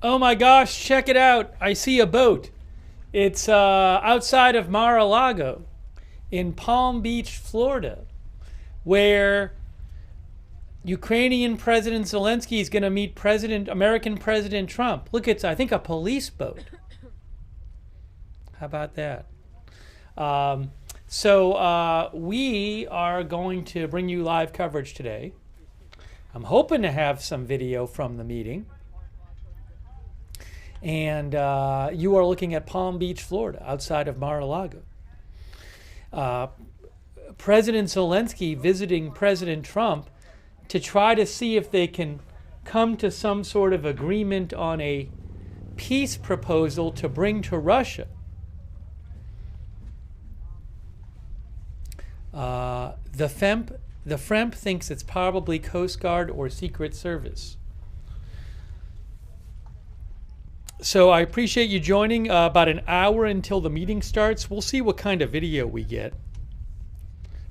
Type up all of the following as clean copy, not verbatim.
Oh my gosh, check it out. I see a boat. It's outside of Mar-a-Lago in Palm Beach, Florida, where Ukrainian President Zelensky is going to meet American President Trump. Look, it's, I think, a police boat. How about that? So we are going to bring you live coverage today. I'm hoping to have some video from the meeting. And you are looking at Palm Beach, Florida, outside of Mar-a-Lago. President Zelensky visiting President Trump to try to see if they can come to some sort of agreement on a peace proposal to bring to Russia. The FREMP thinks it's probably Coast Guard or Secret Service. So I appreciate you joining. About an hour until the meeting starts. We'll see what kind of video we get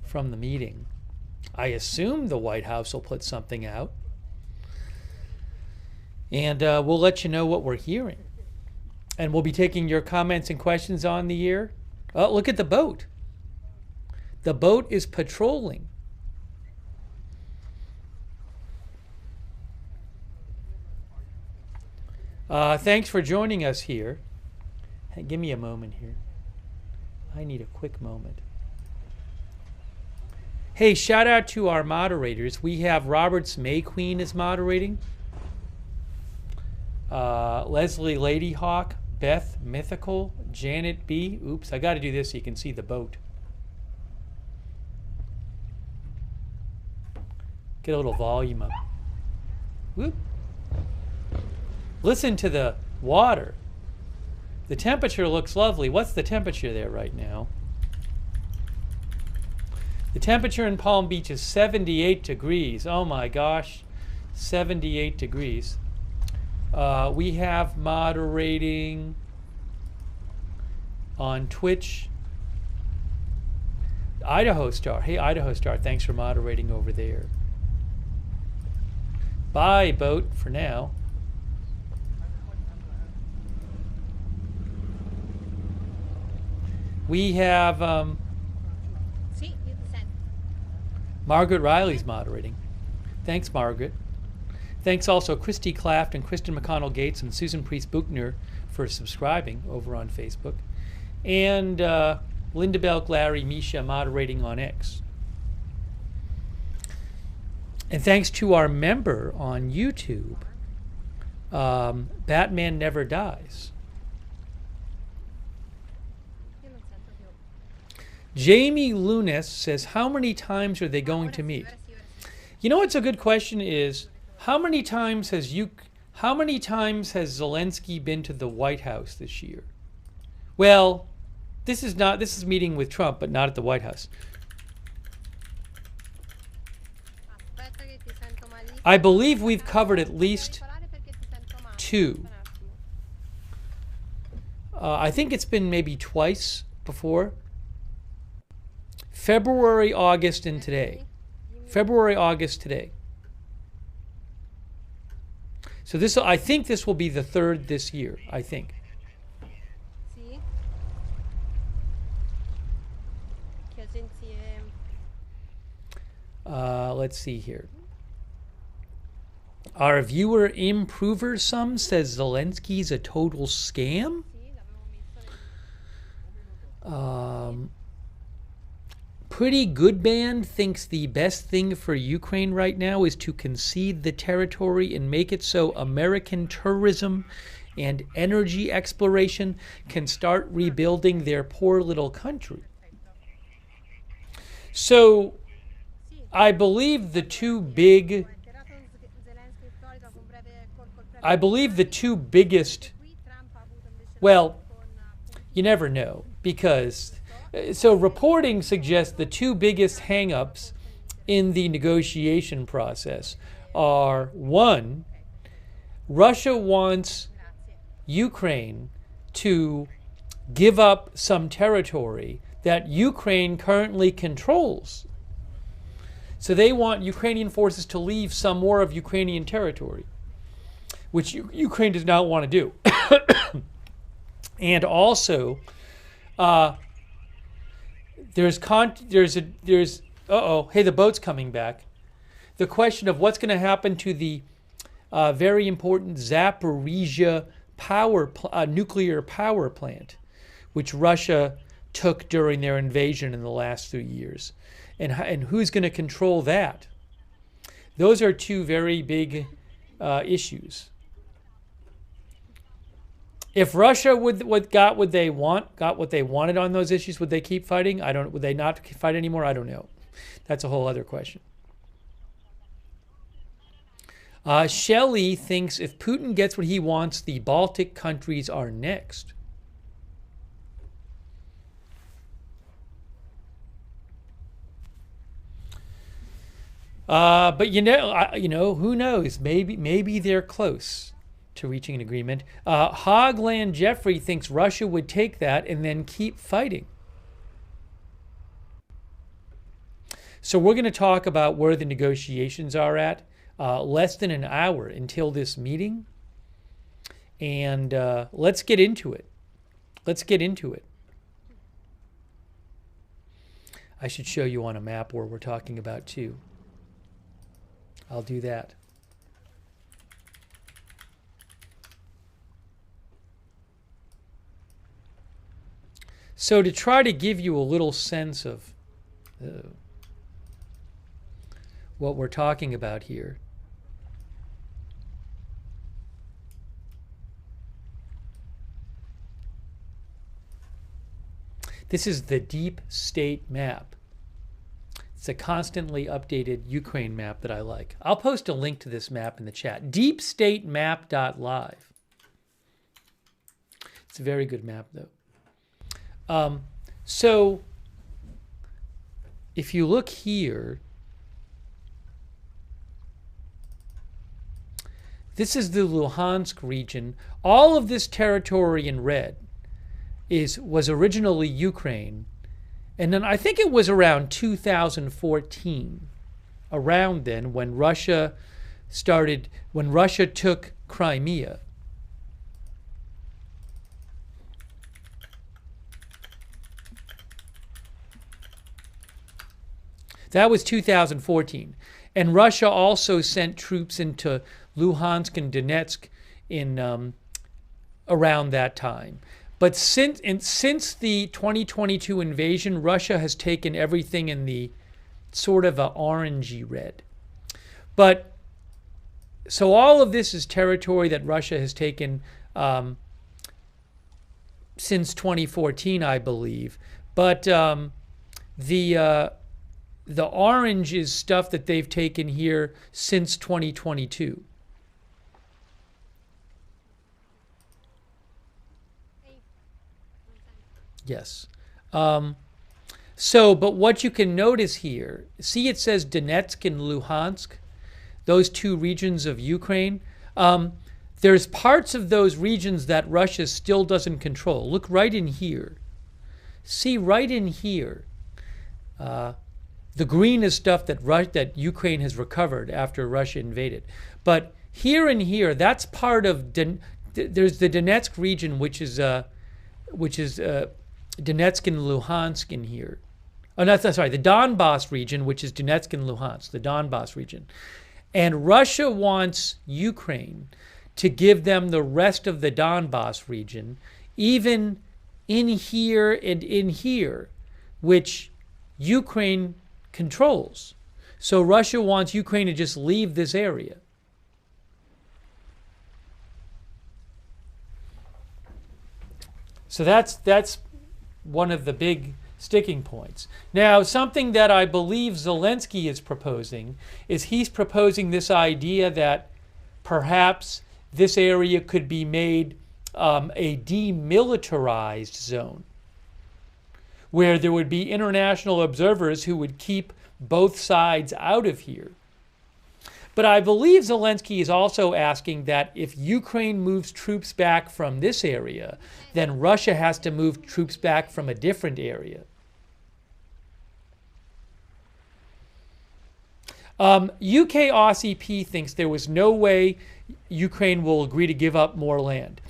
from the meeting. I assume the White House will put something out. And we'll let you know what we're hearing. And we'll be taking your comments and questions on the air. Oh, look at the boat. The boat is patrolling. Thanks for joining us here. Hey, give me a moment here. I need a quick moment. Hey, shout out to our moderators. We have Roberts May Queen is moderating. Leslie Ladyhawk, Beth Mythical, Janet B. Oops, I got to do this so you can see the boat. Get a little volume up. Whoop. Listen to the water. The temperature looks lovely. What's the temperature there right now? The temperature in Palm Beach is 78 degrees. Oh my gosh, 78 degrees. We have moderating on Twitch. Idaho Star. Hey, Idaho Star, thanks for moderating over there. Bye, boat, for now. We have Margaret Riley's moderating. Thanks, Margaret. Thanks also Christy Claft and Kristen McConnell Gates and Susan Priest Buchner for subscribing over on Facebook. And Linda Belk, Larry, Misha moderating on X. And thanks to our member on YouTube, Batman Never Dies. Jamie Lunas says, how many times are they going to meet? You know what's a good question is, how many times has Zelensky been to the White House this year? Well, this is meeting with Trump, but not at the White House. I believe we've covered at least 2. I think it's been maybe twice before. February, August, and today. February, August, today. So this, I think this will be the 3rd this year, I think. Let's see here. Our viewer Improver Some says Zelensky's a total scam. Pretty Good Band thinks the best thing for Ukraine right now is to concede the territory and make it so American tourism and energy exploration can start rebuilding their poor little country. So I believe the two biggest, well, you never know, because so reporting suggests the two biggest hang-ups in the negotiation process are, one, Russia wants Ukraine to give up some territory that Ukraine currently controls. So they want Ukrainian forces to leave some more of Ukrainian territory. which Ukraine does not want to do. And also, there's hey, the boat's coming back. The question of what's going to happen to the very important Zaporizhia nuclear power plant, which Russia took during their invasion in the last 3 years, and who's going to control that? Those are two very big issues. If Russia got what they wanted on those issues, would they keep fighting? Would they not fight anymore? I don't know. That's a whole other question. Shelley thinks if Putin gets what he wants, the Baltic countries are next. But you know, who knows? Maybe they're close to reaching an agreement. Hogland Jeffrey thinks Russia would take that and then keep fighting. So we're going to talk about where the negotiations are at. Less than an hour until this meeting. And let's get into it. I should show you on a map where we're talking about too. I'll do that. So to try to give you a little sense of what we're talking about here. This is the deep state map. It's a constantly updated Ukraine map that I like. I'll post a link to this map in the chat. Deepstatemap.live. It's a very good map, though. So if you look here, this is the Luhansk region. All of this territory in red was originally Ukraine. And then I think it was around 2014, around then, when Russia took Crimea. That was 2014. And Russia also sent troops into Luhansk and Donetsk in around that time. But since the 2022 invasion, Russia has taken everything in the sort of a orangey red. But so all of this is territory that Russia has taken since 2014, I believe. But the orange is stuff that they've taken here since 2022. Yes. But what you can notice here, see it says Donetsk and Luhansk, those two regions of Ukraine. There's parts of those regions that Russia still doesn't control. Look right in here. See right in here. The green is stuff that Ukraine has recovered after Russia invaded. But here and here, that's part of, there's the Donetsk region, which is Donetsk and Luhansk in here. Oh, no, sorry, the Donbass region, which is Donetsk and Luhansk, the Donbass region. And Russia wants Ukraine to give them the rest of the Donbass region, even in here and in here, which Ukraine controls. So Russia wants Ukraine to just leave this area. So that's one of the big sticking points. Now, something that I believe Zelensky is proposing is he's proposing this idea that perhaps this area could be made a demilitarized zone, where there would be international observers who would keep both sides out of here. But I believe Zelensky is also asking that if Ukraine moves troops back from this area, then Russia has to move troops back from a different area. UK OCP thinks there was no way Ukraine will agree to give up more land.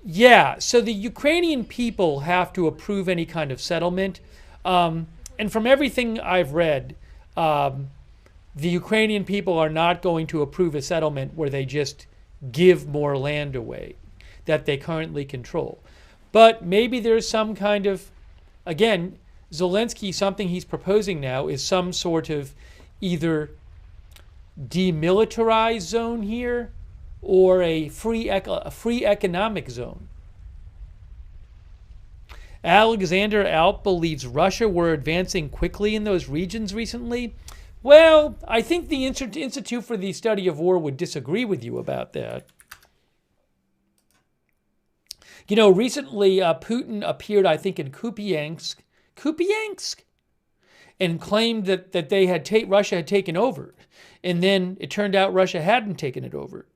Yeah, so the Ukrainian people have to approve any kind of settlement. And from everything I've read, the Ukrainian people are not going to approve a settlement where they just give more land away that they currently control. But maybe there's some kind of, again, Zelensky, something he's proposing now is some sort of either demilitarized zone here or a free economic zone. Alexander Alp believes Russia were advancing quickly in those regions recently. Well, I think the Institute for the Study of War would disagree with you about that. You know, recently Putin appeared, I think, in Kupiansk, and claimed that they had Russia had taken over. And then it turned out Russia hadn't taken it over.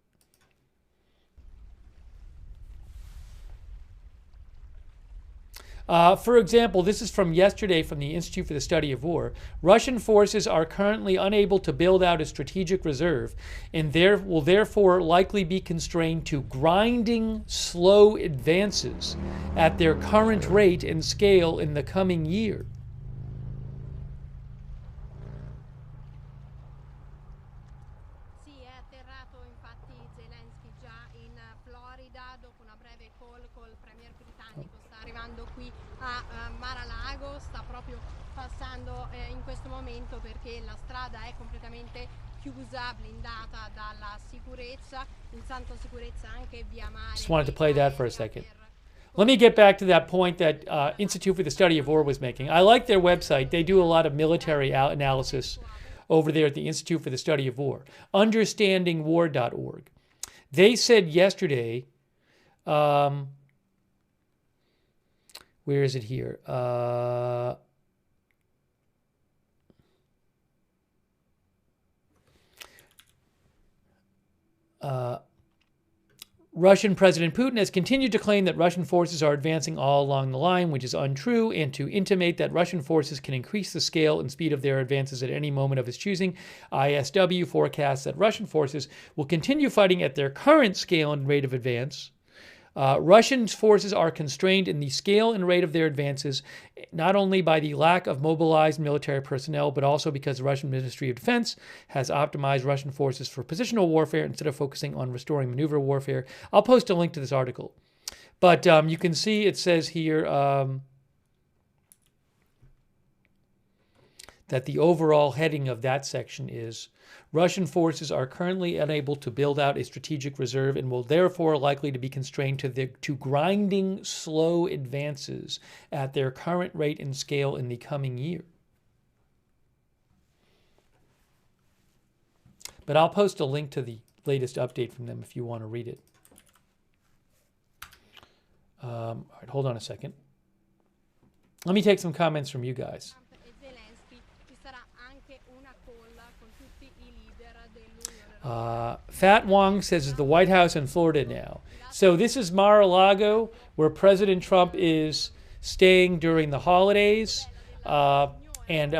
For example, this is from yesterday from the Institute for the Study of War. Russian forces are currently unable to build out a strategic reserve and will therefore likely be constrained to grinding slow advances at their current rate and scale in the coming year. Sì, è atterrato infatti Zelensky già in Florida dopo una breve call col premier britannico. Sta arrivando qui a Mar-a-Lago, sta proprio passando in questo momento perché la strada è completamente chiusa, blindata dalla sicurezza, in santa sicurezza anche via mare. Just wanted to play that for a second. Let me get back to that point that Institute for the Study of War was making. I like their website. They do a lot of military analysis over there at the Institute for the Study of War. Understandingwar.org. They said yesterday, where is it here? Russian President Putin has continued to claim that Russian forces are advancing all along the line, which is untrue, and to intimate that Russian forces can increase the scale and speed of their advances at any moment of his choosing. ISW forecasts that Russian forces will continue fighting at their current scale and rate of advance. Russian forces are constrained in the scale and rate of their advances, not only by the lack of mobilized military personnel, but also because the Russian Ministry of Defense has optimized Russian forces for positional warfare instead of focusing on restoring maneuver warfare. I'll post a link to this article. But you can see it says here that the overall heading of that section is Russian forces are currently unable to build out a strategic reserve and will therefore likely to be constrained to grinding slow advances at their current rate and scale in the coming year. But I'll post a link to the latest update from them if you want to read it. All right, hold on a second. Let me take some comments from you guys. Fat Wong says it's the White House in Florida now. So this is Mar-a-Lago, where President Trump is staying during the holidays. And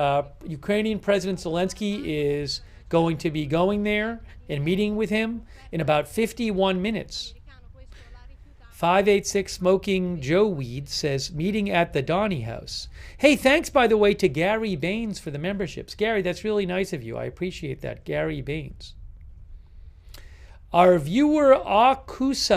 Ukrainian President Zelensky is going to be going there and meeting with him in about 51 minutes. 586 Smoking Joe Weed says, meeting at the Donny House. Hey, thanks, by the way, to Gary Baines for the memberships. Gary, that's really nice of you. I appreciate that. Gary Baines. Our viewer Akus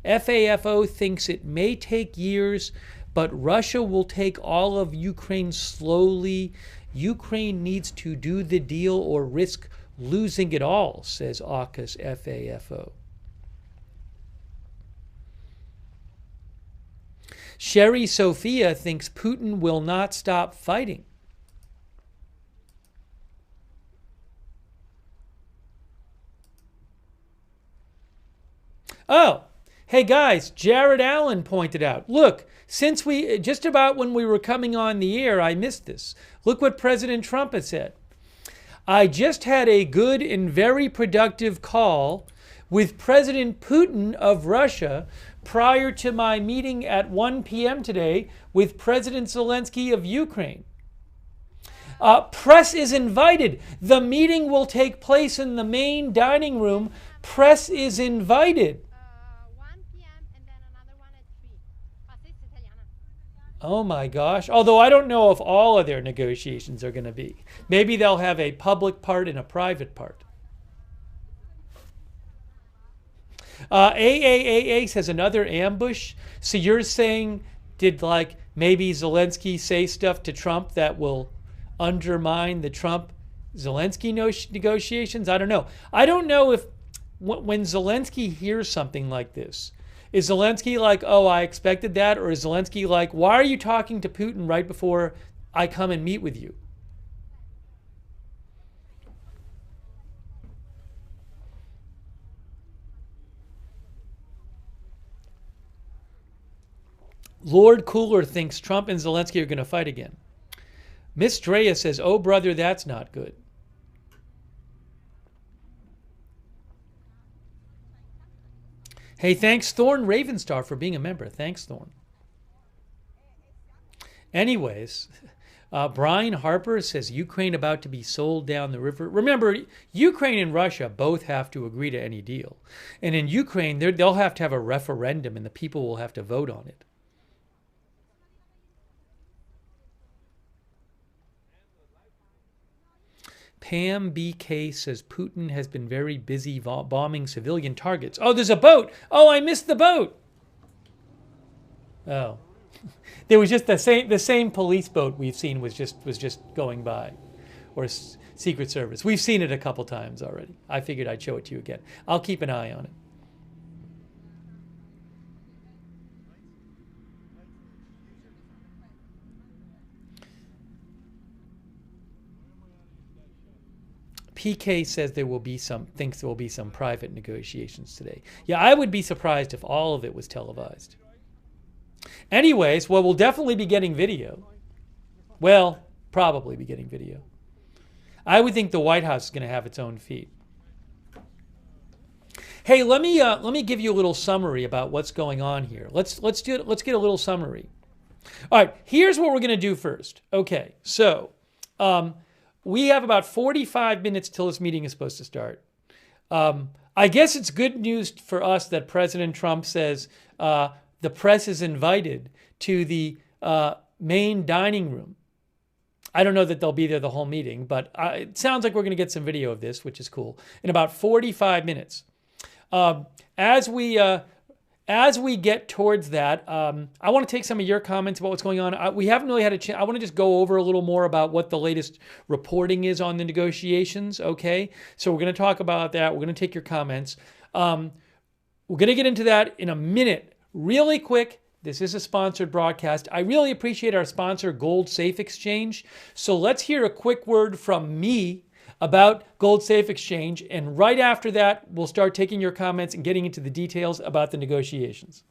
FAFO thinks it may take years, but Russia will take all of Ukraine slowly. Ukraine needs to do the deal or risk losing it all, says Akus FAFO. Sherry Sophia thinks Putin will not stop fighting. Oh, hey guys, Jared Allen pointed out, look, since just about when we were coming on the air, I missed this. Look what President Trump has said. I just had a good and very productive call with President Putin of Russia prior to my meeting at 1 p.m. today with President Zelensky of Ukraine. Press is invited. The meeting will take place in the main dining room. Press is invited. 1 p.m. and then another one at 3. Pazzesca italiana. Oh my gosh. Although I don't know if all of their negotiations are going to be. Maybe they'll have a public part and a private part. AAAA says another ambush. So you're saying, did like maybe Zelensky say stuff to Trump that will undermine the Trump-Zelensky negotiations? I don't know. I don't know if when Zelensky hears something like this, is Zelensky like, oh, I expected that? Or is Zelensky like, why are you talking to Putin right before I come and meet with you? Lord Cooler thinks Trump and Zelensky are going to fight again. Miss Drea says, oh, brother, that's not good. Hey, thanks, Thorn Ravenstar, for being a member. Thanks, Thorn. Anyways, Brian Harper says, Ukraine about to be sold down the river. Remember, Ukraine and Russia both have to agree to any deal. And in Ukraine, they'll have to have a referendum, and the people will have to vote on it. Pam BK says Putin has been very busy bombing civilian targets. Oh, there's a boat. Oh, I missed the boat. Oh, there was just the same police boat we've seen was just going by, or Secret Service. We've seen it a couple times already. I figured I'd show it to you again. I'll keep an eye on it. PK says thinks there will be some private negotiations today. Yeah, I would be surprised if all of it was televised. Anyways, well, we'll definitely be getting video. Well, probably be getting video. I would think the White House is going to have its own feed. Hey, let me give you a little summary about what's going on here. Let's get a little summary. All right, here's what we're going to do first. Okay, so we have about 45 minutes till this meeting is supposed to start. I guess it's good news for us that President Trump says the press is invited to the main dining room. I don't know that they'll be there the whole meeting, but it sounds like we're going to get some video of this, which is cool, in about 45 minutes. As we get towards that, I want to take some of your comments about what's going on. We haven't really had a chance. I want to just go over a little more about what the latest reporting is on the negotiations, okay? So we're going to talk about that. We're going to take your comments. We're going to get into that in a minute. Really quick, this is a sponsored broadcast. I really appreciate our sponsor, Gold Safe Exchange. So let's hear a quick word from me about Gold Safe Exchange, and right after that, we'll start taking your comments and getting into the details about the negotiations.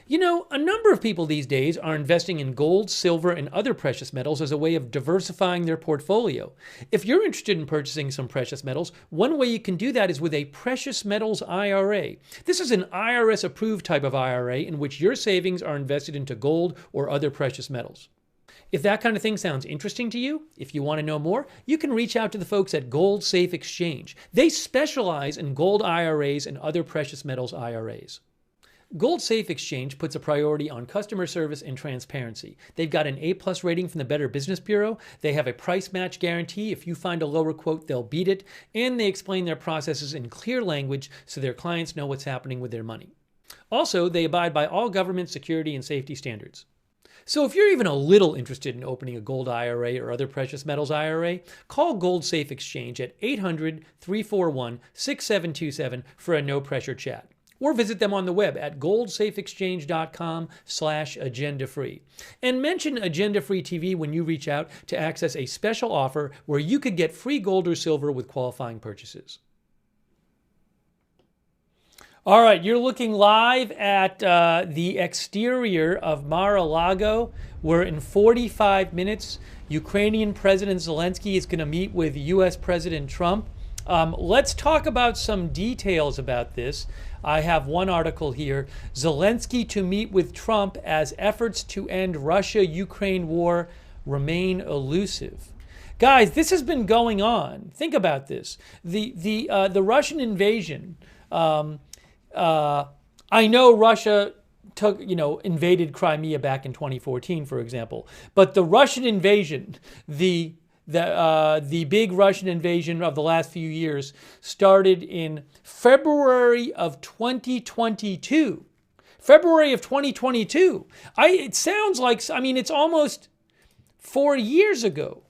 You know, a number of people these days are investing in gold, silver, and other precious metals as a way of diversifying their portfolio. If you're interested in purchasing some precious metals, one way you can do that is with a precious metals IRA. This is an IRS-approved type of IRA in which your savings are invested into gold or other precious metals. If that kind of thing sounds interesting to you, if you want to know more, you can reach out to the folks at Gold Safe Exchange. They specialize in gold IRAs and other precious metals IRAs. Gold Safe Exchange puts a priority on customer service and transparency. They've got an A+ rating from the Better Business Bureau. They have a price match guarantee. If you find a lower quote, they'll beat it. And they explain their processes in clear language so their clients know what's happening with their money. Also, they abide by all government security and safety standards. So if you're even a little interested in opening a gold IRA or other precious metals IRA, call Gold Safe Exchange at 800-341-6727 for a no-pressure chat. Or visit them on the web at goldsafeexchange.com/agenda-free. And mention Agenda-Free TV when you reach out to access a special offer where you could get free gold or silver with qualifying purchases. All right, you're looking live at the exterior of Mar-a-Lago. We're in 45 minutes. Ukrainian President Zelensky is going to meet with U.S. President Trump. Let's talk about some details about this. I have one article here. Zelensky to meet with Trump as efforts to end Russia-Ukraine war remain elusive. Guys, this has been going on. Think about this. The Russian invasion. I know Russia invaded Crimea back in 2014, for example. But the Russian invasion, the big Russian invasion of the last few years, started in February of 2022. February of 2022. It sounds like, it's almost 4 years ago.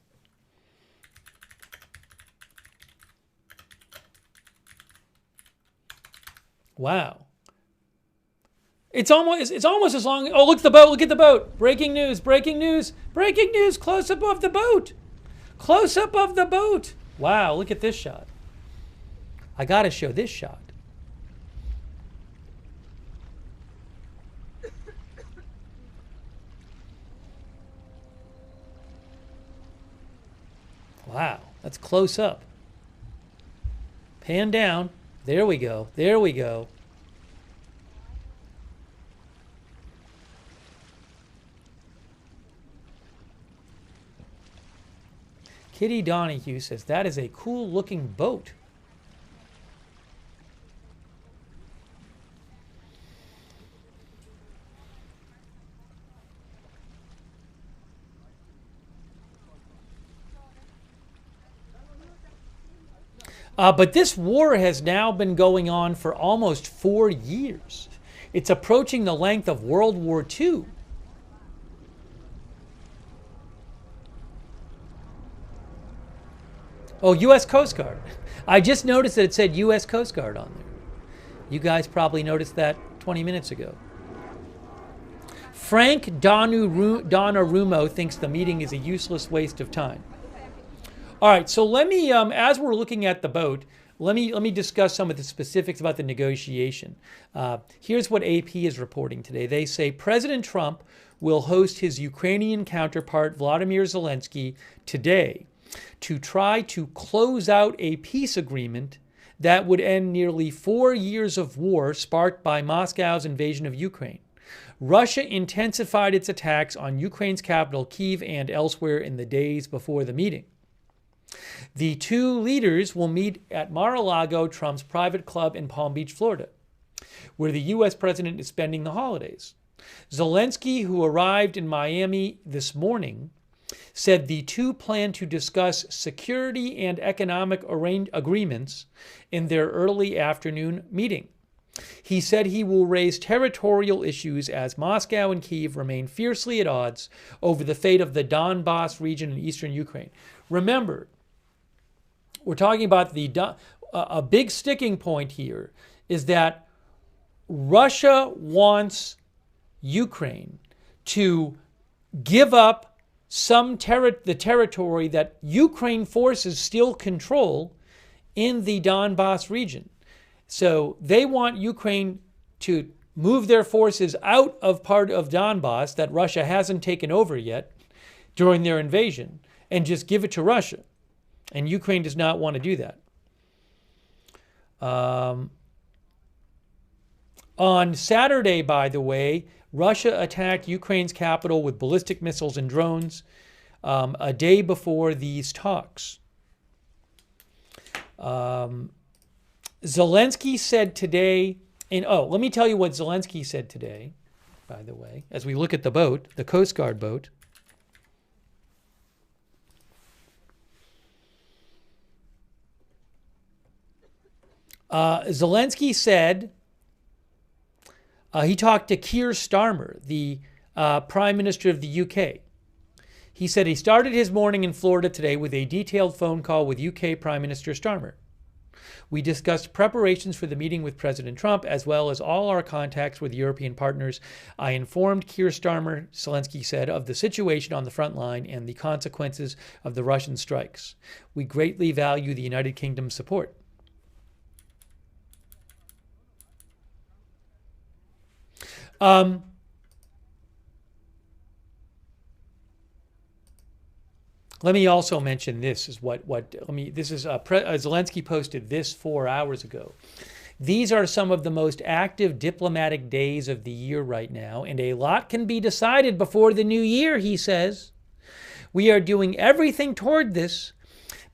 Wow. It's almost as long. Oh, look at the boat. Look at the boat. Breaking news. Breaking news. Breaking news. Close up of the boat. Close up of the boat. Wow, look at this shot. I got to show this shot. Wow, that's close up. Pan down. There we go. There we go. Kitty Donahue says, that is a cool looking boat. But this war has now been going on for almost 4 years. It's approaching the length of World War II. Oh, U.S. Coast Guard. I just noticed that it said U.S. Coast Guard on there. You guys probably noticed that 20 minutes ago. Frank Donnarummo thinks the meeting is a useless waste of time. All right, so let me, as we're looking at the boat, let me discuss some of the specifics about the negotiation. Here's what AP is reporting today. They say President Trump will host his Ukrainian counterpart, Vlodymyr Zelensky, today to try to close out a peace agreement that would end nearly 4 years of war sparked by Moscow's invasion of Ukraine. Russia intensified its attacks on Ukraine's capital, Kyiv, and elsewhere in the days before the meeting. The two leaders will meet at Mar-a-Lago, Trump's private club in Palm Beach, Florida, where the U.S. president is spending the holidays. Zelensky, who arrived in Miami this morning, said the two plan to discuss security and economic agreements in their early afternoon meeting. He said he will raise territorial issues as Moscow and Kyiv remain fiercely at odds over the fate of the Donbas region in eastern Ukraine. Remember, we're talking about a big sticking point here is that Russia wants Ukraine to give up the territory that Ukraine forces still control in the Donbas region. So they want Ukraine to move their forces out of part of Donbas that Russia hasn't taken over yet during their invasion and just give it to Russia. And Ukraine does not want to do that. On Saturday, by the way, Russia attacked Ukraine's capital with ballistic missiles and drones a day before these talks. Zelensky said today, let me tell you what Zelensky said today, by the way, as we look at the boat, the Coast Guard boat. Zelensky said, he talked to Keir Starmer, the Prime Minister of the UK. He said he started his morning in Florida today with a detailed phone call with UK Prime Minister Starmer. We discussed preparations for the meeting with President Trump, as well as all our contacts with European partners. I informed Keir Starmer, Zelensky said, of the situation on the front line and the consequences of the Russian strikes. We greatly value the United Kingdom's support. Let me also mention this is Zelensky posted this 4 hours ago. These are some of the most active diplomatic days of the year right now, and a lot can be decided before the new year, he says. We are doing everything toward this,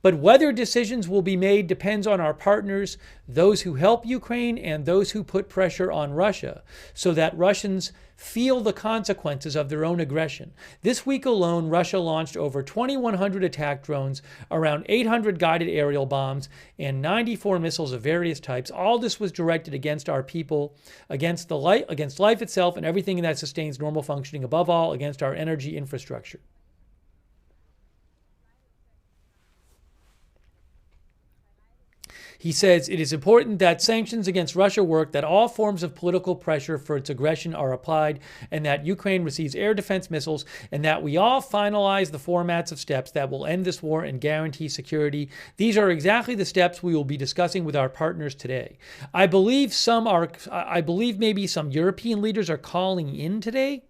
but whether decisions will be made depends on our partners, those who help Ukraine and those who put pressure on Russia, so that Russians feel the consequences of their own aggression. This week alone, Russia launched over 2,100 attack drones, around 800 guided aerial bombs, and 94 missiles of various types. All this was directed against our people, against life itself and everything that sustains normal functioning, above all, against our energy infrastructure. He says, it is important that sanctions against Russia work, that all forms of political pressure for its aggression are applied, and that Ukraine receives air defense missiles, and that we all finalize the formats of steps that will end this war and guarantee security. These are exactly the steps we will be discussing with our partners today. I believe maybe some European leaders are calling in today.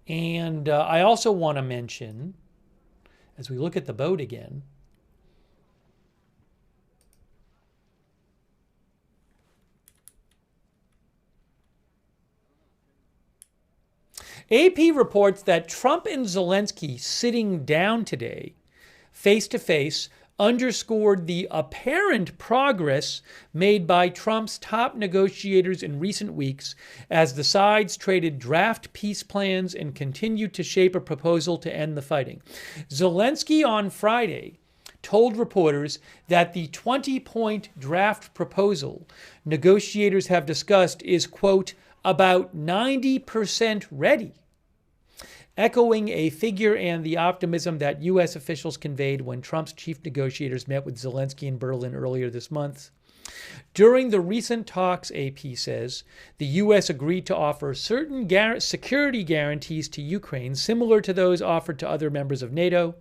And I also want to mention, as we look at the boat again, AP reports that Trump and Zelensky sitting down today, face to face, underscored the apparent progress made by Trump's top negotiators in recent weeks as the sides traded draft peace plans and continued to shape a proposal to end the fighting. Zelensky on Friday told reporters that the 20-point draft proposal negotiators have discussed is, quote, about 90% ready, echoing a figure and the optimism that U.S. officials conveyed when Trump's chief negotiators met with Zelensky in Berlin earlier this month. During the recent talks, AP says, the U.S. agreed to offer certain security guarantees to Ukraine, similar to those offered to other members of NATO.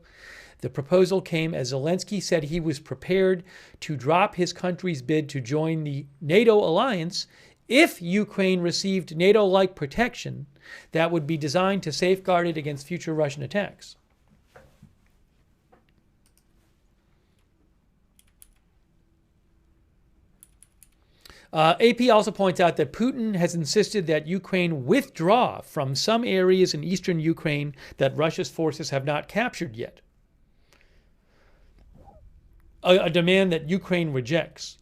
The proposal came as Zelensky said he was prepared to drop his country's bid to join the NATO alliance if Ukraine received NATO-like protection that would be designed to safeguard it against future Russian attacks. AP also points out that Putin has insisted that Ukraine withdraw from some areas in eastern Ukraine that Russia's forces have not captured yet, a demand that Ukraine rejects.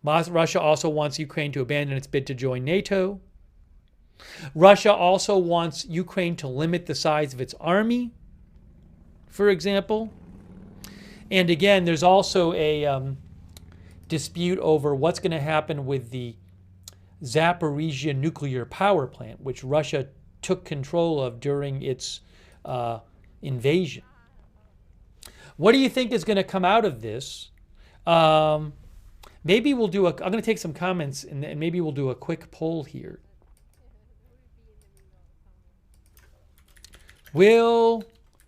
Russia also wants Ukraine to abandon its bid to join NATO. Russia also wants Ukraine to limit the size of its army, for example. And again, there's also a dispute over what's going to happen with the Zaporizhia nuclear power plant, which Russia took control of during its invasion. What do you think is going to come out of this? Maybe we'll do I'm going to take some comments and maybe we'll do a quick poll here. Will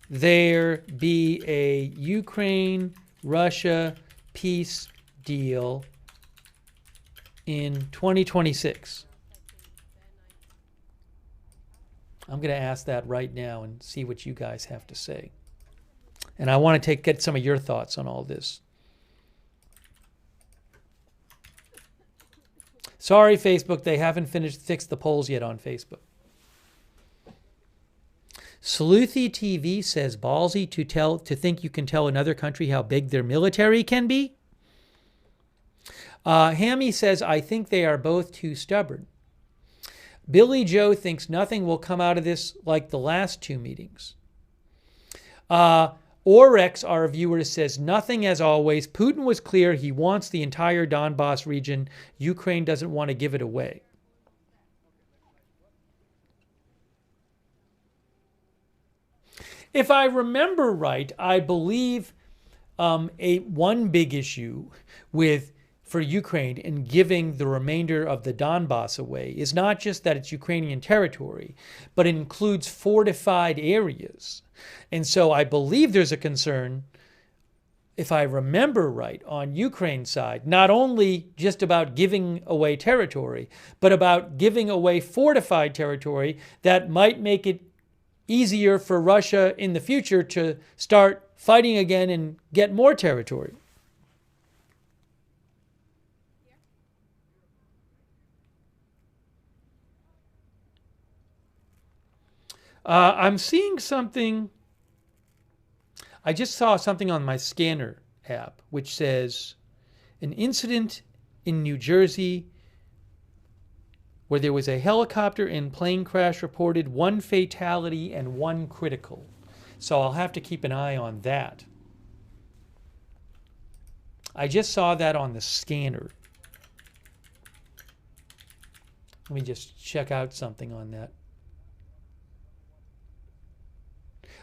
there be a Ukraine-Russia peace deal in 2026? I'm going to ask that right now and see what you guys have to say. And I want to get some of your thoughts on all this. Sorry, Facebook, they haven't fixed the polls yet on Facebook. Sleuthy TV says, ballsy to think you can tell another country how big their military can be. Hammy says, I think they are both too stubborn. Billy Joe thinks nothing will come out of this like the last two meetings. Orex, our viewer, says, nothing as always. Putin was clear he wants the entire Donbass region. Ukraine doesn't want to give it away. If I remember right, I believe one big issue for Ukraine in giving the remainder of the Donbass away is not just that it's Ukrainian territory, but it includes fortified areas. And so I believe there's a concern, if I remember right, on Ukraine's side, not only just about giving away territory, but about giving away fortified territory that might make it easier for Russia in the future to start fighting again and get more territory. I'm seeing something. I just saw something on my scanner app which says an incident in New Jersey where there was a helicopter and plane crash reported, 1 fatality and 1 critical. So I'll have to keep an eye on that. I just saw that on the scanner. Let me just check out something on that.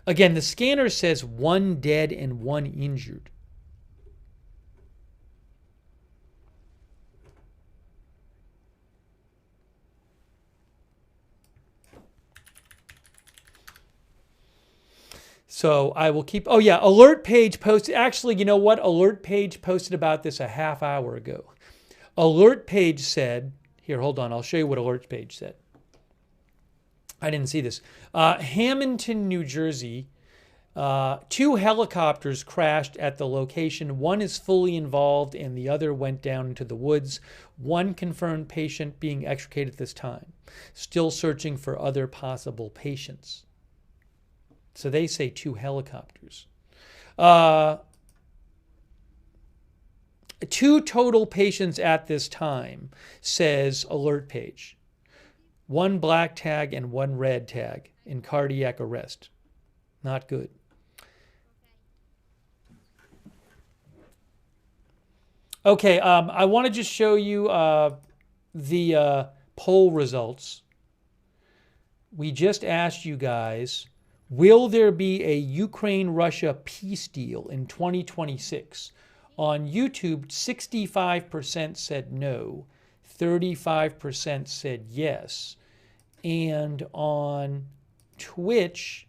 Again, the scanner says 1 dead and 1 injured. So I will keep, oh yeah, alert page posted. Actually, you know what? Alert page posted about this a half hour ago. Alert page said, here, hold on. I'll show you what alert page said. I didn't see this. Hamilton, New Jersey, 2 helicopters crashed at the location. 1 is fully involved and the other went down into the woods. 1 confirmed patient being extricated at this time. Still searching for other possible patients. So they say 2 helicopters. 2 total patients at this time, says alert page. 1 black tag and 1 red tag in cardiac arrest. Not good. Okay, I want to just show you the poll results. We just asked you guys, will there be a Ukraine-Russia peace deal in 2026? On YouTube, 65% said no, 35% said yes. And on Twitch,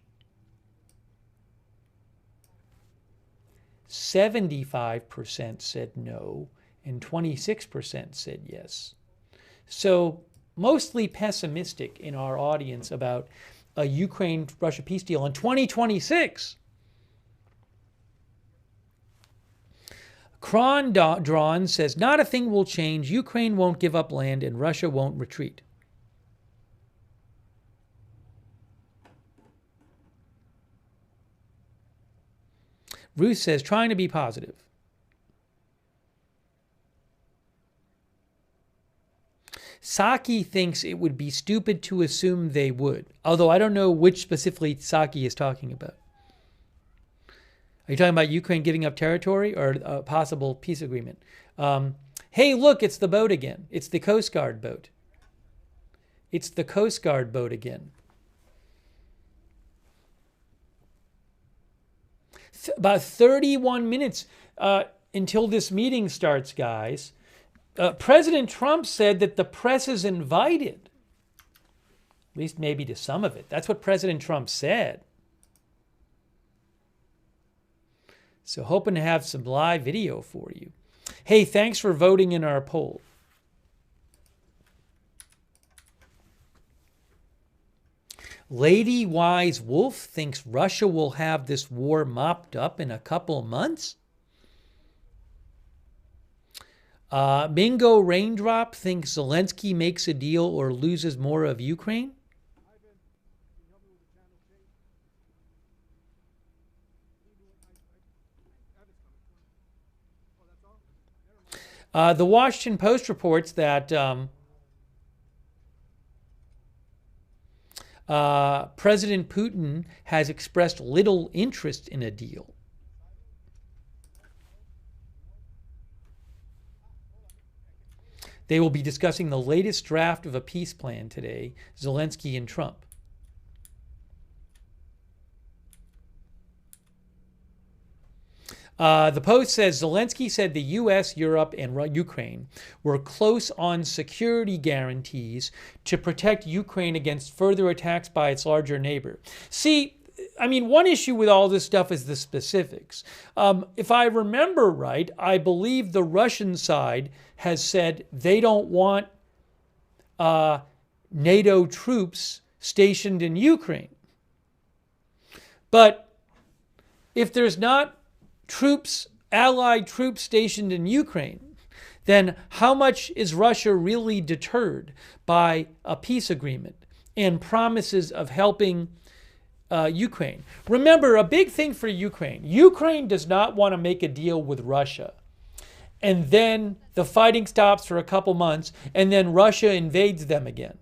75% said no, and 26% said yes. So mostly pessimistic in our audience about a Ukraine-Russia peace deal in 2026. Kron Drawn says, not a thing will change. Ukraine won't give up land and Russia won't retreat. Ruth says, trying to be positive. Saki thinks it would be stupid to assume they would, although I don't know which specifically Saki is talking about. Are you talking about Ukraine giving up territory or a possible peace agreement? Hey, look, it's the boat again. It's the Coast Guard boat. It's the Coast Guard boat again. About 31 minutes until this meeting starts, guys. President Trump said that the press is invited, at least maybe to some of it. That's what President Trump said. So hoping to have some live video for you. Hey, thanks for voting in our poll. Lady Wise Wolf thinks Russia will have this war mopped up in a couple months. Mingo Raindrop thinks Zelensky makes a deal or loses more of Ukraine. The Washington Post reports that President Putin has expressed little interest in a deal. They will be discussing the latest draft of a peace plan today, Zelensky and Trump. The Post says Zelensky said the U.S., Europe, and Ukraine were close on security guarantees to protect Ukraine against further attacks by its larger neighbor. See, I mean, one issue with all this stuff is the specifics. If I remember right, I believe the Russian side has said they don't want NATO troops stationed in Ukraine. But if there's not Allied troops stationed in Ukraine, then how much is Russia really deterred by a peace agreement and promises of helping Ukraine. Remember, a big thing for Ukraine. Ukraine does not want to make a deal with Russia. And then the fighting stops for a couple months, and then Russia invades them again,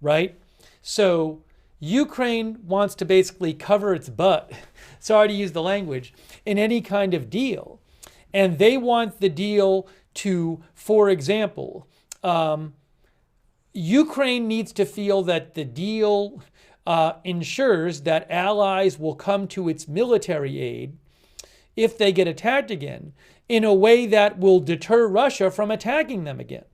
right? So Ukraine wants to basically cover its butt, sorry to use the language, in any kind of deal. And they want the deal to, for example, Ukraine needs to feel that the deal ensures that allies will come to its military aid if they get attacked again in a way that will deter Russia from attacking them again.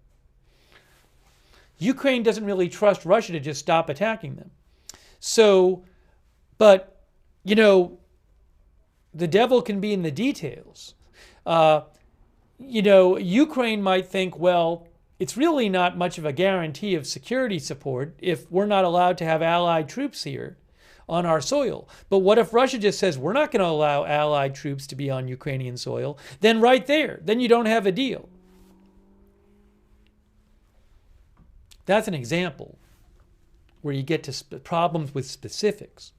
Ukraine doesn't really trust Russia to just stop attacking them. So, but, you know, the devil can be in the details. You know, Ukraine might think, well, it's really not much of a guarantee of security support if we're not allowed to have allied troops here on our soil. But what if Russia just says, we're not going to allow allied troops to be on Ukrainian soil? Then right there, then you don't have a deal. That's an example where you get to problems with specifics.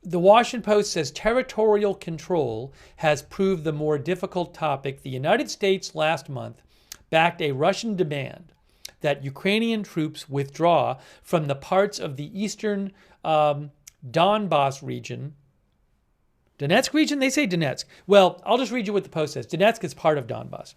The Washington Post says territorial control has proved the more difficult topic. The United States last month backed a Russian demand that Ukrainian troops withdraw from the parts of the eastern Donbass region. Donetsk region? They say Donetsk. Well, I'll just read you what the Post says. Donetsk is part of Donbass.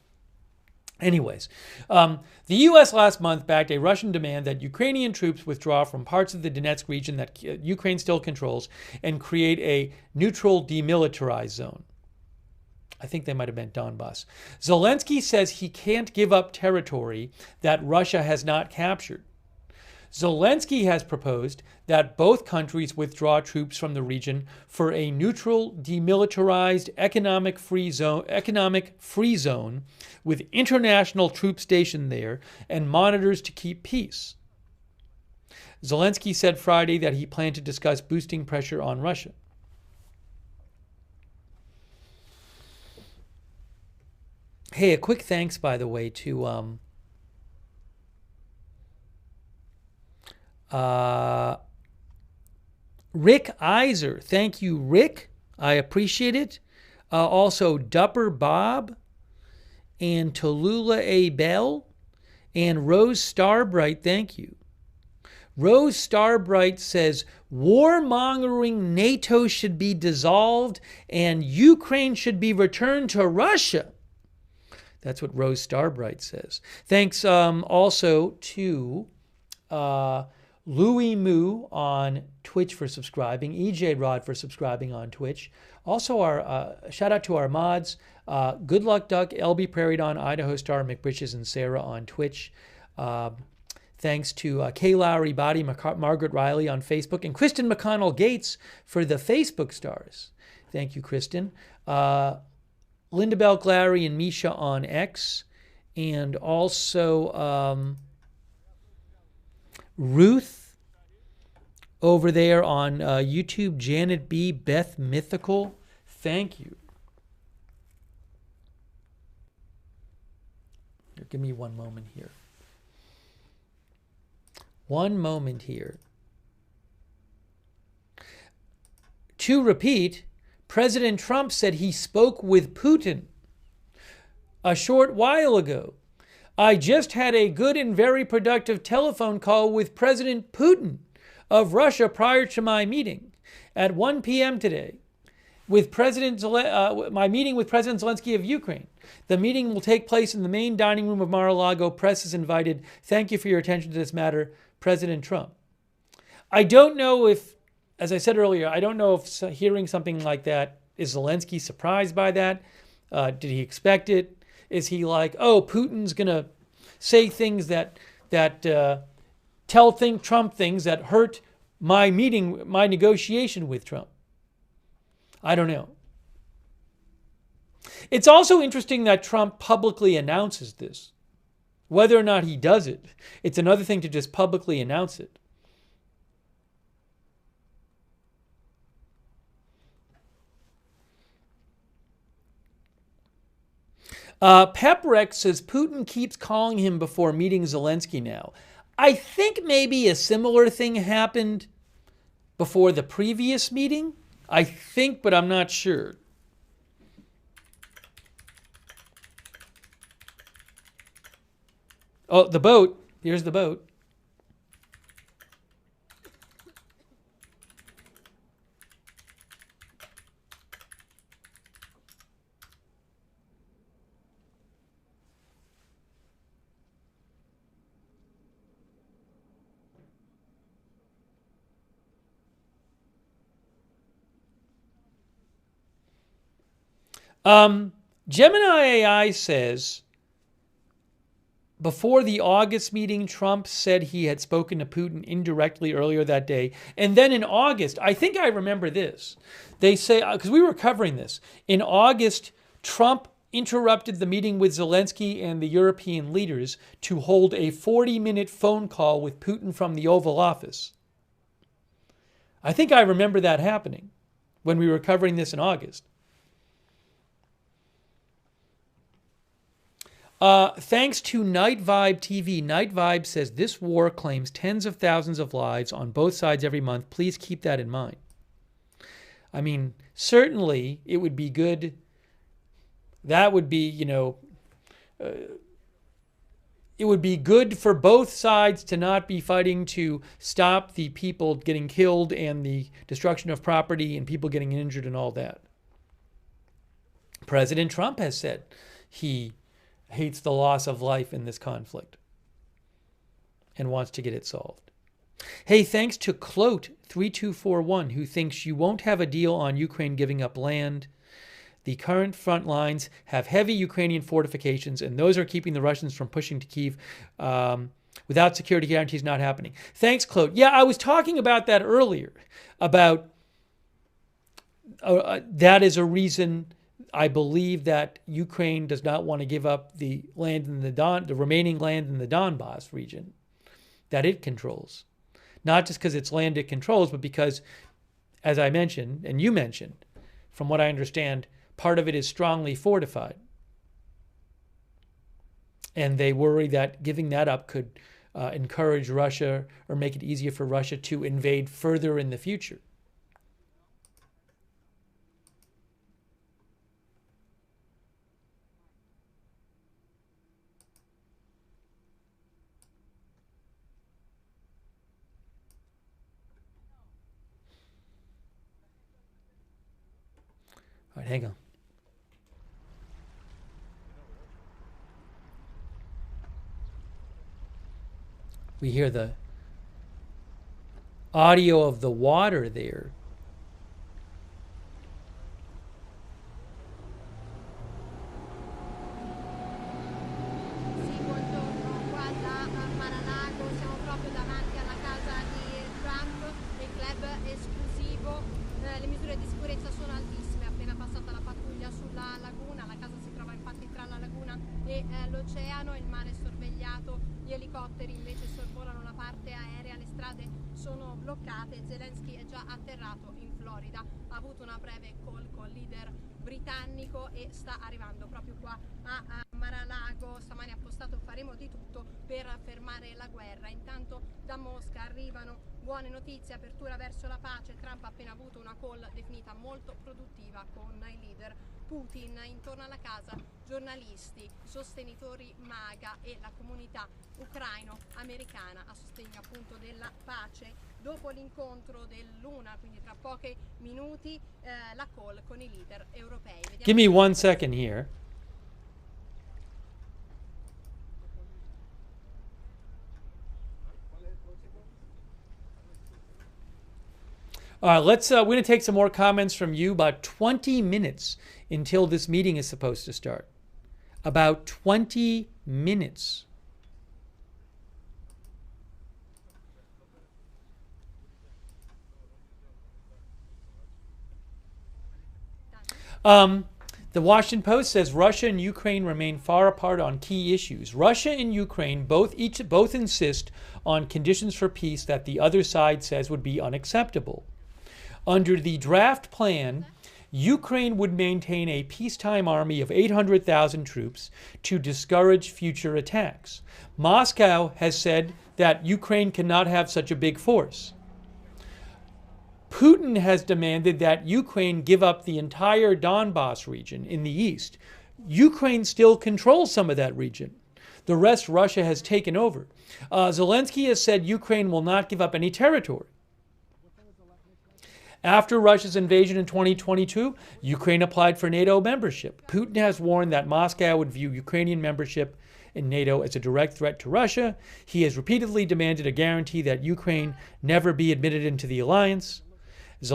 Anyways, the U.S. last month backed a Russian demand that Ukrainian troops withdraw from parts of the Donetsk region that Ukraine still controls and create a neutral demilitarized zone. I think they might have meant Donbass. Zelensky says he can't give up territory that Russia has not captured. Zelensky has proposed that both countries withdraw troops from the region for a neutral, demilitarized economic free zone with international troops stationed there and monitors to keep peace. Zelensky said Friday that he planned to discuss boosting pressure on Russia. Hey, a quick thanks, by the way, to Rick Iser. Thank you, Rick. I appreciate it. Also, Dupper Bob and Tallulah A. Bell and Rose Starbright. Thank you. Rose Starbright says warmongering NATO should be dissolved and Ukraine should be returned to Russia. That's what Rose Starbright says. Thanks also to Louis Moo on Twitch for subscribing, EJ Rod for subscribing on Twitch. Also, our shout out to our mods, Good Luck Duck, LB Prairie Dawn, Idaho Star, McBritches, and Sarah on Twitch. Thanks to Kay Lowry Body, Margaret Riley on Facebook, and Kristen McConnell Gates for the Facebook stars. Thank you, Kristen. Linda Bell Glary and Misha on X, and also Ruth over there on YouTube, Janet B, Beth Mythical. Thank you. Here, give me one moment here. One moment here. To repeat, President Trump said he spoke with Putin a short while ago. I just had a good and very productive telephone call with President Putin of Russia prior to my meeting at 1 p.m. today. With my meeting with President Zelensky of Ukraine. The meeting will take place in the main dining room of Mar-a-Lago. Press is invited. Thank you for your attention to this matter, President Trump. I don't know if, as I said earlier, I don't know if hearing something like that, is Zelensky surprised by that? Did he expect it? Is he like, oh, Putin's going to say things that tell Trump things that hurt my negotiation with Trump? I don't know. It's also interesting that Trump publicly announces this. Whether or not he does it, it's another thing to just publicly announce it. Peprek says Putin keeps calling him before meeting Zelensky now. I think maybe a similar thing happened before the previous meeting. I think, but I'm not sure. Oh, the boat. Here's the boat. Gemini AI says, before the August meeting, Trump said he had spoken to Putin indirectly earlier that day. And then in August, I think I remember this. They say, because we were covering this, in August, Trump interrupted the meeting with Zelensky and the European leaders to hold a 40-minute phone call with Putin from the Oval Office. I think I remember that happening when we were covering this in August. Thanks to Night Vibe TV. Night Vibe says this war claims tens of thousands of lives on both sides every month. Please keep that in mind. I mean, certainly it would be good. That would be, it would be good for both sides to not be fighting to stop the people getting killed and the destruction of property and people getting injured and all that. President Trump has said he hates the loss of life in this conflict and wants to get it solved. Hey, thanks to Clote3241, who thinks you won't have a deal on Ukraine giving up land. The current front lines have heavy Ukrainian fortifications, and those are keeping the Russians from pushing to Kyiv. Without security guarantees, not happening. Thanks, Clote. Yeah, I was talking about that earlier, about that is a reason I believe that Ukraine does not want to give up the land in the remaining land in the Donbass region that it controls. Not just because it's land it controls, but because, as I mentioned, and you mentioned, from what I understand, part of it is strongly fortified. And they worry that giving that up could encourage Russia or make it easier for Russia to invade further in the future. All right, hang on. We hear the audio of the water there. Sì, buongiorno, qua da Mar-a-Lago siamo proprio davanti alla casa di Trump, il club esclusivo. Le misure di sicurezza sono altissime, appena passata la pattuglia sulla laguna, la casa si trova infatti tra la laguna e l'oceano, il mare è sorvegliato, gli elicotteri invece sorvolano la parte aerea, le strade sono bloccate. Zelensky è già atterrato in Florida, ha avuto una breve call con il leader britannico e sta arrivando proprio qua a Mar-a-Lago. Stamani ha postato faremo di tutto per fermare la guerra. Intanto da Mosca arrivano buone notizie, apertura verso la pace. Trump ha appena avuto una call definita molto produttiva con il leader Putin. Intorno alla casa giornalisti, sostenitori MAGA e la comunità ucraino-americana a sostegno appunto della pace. Dopo l'incontro dell'una, quindi tra pochi minuti, la call con i leader europei. Vediamo. Give me 1 second here. All right, we're going to take some more comments from you. About 20 minutes until this meeting is supposed to start. About 20 minutes. The Washington Post says Russia and Ukraine remain far apart on key issues. Russia and Ukraine both insist on conditions for peace that the other side says would be unacceptable. Under the draft plan, Ukraine would maintain a peacetime army of 800,000 troops to discourage future attacks. Moscow has said that Ukraine cannot have such a big force. Putin has demanded that Ukraine give up the entire Donbas region in the east. Ukraine still controls some of that region. The rest Russia has taken over. Zelensky has said Ukraine will not give up any territory. After Russia's invasion in 2022, Ukraine applied for NATO membership. Putin has warned that Moscow would view Ukrainian membership in NATO as a direct threat to Russia. He has repeatedly demanded a guarantee that Ukraine never be admitted into the alliance. The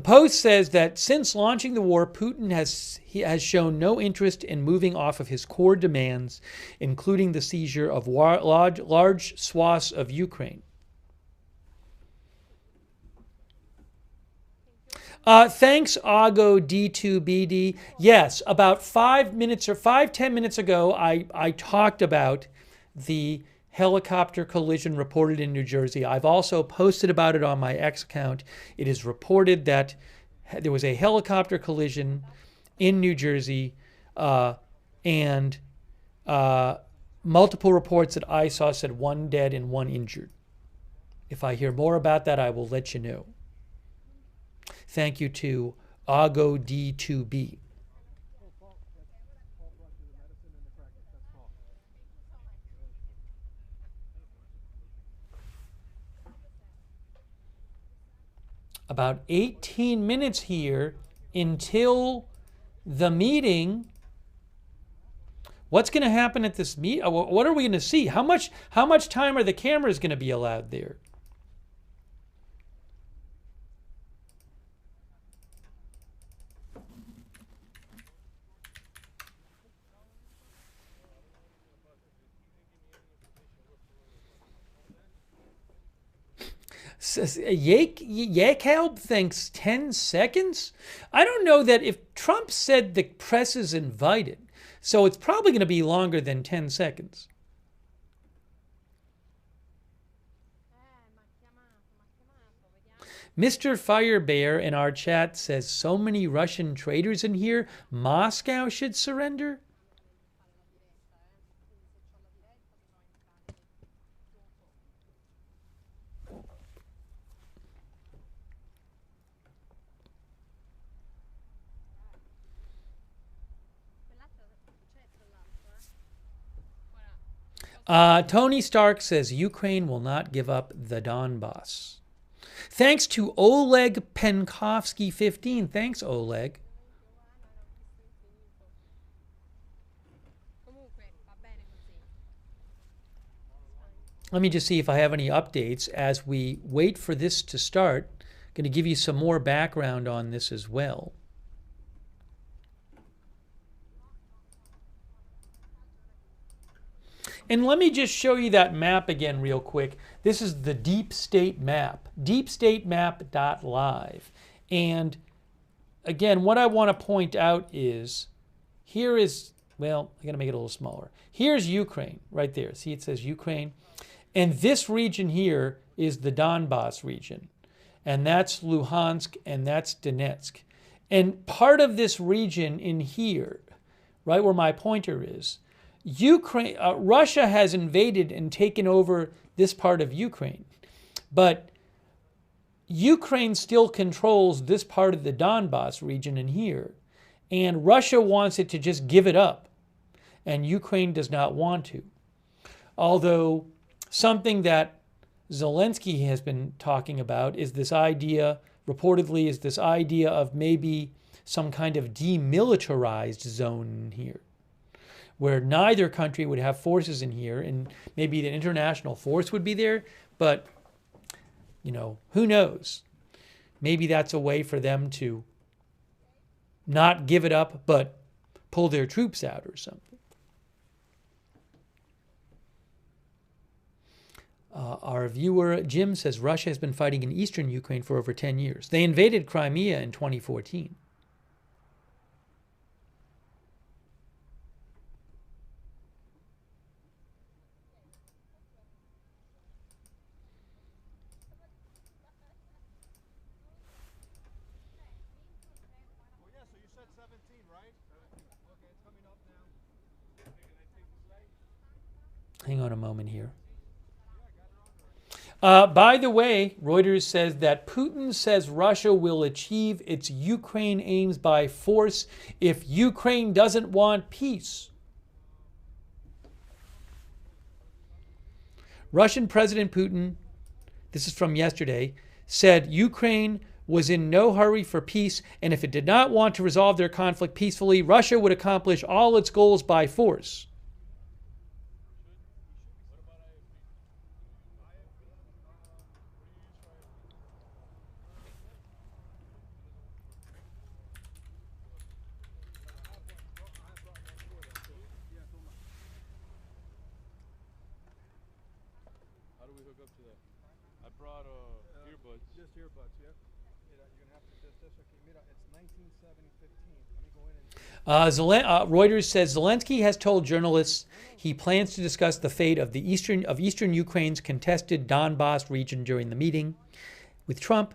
Post says that since launching the war, Putin has shown no interest in moving off of his core demands, including the seizure of large swaths of Ukraine. Thanks, Ago D2BD. Yes, about 10 minutes ago, I talked about the helicopter collision reported in New Jersey. I've also posted about it on my X account. It is reported that there was a helicopter collision in New Jersey, and multiple reports that I saw said 1 dead and 1 injured. If I hear more about that, I will let you know. Thank you to Ago D2B. About 18 minutes here until the meeting. What's going to happen at this meet? What are we going to see? How much time are the cameras going to be allowed there? Yakelb thinks 10 seconds? I don't know that if Trump said the press is invited, so it's probably going to be longer than 10 seconds. Mr. Firebear in our chat says, so many Russian traitors in here, Moscow should surrender? Tony Stark says Ukraine will not give up the Donbas. Thanks to Oleg Penkovsky 15. Thanks, Oleg. Let me just see if I have any updates as we wait for this to start. I'm going to give you some more background on this as well. And let me just show you that map again real quick. This is the Deep State map, deepstatemap.live. And again, what I want to point out is, here is, well, I'm going to make it a little smaller. Here's Ukraine right there. See, it says Ukraine. And this region here is the Donbas region. And that's Luhansk and that's Donetsk. And part of this region in here, right where my pointer is, Russia has invaded and taken over this part of Ukraine, but Ukraine still controls this part of the Donbas region in here, and Russia wants it to just give it up, and Ukraine does not want to. Although something that Zelensky has been talking about is this idea, reportedly, is this idea of maybe some kind of demilitarized zone in here, where neither country would have forces in here, and maybe the international force would be there, but, you know, who knows? Maybe that's a way for them to not give it up, but pull their troops out or something. Our viewer, Jim, says Russia has been fighting in eastern Ukraine for over 10 years. They invaded Crimea in 2014. Hang on a moment here. By the way, Reuters says that Putin says Russia will achieve its Ukraine aims by force if Ukraine doesn't want peace. Russian President Putin, this is from yesterday, said Ukraine was in no hurry for peace, and if it did not want to resolve their conflict peacefully, Russia would accomplish all its goals by force. Reuters says Zelensky has told journalists he plans to discuss the fate of eastern Ukraine's contested Donbas region during the meeting with Trump,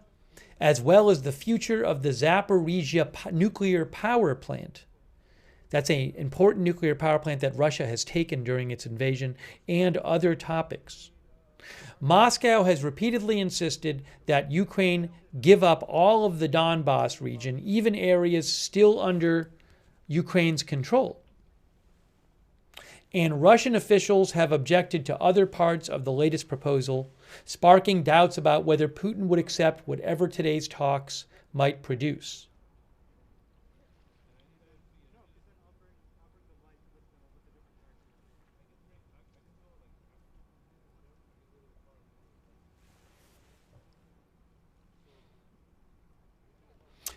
as well as the future of the Zaporizhia nuclear power plant. That's an important nuclear power plant that Russia has taken during its invasion, and other topics. Moscow has repeatedly insisted that Ukraine give up all of the Donbas region, even areas still under Ukraine's control. And Russian officials have objected to other parts of the latest proposal, sparking doubts about whether Putin would accept whatever today's talks might produce.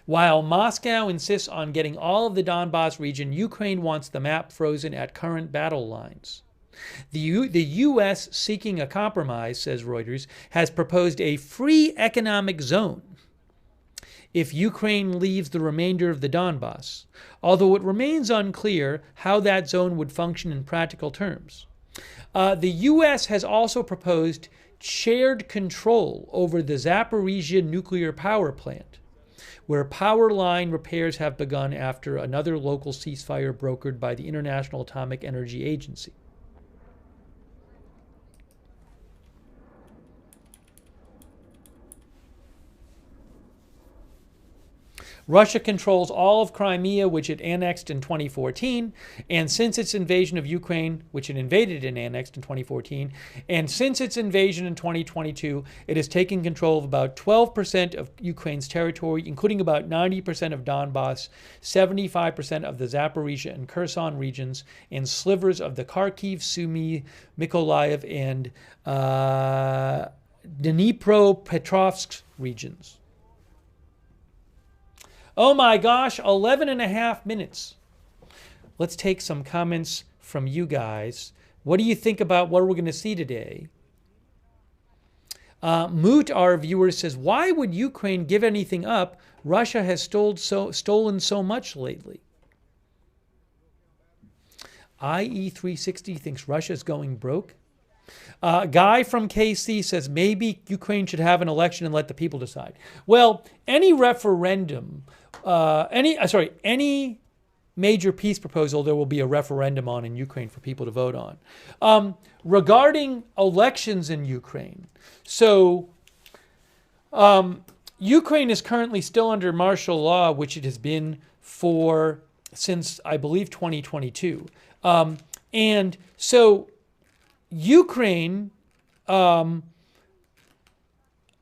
While Moscow insists on getting all of the Donbas region, Ukraine wants the map frozen at current battle lines. The U.S., seeking a compromise, says Reuters, has proposed a free economic zone if Ukraine leaves the remainder of the Donbas, although it remains unclear how that zone would function in practical terms. The U.S. has also proposed shared control over the Zaporizhia nuclear power plant, where power line repairs have begun after another local ceasefire brokered by the International Atomic Energy Agency. Russia controls all of Crimea, which it annexed in 2014, and since its invasion of Ukraine, which it invaded and annexed in 2014, and since its invasion in 2022, it has taken control of about 12% of Ukraine's territory, including about 90% of Donbas, 75% of the Zaporizhia and Kherson regions, and slivers of the Kharkiv, Sumy, Mykolaiv, and Dnipropetrovsk regions. Oh my gosh, 11 and a half minutes. Let's take some comments from you guys. What do you think about what we're going to see today? Moot, our viewer, says, why would Ukraine give anything up? Russia has stolen so much lately. IE360 thinks Russia's going broke. Guy from KC says maybe Ukraine should have an election and let the people decide. Well, any referendum, any major peace proposal, there will be a referendum on in Ukraine for people to vote on. Regarding elections in Ukraine, so Ukraine is currently still under martial law, which it has been since, I believe, 2022. And so Ukraine,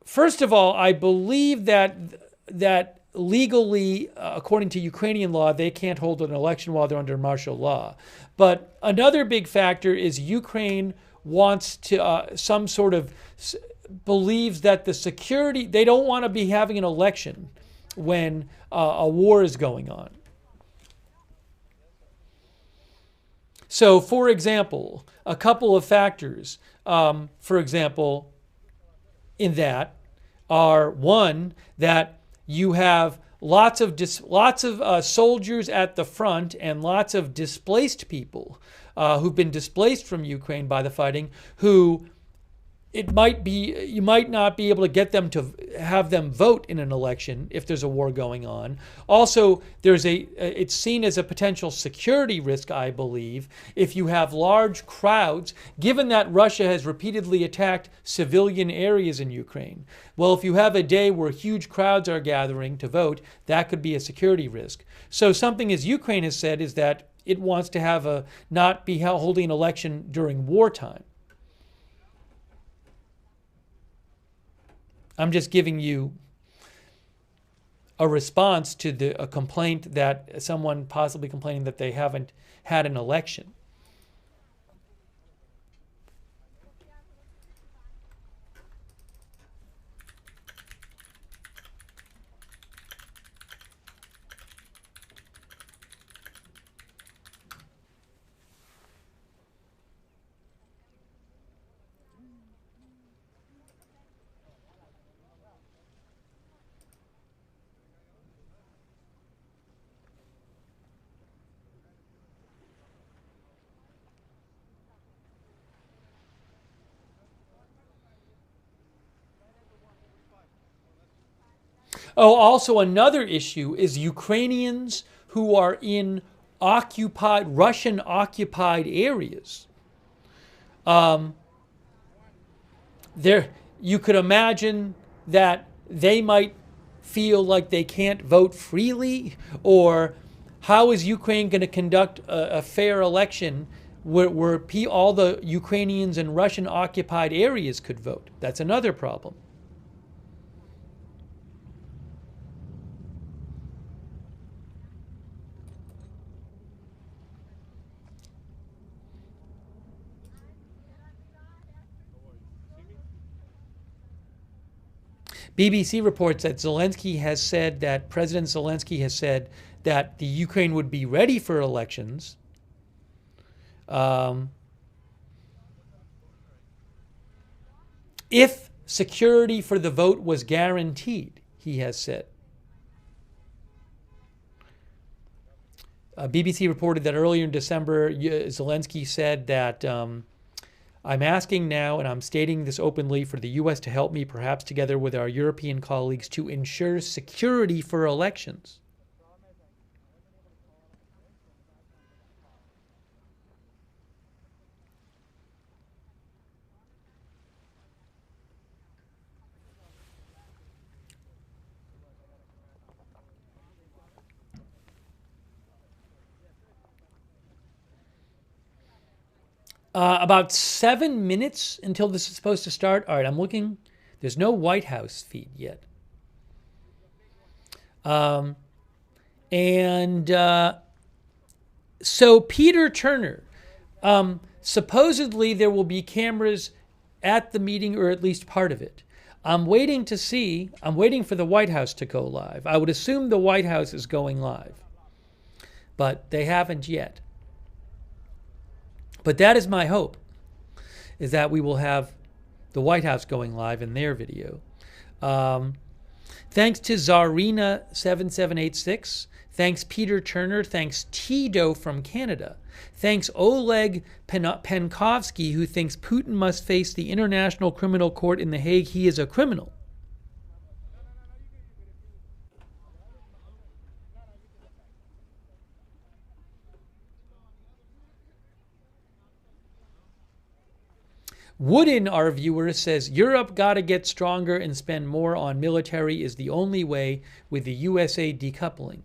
first of all, I believe that legally, according to Ukrainian law, they can't hold an election while they're under martial law. But another big factor is Ukraine wants to, believes that the security, they don't want to be having an election when a war is going on. So, for example, a couple of factors, for example, in that are, one, that you have lots of soldiers at the front and lots of displaced people who've been displaced from Ukraine by the fighting, who it might be, you might not be able to get them to have them vote in an election if there's a war going on. Also, it's seen as a potential security risk, I believe, if you have large crowds, given that Russia has repeatedly attacked civilian areas in Ukraine. Well, if you have a day where huge crowds are gathering to vote, that could be a security risk. So something as Ukraine has said is that it wants to have not be holding an election during wartime. I'm just giving you a response to a complaint that someone possibly complaining that they haven't had an election. Oh, also another issue is Ukrainians who are in Russian-occupied areas. You could imagine that they might feel like they can't vote freely, or how is Ukraine going to conduct a fair election where all the Ukrainians in Russian-occupied areas could vote? That's another problem. BBC reports that President Zelensky has said that the Ukraine would be ready for elections if security for the vote was guaranteed, he has said. BBC reported that earlier in December, Zelensky said that I'm asking now, and I'm stating this openly, for the U.S. to help me, perhaps together with our European colleagues, to ensure security for elections. About 7 minutes until this is supposed to start. All right, I'm looking. There's no White House feed yet. So Peter Turner, supposedly there will be cameras at the meeting, or at least part of it. I'm waiting for the White House to go live. I would assume the White House is going live, but they haven't yet. But that is my hope, is that we will have the White House going live in their video. Thanks to Zarina7786. Thanks Peter Turner. Thanks Tito from Canada. Thanks Oleg Penkovsky, who thinks Putin must face the International Criminal Court in The Hague. He is a criminal. Wooden, our viewer, says, Europe got to get stronger and spend more on military is the only way with the USA decoupling.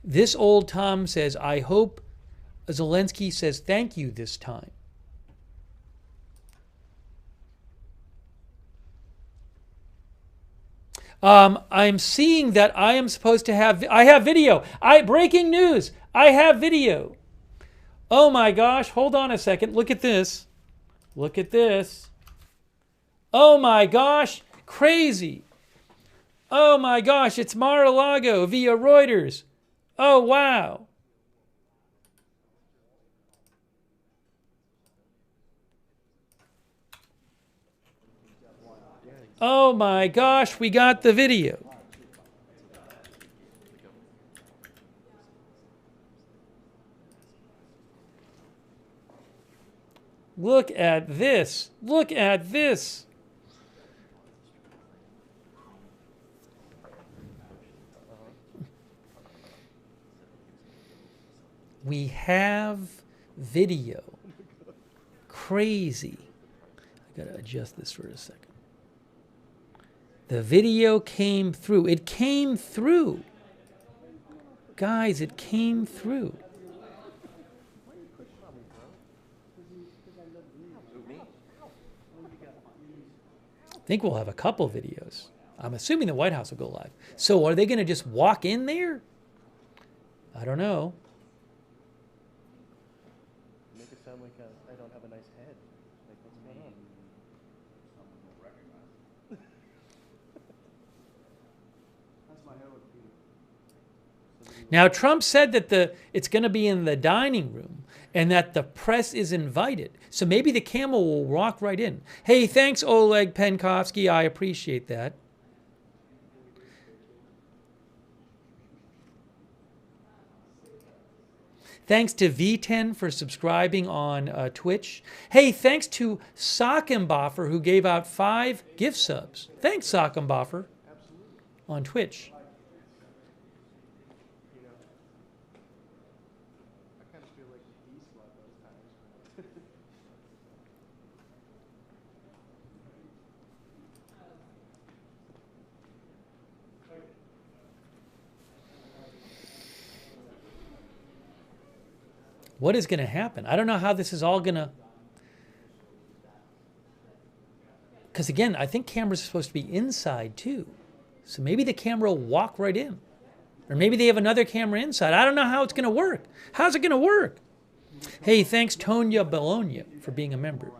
This old Tom says, I hope Zelensky says thank you this time. I'm seeing that I am supposed to have, I have video. Breaking news. I have video. Oh my gosh, hold on a second. Look at this. Look at this. Oh my gosh, crazy. Oh my gosh, it's Mar-a-Lago via Reuters. Oh wow. Oh my gosh, we got the video. Look at this. Look at this. We have video. Crazy. I gotta adjust this for a second. The video came through. It came through. Guys, it came through. I think we'll have a couple videos. I'm assuming the White House will go live. So are they going to just walk in there? I don't know. Make it sound like I don't have a nice head. Like, what's going on? Someone will recognize. That's my hair with Peter. Now, Trump said that it's going to be in the dining room and that the press is invited. So maybe the camel will walk right in. Hey, thanks, Oleg Penkovsky. I appreciate that. Thanks to V10 for subscribing on Twitch. Hey, thanks to Sockenboffer who gave out 5 gift subs. Thanks, Sockenboffer, on Twitch. I kind of feel like he slept those times. What is going to happen? I don't know how this is all going to... Because again, I think cameras are supposed to be inside too. So maybe the camera will walk right in. Or maybe they have another camera inside. I don't know how it's going to work. How's it going to work? Hey, thanks Tonya Bologna for being a member.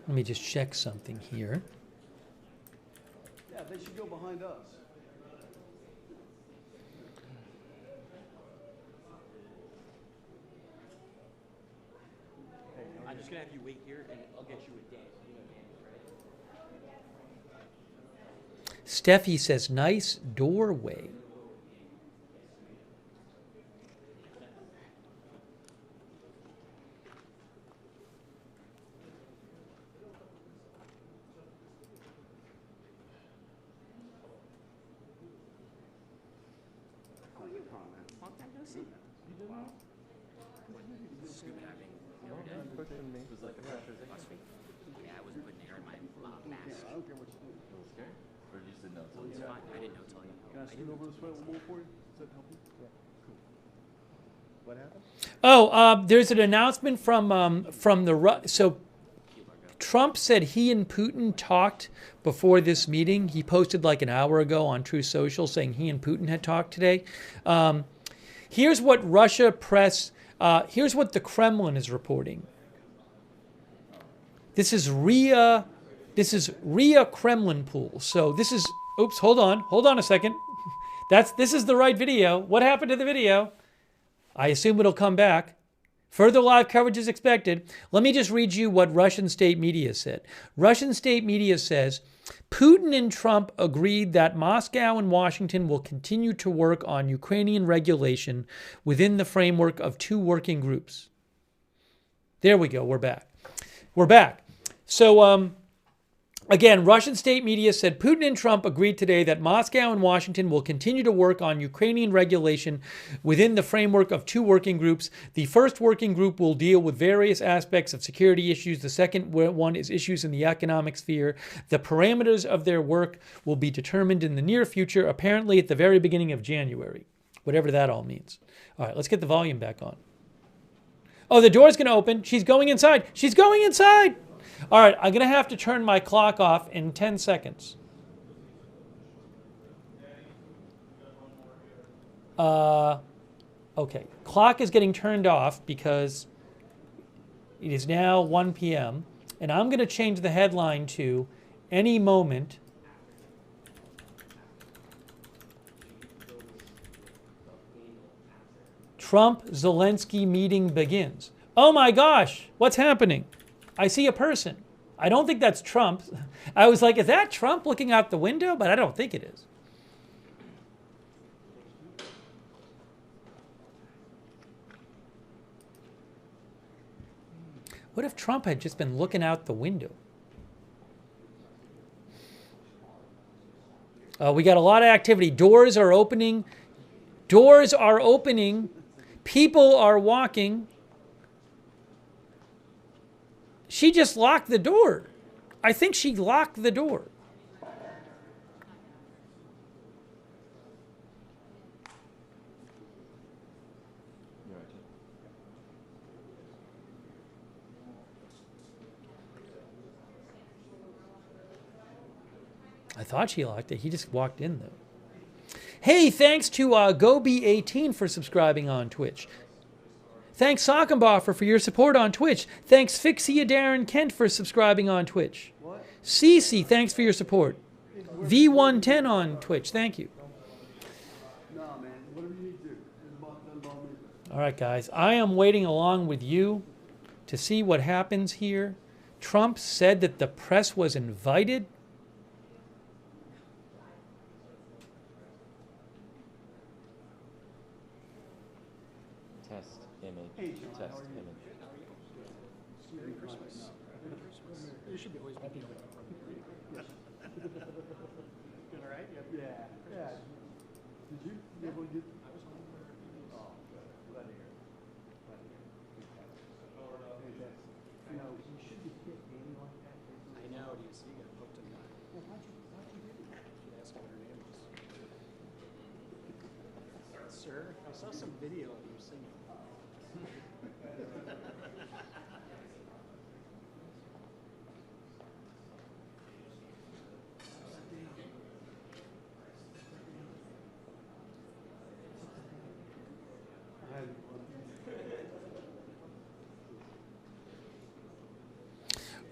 Let me just check something here. Yeah, they should go behind us. I'm just going to have you wait here, and I'll get you a day. Steffi says, nice doorway. Yeah, I wasn't putting air in my mask. I don't care what you do. Or you just didn't know until you fine. I didn't know until you. Can I scoot over this way a little more for you? Does that help you? Yeah. Cool. What happened? Oh, there's an announcement from the... So Trump said he and Putin talked before this meeting. He posted like an hour ago on Truth Social saying he and Putin had talked today. Here's what Russia press... here's what the Kremlin is reporting. This is RIA Kremlin pool. So this is, oops, hold on a second. This is the right video. What happened to the video? I assume it'll come back. Further live coverage is expected. Let me just read you what Russian state media said. Russian state media says, Putin and Trump agreed that Moscow and Washington will continue to work on Ukrainian regulation within the framework of 2 working groups. There we go. We're back. We're back. So, again, Russian state media said Putin and Trump agreed today that Moscow and Washington will continue to work on Ukrainian regulation within the framework of 2 working groups. The first working group will deal with various aspects of security issues. The second one is issues in the economic sphere. The parameters of their work will be determined in the near future, apparently at the very beginning of January, whatever that all means. All right, let's get the volume back on. Oh, the door's going to open. She's going inside. She's going inside. All right, I'm going to have to turn my clock off in 10 seconds. Okay, clock is getting turned off because it is now 1 p.m. And I'm going to change the headline to any moment, Trump-Zelensky meeting begins. Oh my gosh, what's happening? I see a person. I don't think that's Trump. I was like, is that Trump looking out the window? But I don't think it is. What if Trump had just been looking out the window? We got a lot of activity. Doors are opening. Doors are opening. People are walking. She just locked the door. I think she locked the door. I thought she locked it. He just walked in, though. Hey, thanks to GoB18 for subscribing on Twitch. Thanks, Sockenboffer, for your support on Twitch. Thanks, Fixia Darren Kent, for subscribing on Twitch. What? Cece, thanks for your support. V110 on Twitch, thank you. No, man. Whatever you need to do. All right, guys. I am waiting along with you to see what happens here. Trump said that the press was invited. Test image. Hey, John, Test how are you? image. Merry Christmas. You should be always happy. All right? Yeah. Yeah. Did you? You able to get? I was home. Oh, good. Glad to hear. Glad to hear. Fantastic. You know, you should be hit daily like that. I know. Do you see? I hooked him up. Well, how'd you do that? Should ask what her name is. Sir, I saw some video of you singing.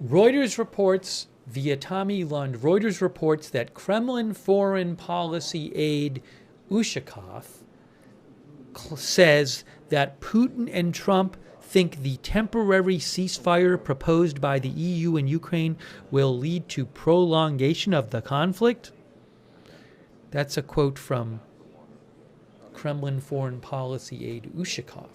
Reuters reports, via Tommy Lund, Reuters reports that Kremlin foreign policy aide Ushakov says that Putin and Trump think the temporary ceasefire proposed by the EU and Ukraine will lead to prolongation of the conflict. That's a quote from Kremlin foreign policy aide Ushakov.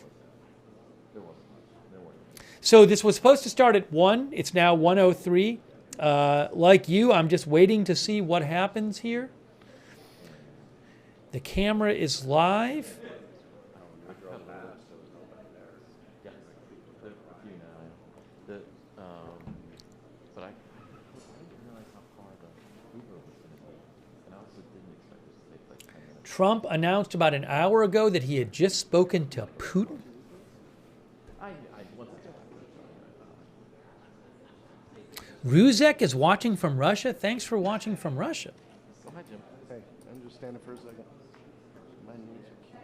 So this was supposed to start at 1. It's now 1:03. Like you, I'm just waiting to see what happens here. The camera is live. But I didn't realize how far the Uber was going to be, and I also didn't expect this to take like 10 minutes. Trump announced about an hour ago that he had just spoken to Putin. Ruzek is watching from Russia. Thanks for watching from Russia. Hi, Jim. Hey, I'm just standing for a second. My knees are cute.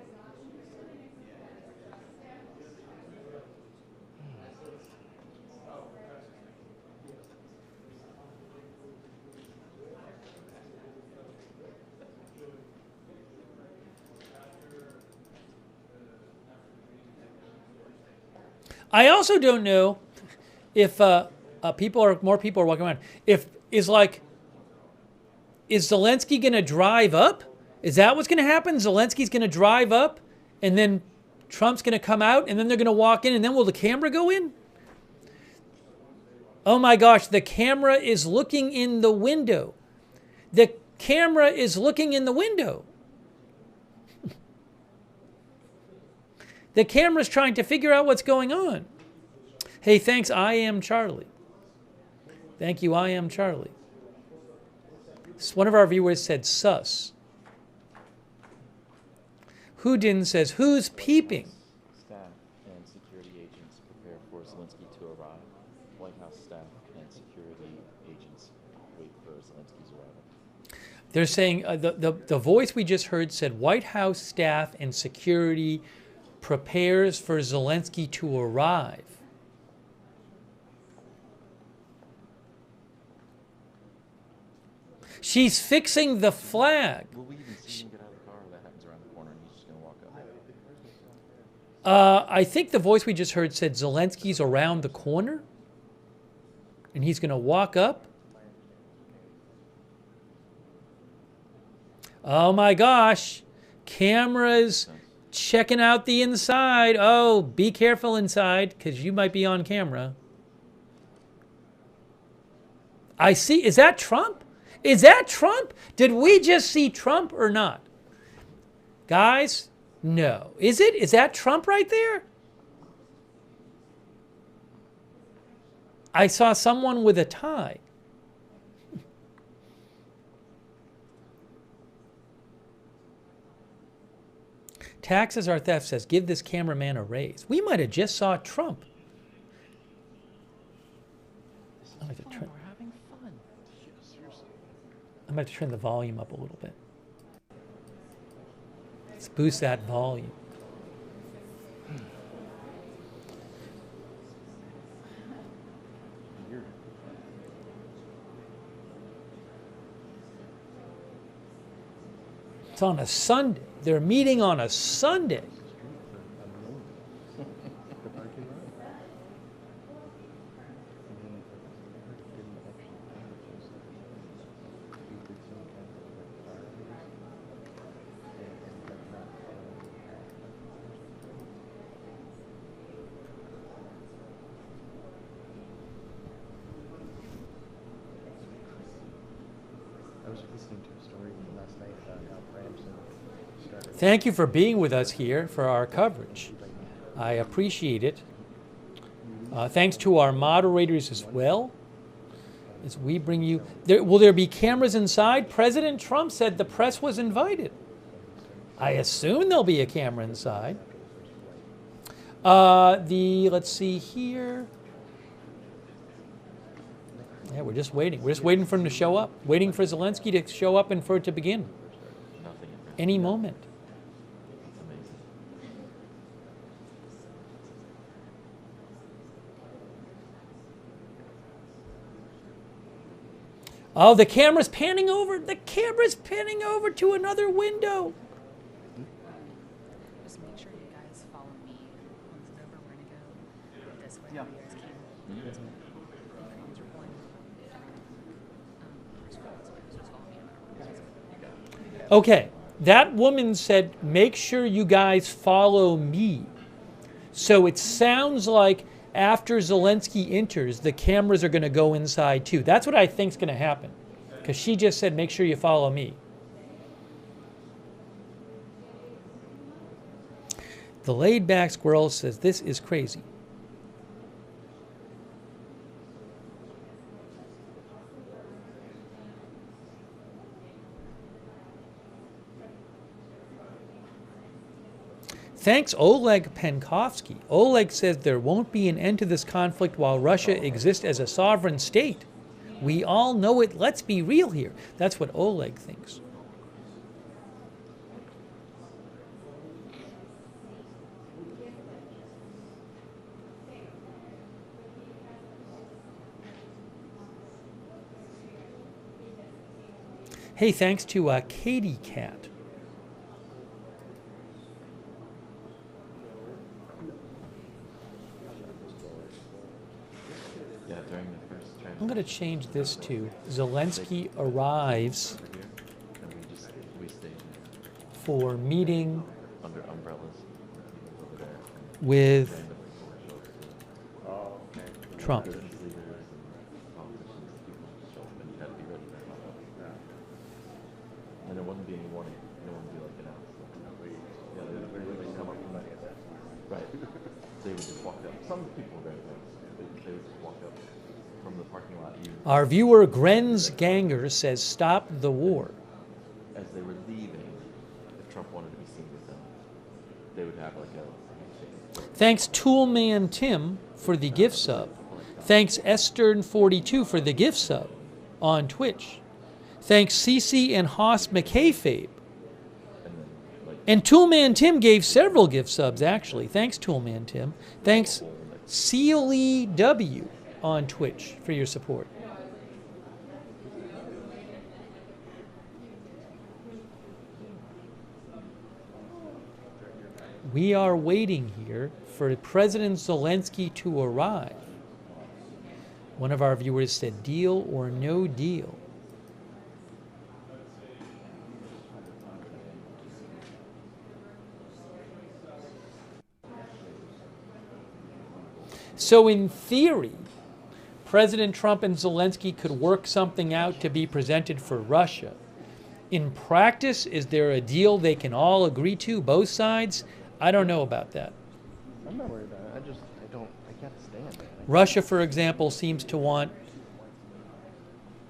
I also don't know if more people are walking around. Is Zelensky going to drive up? Is that what's going to happen? Zelensky's going to drive up, and then Trump's going to come out, and then they're going to walk in, and then will the camera go in? Oh my gosh, the camera is looking in the window. The camera is looking in the window. The camera's trying to figure out what's going on. Hey, thanks, I am Charlie. Thank you, I am Charlie. One of our viewers said sus. Houdin says, who's peeping? Staff and security agents prepare for Zelensky to arrive. White House staff and security agents wait for Zelensky's arrival. They're saying, the voice we just heard said, White House staff and security prepares for Zelensky to arrive. She's fixing the flag. Will we even see him get out of the car, or that happens around the corner and he's just going to walk up? I think the voice we just heard said Zelensky's around the corner, and he's going to walk up. Oh my gosh, cameras checking out the inside. Oh, be careful inside, because you might be on camera. I see. Is that Trump? Is that Trump? Did we just see Trump or not? Guys, no. Is it? Is that Trump right there? I saw someone with a tie. Taxes are theft says, give this cameraman a raise. We might have just saw Trump. I'm going to turn, We're having fun. I'm going to turn the volume up a little bit. Let's boost that volume. It's on a Sunday. They're meeting on a Sunday. I was listening to a story last night about how Ramson started. Thank you for being with us here for our coverage. I appreciate it. Thanks to our moderators as well, as we bring you. Will there be cameras inside? President Trump said the press was invited. I assume there'll be a camera inside. Let's see here. Yeah, we're just waiting. We're just waiting for him to show up. Waiting for Zelensky to show up and for it to begin. Nothing. Any moment. It's amazing. Oh, the camera's panning over. The camera's panning over to another window. Just make sure you guys follow me. Once it's over, we're gonna go this way. Yeah. You guys can. Okay, that woman said, make sure you guys follow me. So it sounds like after Zelensky enters, the cameras are going to go inside too. That's what I think is going to happen. Because she just said, make sure you follow me. The laid back squirrel says, this is crazy. Thanks, Oleg Penkovsky. Oleg says there won't be an end to this conflict while Russia exists as a sovereign state. We all know it. Let's be real here. That's what Oleg thinks. Hey, thanks to Katie Cat. I'm going to change this to Zelensky arrives for meeting under umbrellas over there. With Trump. And there wouldn't be any warning. No one would be like, you know. Yeah, they would come up and like, right. They would just walk up. Some people were very nice. They would just walk up from the parking lot. Our viewer Grenz Ganger says, stop the war. As they were leaving, if Trump wanted to be seen with them, they would have like a... Thanks Toolman Tim for the gift sub. Thanks Estern42 for the gift sub on Twitch. Thanks Cece and Haas McKayfabe. And Toolman Tim gave several gift subs, actually. Thanks, Toolman Tim. Thanks, CLEW on Twitch for your support. We are waiting here for President Zelensky to arrive. One of our viewers said, deal or no deal. So in theory, President Trump and Zelensky could work something out to be presented for Russia. In practice, is there a deal they can all agree to, both sides? I don't know about that. I'm not worried about it. I can't stand it. Russia, for example, seems to want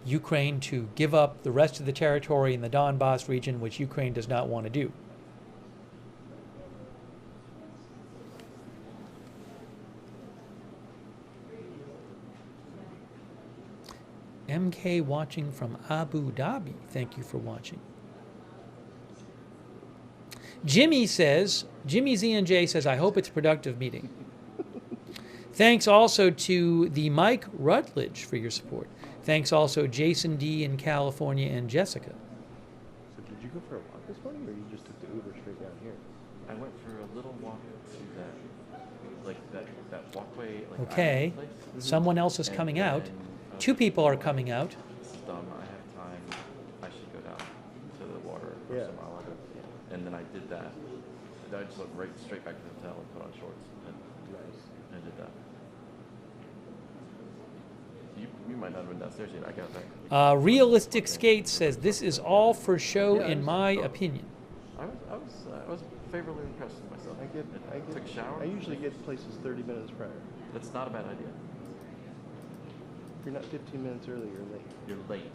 Ukraine to give up the rest of the territory in the Donbass region, which Ukraine does not want to do. MK watching from Abu Dhabi. Thank you for watching. Jimmy ZNJ says, I hope it's a productive meeting. Thanks also to the Mike Rutledge for your support. Thanks also Jason D in California and Jessica. So did you go for a walk this morning, or you just took the Uber straight down here? I went for a little walk to that walkway. Okay, someone else is coming out. Two people are coming out. This is dumb. I have time. I should go down to the water for some Mar-a-Lago. And then I did that. I just went straight back to the hotel and put on shorts. And I did that. You might not have been downstairs yet. I got back. Realistic Skate says, this is all for show in my opinion. I was favorably impressed with myself. I took a shower. I usually get places 30 minutes prior. That's not a bad idea. If you're not 15 minutes early, you're late. You're late.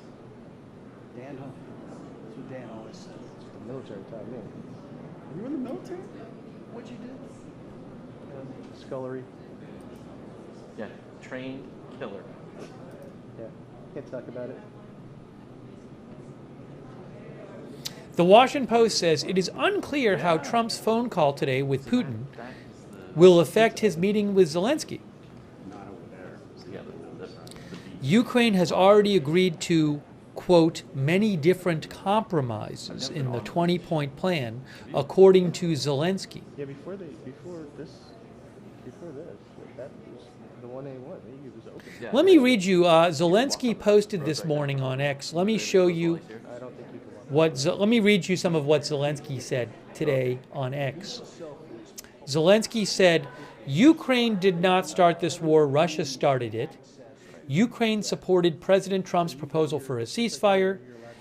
Dan, that's what Dan always says. That's what the military taught me. You were in the military? What'd you do? Scullery. Yeah, trained killer. Yeah, can't talk about it. The Washington Post says it is unclear how Trump's phone call today with Putin will affect his meeting with Zelensky. Ukraine has already agreed to, quote, many different compromises in the 20-point plan, according to Zelensky. Yeah, before this, that was the 1A1. It was open. Yeah. Let me read you, Zelensky posted this morning on X. Let me show you I don't think you can watch. let me read you some of what Zelensky said today on X. Zelensky said, Ukraine did not start this war, Russia started it. Ukraine supported President Trump's proposal for a ceasefire.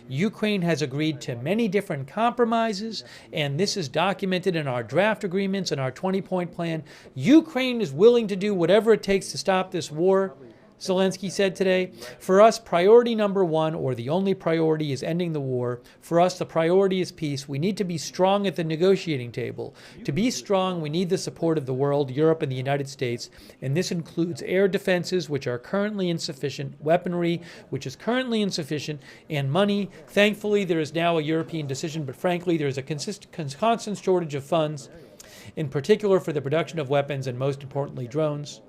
Ukraine has agreed to many different compromises, and this is documented in our draft agreements and our 20-point plan. Ukraine is willing to do whatever it takes to stop this war, Zelensky said today. For us, priority number one, or the only priority, is ending the war. For us, the priority is peace. We need to be strong at the negotiating table. To be strong, we need the support of the world, Europe, and the United States, and this includes air defenses, which are currently insufficient, weaponry, which is currently insufficient, and money. Thankfully, there is now a European decision, but frankly, there is a constant shortage of funds, in particular for the production of weapons and, most importantly, drones.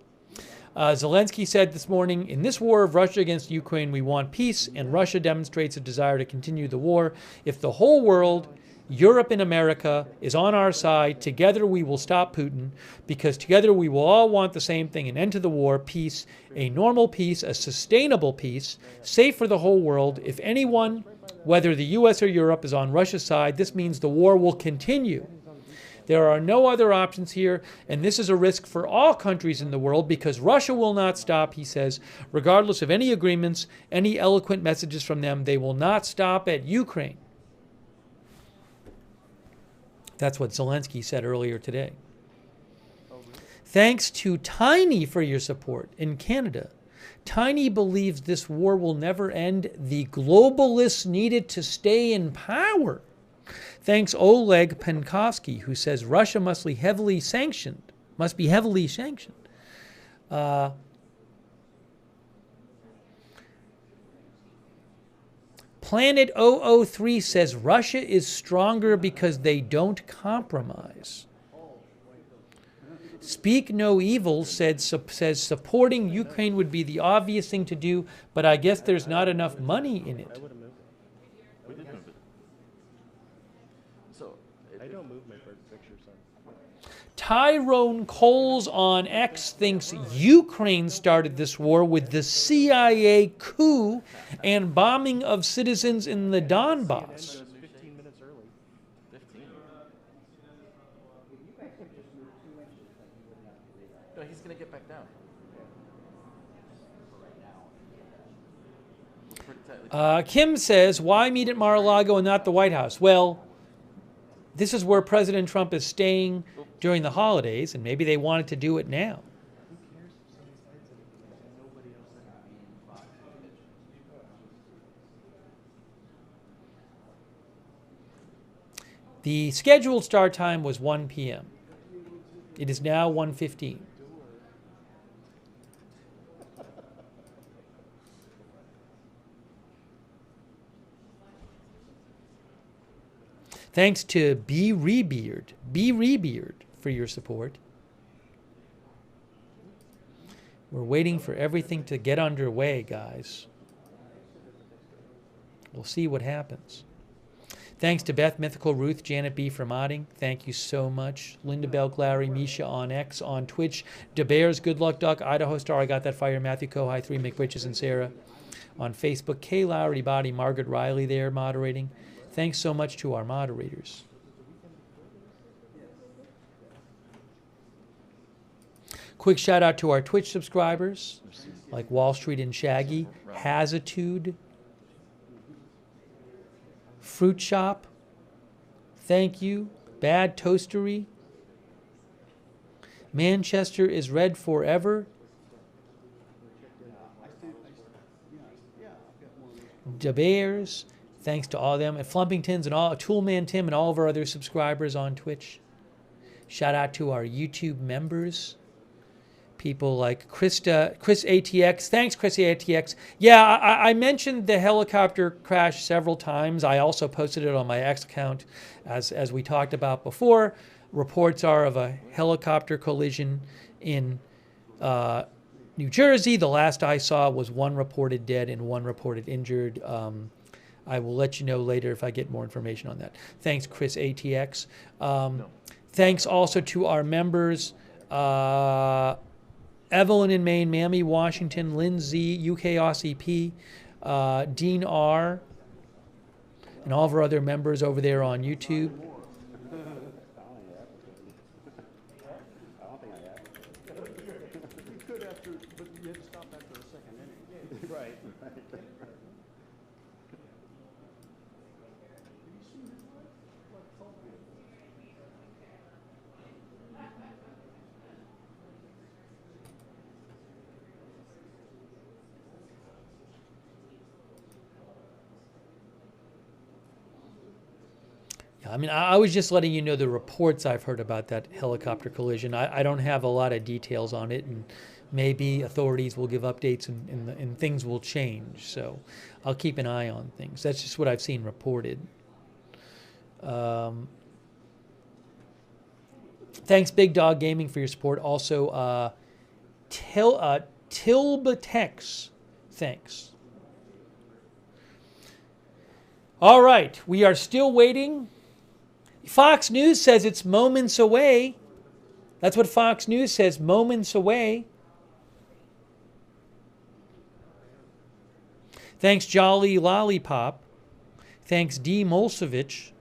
Zelensky said this morning, in this war of Russia against Ukraine, we want peace, and Russia demonstrates a desire to continue the war. If the whole world, Europe and America, is on our side, together we will stop Putin, because together we will all want the same thing, an end to the war, peace, a normal peace, a sustainable peace, safe for the whole world. If anyone, whether the U.S. or Europe, is on Russia's side, this means the war will continue. There are no other options here, and this is a risk for all countries in the world because Russia will not stop, he says, regardless of any agreements, any eloquent messages from them. They will not stop at Ukraine. That's what Zelensky said earlier today. Thanks to Tiny for your support in Canada. Tiny believes this war will never end. The globalists need it to stay in power. Thanks Oleg Penkovsky, who says Russia must be heavily sanctioned. Planet 003 says Russia is stronger because they don't compromise. Speak No Evil says supporting Ukraine would be the obvious thing to do, but I guess there's not enough money in it. We did move it. So I don't move my bird pictures on. Tyrone Coles on X thinks Ukraine started this war with the CIA coup and bombing of citizens in the Donbass. 15 minutes early. 15. No, he's going to get back down. Pretty tightly. Kim says, why meet at Mar-a-Lago and not the White House? Well, this is where President Trump is staying during the holidays, and maybe they wanted to do it now. The scheduled start time was 1 p.m. It is now 1:15. Thanks to B. Rebeard for your support. We're waiting for everything to get underway, guys. We'll see what happens. Thanks to Beth, Mythical, Ruth, Janet B. for modding. Thank you so much. Linda Belk, Larry, Misha on X, on Twitch. DeBears, Good Luck Duck, Idaho Star, I Got That Fire, Matthew Kohai, 3 McBritches, and Sarah. On Facebook, Kay Lowry Body, Margaret Riley there moderating. Thanks so much to our moderators. Quick shout out to our Twitch subscribers, like Wall Street and Shaggy, Hazitude, Fruit Shop, thank you, Bad Toastery, Manchester is Red Forever, DeBears, thanks to all of them, and Flumpingtons and all, Toolman Tim and all of our other subscribers on Twitch. Shout out to our YouTube members. People like Chris ATX. Thanks, Chris ATX. Yeah, I mentioned the helicopter crash several times. I also posted it on my X account, as we talked about before. Reports are of a helicopter collision in New Jersey. The last I saw was 1 reported dead and 1 reported injured. I will let you know later if I get more information on that. Thanks, Chris ATX. Thanks also to our members. Evelyn in Maine, Mammy, Washington, Lindsay, UK Aussie P, Dean R, and all of our other members over there on YouTube. You could after, but you had to stop after a second inning. Right. I mean, I was just letting you know the reports I've heard about that helicopter collision. I don't have a lot of details on it, and maybe authorities will give updates and things will change. So I'll keep an eye on things. That's just what I've seen reported. Thanks, Big Dog Gaming, for your support. Also, Tilbatex, thanks. All right, we are still waiting. Fox News says it's moments away. That's what Fox News says, moments away. Thanks, Jolly Lollipop. Thanks, D. Molsevich.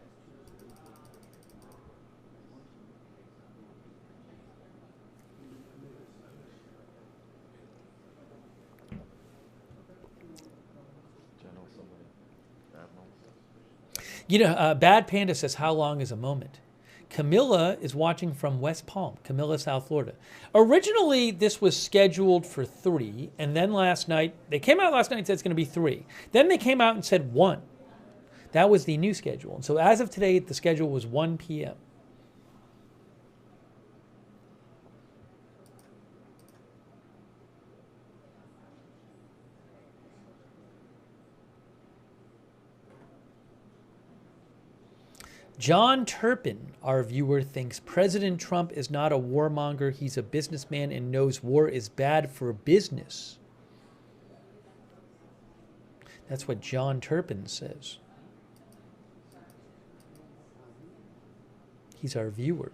You know, Bad Panda says, how long is a moment? Camilla is watching from West Palm, Camilla, South Florida. Originally, this was scheduled for 3, and then last night, they came out last night and said it's going to be 3. Then they came out and said 1. That was the new schedule. And so as of today, the schedule was 1 p.m. John Turpin, our viewer, thinks President Trump is not a warmonger. He's a businessman and knows war is bad for business. That's what John Turpin says. He's our viewer.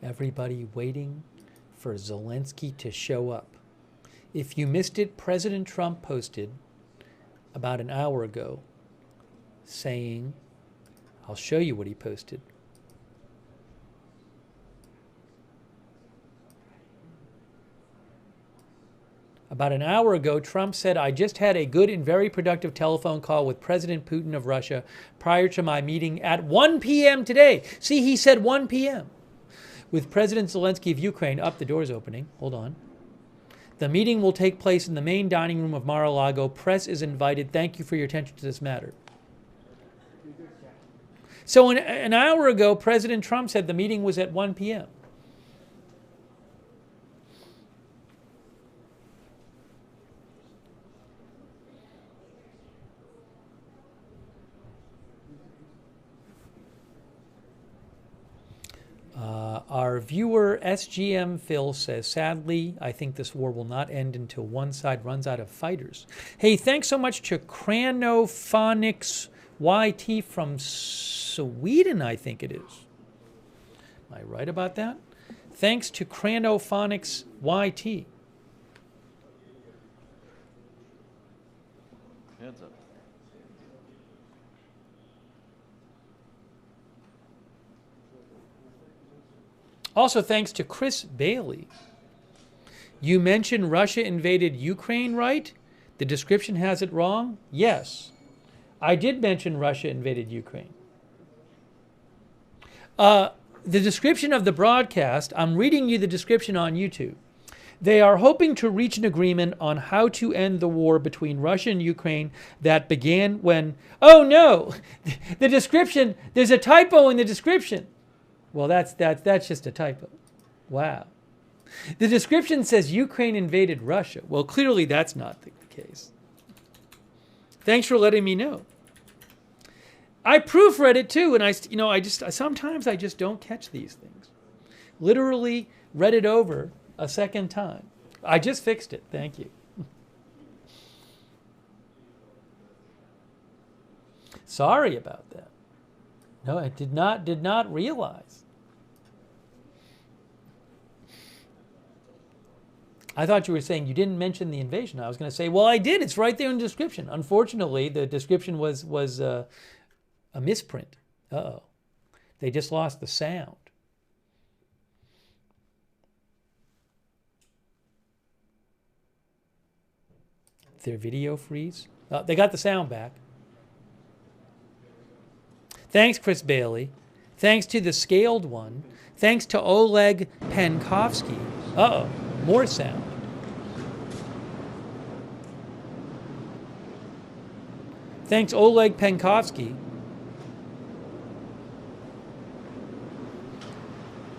Everybody waiting for Zelensky to show up. If you missed it, President Trump posted about an hour ago saying, I'll show you what he posted. About an hour ago, Trump said, I just had a good and very productive telephone call with President Putin of Russia prior to my meeting at 1 p.m. today. See, he said 1 p.m. with President Zelensky of Ukraine. Up, the door's opening. Hold on. The meeting will take place in the main dining room of Mar-a-Lago. Press is invited. Thank you for your attention to this matter. So an hour ago, President Trump said the meeting was at 1 p.m. Our viewer, SGM Phil, says, sadly, I think this war will not end until one side runs out of fighters. Hey, thanks so much to Cranophonics YT from Sweden, I think it is. Am I right about that? Thanks to Cranophonics YT. Hands up. Also, thanks to Chris Bailey. You mentioned Russia invaded Ukraine, right? The description has it wrong? Yes. I did mention Russia invaded Ukraine. The description of the broadcast, I'm reading you the description on YouTube. They are hoping to reach an agreement on how to end the war between Russia and Ukraine that began when... Oh, no! The description, there's a typo in the description. Well, that's just a typo. Wow. The description says Ukraine invaded Russia. Well, clearly that's not the case. Thanks for letting me know. I proofread it too, and sometimes I just don't catch these things. Literally read it over a second time. I just fixed it. Thank you. Sorry about that. No, I did not realize. I thought you were saying you didn't mention the invasion. I was going to say, well, I did. It's right there in the description. Unfortunately, the description was a misprint. Uh-oh. They just lost the sound. Their video freeze. They got the sound back. Thanks, Chris Bailey. Thanks to the scaled one. Thanks to Oleg Penkovsky. Uh-oh. More sound. Thanks, Oleg Penkovsky.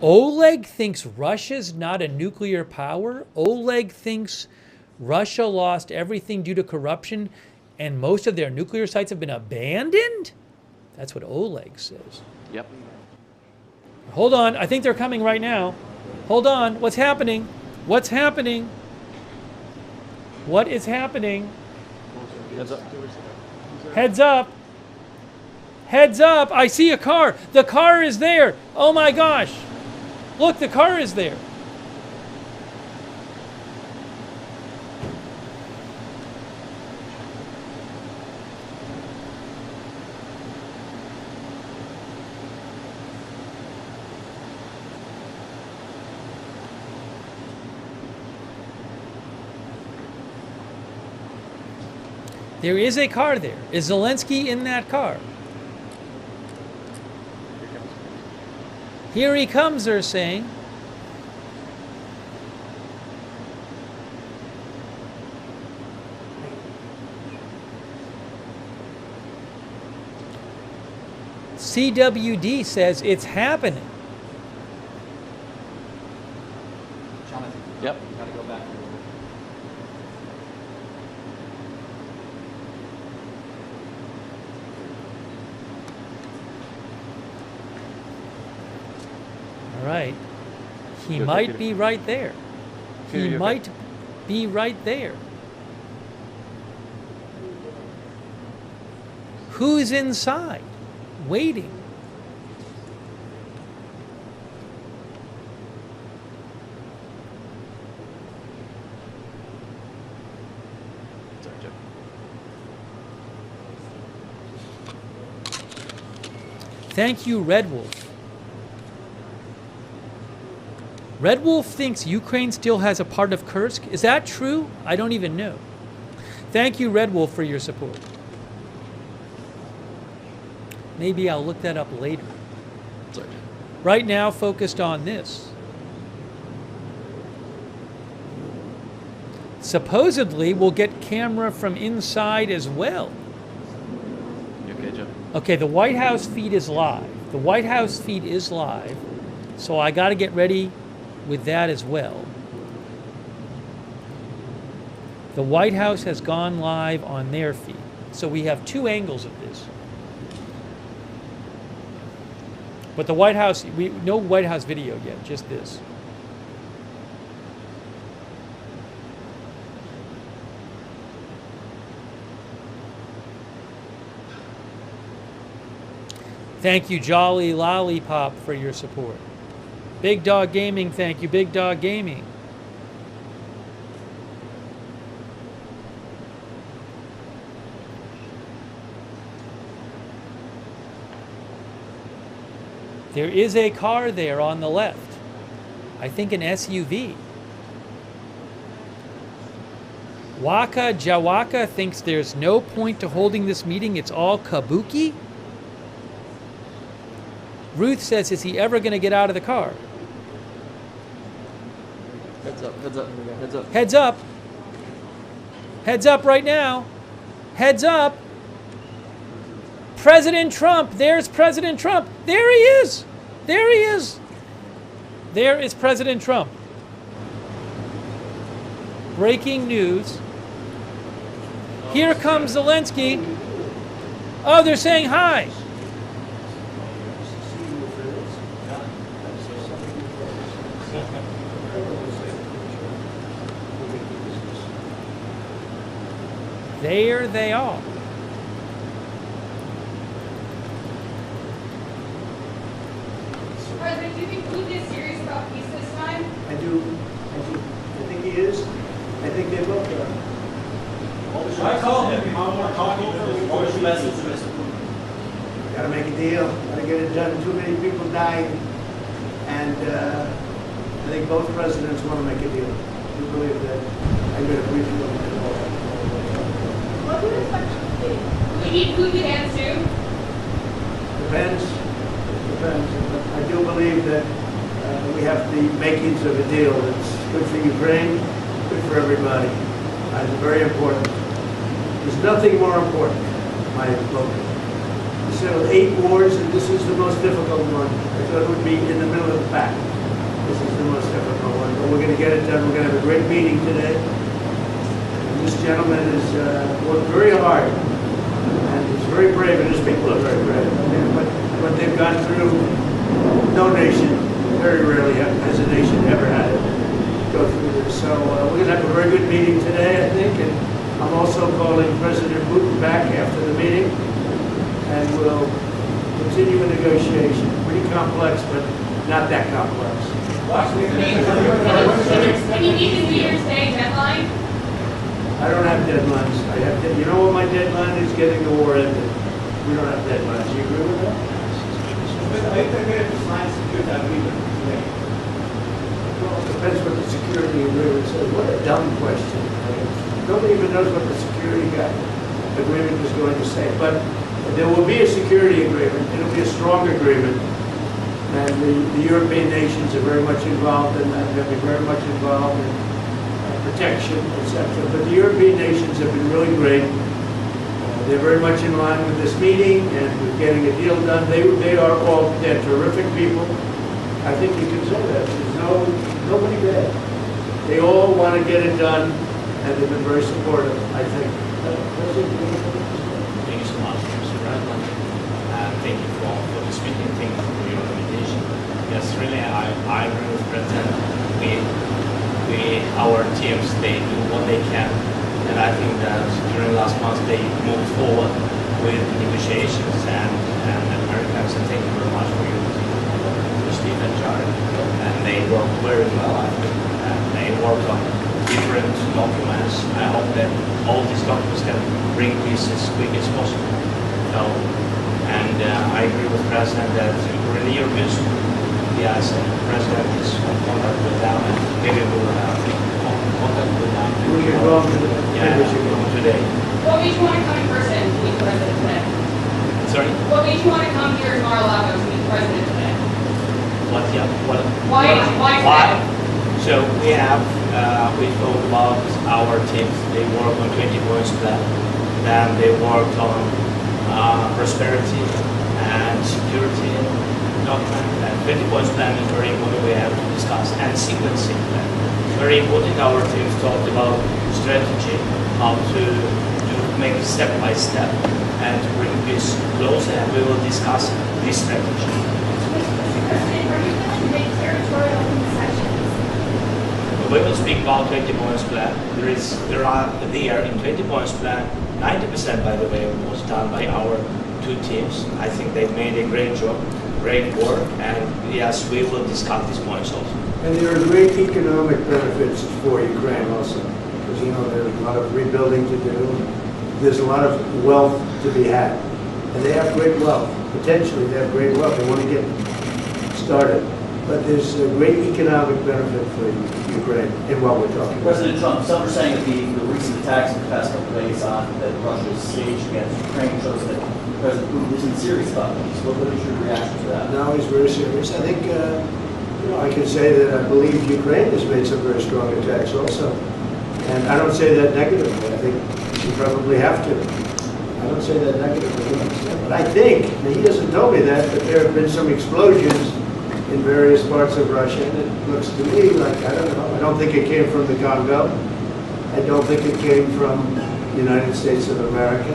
Oleg thinks Russia's not a nuclear power. Oleg thinks Russia lost everything due to corruption and most of their nuclear sites have been abandoned? That's what Oleg says. Yep. Hold on. I think they're coming right now. Hold on. What's happening? What's happening? What is happening? Heads up. Heads up. Heads up. I see a car. The car is there. Oh my gosh. Look, the car is there. There is a car there. Is Zelensky in that car? Here he comes, they're saying. CWD says it's happening. Jonathan. Yep. Gotta go back. All right. He Good, might Peter. be right there. Peter, He you okay? might be right there. Who's inside? Waiting. Thank you, Red Wolf. Red Wolf thinks Ukraine still has a part of Kursk. Is that true? I don't even know. Thank you, Red Wolf, for your support. Maybe I'll look that up later. Sorry. Right now, focused on this. Supposedly, we'll get camera from inside as well. You okay, Joe? Okay, the White House feed is live. The White House feed is live, so I got to get ready with that as well. The White House has gone live on their feed. So we have two angles of this. But the White House, no White House video yet, just this. Thank you, Jolly Lollipop, for your support. Big Dog Gaming, thank you, Big Dog Gaming. There is a car there on the left. I think an SUV. Waka Jawaka thinks there's no point to holding this meeting. It's all kabuki. Ruth says, is he ever going to get out of the car? Heads up, heads up, heads up. Heads up. Heads up right now. Heads up. President Trump. There's President Trump. There he is. There he is. There is President Trump. Breaking news. Here comes Zelensky. Oh, they're saying hi. There they are. President, do you think Putin is serious about peace this time? I do. I think he is. I think they both are. I call him. What was your message to Mr. Putin? Got to make a deal. Got to get it done. Too many people dying, and I think both presidents want to make a deal. I do believe that. I'm going to brief you on that. What would his question be? We need Putin hands too. Depends. But I do believe that we have the makings of a deal that's good for Ukraine, good for everybody. It's very important. There's nothing more important, in my opinion. We settled 8 wars, and this is the most difficult one. I thought it would be in the middle of the pack. This is the most difficult one. But we're going to get it done. We're going to have a great meeting today. And this gentleman has worked very hard, and he's very brave, and his people are very brave. What they've gone through, no nation, very rarely has a nation ever had it go through this. So we're going to have a very good meeting today, I think, and I'm also calling President Putin back after the meeting, and we'll continue a negotiation. Pretty complex, but not that complex. Can you meet the New Year's Day deadline? I don't have deadlines. You know what my deadline is? Getting the war ended. We don't have deadlines. Do you agree with that? Are you prepared to sign security agreement today? Well, it depends what the security agreement says. What a dumb question. Nobody even knows what the security agreement is going to say. But there will be a security agreement. It'll be a strong agreement. And the European nations are very much involved in that. They'll be very much involved in protection, etc. But the European nations have been really great. They're very much in line with this meeting and with getting a deal done. They're terrific people. I think you can say that. There's nobody bad. They all want to get it done, and they've been very supportive, I think. Thank you so much, Mr. Bradley. Thank you for the speaking. Thank you for your invitation. Yes, really, I agree with President. Our teams, they do what they can. And I think that during last month they moved forward with negotiations and Americans, and thank you very much for you, Steve and Jared. And they work very well, I think. And they work on different documents. I hope that all these documents can bring peace as quick as possible. So, and I agree with the President that really your views. Yes, the President is in contact with them, and maybe we'll have contact with them. We can go on today. Yeah, today. What made you want to come in person to meet the president today? Sorry? What made you want to come here to Mar-a-Lago to meet the president today? What? Yeah. What? Why? So we have we talked about our teams. They work on 20 points plan. Then they worked on prosperity and security document. And 20 points plan is very important. We have to discuss and sequencing plan. Very important. Our teams talked about strategy, how to make step by step, and to bring this closer. And we will discuss this strategy. President, are you going to make territorial concessions? We will speak about 20 points plan. There are in 20 points plan, 90% by the way was done by our two teams. I think they made a great job, great work, and yes, we will discuss these points also. And there are great economic benefits for Ukraine also, because there's a lot of rebuilding to do. There's a lot of wealth to be had, and they have great wealth. Potentially, they have great wealth. They want to get started, but there's a great economic benefit for Ukraine in what we're talking about. President Trump, some are saying that the recent attacks in the past couple of days that Russia's staged against Ukraine shows that President Putin isn't serious about this. What is your reaction to that? No, he's very serious. I think, I can say that I believe Ukraine has made some very strong attacks also. And I don't say that negatively. I think you probably have to. I don't say that negatively. But I think, and he doesn't tell me that, but there have been some explosions in various parts of Russia, and it looks to me like, I don't know, I don't think it came from the Congo. I don't think it came from the United States of America.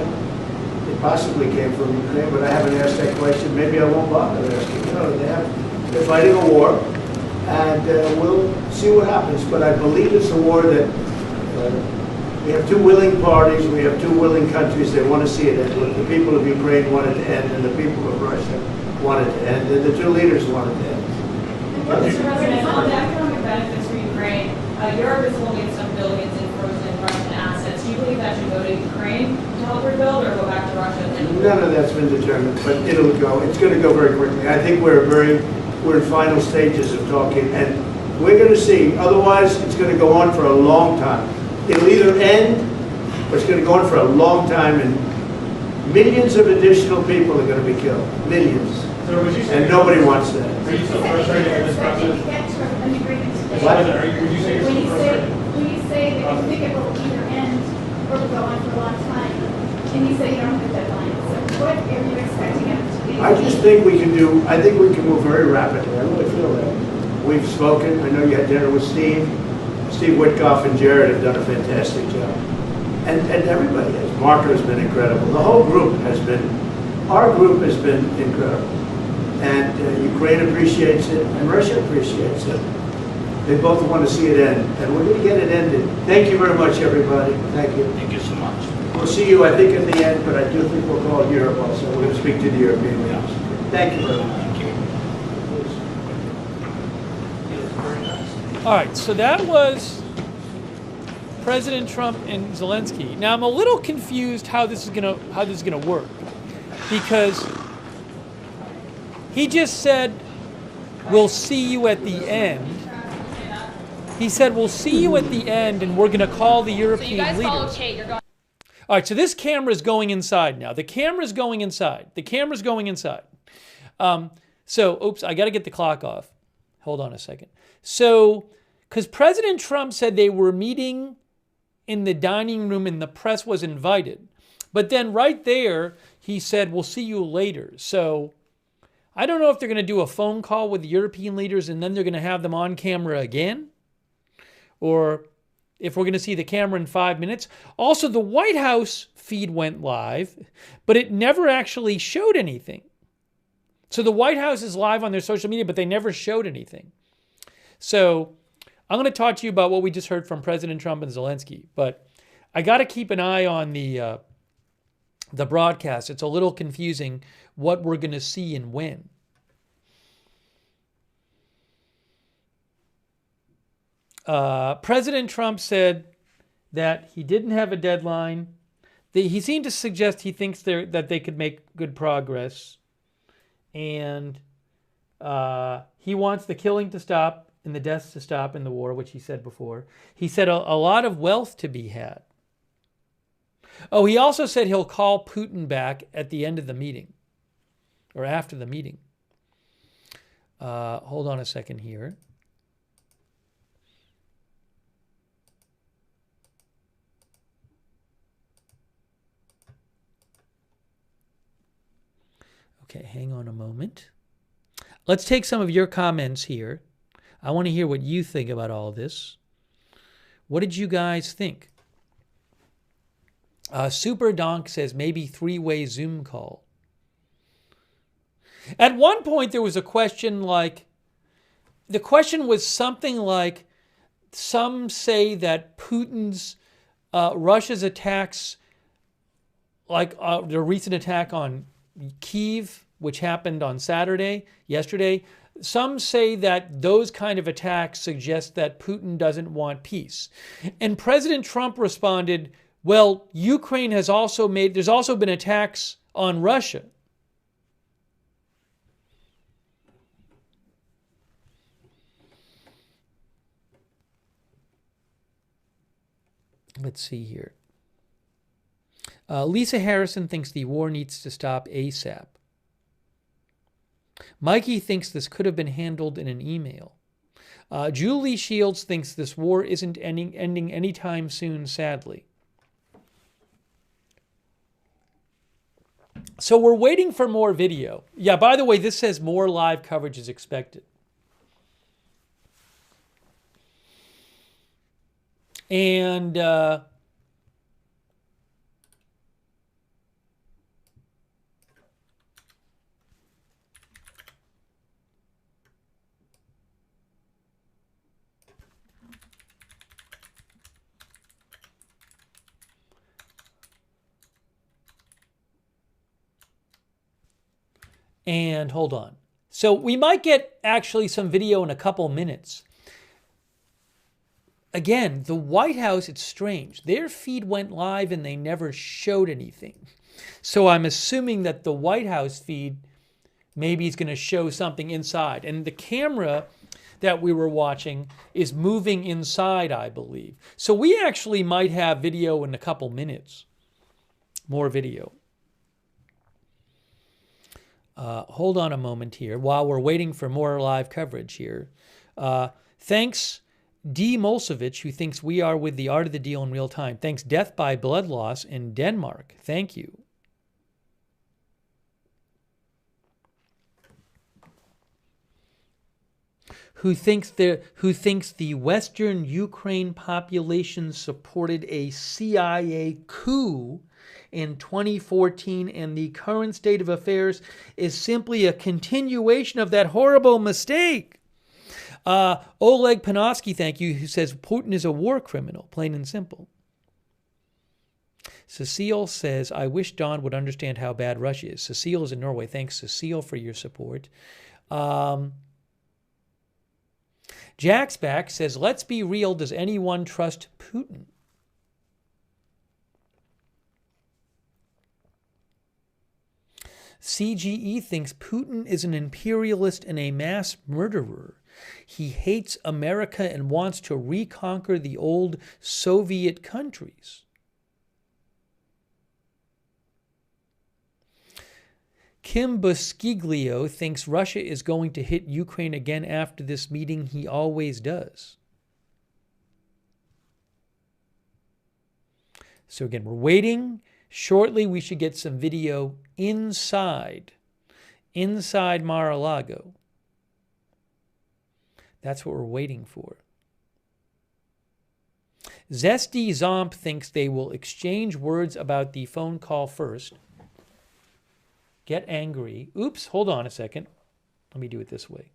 It possibly came from Ukraine, but I haven't asked that question. Maybe I won't bother asking. They're fighting a war, and we'll see what happens. But I believe it's a war that we have two willing parties, we have two willing countries. They want to see it end. The people of Ukraine want it to end, and the people of Russia want it to end, and the two leaders want it to end. Mr. President, on the economic benefits for Ukraine, Europe is holding some billions in frozen Russian assets. Do you believe that should go to Ukraine to help rebuild, or go back to Russia? None of that's been determined, but it'll go. It's going to go very quickly. I think we're in final stages of talking, and we're going to see. Otherwise, it's going to go on for a long time. It'll either end, or it's going to go on for a long time, and millions of additional people are going to be killed. Millions. So and nobody wants that. Are you still frustrated with this process? Would you say you're still frustrated? When you say that you think it will either end or will go on for a long time, and you say you don't have a deadline, so what are you expecting it to be? I just think I think we can move very rapidly. I really feel that. We've spoken. I know you had dinner with Steve. Steve Witkoff and Jared have done a fantastic job. And everybody has. Marco has been incredible. The whole group has been, our group has been incredible. And Ukraine appreciates it, and Russia appreciates it. They both want to see it end, and we're going to get it ended. Thank you very much, everybody. Thank you. Thank you so much. We'll see you, I think, at the end, but I do think we'll call Europe also. We're going to speak to the European leaders. Thank you very much. Thank you. All right, so that was President Trump and Zelensky. Now I'm a little confused how this is gonna work, because he just said we'll see you at the end. He said we'll see you at the end, and we're gonna call the European leaders. All right, so this camera is going inside now. The camera's going inside. The camera's going inside. Oops, I got to get the clock off. Hold on a second. So, because President Trump said they were meeting in the dining room and the press was invited. But then right there, he said, we'll see you later. So, I don't know if they're going to do a phone call with the European leaders and then they're going to have them on camera again, or if we're going to see the camera in 5 minutes. Also, the White House feed went live, but it never actually showed anything. So the White House is live on their social media, but they never showed anything. So I'm going to talk to you about what we just heard from President Trump and Zelensky, but I got to keep an eye on the broadcast. It's a little confusing what we're going to see and when. President Trump said that he didn't have a deadline, he seemed to suggest he thinks that they could make good progress. And he wants the killing to stop and the deaths to stop in the war, which he said before. He said a lot of wealth to be had. Oh, he also said he'll call Putin back at the end of the meeting, or after the meeting. Hold on a second here. Okay, hang on a moment. Let's take some of your comments here. I want to hear what you think about all this. What did you guys think? Super Donk says maybe three-way Zoom call. At one point there was a question like, the question was something like, some say that Putin's, Russia's attacks, like the recent attack on Kyiv, which happened on yesterday, some say that those kind of attacks suggest that Putin doesn't want peace. And President Trump responded, well, Ukraine has also there's also been attacks on Russia. Let's see here. Lisa Harrison thinks the war needs to stop ASAP. Mikey thinks this could have been handled in an email. Julie Shields thinks this war isn't ending anytime soon, sadly. So we're waiting for more video. Yeah, by the way, this says more live coverage is expected. And hold on. So we might get actually some video in a couple minutes. Again, the White House, it's strange. Their feed went live and they never showed anything. So I'm assuming that the White House feed maybe is going to show something inside. And the camera that we were watching is moving inside, I believe. So we actually might have video in a couple minutes. More video. Hold on a moment here while we're waiting for more live coverage here. Thanks, D. Molsevich, who thinks we are with the art of the deal in real time. Thanks, Death by Blood Loss in Denmark. Thank you. Who thinks the Western Ukraine population supported a CIA coup in 2014 and the current state of affairs is simply a continuation of that horrible mistake. Oleg Panovsky, thank you, who says Putin is a war criminal, plain and simple. Cecile says, I wish Don would understand how bad Russia is. Cecile is in Norway. Thanks, Cecile, for your support. Jack's back says, let's be real. Does anyone trust Putin? CGE thinks Putin is an imperialist and a mass murderer. He hates America and wants to reconquer the old Soviet countries. Kim Busciglio thinks Russia is going to hit Ukraine again after this meeting. He always does. So again, we're waiting. Shortly, we should get some video inside Mar-a-Lago. That's what we're waiting for. Zesty Zomp thinks they will exchange words about the phone call first. Get angry. Oops, hold on a second. Let me do it this way.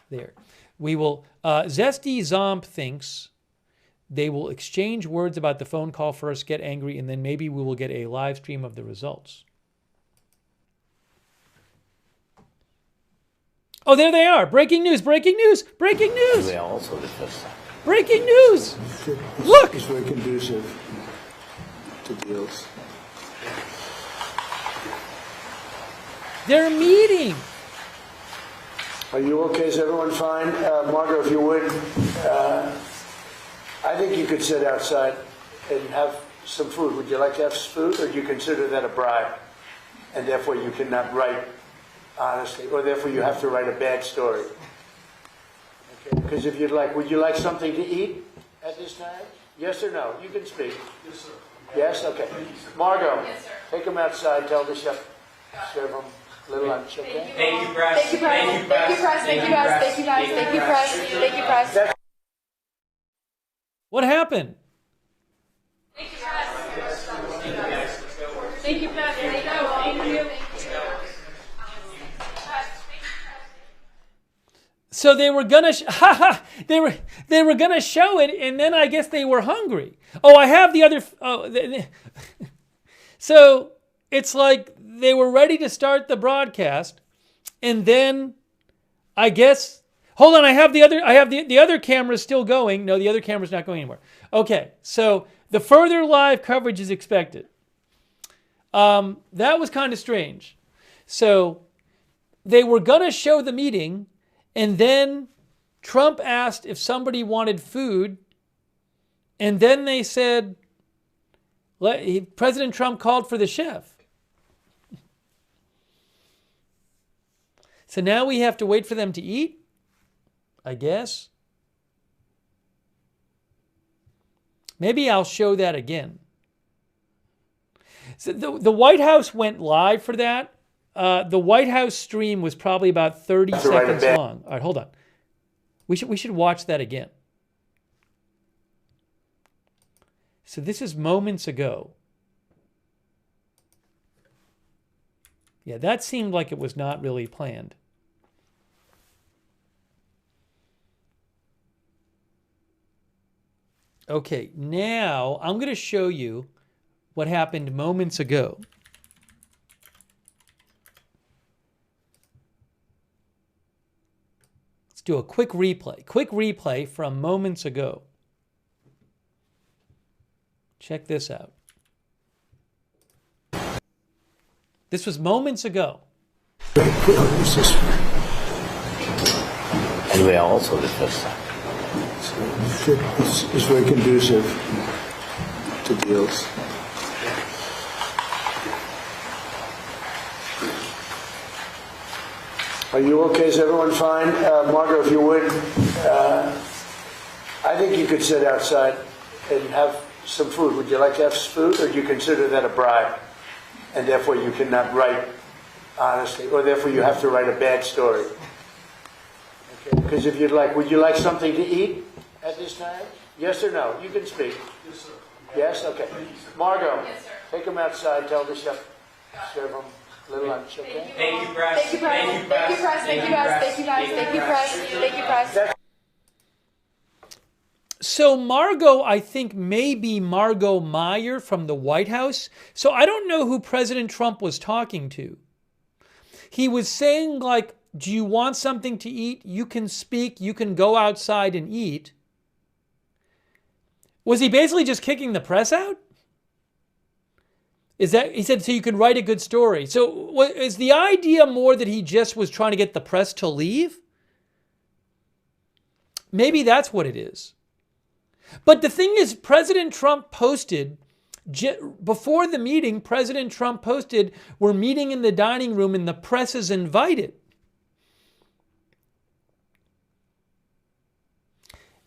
There. We will, Zesty Zomp thinks they will exchange words about the phone call first, get angry, and then maybe we will get a live stream of the results. Oh, there they are. Breaking news, breaking news, breaking news. They also discussed Breaking news. It's, Look. It's very conducive to deals. They're meeting. Are you okay? Is everyone fine? Margot, if you would, I think you could sit outside and have some food. Would you like to have food, or do you consider that a bribe? And therefore you cannot write honestly, or therefore you have to write a bad story? Okay, because if you'd like, would you like something to eat at this time? Yes or no? You can speak. Yes, sir. Yes? Okay. Margot, Yes, sir. take them outside, tell the chef, serve them a little lunch, okay? Thank you, press. Thank you, press. Thank you, press. Thank you, guys. Thank you, guys. Thank you, press. Thank you, press. That's What happened? Thank you, press. Thank you, press. Thank you. So they were gonna, they were gonna show it, and then I guess they were hungry. Oh, I have the other. So it's like they were ready to start the broadcast, and then I guess. Hold on, I have the other. I have the other camera still going. No, the other camera's not going anywhere. Okay, so the further live coverage is expected. That was kind of strange. So they were gonna show the meeting. And then Trump asked if somebody wanted food. And then they said, President Trump called for the chef. So now we have to wait for them to eat, I guess. Maybe I'll show that again. So the White House went live for that. The White House stream was probably about 30 seconds long. All right, hold on. We should watch that again. So this is moments ago. Yeah, that seemed like it was not really planned. Okay, now I'm going to show you what happened moments ago. Let's do a quick replay from moments ago. Check this out. This was moments ago. Anyway, I also the first time. It's very conducive to deals. Are you okay? Is everyone fine? Margot, if you would, I think you could sit outside and have some food. Would you like to have food, or do you consider that a bribe? And therefore you cannot write honestly, or therefore you have to write a bad story? Okay, because if you'd like, would you like something to eat at this time? Yes or no? You can speak. Yes, sir. Yes? Okay. Margot, Yes, sir. take them outside, tell the chef, serve them a little lunch, okay? Thank you, press. Thank you, press. Thank you, press. Thank you, guys. Thank you, guys. Thank you, press. Thank you, press. So Margot, I think maybe Margot Meyer from the White House. So I don't know who President Trump was talking to. He was saying like, do you want something to eat? You can speak. You can go outside and eat. Was he basically just kicking the press out? Is that, he said, so you can write a good story. So is the idea more that he just was trying to get the press to leave? Maybe that's what it is. But the thing is, President Trump posted, before the meeting, President Trump posted, we're meeting in the dining room and the press is invited.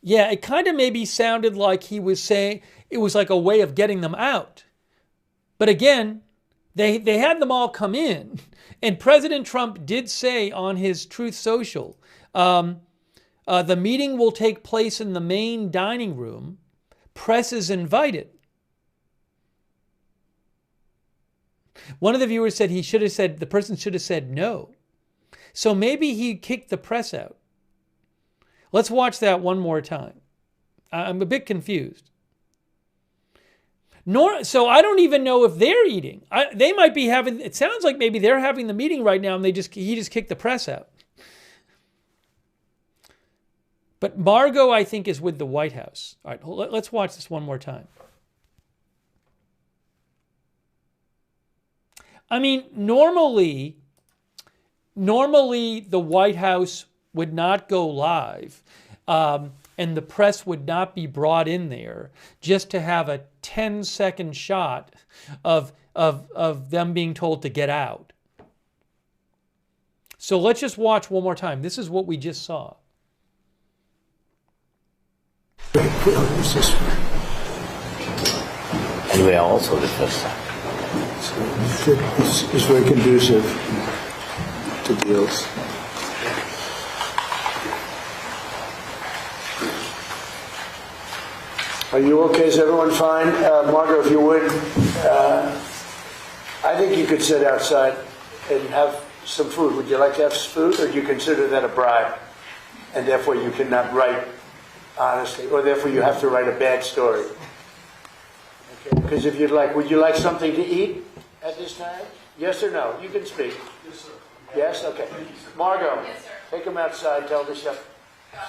Yeah, it kind of maybe sounded like he was saying, it was like a way of getting them out. But again, they had them all come in. And President Trump did say on his Truth Social, the meeting will take place in the main dining room. Press is invited. One of the viewers said the person should have said no. So maybe he kicked the press out. Let's watch that one more time. I'm a bit confused. So I don't even know if they're eating. They might be having, it sounds like maybe they're having the meeting right now and he just kicked the press out. But Margot, I think, is with the White House. All right, let's watch this one more time. I mean, normally the White House would not go live, and the press would not be brought in there just to have a 10-second shot of them being told to get out. So let's just watch one more time. This is what we just saw. And we are also the first time. It's very conducive to deals. Are you okay? Is everyone fine? Margot, if you would, I think you could sit outside and have some food. Would you like to have food, or do you consider that a bribe? And therefore you cannot write honestly, or therefore you have to write a bad story. Okay, because if you'd like, would you like something to eat at this time? Yes or no? You can speak. Yes, sir. Yes? Okay. Margot, Yes, sir. take them outside, tell the chef,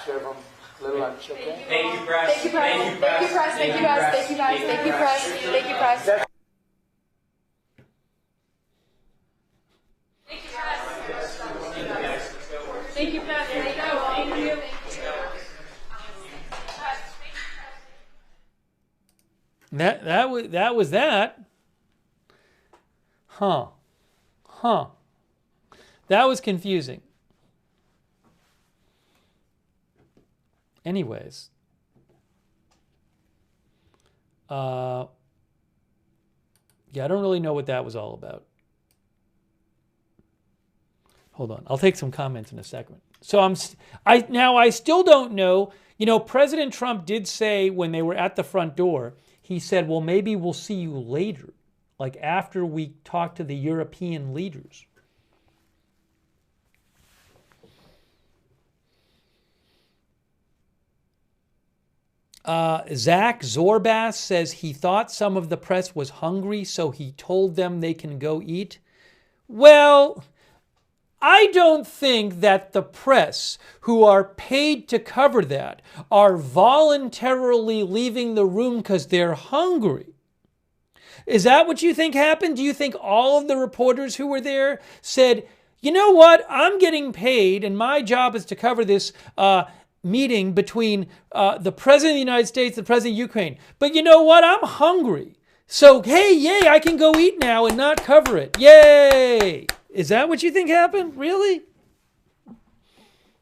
serve them a little lunch, okay? Thank you, press. Thank you, press. Thank you, press. Thank you, guys. Thank you, guys. Thank you, press. Thank you, press. That's Thank you, press. There you go. Thank you. That was that. Huh. That was confusing. Anyways. Yeah, I don't really know what that was all about. Hold on. I'll take some comments in a second. So I still don't know. You know, President Trump did say when they were at the front door, he said, well, maybe we'll see you later, like after we talk to the European leaders. Zach Zorbass says he thought some of the press was hungry, so he told them they can go eat. Well, I don't think that the press, who are paid to cover that, are voluntarily leaving the room because they're hungry. Is that what you think happened? Do you think all of the reporters who were there said, you know what, I'm getting paid and my job is to cover this meeting between the President of the United States and the President of Ukraine. But you know what, I'm hungry. So, hey, yay, I can go eat now and not cover it. Yay! Is that what you think happened? Really?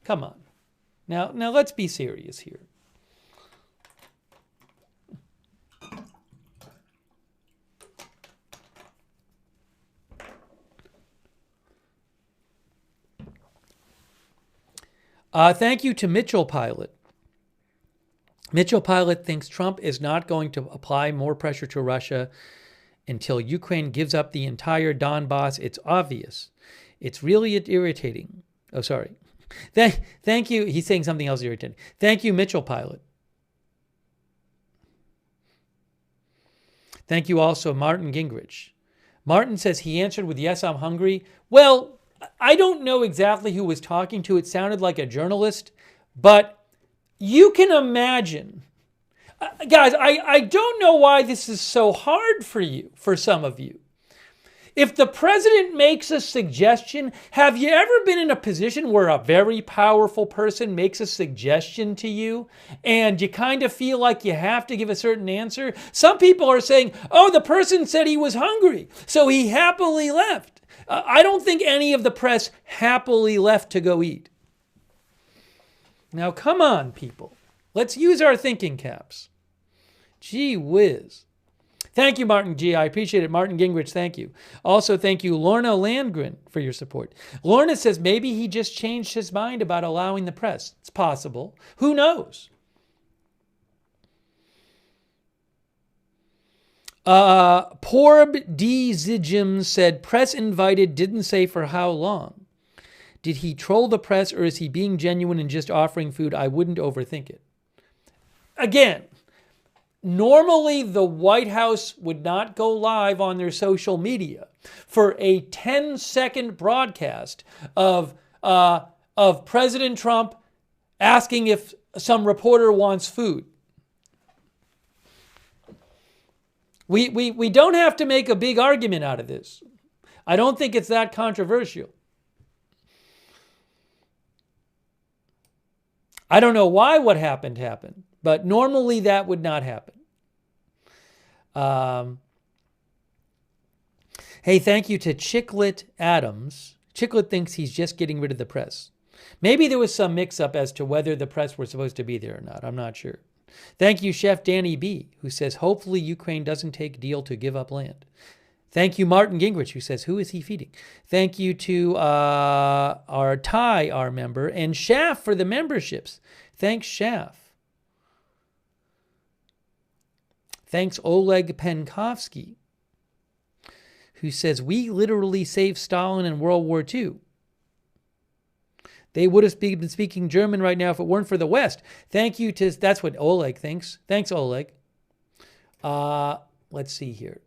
Come on. Now let's be serious here. Thank you to Mitchell Pilot. Mitchell Pilot thinks Trump is not going to apply more pressure to Russia until Ukraine gives up the entire Donbass. It's obvious. It's really irritating. Oh, sorry. Thank you. He's saying something else irritating. Thank you, Mitchell Pilot. Thank you also, Martin Gingrich. Martin says he answered with, yes, I'm hungry. Well, I don't know exactly who was talking to. It sounded like a journalist, but you can imagine. Guys, I don't know why this is so hard for you, for some of you. If the president makes a suggestion, have you ever been in a position where a very powerful person makes a suggestion to you and you kind of feel like you have to give a certain answer? Some people are saying, oh, the person said he was hungry, so he happily left. I don't think any of the press happily left to go eat. Now, come on, people. Let's use our thinking caps. Gee whiz. Thank you, Martin G. I appreciate it. Martin Gingrich, thank you. Also, thank you, Lorna Landgren, for your support. Lorna says maybe he just changed his mind about allowing the press. It's possible. Who knows? Porb D. Zijim said, press invited, didn't say for how long. Did he troll the press, or is he being genuine and just offering food? I wouldn't overthink it. Again, normally the White House would not go live on their social media for a 10-second broadcast of President Trump asking if some reporter wants food. We don't have to make a big argument out of this. I don't think it's that controversial. I don't know why what happened, but normally that would not happen. Hey, thank you to Chicklet Adams. Chicklet thinks he's just getting rid of the press. Maybe there was some mix-up as to whether the press were supposed to be there or not. I'm not sure. Thank you, Chef Danny B., who says, hopefully Ukraine doesn't take deal to give up land. Thank you, Martin Gingrich, who says, who is he feeding? Thank you to our Ty, our member, and Shaf for the memberships. Thanks, Shaf. Thanks, Oleg Penkovsky, who says, we literally saved Stalin in World War II. They would have been speaking German right now if it weren't for the West. Thank you to, that's what Oleg thinks. Thanks, Oleg. Let's see here.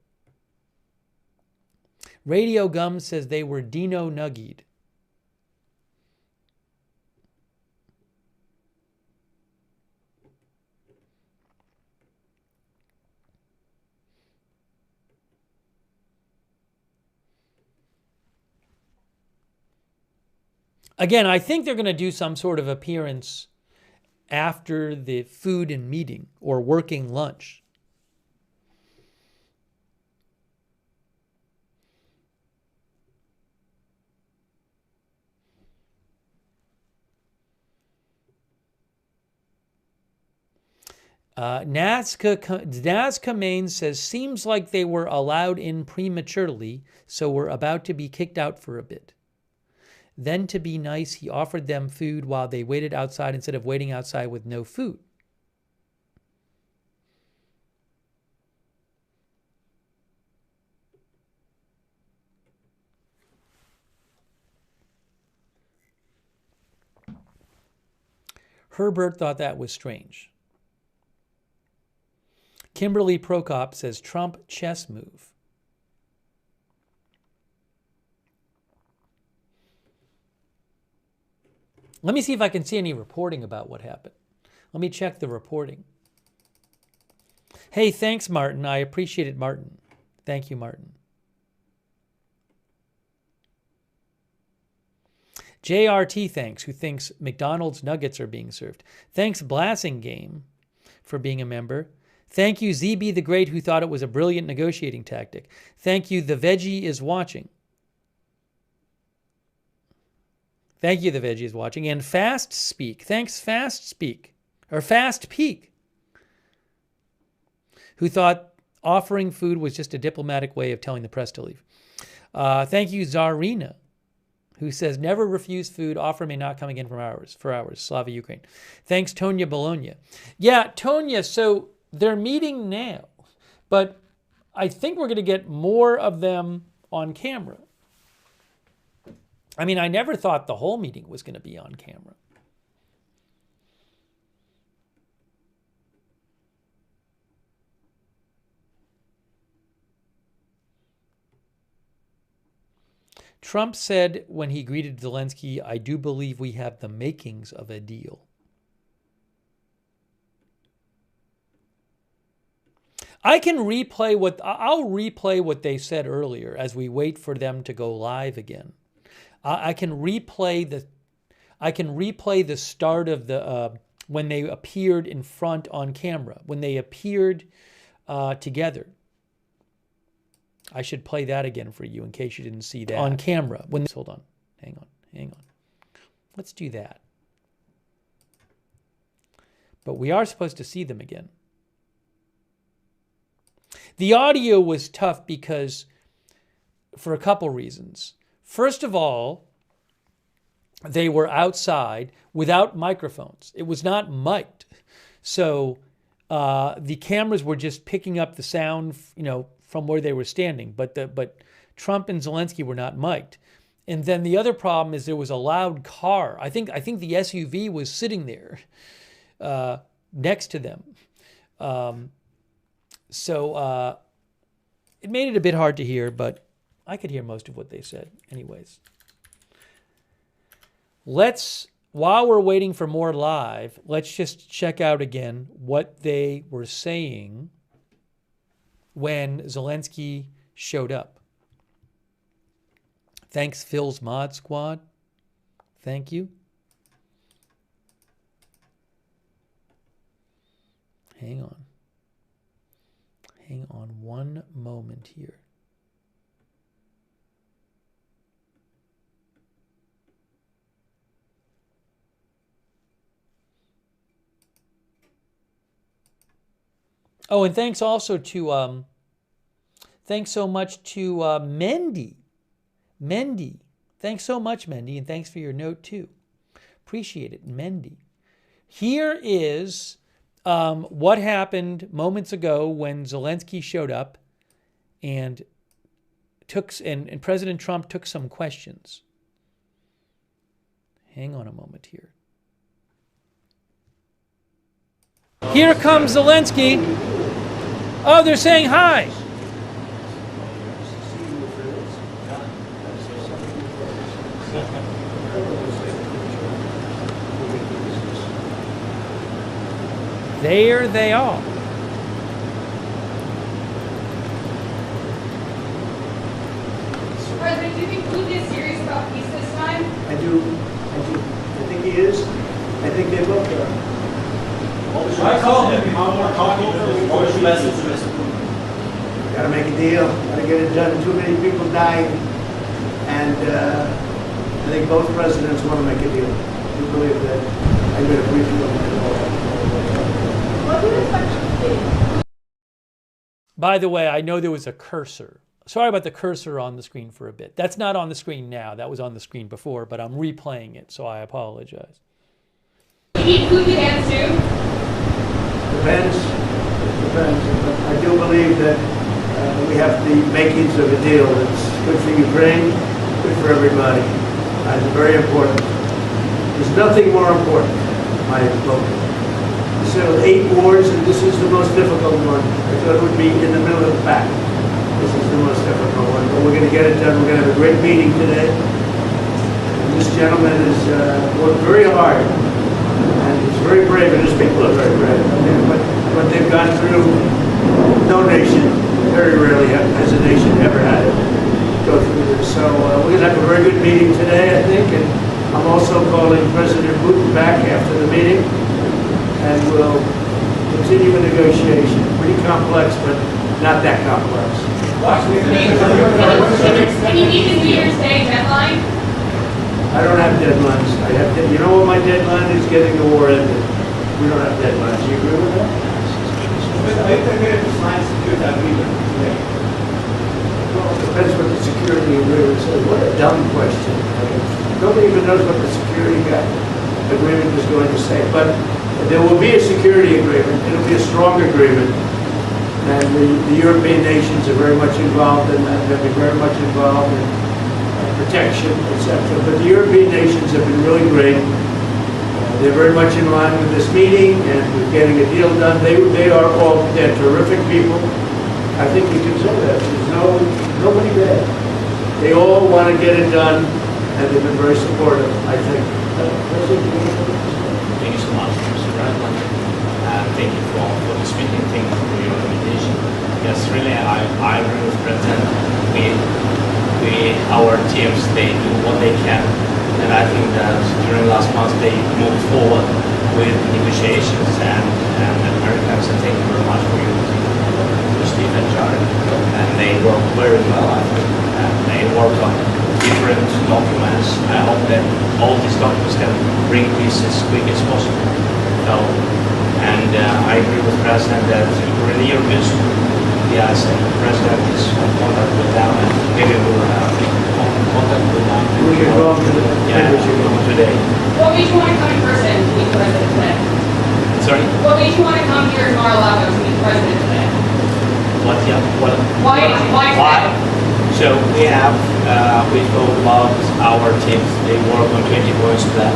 Radio Gum says they were Dino Nuggied. Again, I think they're going to do some sort of appearance after the food and meeting or working lunch. Nazca Main says, seems like they were allowed in prematurely, so we're about to be kicked out for a bit. Then to be nice, he offered them food while they waited outside instead of waiting outside with no food. Herbert thought that was strange. Kimberly Prokop says, Trump chess move. Let me see if I can see any reporting about what happened. Let me check the reporting. Hey, thanks, Martin. I appreciate it, Martin. Thank you, Martin. JRT thanks, who thinks McDonald's nuggets are being served. Thanks, Blassing Game, for being a member. Thank you, ZB the Great, who thought it was a brilliant negotiating tactic. Thank you, The Veggie is watching. Thank you, The Veggie is watching. And Fast Speak. Thanks, Fast Speak. Or Fast Peak, who thought offering food was just a diplomatic way of telling the press to leave. Thank you, Zarina, who says, never refuse food. Offer may not come again for hours. Slava Ukraine. Thanks, Tonya Bologna. Yeah, Tonya, so they're meeting now, but I think we're going to get more of them on camera. I mean, I never thought the whole meeting was going to be on camera. Trump said when he greeted Zelensky, I do believe we have the makings of a deal. I'll replay what they said earlier as we wait for them to go live again. I can replay the start of the when they appeared in front on camera, when they appeared together. I should play that again for you in case you didn't see that on camera. Hold on, hang on. Let's do that. But we are supposed to see them again. The audio was tough because, for a couple reasons. First of all, they were outside without microphones. It was not mic'd. So the cameras were just picking up the sound, from where they were standing. But Trump and Zelensky were not mic'd. And then the other problem is there was a loud car. I think the SUV was sitting there next to them. So it made it a bit hard to hear, but I could hear most of what they said anyways. Let's while we're waiting for more live, let's just check out again what they were saying when Zelensky showed up. Thanks, Phil's Mod Squad. Thank you. Hang on. Hang on one moment here. Oh, and thanks also to thanks so much to Mendy. Mendy. Thanks so much, Mendy, and thanks for your note too. Appreciate it, Mendy. Here is what happened moments ago when Zelensky showed up and and President Trump took some questions. Hang on a moment here. Here comes Zelensky. Oh, they're saying hi. There they are. Mr. President, do you think Putin is serious about peace this time? I do. I think he is. I think they both are. I call him. What was your message to Mr. Putin? Got to make a deal. Got to get it done. Too many people dying, and I think both presidents want to make a deal. I do believe that. I'm going to brief you on that. By the way, I know there was a cursor. Sorry about the cursor on the screen for a bit. That's not on the screen now. That was on the screen before, but I'm replaying it, so I apologize. You need Putin hands too? Depends. I do believe that we have the makings of a deal that's good for Ukraine, good for everybody. It's very important. There's nothing more important, in my opinion. We settled 8 wars, and this is the most difficult one. I thought it would be in the middle of the pack. This is the most difficult one, but we're going to get it done. We're going to have a great meeting today. And this gentleman has worked very hard, and he's very brave, and his people are very brave. What they've gone through, no nation, very rarely has a nation ever had it go through this. So we're going to have a very good meeting today, I think, and I'm also calling President Putin back after the meeting, and we'll continue a negotiation. Pretty complex, but not that complex. Can you meet the New Year's Day deadline? I don't have deadlines. You know what my deadline is? Getting the war ended. We don't have deadlines. Do you agree with that? Are you prepared to sign security agreement today? Well, it depends what the security agreement says. What a dumb question. Nobody even knows what the security agreement is going to say. But there will be a security agreement. It'll be a strong agreement. And the European nations are very much involved in that. They'll be very much involved in protection, etc. But the European nations have been really great. They're very much in line with this meeting and with getting a deal done. They're terrific people. I think you can say that. There's nobody there. They all want to get it done, and they've been very supportive, I think. Thank you so much, Mr. President. Thank you for this meeting. Thank you for your invitation. Yes, really, I agree with President. Our teams, they do what they can. And I think that during last month they moved forward with negotiations and Americans, and thank you very much for you, Steve and Jared. And they worked very well, I think. And they worked on different documents. I hope that all these documents can bring peace as quick as possible. So, and I agree with the President that really your news, yes, and the President is in contact with them, and maybe we will have contact with them. We can go on today. What made you want to come in person to meet the President today? Sorry? What made you want to come here to Mar-a-Lago to meet the President today? What? Yeah. What? Why today? So we have, we spoke about our teams. They work on 20 points plan.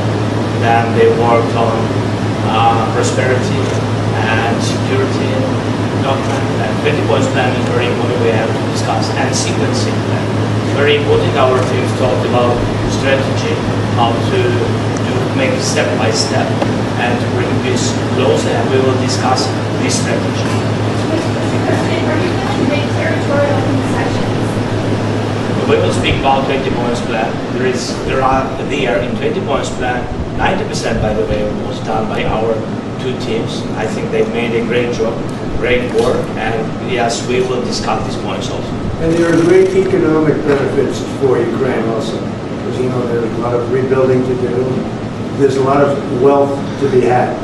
Then they worked on prosperity and security plan, and 20 points plan is very important. We have to discuss, and sequencing plan. It's very important. Our teams talked about strategy, how to make step by step, and to bring this closer, and we will discuss this strategy. Are you going to make territorial concessions? We will speak about 20 points plan. There are in 20 points plan, 90% by the way was done by our two teams. I think they've made a great job, great work, and yes, we will discuss these points also. And there are great economic benefits for Ukraine also, because there's a lot of rebuilding to do. There's a lot of wealth to be had,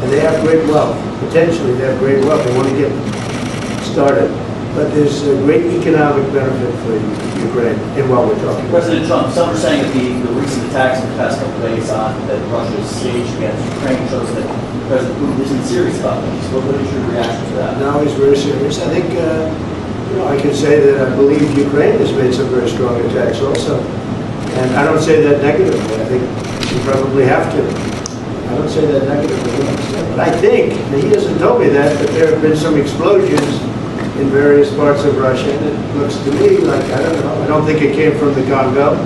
and they have great wealth. Potentially, they have great wealth. They want to get started. But there's a great economic benefit for Ukraine in what we're talking about. President Trump, some are saying that the recent attacks in the past couple of days on that Russia's staged against Ukraine shows that President Putin isn't serious about this. What is your reaction to that? No, he's very serious. I think, I can say that I believe Ukraine has made some very strong attacks also. And I don't say that negatively. I think you probably have to. I don't say that negatively. But I think, and he hasn't told me that, but there have been some explosions in various parts of Russia, and it looks to me like, I don't know, I don't think it came from the Congo.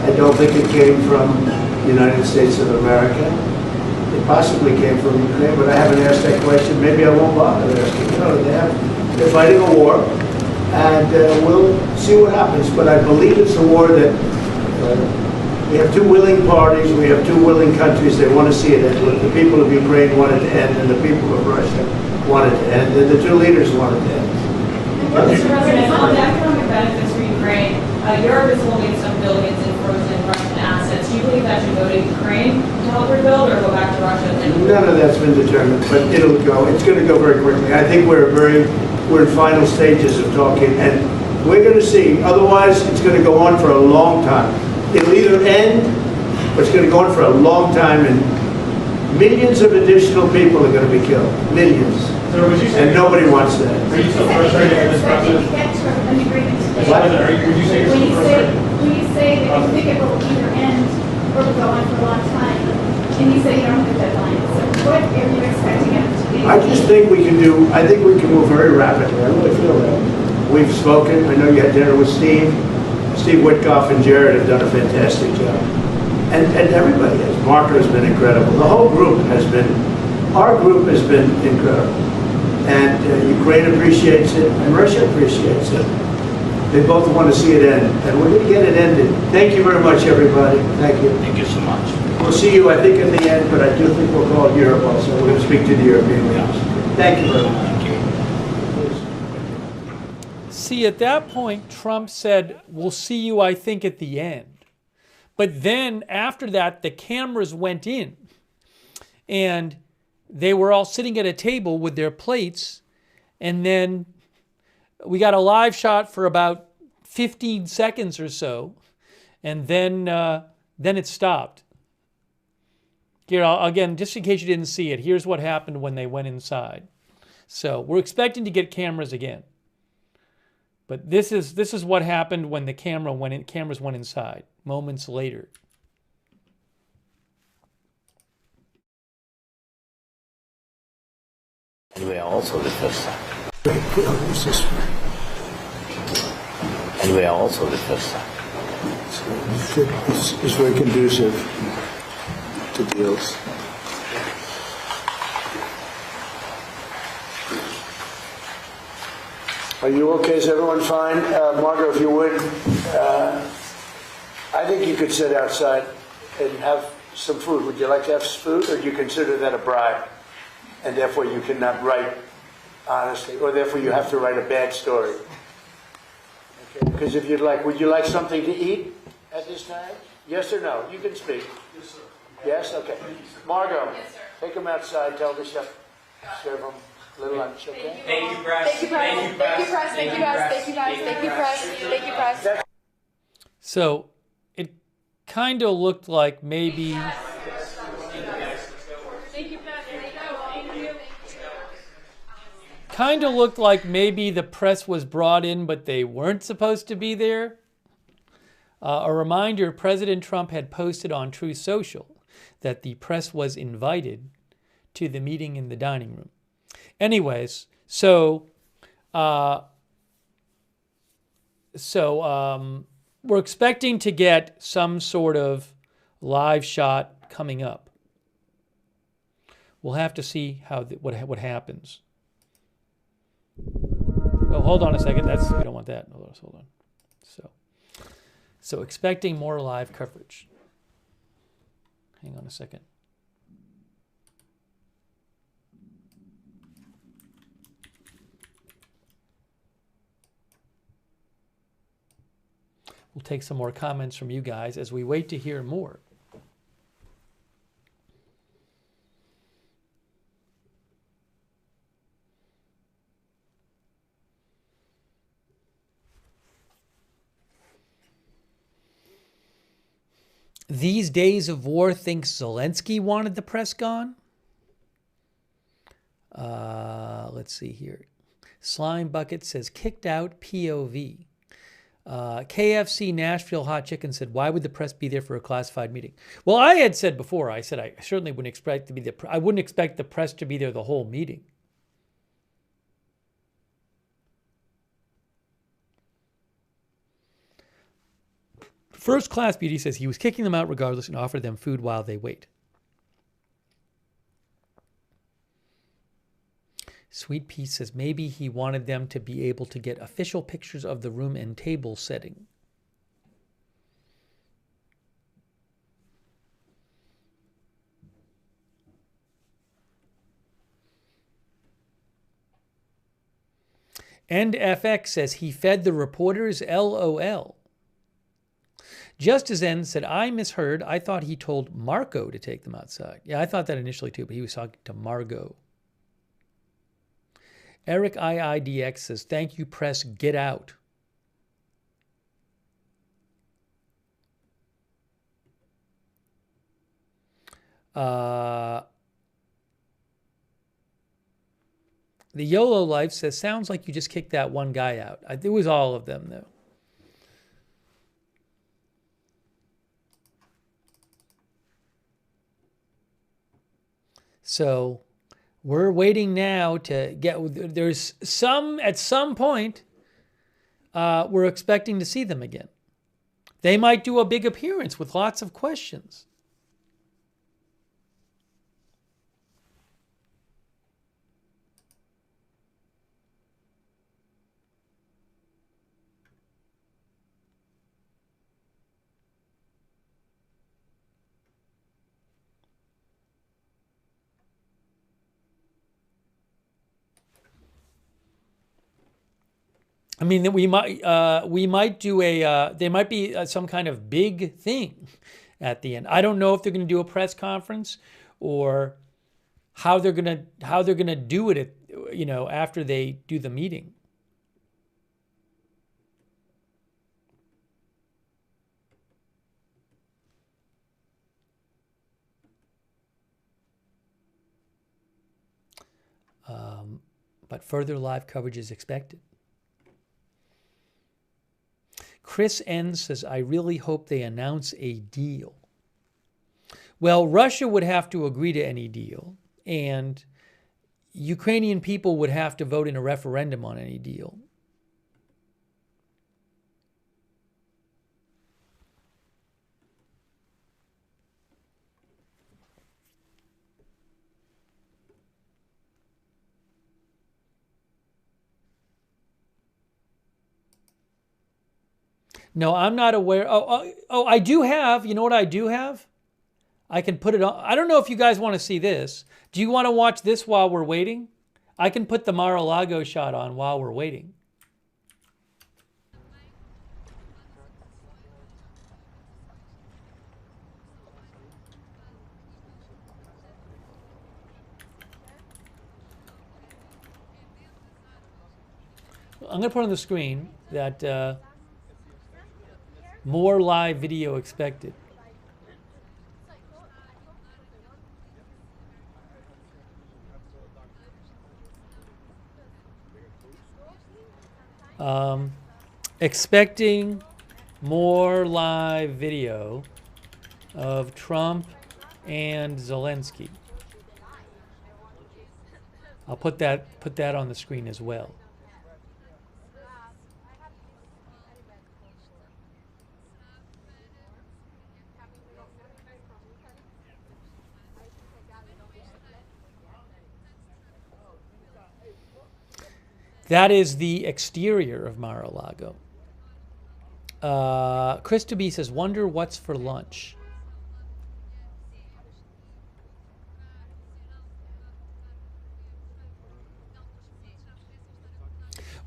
I don't think it came from the United States of America. It possibly came from Ukraine, but I haven't asked that question. Maybe I won't bother asking. They're fighting a war, and we'll see what happens. But I believe it's a war that we have two willing parties, we have two willing countries. They want to see it end. The people of Ukraine want it to end, and the people of Russia want it to end, and the two leaders want it to end. Mr. President, on the economic benefits for Ukraine, Europe is holding some billions in frozen Russian assets. Do you believe that should go to Ukraine to help rebuild, or go back to Russia? None of that's been determined, but it'll go. It's going to go very quickly. I think we're in final stages of talking, and we're going to see. Otherwise, it's going to go on for a long time. It'll either end, but it's going to go on for a long time, and millions of additional people are going to be killed. Millions. So would you say, and nobody wants that. Are you still frustrated with this process? Would you say you're still frustrated? When you say that you think it will either end or will go on for a long time, and you say you don't have a deadline, so what are you expecting it to be? I just think I think we can move very rapidly. I really feel that. We've spoken. I know you had dinner with Steve. Steve Witkoff and Jared have done a fantastic job. And everybody has. Marco has been incredible. The whole group has been, our group has been incredible. And Ukraine appreciates it, and Russia appreciates it. They both want to see it end, and we're going to get it ended. Thank you very much, everybody. Thank you. Thank you so much. We'll see you, I think, at the end, but I do think we'll call Europe also. We're going to speak to the European leaders. Thank you very much. See, at that point, Trump said, we'll see you, I think, at the end. But then, after that, the cameras went in, and they were all sitting at a table with their plates, and then we got a live shot for about 15 seconds or so, and then it stopped. Here, again, just in case you didn't see it, here's what happened when they went inside. So we're expecting to get cameras again. But this is what happened when the cameras went inside, moments later. And we are also the first time. And we are also the first time. It's very conducive to deals. Are you okay? Is everyone fine? Margot, if you would, I think you could sit outside and have some food. Would you like to have food, or do you consider that a bribe? And therefore you cannot write honestly, or therefore you have to write a bad story. Okay, because if you'd like, would you like something to eat at this time? Yes or no? You can speak. Yes, sir. Yes? Okay. Margot, take them outside, tell the chef, serve them a little lunch, okay? Thank you, press. Thank you, press. Thank you, press. Thank you, guys. Thank you, guys. Thank you, press. Thank you, press. So it kind of looked like maybe... Kind of looked like maybe the press was brought in, but they weren't supposed to be there. A reminder, President Trump had posted on Truth Social that the press was invited to the meeting in the dining room. Anyways, So, we're expecting to get some sort of live shot coming up. We'll have to see how what happens. Oh, hold on a second. We don't want that. Hold on. So expecting more live coverage. Hang on a second. We'll take some more comments from you guys as we wait to hear more. These days of war thinks Zelensky wanted the press gone. Let's see here. Slime Bucket says kicked out POV. KFC Nashville Hot Chicken said, why would the press be there for a classified meeting? Well, I had said before, I said I certainly wouldn't expect I wouldn't expect the press to be there the whole meeting. First Class Beauty says he was kicking them out regardless and offered them food while they wait. Sweet Peace says maybe he wanted them to be able to get official pictures of the room and table setting. And FX says he fed the reporters LOL. Justice N said, I misheard. I thought he told Marco to take them outside. Yeah, I thought that initially too, but he was talking to Margot. Eric IIDX says, thank you, press, get out. The YOLO Life says, sounds like you just kicked that one guy out. It was all of them, though. So we're waiting now to get, there's some, at some point, we're expecting to see them again. They might do a big appearance with lots of questions. I mean, we might do there might be some kind of big thing at the end. I don't know if they're going to do a press conference or how they're going to do it after they do the meeting. But further live coverage is expected. Chris N says, I really hope they announce a deal. Well, Russia would have to agree to any deal, and Ukrainian people would have to vote in a referendum on any deal. No, I'm not aware. Oh, I do have. You know what I do have? I can put it on. I don't know if you guys want to see this. Do you want to watch this while we're waiting? I can put the Mar-a-Lago shot on while we're waiting. I'm going to put on the screen that more live video expected. Expecting more live video of Trump and Zelensky. I'll put that on the screen as well. That is the exterior of Mar-a-Lago. Krista B says, wonder what's for lunch.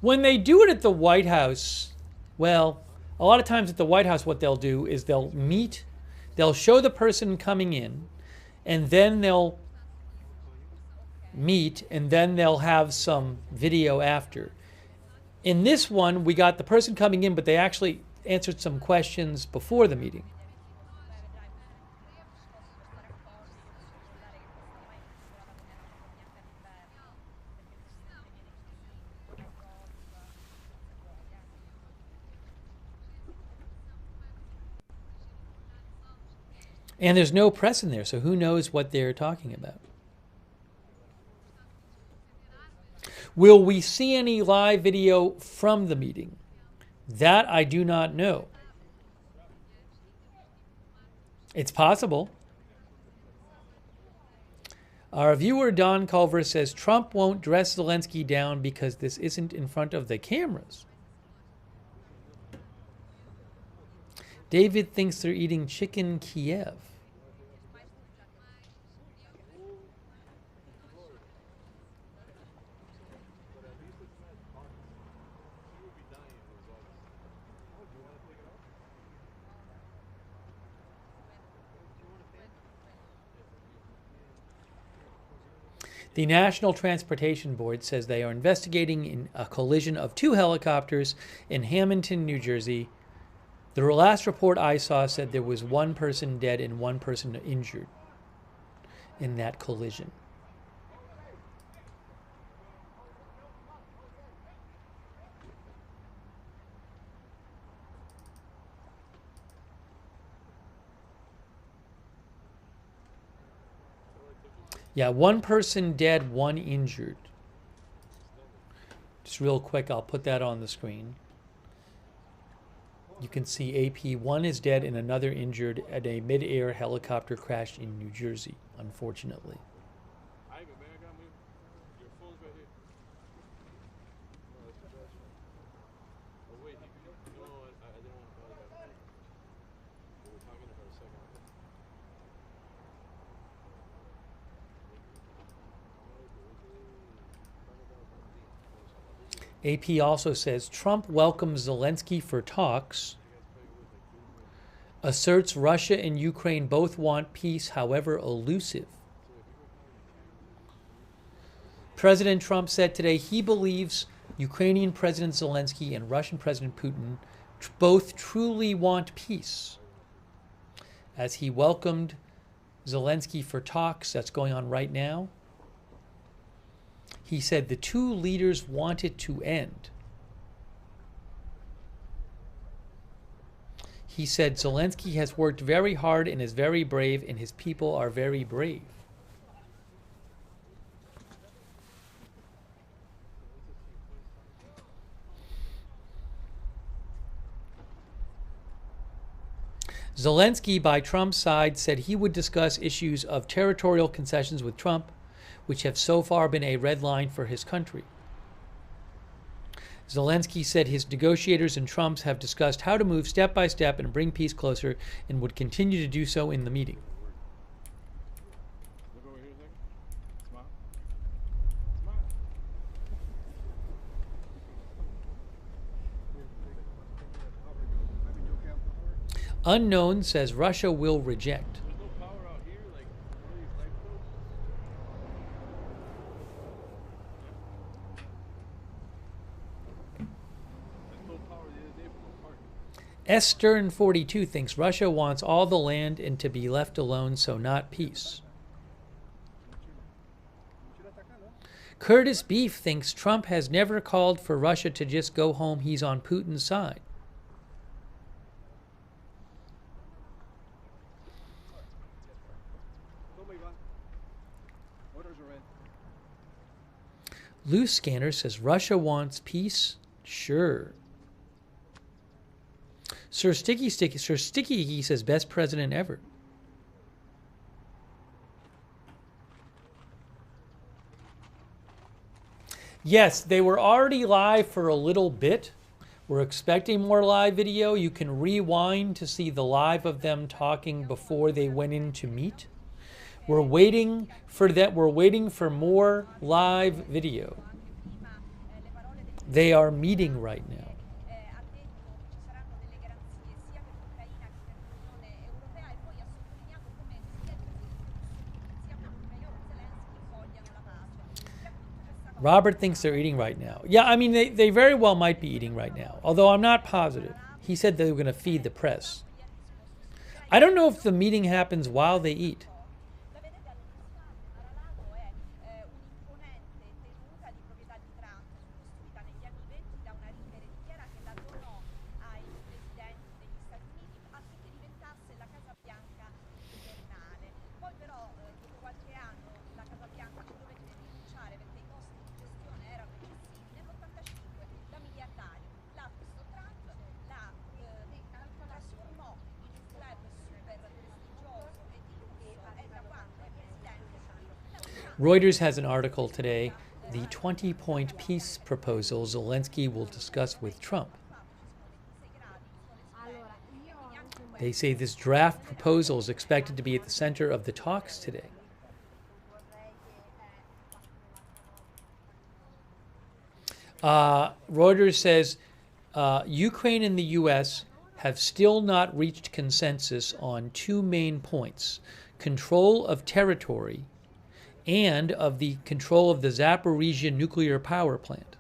When they do it at the White House, well, a lot of times at the White House what they'll do is they'll show the person coming in, and then they'll meet, and then they'll have some video after. In this one, we got the person coming in, but they actually answered some questions before the meeting. And there's no press in there, so who knows what they're talking about. Will we see any live video from the meeting? That I do not know. It's possible. Our viewer Don Culver says Trump won't dress Zelensky down because this isn't in front of the cameras. David thinks they're eating chicken Kiev. The National Transportation Board says they are investigating in a collision of two helicopters in Hamilton, New Jersey. The last report I saw said there was one person dead and one person injured in that collision. Yeah, one person dead, one injured. Just real quick, I'll put that on the screen. You can see AP, one is dead and another injured at a mid-air helicopter crash in New Jersey, unfortunately. AP also says Trump welcomes Zelensky for talks, asserts Russia and Ukraine both want peace, however elusive. President Trump said today he believes Ukrainian President Zelensky and Russian President Putin both truly want peace, as he welcomed Zelensky for talks that's going on right now. He said the two leaders want it to end. He said Zelensky has worked very hard and is very brave, and his people are very brave. Zelensky, by Trump's side, said he would discuss issues of territorial concessions with Trump, which have so far been a red line for his country. Zelensky said his negotiators and Trump's have discussed how to move step by step and bring peace closer, and would continue to do so in the meeting. Unknown says Russia will reject. Stern 42 thinks Russia wants all the land and to be left alone, so not peace. Curtis Beef thinks Trump has never called for Russia to just go home. He's on Putin's side. Loose Scanner says Russia wants peace. Sure. Sir Sticky he says best president ever. Yes, they were already live for a little bit. We're expecting more live video. You can rewind to see the live of them talking before they went in to meet. We're waiting for that. We're waiting for more live video. They are meeting right now. Robert thinks they're eating right now. Yeah, I mean, they very well might be eating right now, although I'm not positive. He said they were going to feed the press. I don't know if the meeting happens while they eat. Reuters has an article today, the 20-point peace proposal Zelensky will discuss with Trump. They say this draft proposal is expected to be at the center of the talks today. Reuters says Ukraine and the U.S. have still not reached consensus on two main points: control of territory and of the control of the Zaporizhzhia nuclear power plant.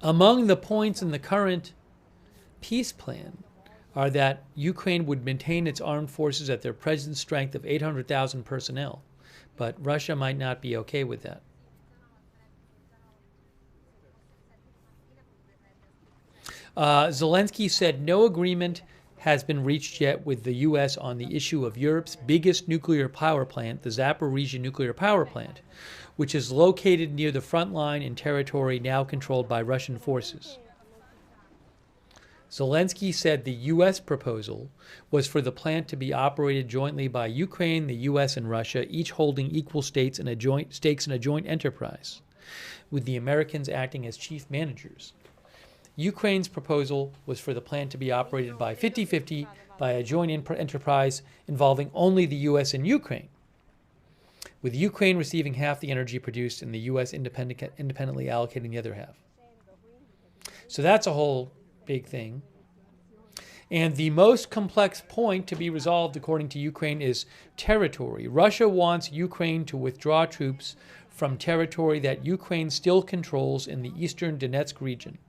Among the points in the current peace plan are that Ukraine would maintain its armed forces at their present strength of 800,000 personnel, but Russia might not be okay with that. Zelensky said no agreement has been reached yet with the U.S. on the issue of Europe's biggest nuclear power plant, the Zaporizhzhia nuclear power plant, which is located near the front line in territory now controlled by Russian forces. Zelensky said the U.S. proposal was for the plant to be operated jointly by Ukraine, the U.S., and Russia, each holding equal stakes in a joint enterprise, with the Americans acting as chief managers. Ukraine's proposal was for the plant to be operated by 50-50 by a joint enterprise involving only the U.S. and Ukraine, with Ukraine receiving half the energy produced and the U.S. independently allocating the other half. So that's a whole big thing. And the most complex point to be resolved, according to Ukraine, is territory. Russia wants Ukraine to withdraw troops from territory that Ukraine still controls in the eastern Donetsk region.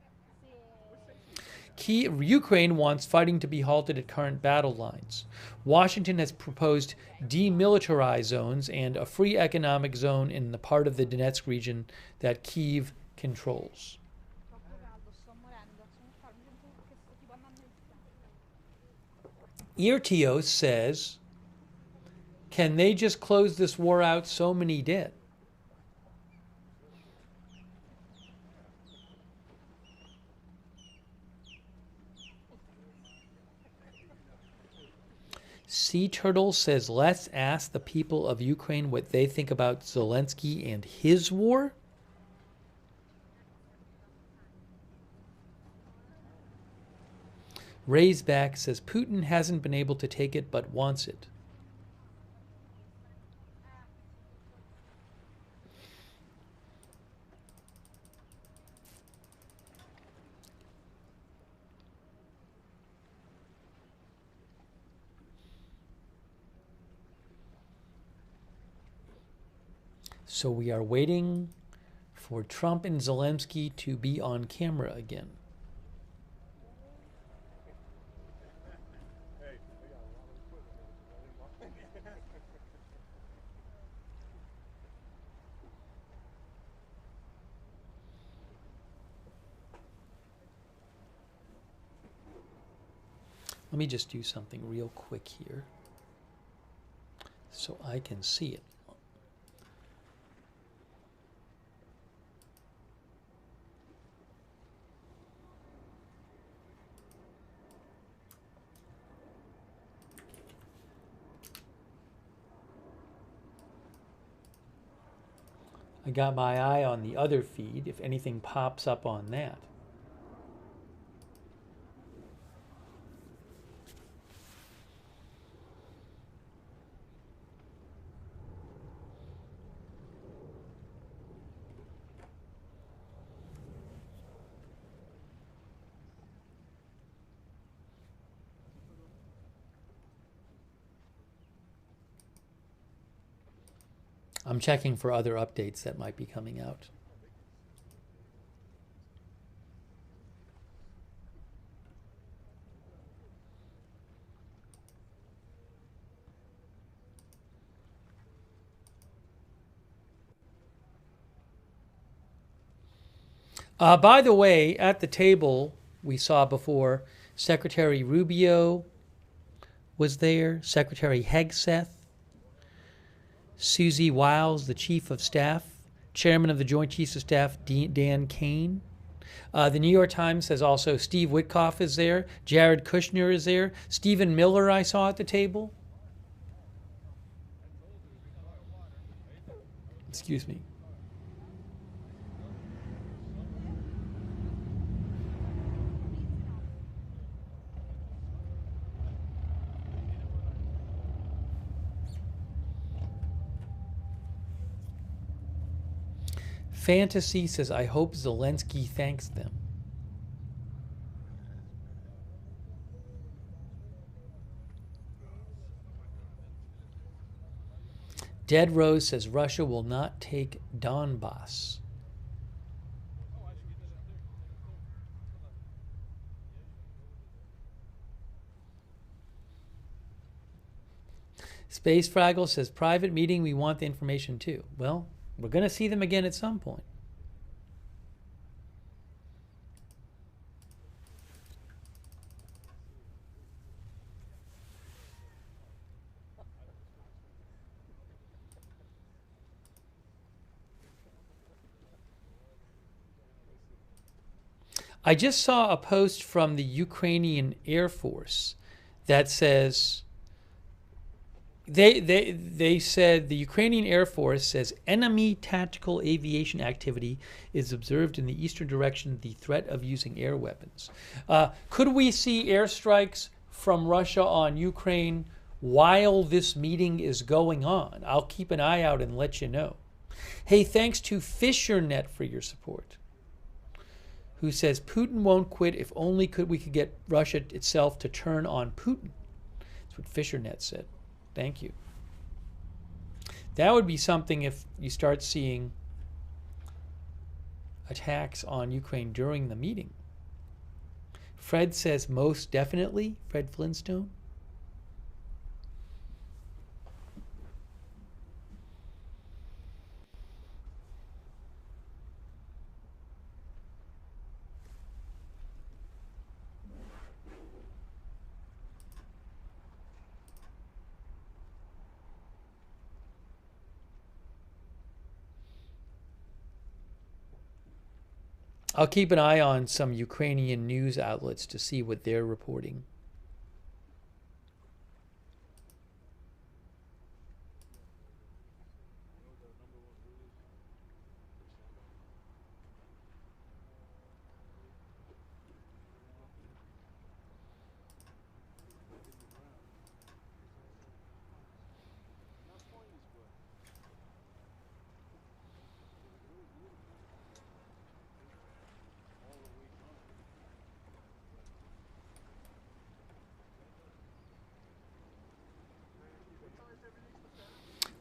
Ukraine wants fighting to be halted at current battle lines. Washington has proposed demilitarized zones and a free economic zone in the part of the Donetsk region that Kyiv controls. Irtios says, can they just close this war out? So many dead. Sea Turtle says, let's ask the people of Ukraine what they think about Zelensky and his war. Raisback says, Putin hasn't been able to take it but wants it. So we are waiting for Trump and Zelensky to be on camera again. Let me just do something real quick here so I can see it. I got my eye on the other feed if anything pops up on that. I'm checking for other updates that might be coming out. By the way, at the table we saw before, Secretary Rubio was there, Secretary Hegseth, Susie Wiles, the Chief of Staff, Chairman of the Joint Chiefs of Staff, Dan Kane. The New York Times says also Steve Witkoff is there, Jared Kushner is there, Stephen Miller I saw at the table. Excuse me. Fantasy says, I hope Zelensky thanks them. Dead Rose says, Russia will not take Donbass. Space Fraggle says, private meeting, we want the information too. Well, we're going to see them again at some point. I just saw a post from the Ukrainian Air Force that says They said the Ukrainian Air Force says enemy tactical aviation activity is observed in the eastern direction, the threat of using air weapons. Could we see airstrikes from Russia on Ukraine while this meeting is going on? I'll keep an eye out and let you know. Hey, thanks to FisherNet for your support, who says Putin won't quit if only we could get Russia itself to turn on Putin. That's what FisherNet said. Thank you. That would be something if you start seeing attacks on Ukraine during the meeting. Fred says most definitely, Fred Flintstone. I'll keep an eye on some Ukrainian news outlets to see what they're reporting.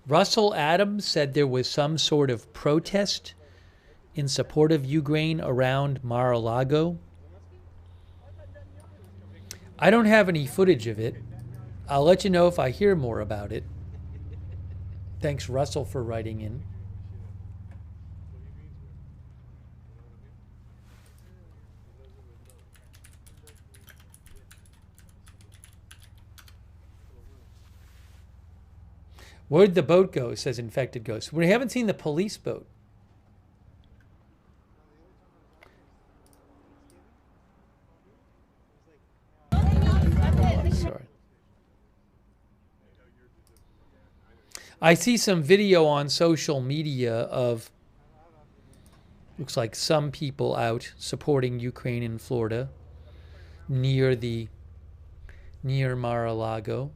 Russell Adams said there was some sort of protest in support of Ukraine around Mar-a-Lago. I don't have any footage of it. I'll let you know if I hear more about it. Thanks, Russell, for writing in. Where'd the boat go, says Infected Ghost. We haven't seen the police boat. Sorry. I see some video on social media of, looks like some people out supporting Ukraine in Florida near Mar-a-Lago.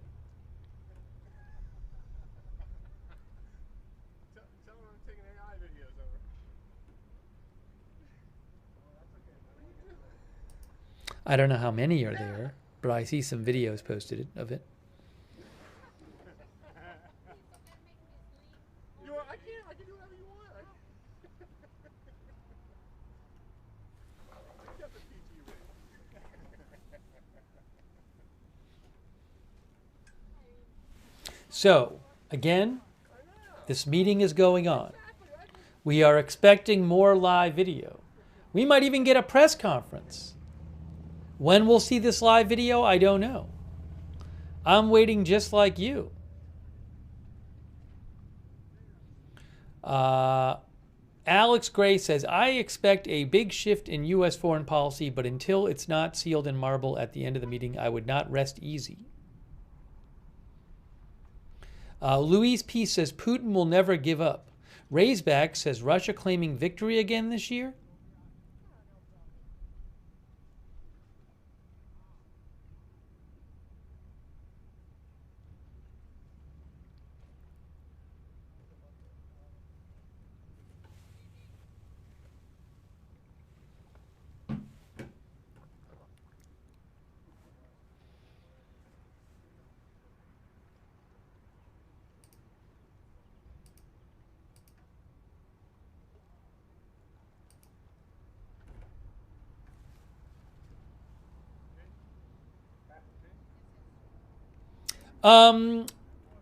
I don't know how many are there, but I see some videos posted of it. I can do whatever you want. So, again, this meeting is going on. We are expecting more live video. We might even get a press conference. When we'll see this live video, I don't know. I'm waiting just like you. Alex Gray says, I expect a big shift in U.S. foreign policy, but until it's not sealed in marble at the end of the meeting, I would not rest easy. Louise P. says, Putin will never give up. Raisback says, Russia claiming victory again this year?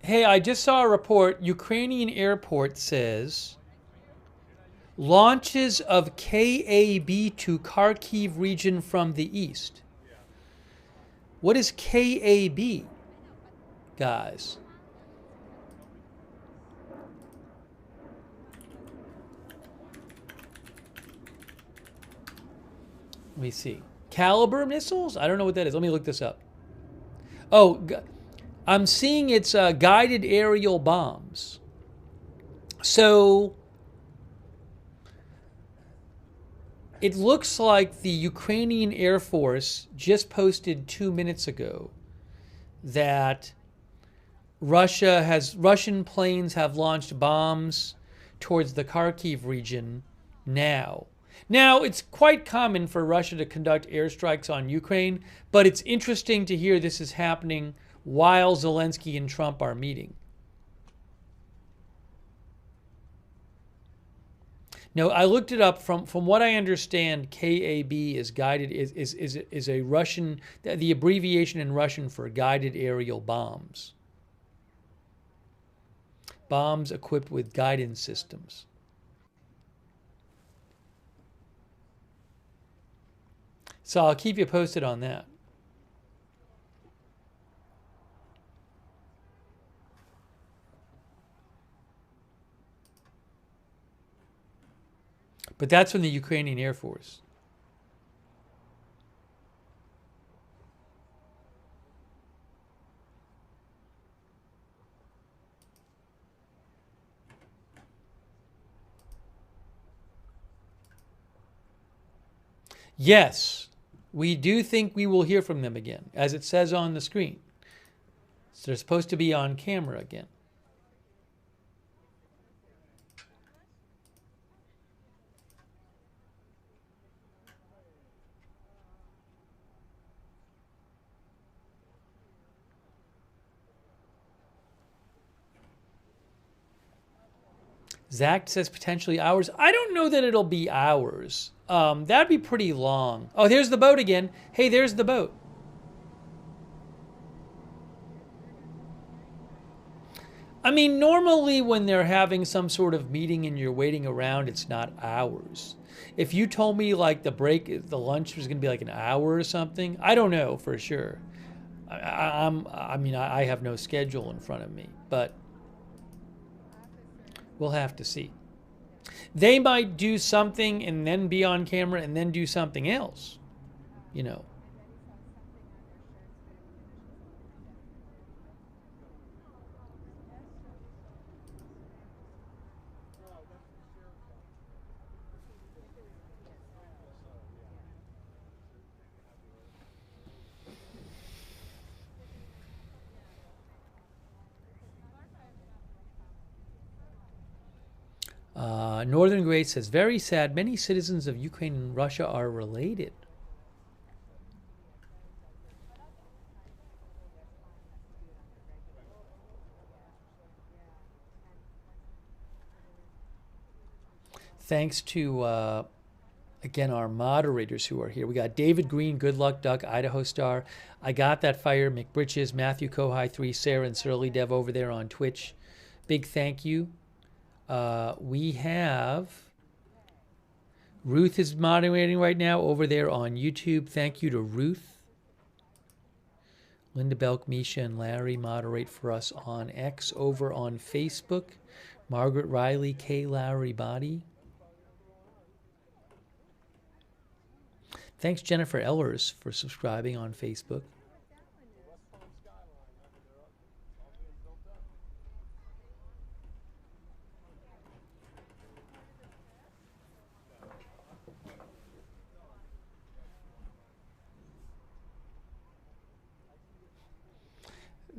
Hey, I just saw a report. Ukrainian airport says launches of KAB to Kharkiv region from the east. What is KAB, guys? Let me see. Caliber missiles? I don't know what that is. Let me look this up. Oh, I'm seeing it's guided aerial bombs. So it looks like the Ukrainian Air Force just posted 2 minutes ago that Russian planes have launched bombs towards the Kharkiv region now. Now, it's quite common for Russia to conduct airstrikes on Ukraine, but it's interesting to hear this is happening while Zelensky and Trump are meeting. No, I looked it up. From what I understand, KAB is guided is a Russian, the abbreviation in Russian for guided aerial bombs. Bombs equipped with guidance systems. So I'll keep you posted on that. But that's from the Ukrainian Air Force. Yes, we do think we will hear from them again, as it says on the screen. So they're supposed to be on camera again. Zach says potentially hours. I don't know that it'll be hours. That'd be pretty long. Oh, there's the boat again. Hey, there's the boat. I mean, normally when they're having some sort of meeting and you're waiting around, it's not hours. If you told me like the lunch was going to be like an hour or something, I don't know for sure. I mean, I have no schedule in front of me, but We'll have to see. They might do something and then be on camera and then do something else, you know. Northern Great says, very sad. Many citizens of Ukraine and Russia are related. Thanks to, again, our moderators who are here. We got David Green, Good Luck Duck, Idaho Star. I Got That Fire, McBritches, Matthew Kohai 3, Sarah and Surly Dev over there on Twitch. Big thank you. We have Ruth is moderating right now over there on YouTube. Thank you to Ruth. Linda Belk, Misha, and Larry moderate for us on X. Over on Facebook, Margaret Riley, K. Larry Body. Thanks, Jennifer Ellers, for subscribing on Facebook.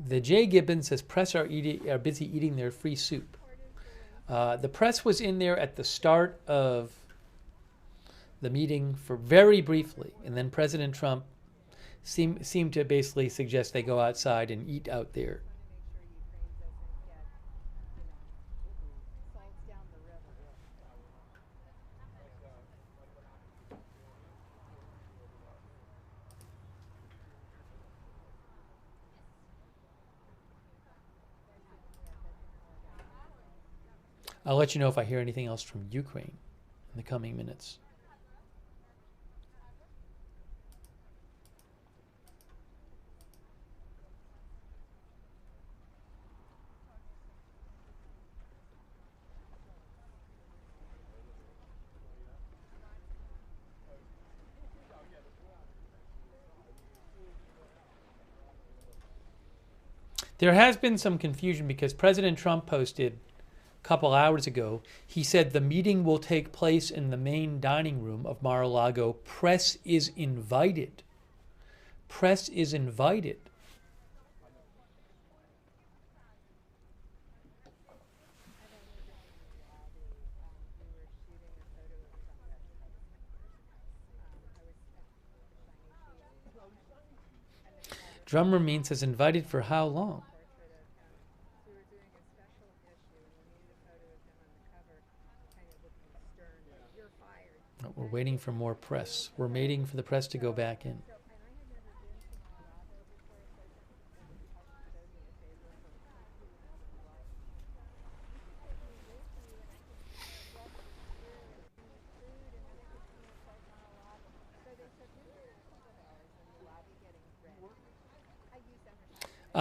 The Jay Gibbons says press are busy eating their free soup. The press was in there at the start of the meeting for very briefly, and then President Trump seemed to basically suggest they go outside and eat out there. I'll let you know if I hear anything else from Ukraine in the coming minutes. There has been some confusion because President Trump posted couple hours ago, he said the meeting will take place in the main dining room of Mar-a-Lago. Press is invited. Press is invited. Drummer Mean says invited for how long? We're waiting for more press. We're waiting for the press to go back in.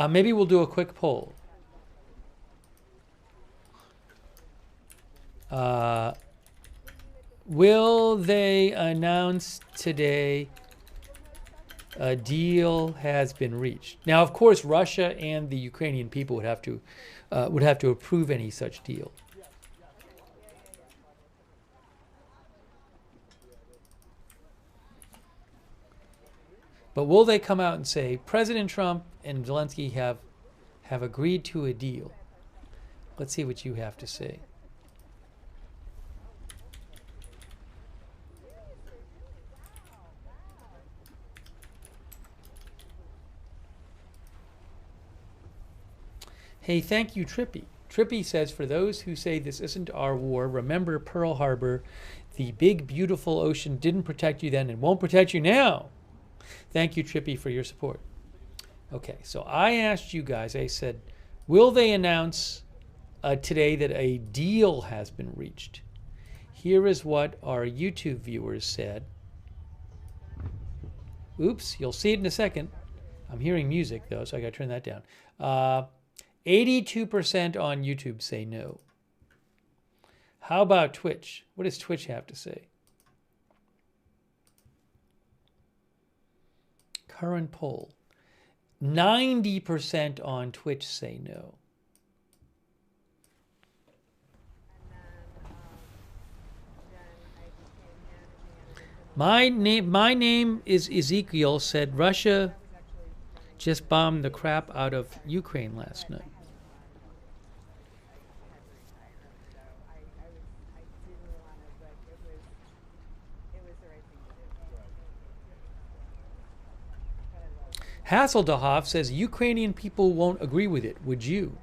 Maybe we'll do a quick poll. Will they announce today a deal has been reached? Now, of course, Russia and the Ukrainian people would have to approve any such deal. But will they come out and say President Trump and Zelensky have agreed to a deal? Let's see what you have to say. Hey, thank you, Trippy. Trippy says, for those who say this isn't our war, remember Pearl Harbor. The big, beautiful ocean didn't protect you then and won't protect you now. Thank you, Trippy, for your support. Okay, so I asked you guys, I said, will they announce today that a deal has been reached? Here is what our YouTube viewers said. Oops, you'll see it in a second. I'm hearing music, though, so I got to turn that down. 82% on YouTube say no. How about Twitch? What does Twitch have to say? Current poll. 90% on Twitch say no. My name is Ezekiel said Russia just bombed the crap out of Ukraine last night. Hasseldahoff says Ukrainian people won't agree with it. Would you?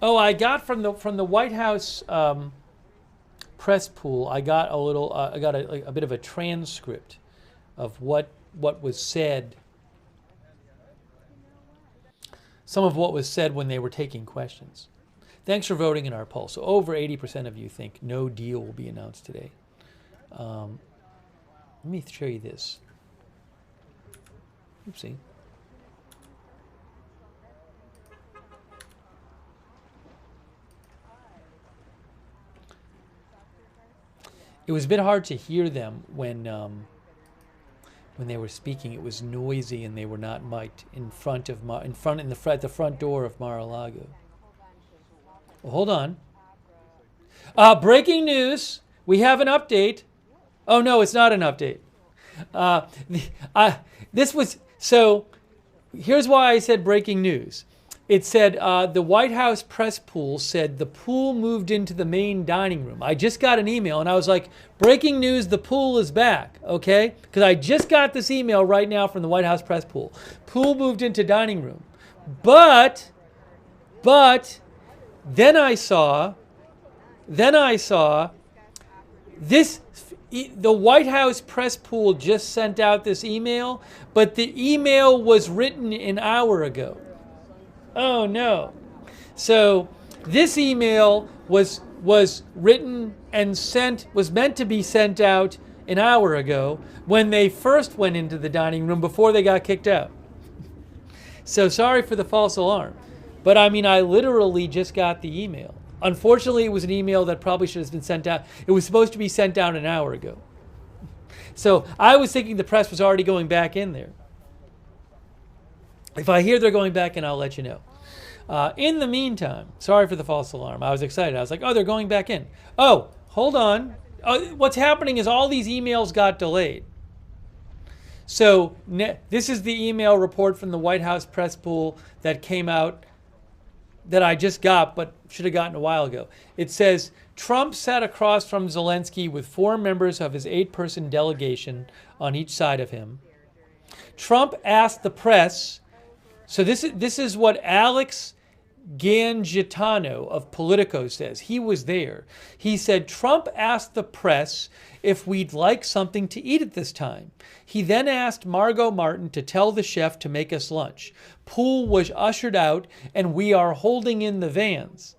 Oh, I got from the White House press pool. I got a little. I got a bit of a transcript of what was said. Some of what was said when they were taking questions. Thanks for voting in our poll. So over 80% of you think no deal will be announced today. Let me show you this. Oopsie. It was a bit hard to hear them when they were speaking. It was noisy and they were not mic'd in the front door of Mar-a-Lago. Well, hold on. Breaking news. We have an update. Oh, no, it's not an update. Here's why I said breaking news. It said the White House press pool said the pool moved into the main dining room. I just got an email and I was like, breaking news, the pool is back, okay? Because I just got this email right now from the White House press pool. Pool moved into dining room. But then I saw this, the White House press pool just sent out this email, but the email was written an hour ago. Oh no. So this email was written and was meant to be sent out an hour ago when they first went into the dining room before they got kicked out. So sorry for the false alarm. But I mean, I literally just got the email. Unfortunately, it was an email that probably should have been sent out. It was supposed to be sent out an hour ago. So I was thinking the press was already going back in there. If I hear they're going back in, I'll let you know. In the meantime, sorry for the false alarm. I was excited. I was like, oh, they're going back in. Oh, hold on. What's happening is all these emails got delayed. So this is the email report from the White House press pool that came out that I just got, but should have gotten a while ago. It says, Trump sat across from Zelensky with 4 members of his 8-person delegation on each side of him. Trump asked the press, so this is what Alex Gangitano of Politico says. He was there. He said, Trump asked the press if we'd like something to eat at this time. He then asked Margot Martin to tell the chef to make us lunch. Pool was ushered out and we are holding in the vans.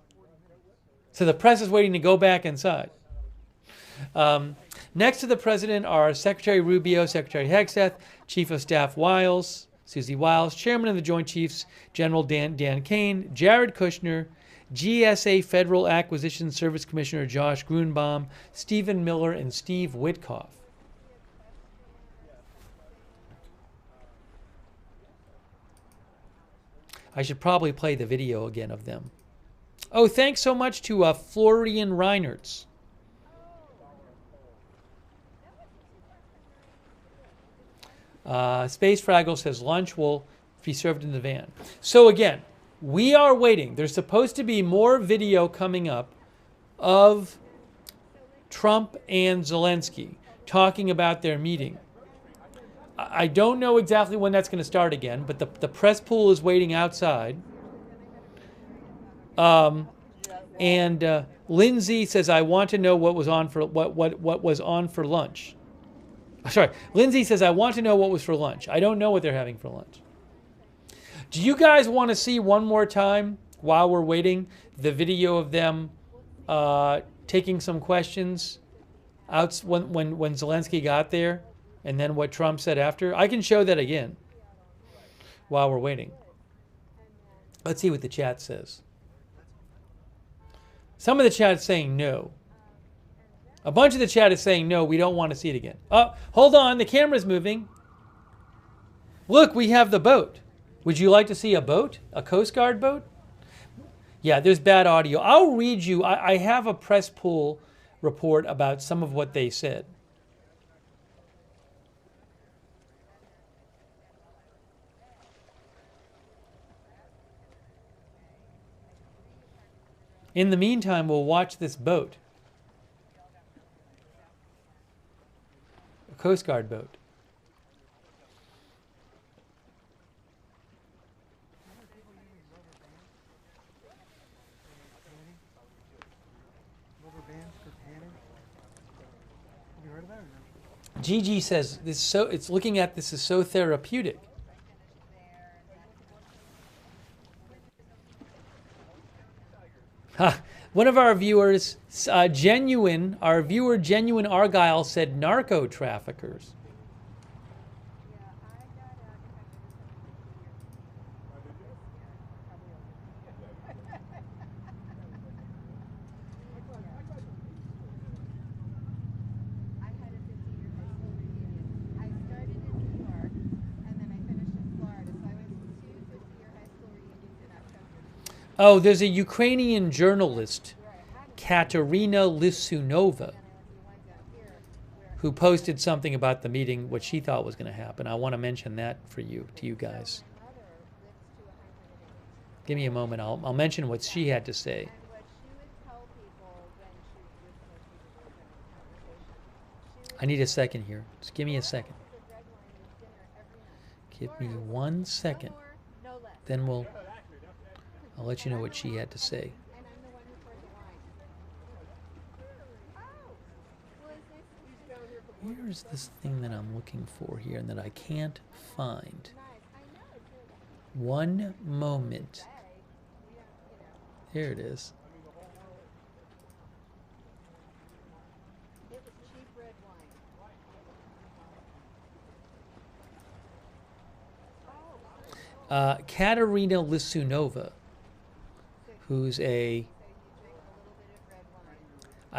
So the press is waiting to go back inside. Next to the president are Secretary Rubio, Secretary Hegseth, Chief of Staff Susie Wiles, Chairman of the Joint Chiefs, General Dan Kane, Jared Kushner, GSA Federal Acquisition Service Commissioner Josh Grunbaum, Stephen Miller, and Steve Witkoff. I should probably play the video again of them. Oh, thanks so much to Florian Reinertz. Space Fraggle says lunch will be served in the van. So again, we are waiting. There's supposed to be more video coming up of Trump and Zelensky talking about their meeting. I don't know exactly when that's going to start again, but the press pool is waiting outside. Lindsay says, I want to know what was on for what was on for lunch. Sorry, Lindsay says, I want to know what was for lunch. I don't know what they're having for lunch. Do you guys want to see one more time, while we're waiting, the video of them taking some questions out when Zelensky got there, and then what Trump said after? I can show that again. while we're waiting. Let's see what the chat says. Some of the chat is saying no. A bunch of the chat is saying no, we don't want to see it again. Oh, hold on, the camera's moving. Look, we have the boat. Would you like to see a boat? A Coast Guard boat? Yeah, there's bad audio. I'll read you. I have a press pool report about some of what they said. In the meantime, we'll watch this boat. A Coast Guard boat. Gigi says this is so. It's looking at this is so therapeutic. Ha! One of our viewers, Genuine Argyle said narco traffickers. Oh, there's a Ukrainian journalist, Katerina Lisunova, who posted something about the meeting, what she thought was going to happen. I want to mention that to you guys. Give me a moment. I'll mention what she had to say. I need a second here. Just give me a second. Give me 1 second. Then I'll let you know what she had to say. Where's this thing that I'm looking for here and that I can't find? One moment. There it is. Katerina Lisunova, who's I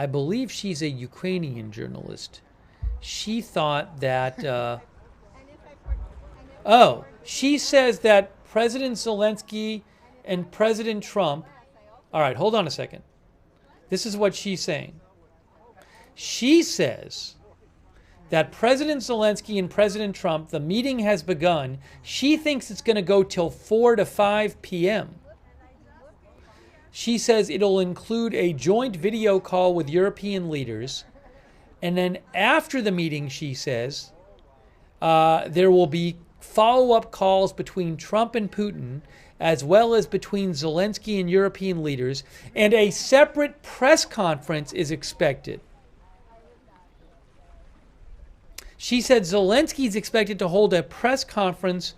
believe she's a Ukrainian journalist. She thought that, she says that President Zelensky and President Trump, all right, hold on a second. This is what she's saying. She says that President Zelensky and President Trump, the meeting has begun. She thinks it's going to go till 4 to 5 p.m. She says it'll include a joint video call with European leaders. And then after the meeting, she says, there will be follow-up calls between Trump and Putin, as well as between Zelensky and European leaders, and a separate press conference is expected. She said Zelensky is expected to hold a press conference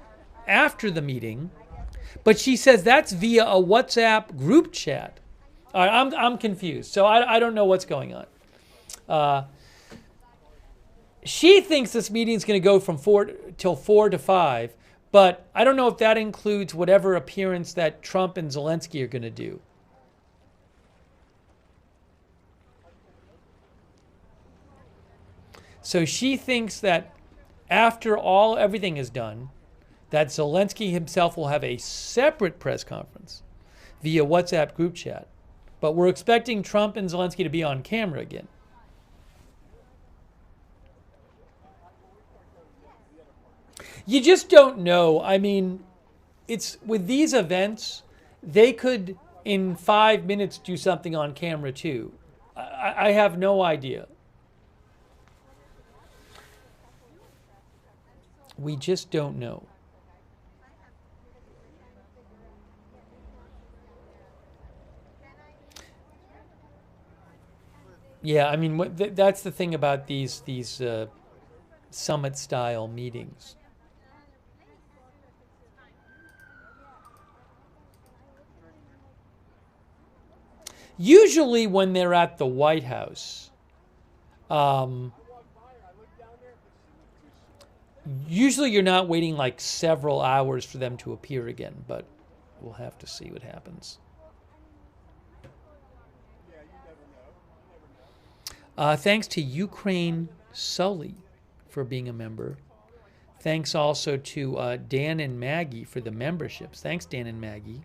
after the meeting, but she says that's via a WhatsApp group chat. All right, I'm confused, so I don't know what's going on. She thinks this meeting is going to go from 4 to 5, but I don't know if that includes whatever appearance that Trump and Zelensky are going to do. So she thinks that after everything is done, that Zelensky himself will have a separate press conference via WhatsApp group chat. But we're expecting Trump and Zelensky to be on camera again. You just don't know. I mean, it's with these events, they could in 5 minutes do something on camera too. I have no idea. We just don't know. Yeah, I mean, that's the thing about these summit-style meetings. Usually when they're at the White House, Usually you're not waiting like several hours for them to appear again, but we'll have to see what happens. Thanks to Ukraine Sully for being a member. Thanks also to Dan and Maggie for the memberships. Thanks, Dan and Maggie.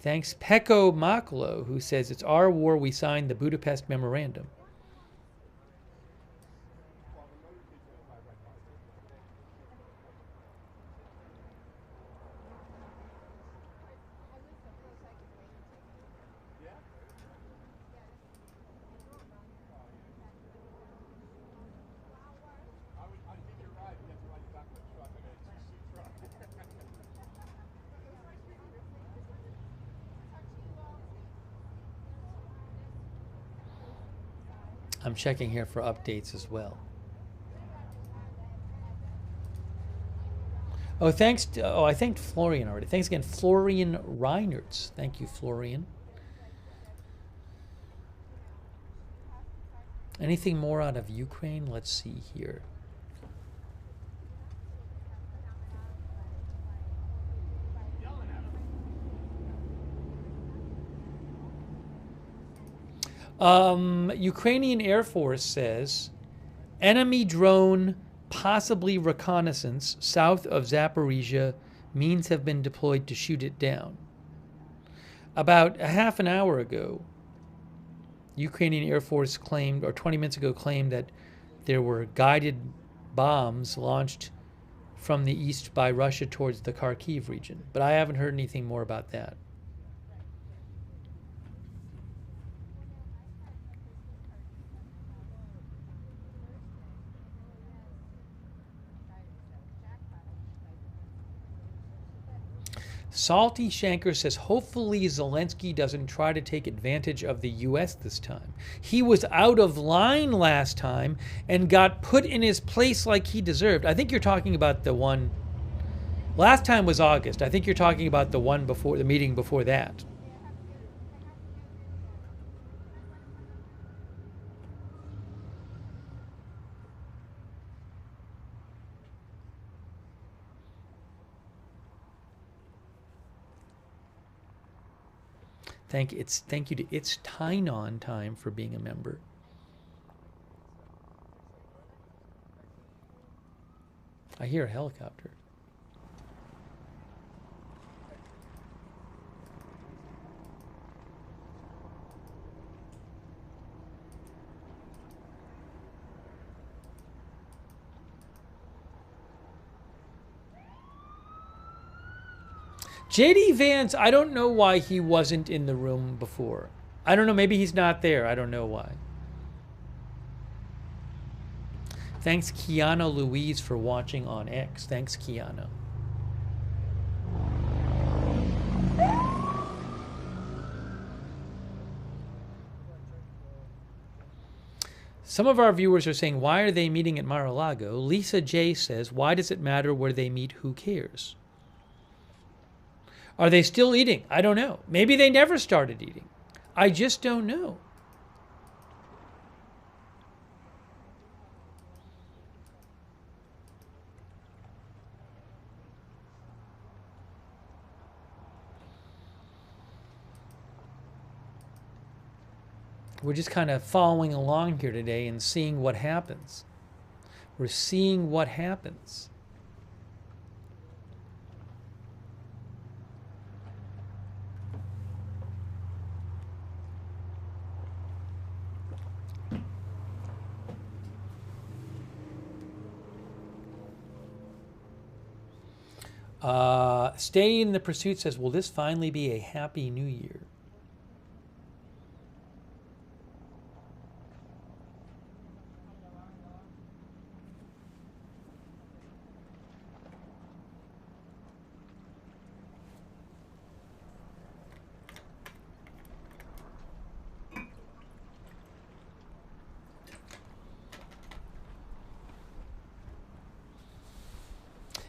Thanks, Pekko Maklo, who says, it's our war, we signed the Budapest Memorandum. I'm checking here for updates as well. Oh, thanks. I thanked Florian already. Thanks again, Florian Reinertz. Thank you, Florian. Anything more out of Ukraine? Let's see here. Ukrainian Air Force says enemy drone, possibly reconnaissance, south of Zaporizhia. Means have been deployed to shoot it down. About a half an hour ago, Ukrainian Air Force claimed, or 20 minutes ago claimed, that there were guided bombs launched from the east by Russia towards the Kharkiv region. But I haven't heard anything more about that. Salty Shanker says, hopefully Zelensky doesn't try to take advantage of the U.S. this time. He was out of line last time and got put in his place like he deserved. I think you're talking about the one... Last time was August. I think you're talking about the one before, the meeting before that. Thank you to It's Tynon Time for being a member. I hear a helicopter. J.D. Vance, I don't know why he wasn't in the room before. I don't know, maybe he's not there. I don't know why. Thanks, Kiana Louise, for watching on X. Thanks, Kiana. Some of our viewers are saying, why are they meeting at Mar-a-Lago? Lisa J says, why does it matter where they meet? Who cares? Are they still eating? I don't know. Maybe they never started eating. I just don't know. We're just kind of following along here today and seeing what happens. We're seeing what happens. Stay in the Pursuit says, will this finally be a happy new year?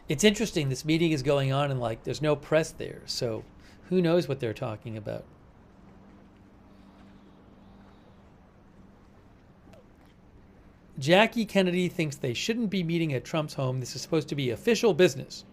It's interesting, this meeting is going on and like there's no press there, so who knows what they're talking about. Jackie Kennedy thinks they shouldn't be meeting at Trump's home. This is supposed to be official business.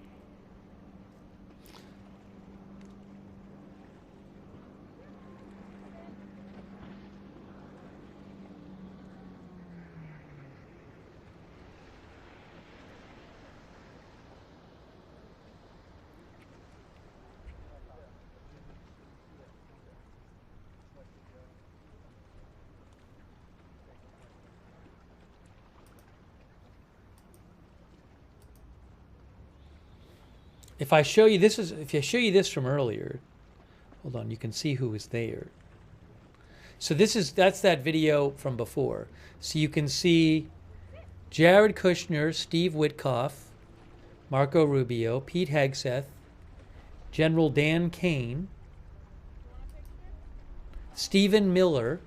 If I show you this if I show you this from earlier, hold on, you can see who was there. So that's that video from before. So you can see Jared Kushner, Steve Witkoff, Marco Rubio, Pete Hegseth, General Dan Kane, Stephen Miller.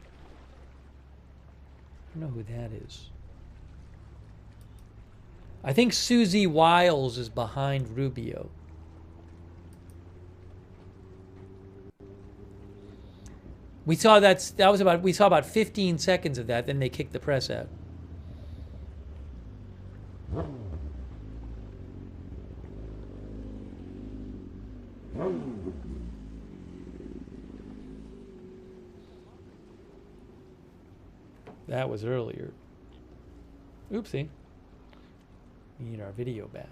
I don't know who that is. I think Susie Wiles is behind Rubio. We saw we saw about 15 seconds of that, then they kicked the press out. That was earlier. Oopsie. We need our video back.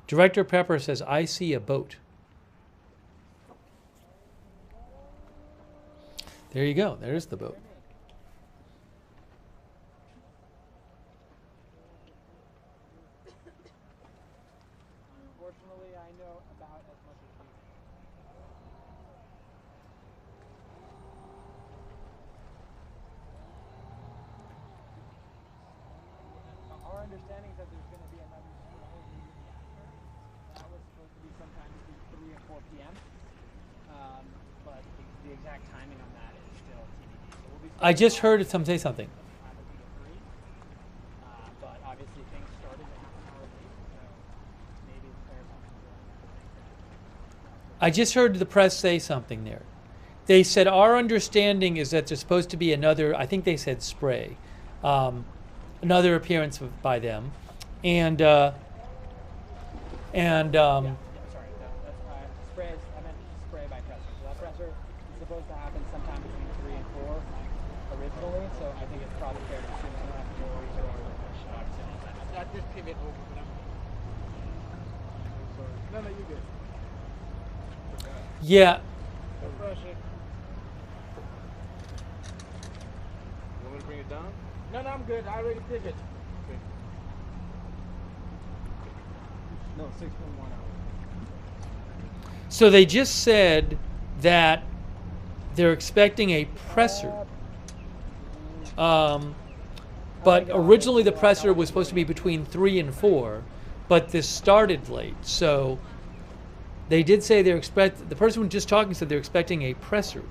Director Pepper says, I see a boat. There you go. There's the boat. Unfortunately, I know about as much as you. Our understanding is that there's going to be another that was supposed to be sometime between 3 and 4 p.m. But the exact timing on that is still TBD. So we'll be I just heard someone say something. But obviously things started a half an hour late, so maybe there's something I just heard the press say something there. They said, our understanding is that there's supposed to be another, I think they said spray, another appearance by them. And sorry, that's spray. I meant spray by presser. So that presser is supposed to happen sometime between 3 and 4 originally. So I think it's probably fair to assume it's going to have more or I just pivot over. No, you good. yeah. No pressure. You want me to bring it down? No, I'm good. I already pivoted. Okay. No, 6.1 hours. So they just said that they're expecting a presser. But originally the presser was supposed to be between 3 and 4, but this started late. So they did say the person who was just talking said they're expecting a presser.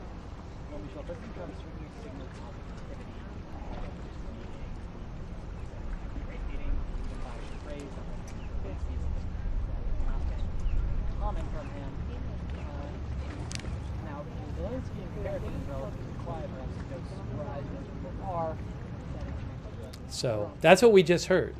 Comment from him. Now, Zelensky in comparison is relatively quiet, perhaps no surprise most people are. So that's what we just heard.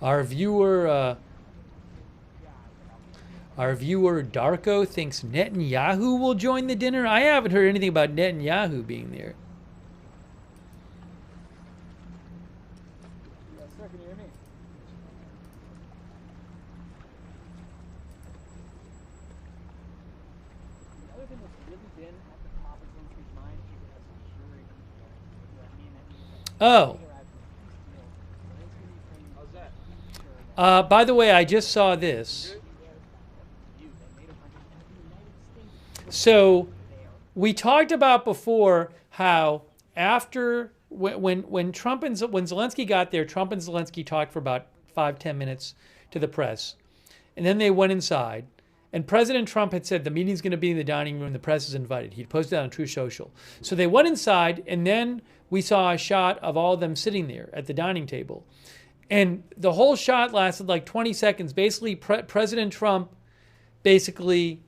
Our viewer Our viewer Darko thinks Netanyahu will join the dinner. I haven't heard anything about Netanyahu being there. Yes, sir. Can you hear me? The other thing that's really been at the top of Zelensky's mind is security. Oh. By the way, I just saw this. So we talked about before how after when Zelensky got there, Trump and Zelensky talked for about 5-10 minutes to the press, and then they went inside. And President Trump had said the meeting's going to be in the dining room. The press is invited. He'd posted that on True Social. So they went inside, and then we saw a shot of all of them sitting there at the dining table. And the whole shot lasted like 20 seconds. Basically, President Trump basically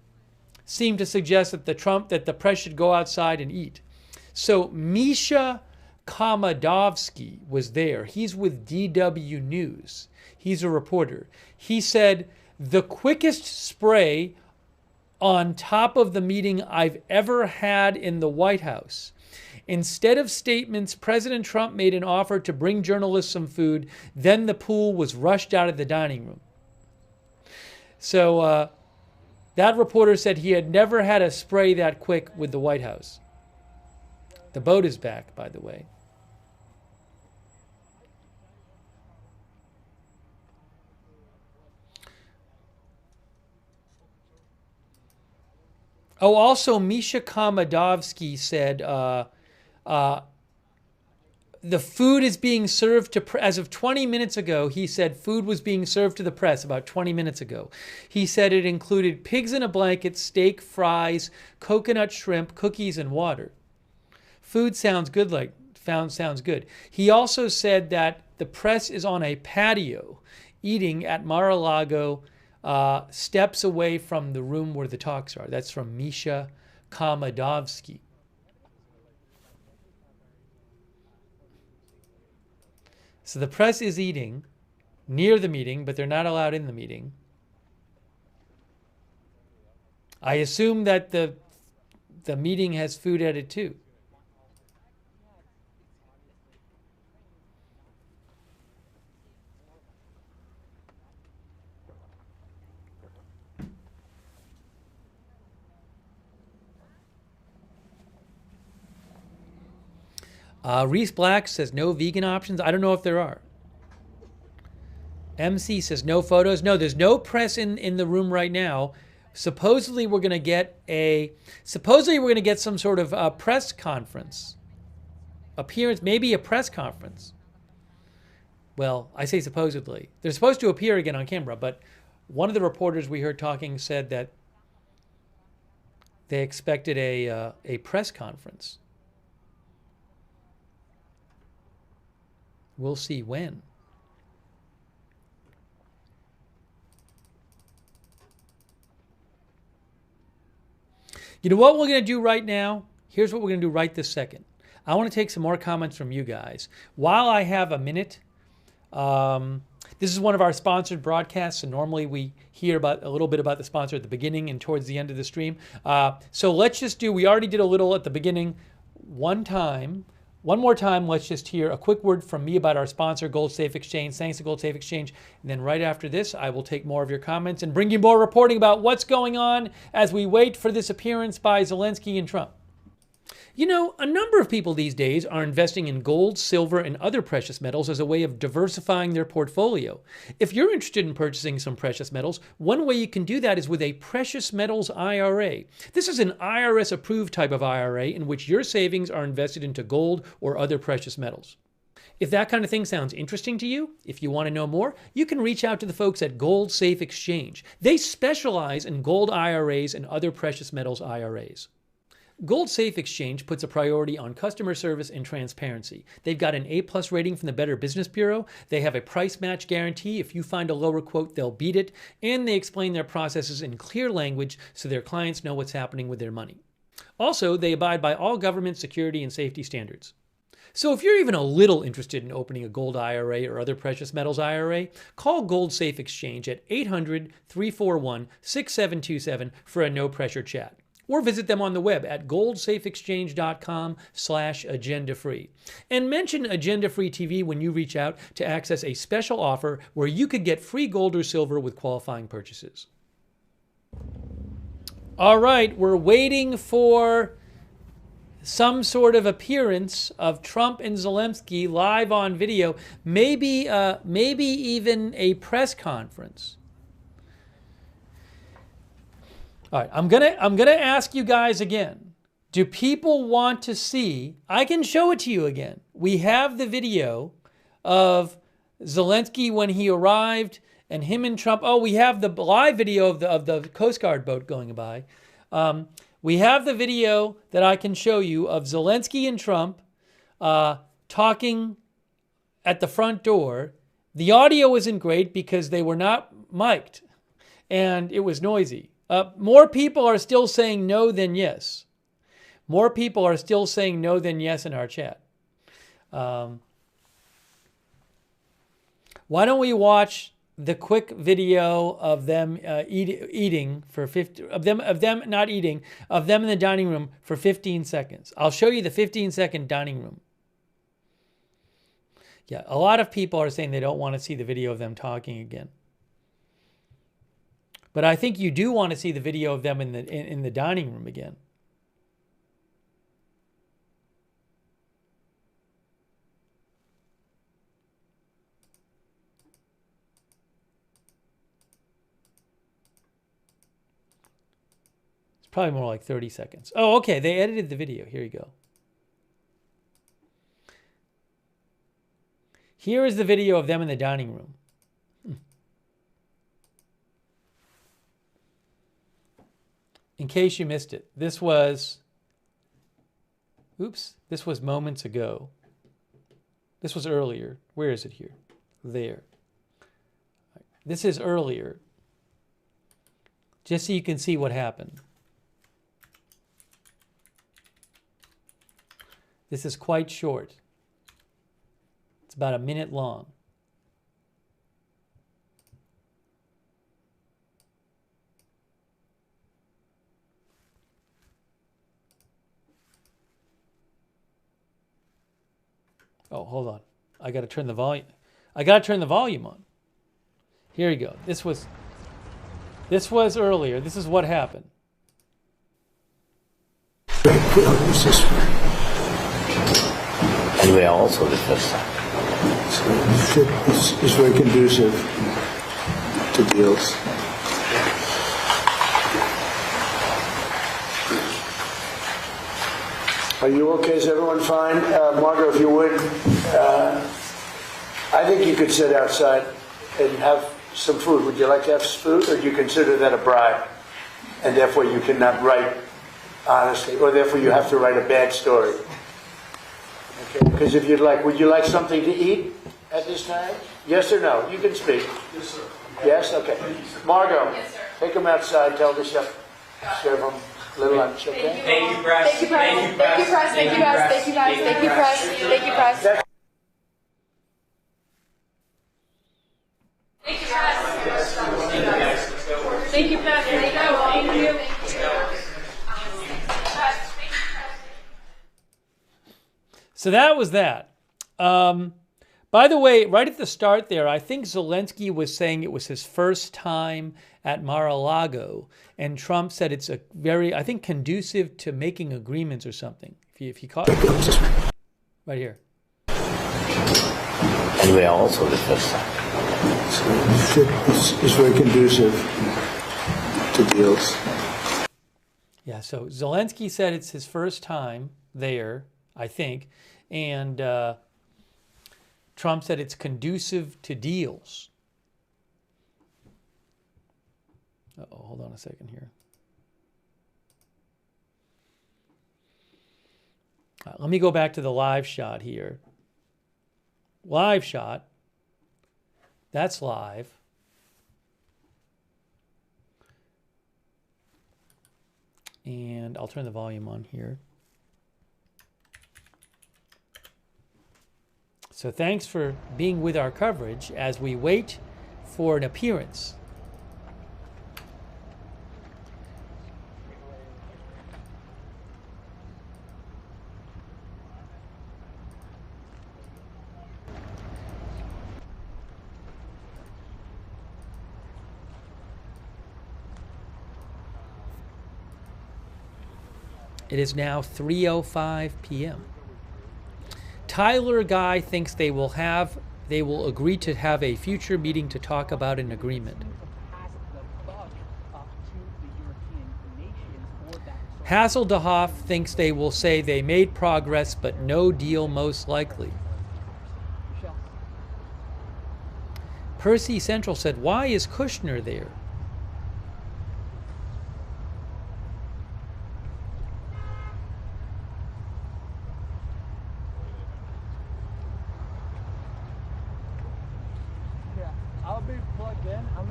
seemed to suggest that the press should go outside and eat. So Misha Kamadovsky was there. He's with DW News. He's a reporter. He said, the quickest spray on top of the meeting I've ever had in the White House. Instead of statements, President Trump made an offer to bring journalists some food. Then the pool was rushed out of the dining room. So that reporter said he had never had a spray that quick with the White House. The boat is back, by the way. Oh, also, Misha Kamadovsky said the food is being served to, as of 20 minutes ago, he said food was being served to the press about 20 minutes ago. He said it included pigs in a blanket, steak, fries, coconut shrimp, cookies, and water. Food sounds good, sounds good. He also said that the press is on a patio eating at Mar-a-Lago, steps away from the room where the talks are. That's from Misha Kamadovsky. So the press is eating near the meeting, but they're not allowed in the meeting. I assume that the meeting has food at it too. Reese Black says no vegan options. I don't know if there are. MC says no photos. No, there's no press in the room right now. Supposedly we're going to get some sort of press conference appearance, maybe a press conference. Well, I say supposedly. They're supposed to appear again on camera, but one of the reporters we heard talking said that they expected a press conference. We'll see when. You know what we're going to do right now? Here's what we're going to do right this second. I want to take some more comments from you guys. While I have a minute, this is one of our sponsored broadcasts, and normally we hear about a little bit about the sponsor at the beginning and towards the end of the stream. So let's just do, we already did a little at the beginning. One more time, let's just hear a quick word from me about our sponsor, Gold Safe Exchange. Thanks to Gold Safe Exchange. And then right after this, I will take more of your comments and bring you more reporting about what's going on as we wait for this appearance by Zelensky and Trump. You know, a number of people these days are investing in gold, silver, and other precious metals as a way of diversifying their portfolio. If you're interested in purchasing some precious metals, one way you can do that is with a precious metals IRA. This is an IRS-approved type of IRA in which your savings are invested into gold or other precious metals. If that kind of thing sounds interesting to you, if you want to know more, you can reach out to the folks at Gold Safe Exchange. They specialize in gold IRAs and other precious metals IRAs. Gold Safe Exchange puts a priority on customer service and transparency. They've got an A+ rating from the Better Business Bureau. They have a price match guarantee. If you find a lower quote, they'll beat it. And they explain their processes in clear language so their clients know what's happening with their money. Also, they abide by all government security and safety standards. So if you're even a little interested in opening a gold IRA or other precious metals IRA, call Gold Safe Exchange at 800-341-6727 for a no-pressure chat. Or visit them on the web at goldsafeexchange.com/agenda-free. And mention Agenda-Free TV when you reach out to access a special offer where you could get free gold or silver with qualifying purchases. All right, we're waiting for some sort of appearance of Trump and Zelensky live on video, maybe even a press conference. All right, I'm gonna ask you guys again. Do people want to see? I can show it to you again. We have the video of Zelensky when he arrived, and him and Trump. Oh, we have the live video of the Coast Guard boat going by. We have the video that I can show you of Zelensky and Trump talking at the front door. The audio isn't great because they were not mic'd, and it was noisy. More people are still saying no than yes. More people are still saying no than yes in our chat. Why don't we watch the quick video of them eating for 50 of them not eating, of them in the dining room for 15 seconds. I'll show you the 15-second dining room. Yeah, a lot of people are saying they don't want to see the video of them talking again. But I think you do want to see the video of them in the dining room again. Probably more like 30 seconds. Oh, okay. They edited the video. Here you go. Here is the video of them in the dining room. In case you missed it, this was moments ago. This was earlier. Where is it here? There. This is earlier. Just so you can see what happened. This is quite short. It's about a minute long. Oh, hold on. I got to turn the volume. I got to turn the volume on. Here you go. This was earlier. This is what happened. And we are also the first time. So it's very conducive to deals. Are you okay? Is everyone fine? Margot, if you would, I think you could sit outside and have some food. Would you like to have food, or do you consider that a bribe? And therefore you cannot write honestly, or therefore you have to write a bad story? Okay, because if you'd like, would you like something to eat at this time? Yes or no? You can speak. Yes, sir. Yes? Okay. Margot, Yes, sir. take them outside, tell the chef, serve them a little lunch, okay? Thank you, press. Thank you, press. Thank you, press. Thank you, guys. Thank you, guys. Thank you, press. Thank you, press. Thank you, press. Thank you, press. Thank you. So that was that. By the way, right at the start there, I think Zelensky was saying it was his first time at Mar-a-Lago, and Trump said it's a very, I think, conducive to making agreements or something. If you caught it. Right here. And we are also the first time. So it's very conducive to deals. Yeah, so Zelensky said it's his first time there, I think, and Trump said it's conducive to deals. Uh-oh, hold on a second here. Let me go back to the live shot here. Live shot. That's live. And I'll turn the volume on here. So thanks for being with our coverage as we wait for an appearance. It is now 3:05 p.m. Tyler Guy thinks they will agree to have a future meeting to talk about an agreement. Hasselhoff thinks they will say they made progress, but no deal most likely. Percy Central said, "Why is Kushner there?" I'll be plugged in. I'm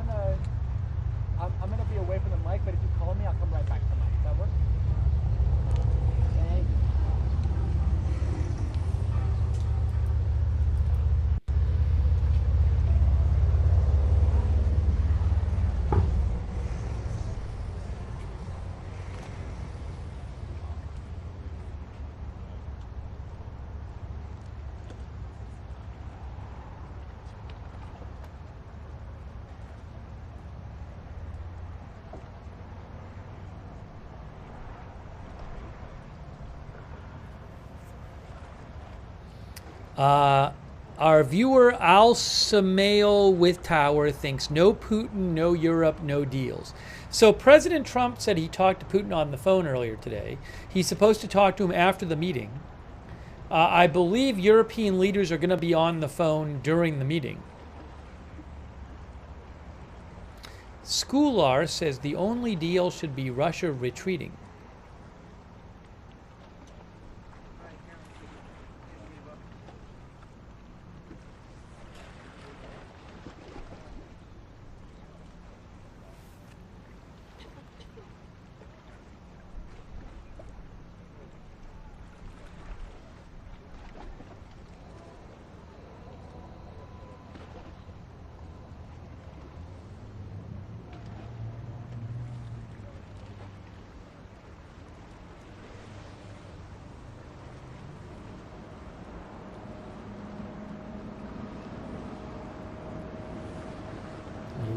gonna be away from the mic, but if you call me, I'll come right back to the mic. Does that work? Thank you. Our viewer Al Samail with Tower thinks no Putin, no Europe, no deals. So President Trump said he talked to Putin on the phone earlier today. He's supposed to talk to him after the meeting. I believe European leaders are going to be on the phone during the meeting. Schoolar says the only deal should be Russia retreating.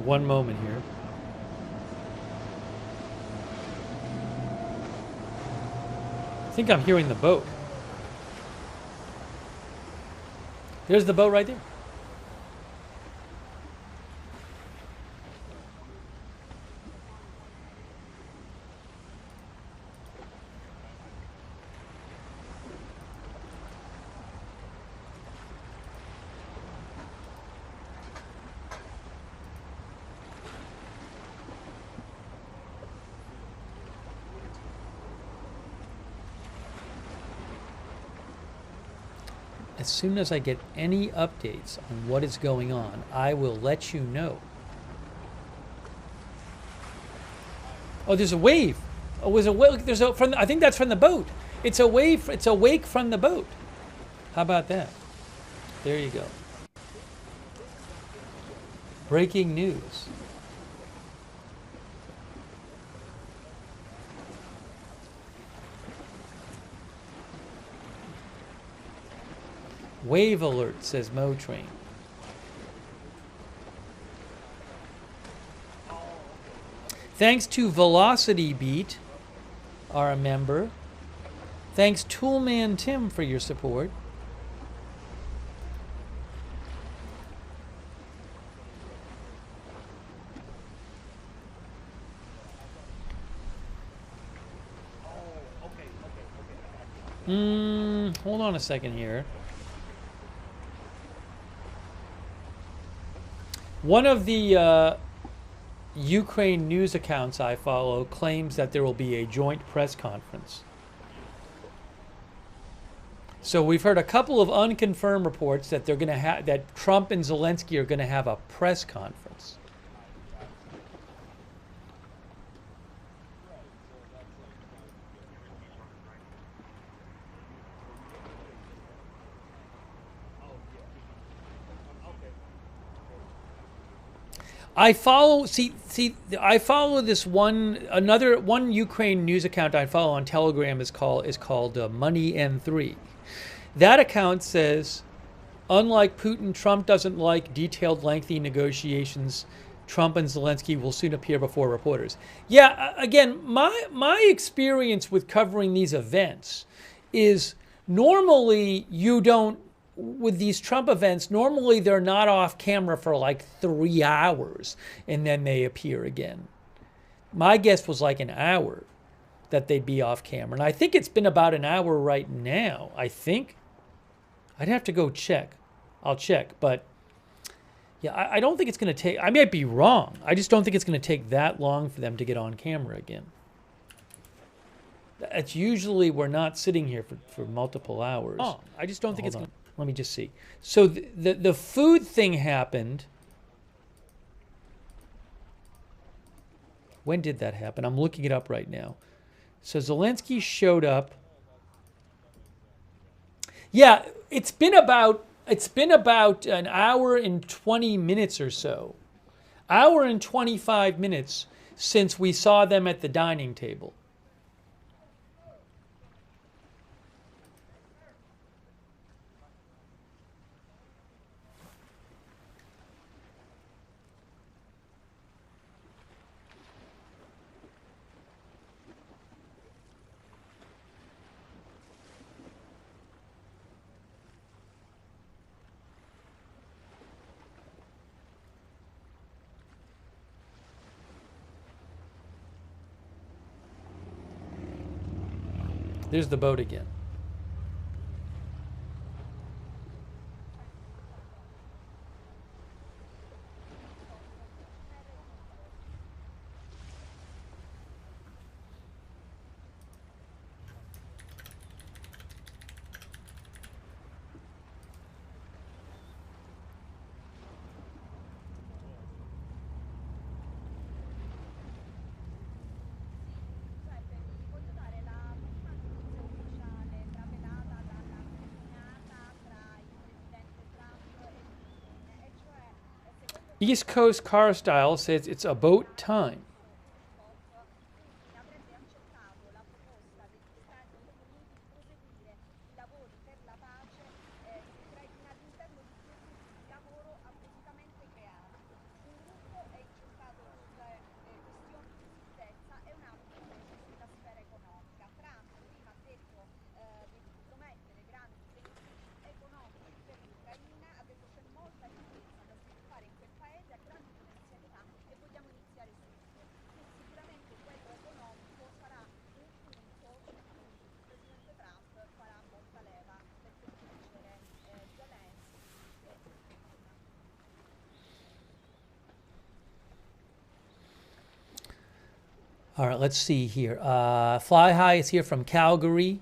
One moment here. I think I'm hearing the boat. There's the boat right there. As soon as I get any updates on what is going on, I will let you know. Oh, there's a wave. Oh, there's a wave. I think that's from the boat. It's a wave. It's a wake from the boat. How about that? There you go. Breaking news. Wave alert, says Motrain. Thanks to Velocity Beat, our member. Thanks Toolman Tim for your support. Hold on a second here. One of the Ukraine news accounts I follow claims that there will be a joint press conference. So we've heard a couple of unconfirmed reports that they're going to have that Trump and Zelensky are going to have a press conference. I follow I follow this one Ukraine news account I follow on Telegram is called Money N3. That account says, unlike Putin, Trump doesn't like detailed, lengthy negotiations. Trump and Zelensky will soon appear before reporters. Yeah, again, my experience with covering these events is normally you don't, with these Trump events, normally they're not off camera for like 3 hours and then they appear again. My guess was like an hour that they'd be off camera. And I think it's been about an hour right now. I think. I'd have to go check. I'll check. But yeah, I don't think it's going to take, I might be wrong. I just don't think it's going to take that long for them to get on camera again. It's usually we're not sitting here for multiple hours. Oh, I just don't think it's going to. Let me just see. So the food thing happened. When did that happen? I'm looking it up right now. So Zelensky showed up. Yeah, it's been about an hour and 20 minutes or so. Hour and 25 minutes since we saw them at the dining table. There's the boat again. East Coast Car Style says it's about time. All right, let's see here. Fly High is here from Calgary.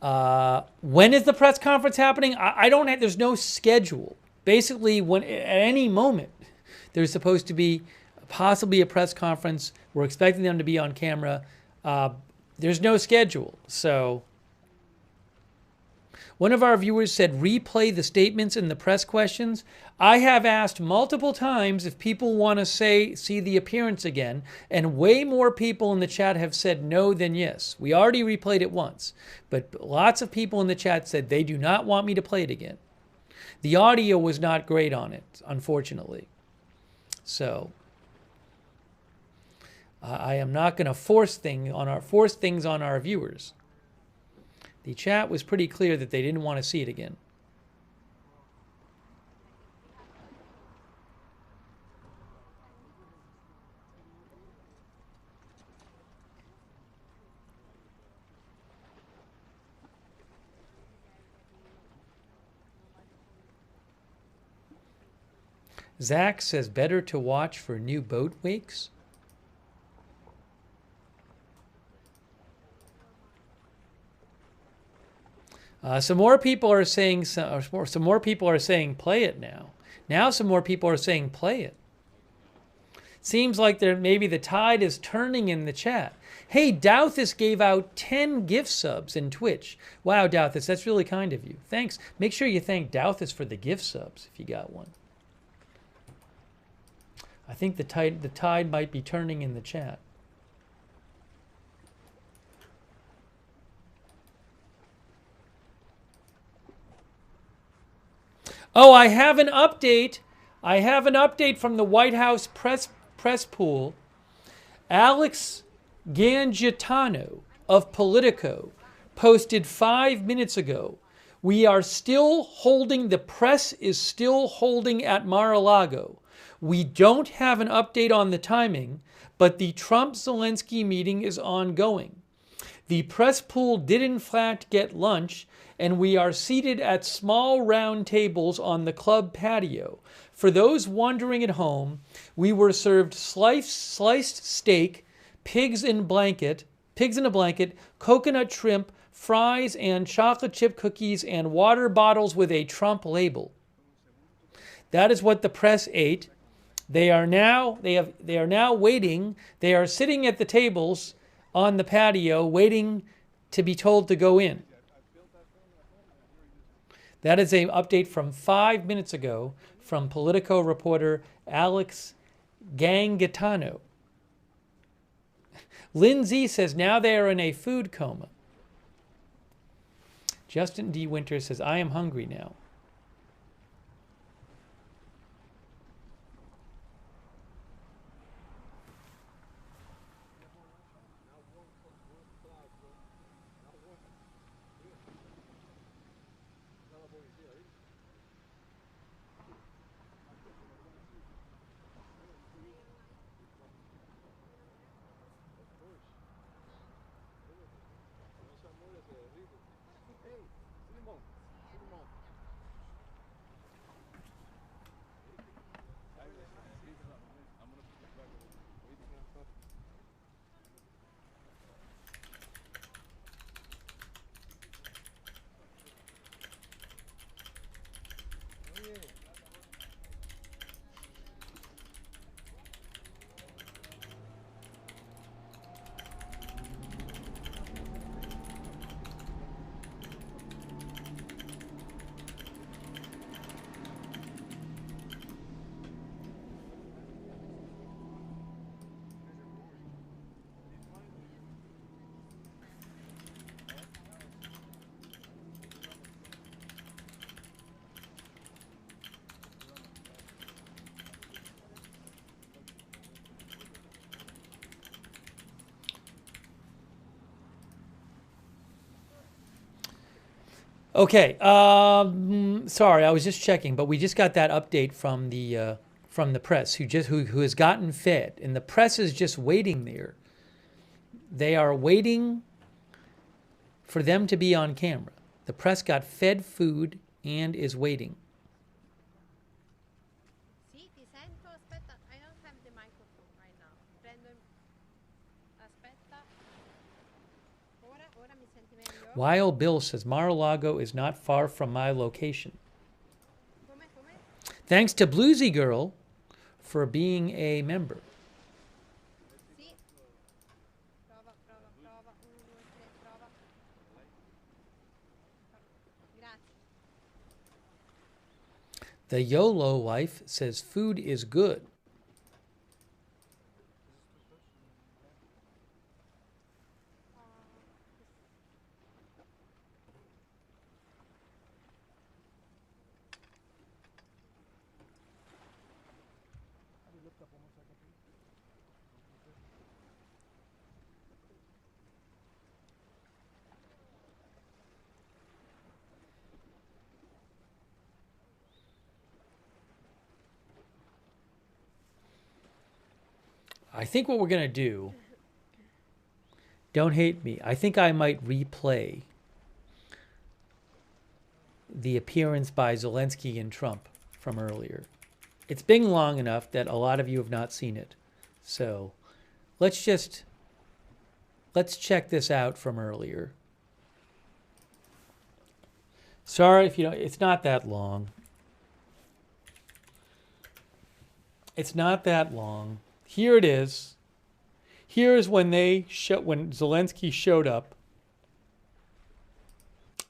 When is the press conference happening? I don't have, there's no schedule. Basically, when at any moment, there's supposed to be possibly a press conference. We're expecting them to be on camera. There's no schedule. So one of our viewers said, replay the statements and the press questions. I have asked multiple times if people want to see the appearance again, and way more people in the chat have said no than yes. We already replayed it once, but lots of people in the chat said they do not want me to play it again. The audio was not great on it, unfortunately. So I am not going to force things on our viewers. The chat was pretty clear that they didn't want to see it again. Zach says better to watch for new boat wakes. Some more people are saying play it now. Now some more people are saying play it. Seems like maybe the tide is turning in the chat. Hey, Douthis gave out 10 gift subs in Twitch. Wow, Douthis, that's really kind of you. Thanks. Make sure you thank Douthis for the gift subs if you got one. I think the tide might be turning in the chat. Oh, I have an update. I have an update from the White House press pool. Alex Gangitano of Politico posted 5 minutes ago. We are still holding, the press is still holding at Mar-a-Lago. We don't have an update on the timing, but the Trump-Zelensky meeting is ongoing. The press pool did in fact get lunch, and we are seated at small round tables on the club patio. For those wondering at home, we were served sliced steak, pigs in a blanket, coconut shrimp, fries, and chocolate chip cookies, and water bottles with a Trump label. That is what the press ate. They are now waiting. They are sitting at the tables on the patio waiting to be told to go in. That is an update from 5 minutes ago from Politico reporter Alex Gangitano. Lindsay says now they are in a food coma. Justin D. Winter says, I am hungry now. Okay, sorry, I was just checking, but we just got that update from the press who has gotten fed, and the press is just waiting there. They are waiting for them to be on camera. The press got fed food and is waiting. Sì, ti sento. Aspetta, I don't have the microphone right now. Aspetta. Ora mi senti meglio? Wild Bill says Mar-a-Lago is not far from my location. Thanks to Bluesy Girl for being a member. Sì. Prova. 1, 2, 3, prova. Grazie. The YOLO wife says food is good. I think what we're going to do, don't hate me, I think I might replay the appearance by Zelensky and Trump from earlier. It's been long enough that a lot of you have not seen it. So let's check this out from earlier. Sorry if you don't, it's not that long. It's not that long. Here it is. Here is when when Zelensky showed up.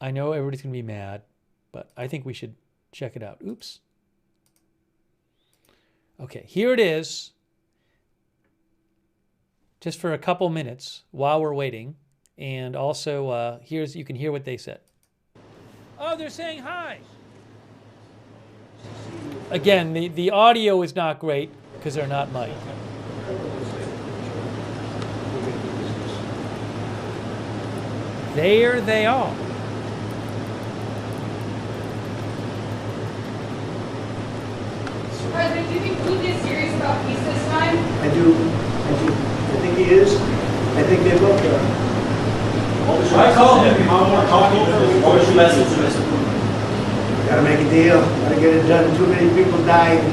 I know everybody's going to be mad, but I think we should check it out. Oops. Okay, here it is. Just for a couple minutes while we're waiting. And also, you can hear what they said. Oh, they're saying hi. Again, the audio is not great because they're not mic'd. There they are. President, do you think Putin is serious about peace this time? I do. I think he is. I think they both are. I called him. I'm talking to him. What was your message to Mr. Putin? Got to make a deal. Got to get it done. Too many people dying,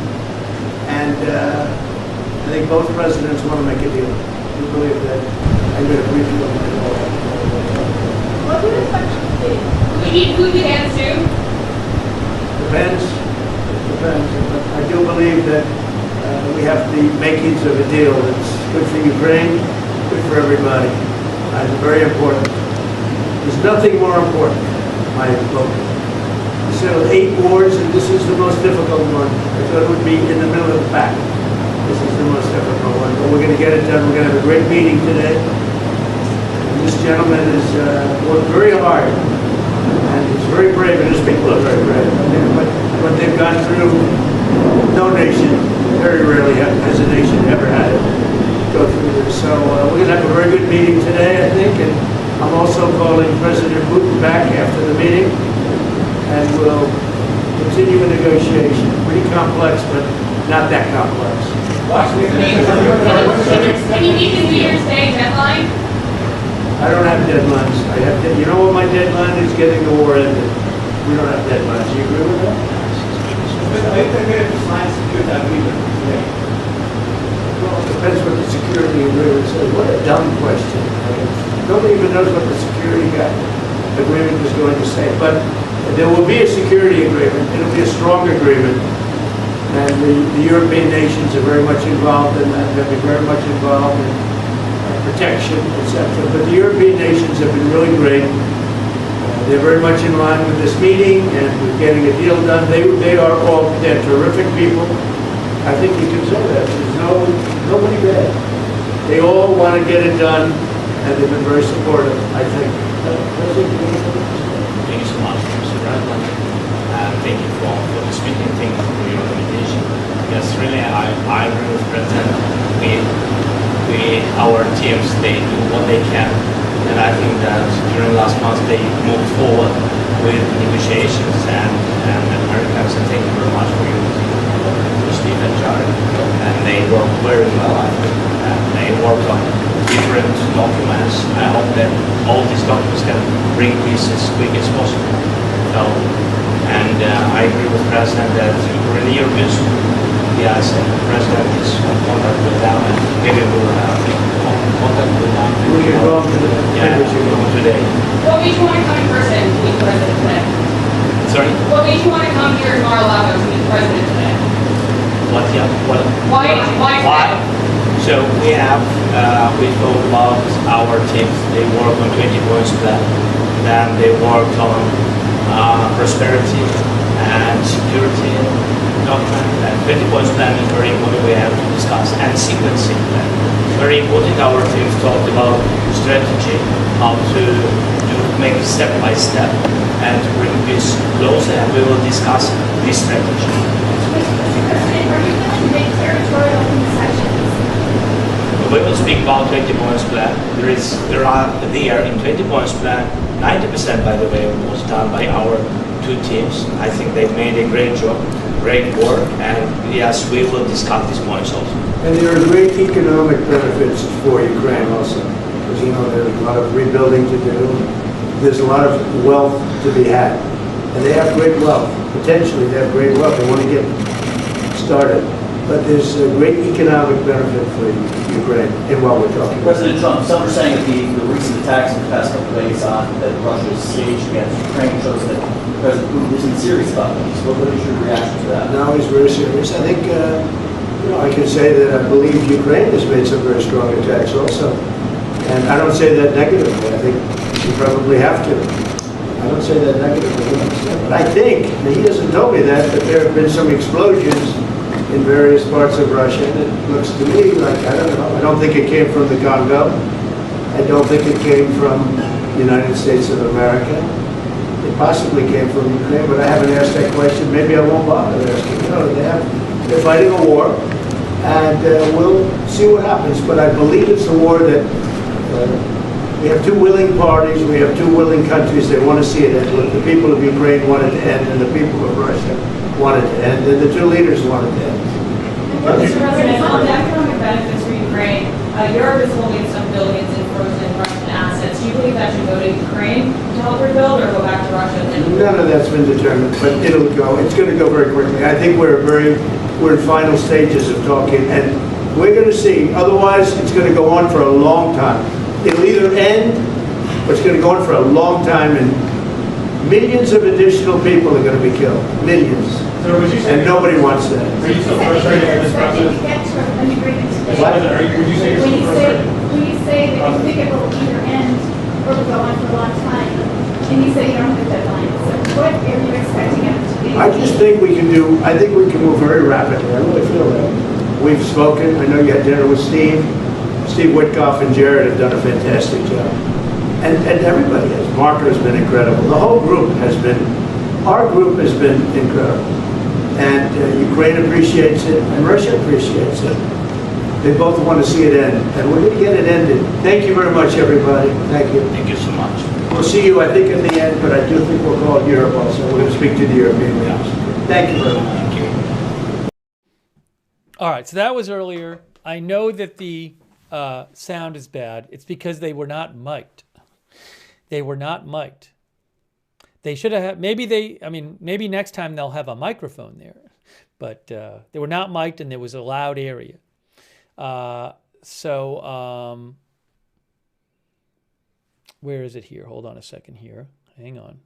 and I think both presidents want to make a deal. We believe that. I'm going to brief you on that. What would a function be? We need Putin and soon. Depends. Depends. But I do believe that we have the makings of a deal that's good for Ukraine, good for everybody. It's very important. There's nothing more important, my opinion. We settled 8 wars, and this is the most difficult one. I thought it would be in the middle of the pack. This is the most difficult one, but we're going to get it done. We're going to have a great meeting today. And this gentleman has worked very hard, and he's very brave, and his people are very brave. What they've gone through, no nation, very rarely has a nation ever had it go through this. So we're going to have a very good meeting today, I think, and I'm also calling President Putin back after the meeting, and we'll continue a negotiation. Pretty complex, but not that complex. Can you meet the New Year's Day deadline? I don't have deadlines. You know what my deadline is? Getting the war ended. We don't have deadlines. Do you agree with that? Are you prepared to sign security agreement today? Well, it depends what the security agreement says. What a dumb question. Nobody even knows what the security agreement is going to say. But there will be a security agreement. It'll be a strong agreement. And the European nations are very much involved in that. They've been very much involved in protection, etc. But the European nations have been really great. They're very much in line with this meeting and with getting a deal done. They're terrific people. I think you can say that. There's nobody bad. They all want to get it done, and they've been very supportive, I think. Thank you so much, Mr. President. Thank you for the speaking. Thank you for your invitation. Yes, really, I agree with President. Our teams, they do what they can. And I think that during last month they moved forward with negotiations and Americans, and thank you very much for you, Steve and Jared. And they worked very well, I think. And they worked on different documents. I hope that all these documents can bring peace as quick as possible. So, and I agree with the President that during the year visit, yes, and the President is in contact with them, and maybe we will have contact with them. We can go today. What made you want to come in person to meet the President today? Sorry? What made you want to come here to Mar-a-Lago to meet the President today? What? Yeah. What? Why today? So we have, we talked about our teams. They work on 20 points plan. Then they worked on prosperity and security document. And 20 points plan is very important. We have to discuss, and sequencing plan. Very important. Our teams talked about strategy, how to make step by step, and to bring this closer. And we will discuss this strategy. Mr. President, are you going to make territorial concessions? We will speak about 20 points plan. There are in 20 points plan, 90% by the way was done by our 2 teams. I think they've made a great job, great work, and yes, we will discuss these points also. And there are great economic benefits for Ukraine also. Because, you know, there's a lot of rebuilding to do. There's a lot of wealth to be had. And they have great wealth. Potentially, they have great wealth. They want to get started. But there's a great economic benefit for Ukraine in what we're talking about. President Trump, some are saying that the recent attacks in the past couple of days on that Russia's staged against Ukraine shows that President Putin isn't serious about peace. What is your reaction to that? No, he's very serious. I think, I can say that I believe Ukraine has made some very strong attacks also. And I don't say that negatively. I think you probably have to. I don't say that negatively. But I think, and he doesn't tell me that, but there have been some explosions in various parts of Russia. And it looks to me like, I don't know, I don't think it came from the Congo. I don't think it came from the United States of America. It possibly came from Ukraine, but I haven't asked that question. Maybe I won't bother asking. You know, they're fighting a war, and we'll see what happens. But I believe it's a war that we have two willing parties, we have two willing countries. They want to see it end. The people of Ukraine want it to end, and the people of Russia want it to end, and the two leaders want it to end. Mr. President, on the economic benefits for Ukraine, Europe is holding some billions in frozen Russian assets. Do you believe that should go to Ukraine to help rebuild, or go back to Russia? None of that's been determined, but it'll go. It's going to go very quickly. I think we're in final stages of talking, and we're going to see. Otherwise, it's going to go on for a long time. It'll either end, but it's going to go on for a long time, and millions of additional people are going to be killed. Millions. So would you say, and nobody wants that. Are you so frustrated with this process? What? Would you say you're so frustrated? When you say that you think it will either end or will go on for a long time, and you say you don't have a deadline, so what are you expecting it to be? I just think we can move very rapidly. I really feel that. We've spoken. I know you had dinner with Steve. Steve Witkoff and Jared have done a fantastic job. And everybody has. Marco has been incredible. The whole group has been, our group has been incredible. And Ukraine appreciates it, and Russia appreciates it. They both want to see it end, and we're going to get it ended. Thank you very much, everybody. Thank you. Thank you so much. We'll see you, I think, in the end, but I do think we'll call Europe also. We're going to speak to the European leaders. Thank you very much. Thank you. All right, so that was earlier. I know that the sound is bad. It's because they were not mic'd. They were not mic'd. They should have, maybe next time they'll have a microphone there. But they were not mic'd, and there was a loud area. Where is it here? Hold on a second here. Hang on.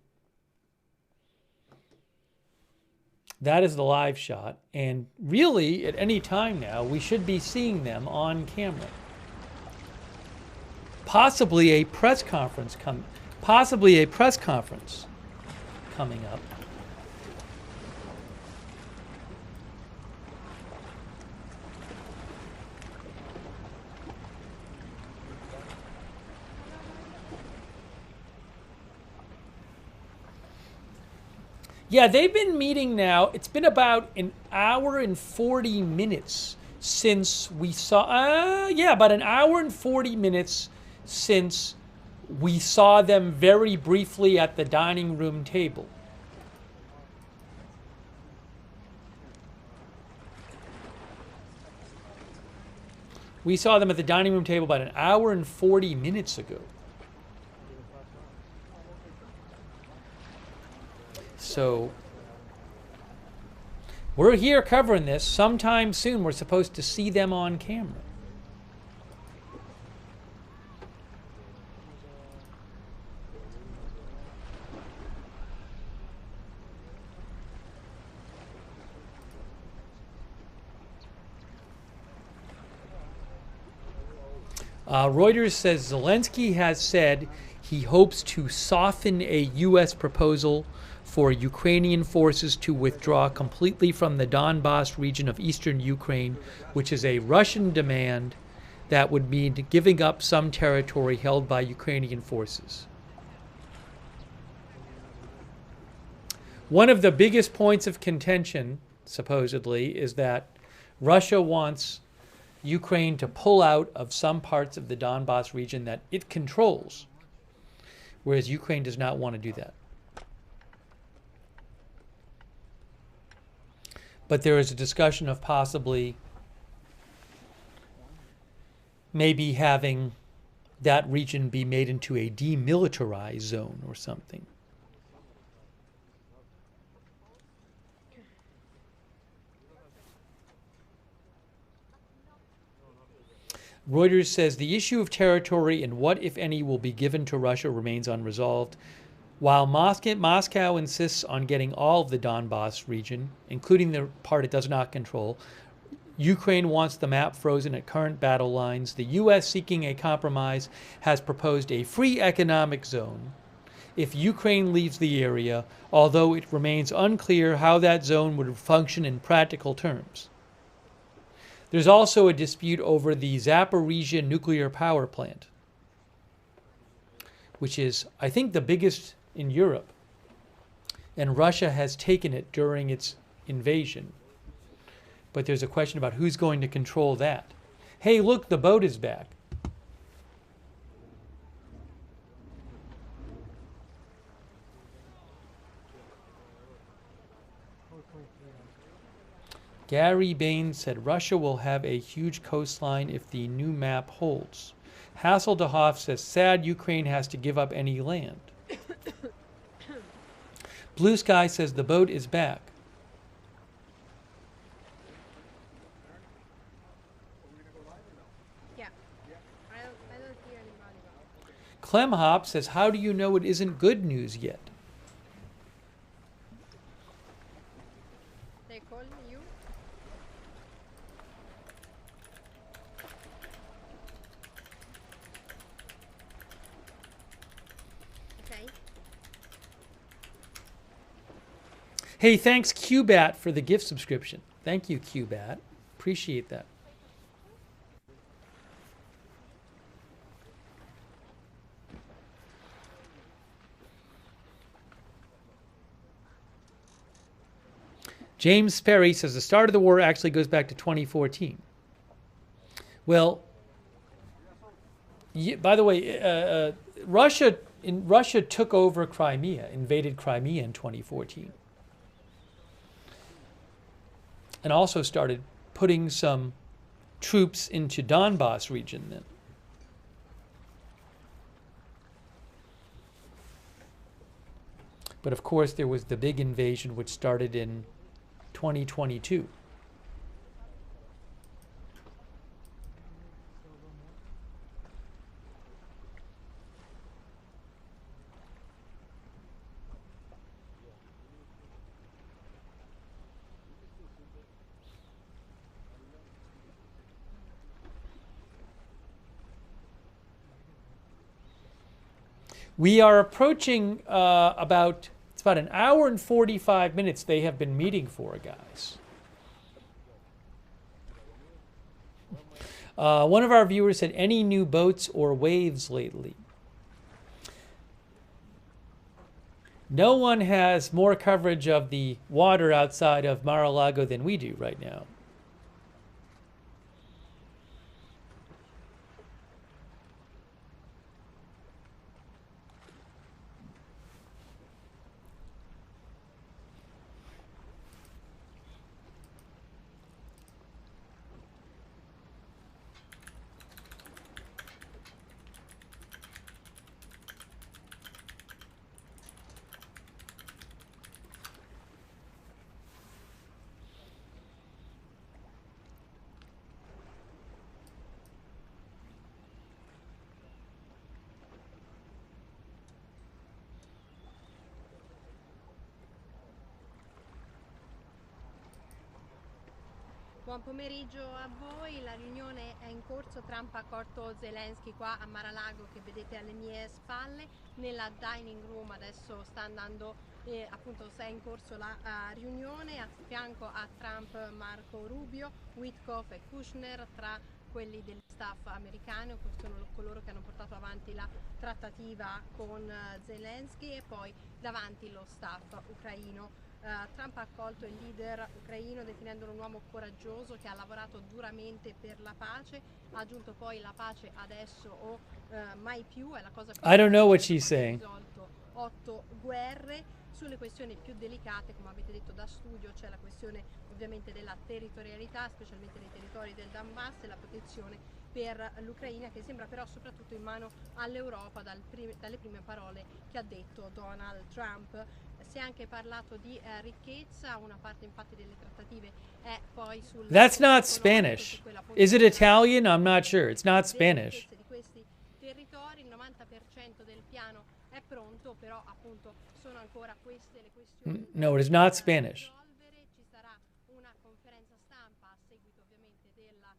That is the live shot. And really, at any time now, we should be seeing them on camera. Possibly a press conference coming up. Yeah, they've been meeting now. It's been about an hour and 40 minutes since we saw, about an hour and 40 minutes since we saw them very briefly at the dining room table. We saw them at the dining room table about an hour and 40 minutes ago. So we're here covering this. Sometime soon we're supposed to see them on camera. Reuters says Zelensky has said he hopes to soften a U.S. proposal for Ukrainian forces to withdraw completely from the Donbas region of eastern Ukraine, which is a Russian demand that would mean giving up some territory held by Ukrainian forces. One of the biggest points of contention, supposedly, is that Russia wants Ukraine to pull out of some parts of the Donbas region that it controls, whereas Ukraine does not want to do that. But there is a discussion of possibly maybe having that region be made into a demilitarized zone or something. Reuters says the issue of territory and what, if any, will be given to Russia remains unresolved. While Moscow insists on getting all of the Donbas region, including the part it does not control, Ukraine wants the map frozen at current battle lines. The U.S., seeking a compromise, has proposed a free economic zone if Ukraine leaves the area, although it remains unclear how that zone would function in practical terms. There's also a dispute over the Zaporizhia nuclear power plant, which is, I think, the biggest in Europe. And Russia has taken it during its invasion. But there's a question about who's going to control that. Hey, look, the boat is back. Gary Bain said Russia will have a huge coastline if the new map holds. Hasselhoff says sad Ukraine has to give up any land. Blue Sky says the boat is back. Yeah. I don't hear anybody. Clem Hop says, how do you know it isn't good news yet? They call you? Okay. Hey, thanks QBat for the gift subscription. Thank you, QBat. Appreciate that. James Perry says the start of the war actually goes back to 2014. Well, by the way, Russia took over Crimea, invaded Crimea in 2014. And also started putting some troops into Donbass region then. But of course there was the big invasion which started in 2022. We are approaching it's about an hour and 45 minutes they have been meeting for, guys. One of our viewers said, any new boats or waves lately? No one has more coverage of the water outside of Mar-a-Lago than we do right now. Buon pomeriggio a voi, la riunione è in corso, Trump ha accolto Zelensky qua a Mar-a-Lago che vedete alle mie spalle, nella dining room adesso sta andando, appunto sta in corso la riunione, a fianco a Trump Marco Rubio, Witkoff e Kushner tra quelli del staff americano, sono coloro che hanno portato avanti la trattativa con Zelensky e poi davanti lo staff ucraino. Trump ha accolto il leader ucraino definendolo un uomo coraggioso che ha lavorato duramente per la pace, ha aggiunto poi la pace adesso o mai più, è la cosa più I don't know what she's saying. risolto 8 guerre. Sulle questioni più delicate, come avete detto da studio, c'è la questione ovviamente della territorialità, specialmente nei territori del Donbass e la protezione per l'Ucraina, che sembra però soprattutto in mano all'Europa dalle prime parole che ha detto Donald Trump. Si è anche parlato di ricchezza, una parte infatti delle trattative è poi sul... That's not Spanish. Is it Italian? I'm not sure. It's not Spanish. Di questi territori, il 90% del piano è pronto, però appunto sono ancora queste le questioni. No, it is not Spanish. Ci sarà una conferenza stampa a seguito ovviamente della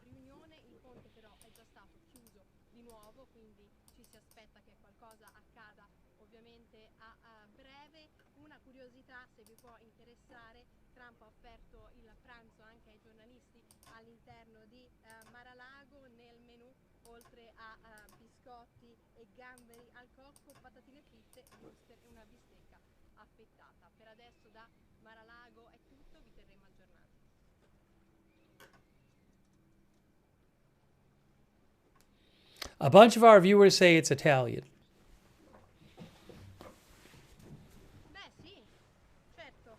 riunione, il ponte però è già stato chiuso di nuovo, quindi ci si aspetta che qualcosa accada ovviamente a breve. Una curiosità, se vi può interessare, Trump ha offerto il pranzo anche ai giornalisti all'interno di Mar-a-Lago nel menù, oltre a biscotti e gamberi al cocco, patatine fritte, wurstel e una bistecca affettata. Per adesso da Mar-a-Lago è tutto, vi terremo aggiornati. A bunch of our viewers say it's Italian. Beh sì, certo.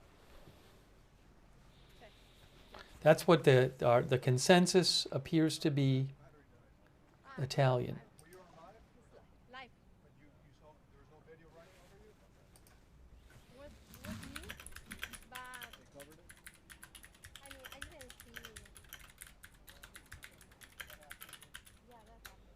That's what the consensus appears to be, Italian. Live. What new? But I mean, I didn't see. Yeah, that's happened.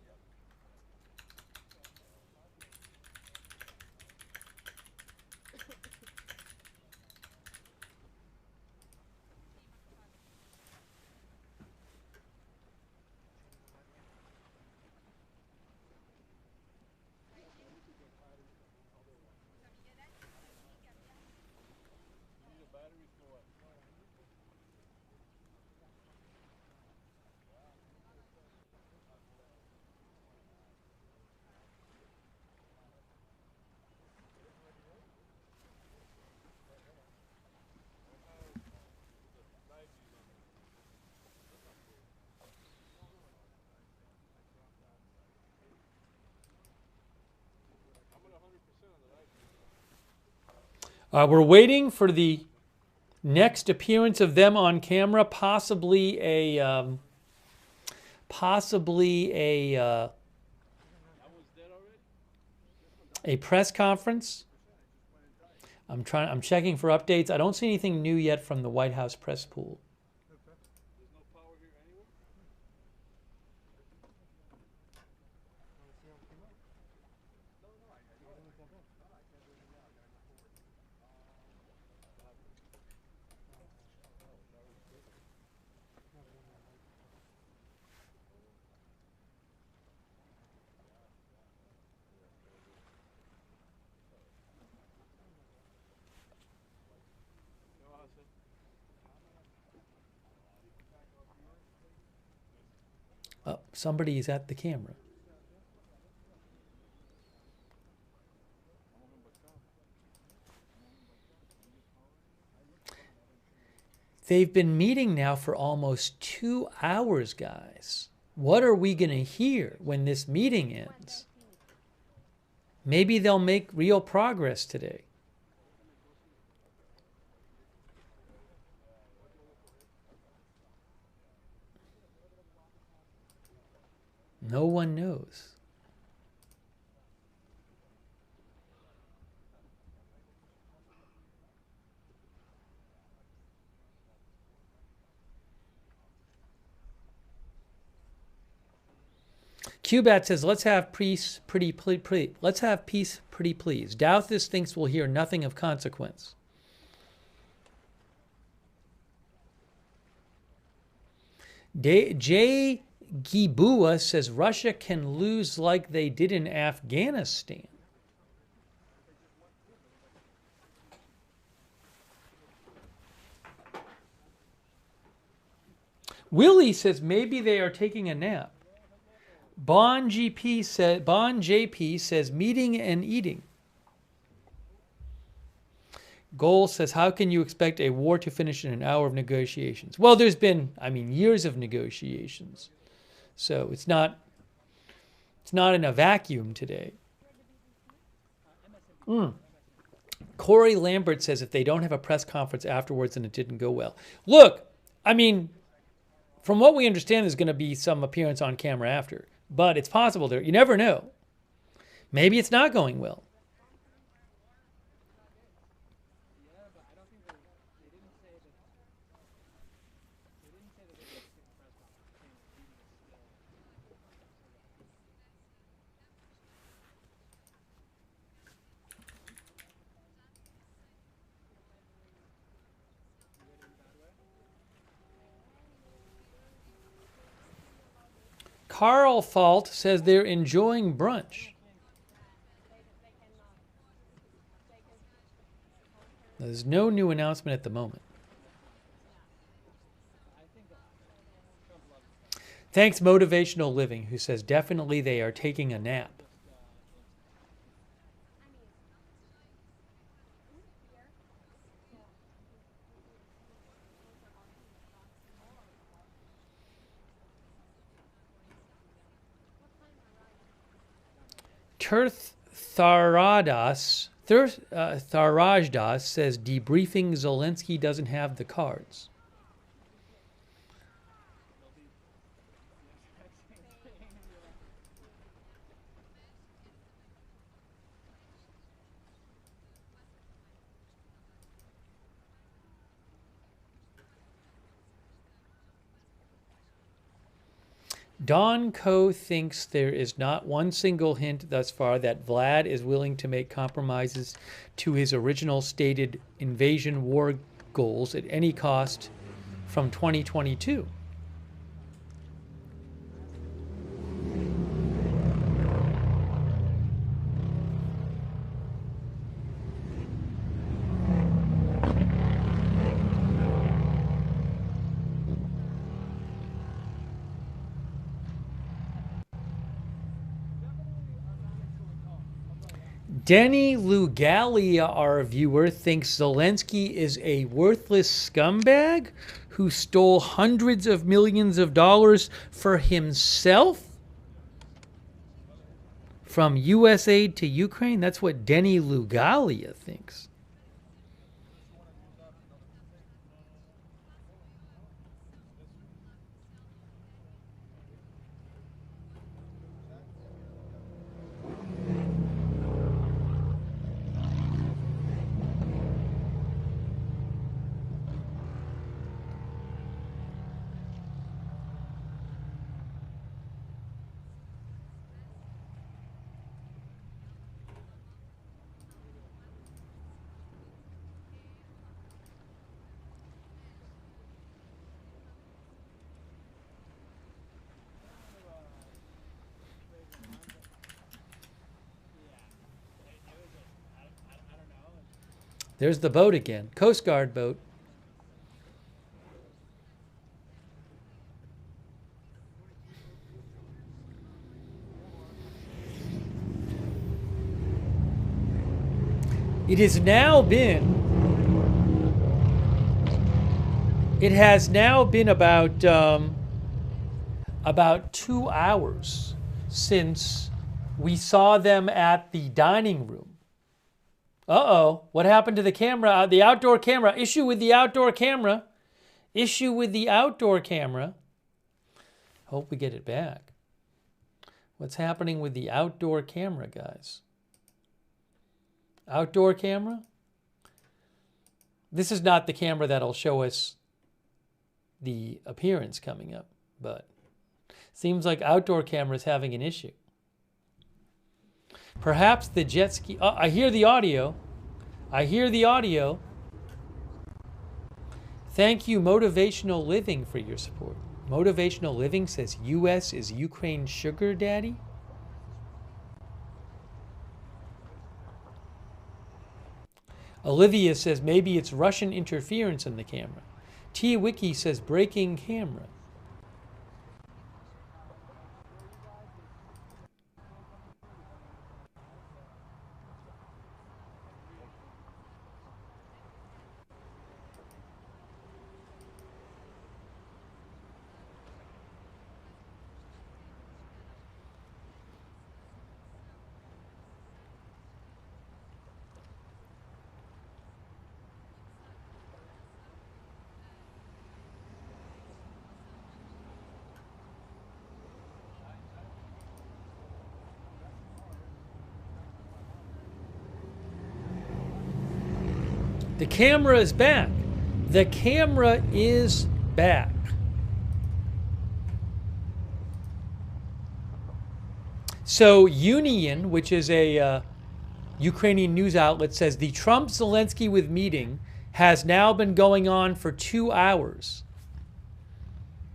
We're waiting for the next appearance of them on camera, possibly a press conference. I'm checking for updates. I don't see anything new yet from the White House press pool. Oh, somebody is at the camera. They've been meeting now for almost 2 hours, guys. What are we going to hear when this meeting ends? Maybe they'll make real progress today. No one knows. Cubat says, let's have peace pretty please. Let's have peace pretty please. Douthis thinks we'll hear nothing of consequence. J. Gibua says Russia can lose like they did in Afghanistan. Willie says maybe they are taking a nap. Bon JP says meeting and eating. Goal says, how can you expect a war to finish in an hour of negotiations? Well, there's been, years of negotiations. So it's not in a vacuum today. Corey Lambert says if they don't have a press conference afterwards, then it didn't go well. Look, from what we understand, there's going to be some appearance on camera after. But it's possible there. You never know. Maybe it's not going well. Carl Fault says they're enjoying brunch. There's no new announcement at the moment. Thanks, Motivational Living, who says definitely they are taking a nap. Tharajdas says debriefing Zelensky doesn't have the cards. Don Coe thinks there is not one single hint thus far that Vlad is willing to make compromises to his original stated invasion war goals at any cost from 2022. Denny Lugalia, our viewer, thinks Zelensky is a worthless scumbag who stole hundreds of millions of dollars for himself from U.S. aid to Ukraine. That's what Denny Lugalia thinks. There's the boat again. Coast Guard boat. It has now been about 2 hours since we saw them at the dining room. Uh-oh, what happened to the camera? The outdoor camera. Issue with the outdoor camera. Issue with the outdoor camera. Hope we get it back. What's happening with the outdoor camera, guys? Outdoor camera? This is not the camera that'll show us the appearance coming up, but seems like outdoor camera is having an issue. Perhaps the jet ski... Oh, I hear the audio. I hear the audio. Thank you, Motivational Living, for your support. Motivational Living says U.S. is Ukraine's sugar daddy. Olivia says maybe it's Russian interference in the camera. T-Wiki says breaking camera. The camera is back. The camera is back. So Union, which is a Ukrainian news outlet, says the Trump-Zelensky with meeting has now been going on for 2 hours.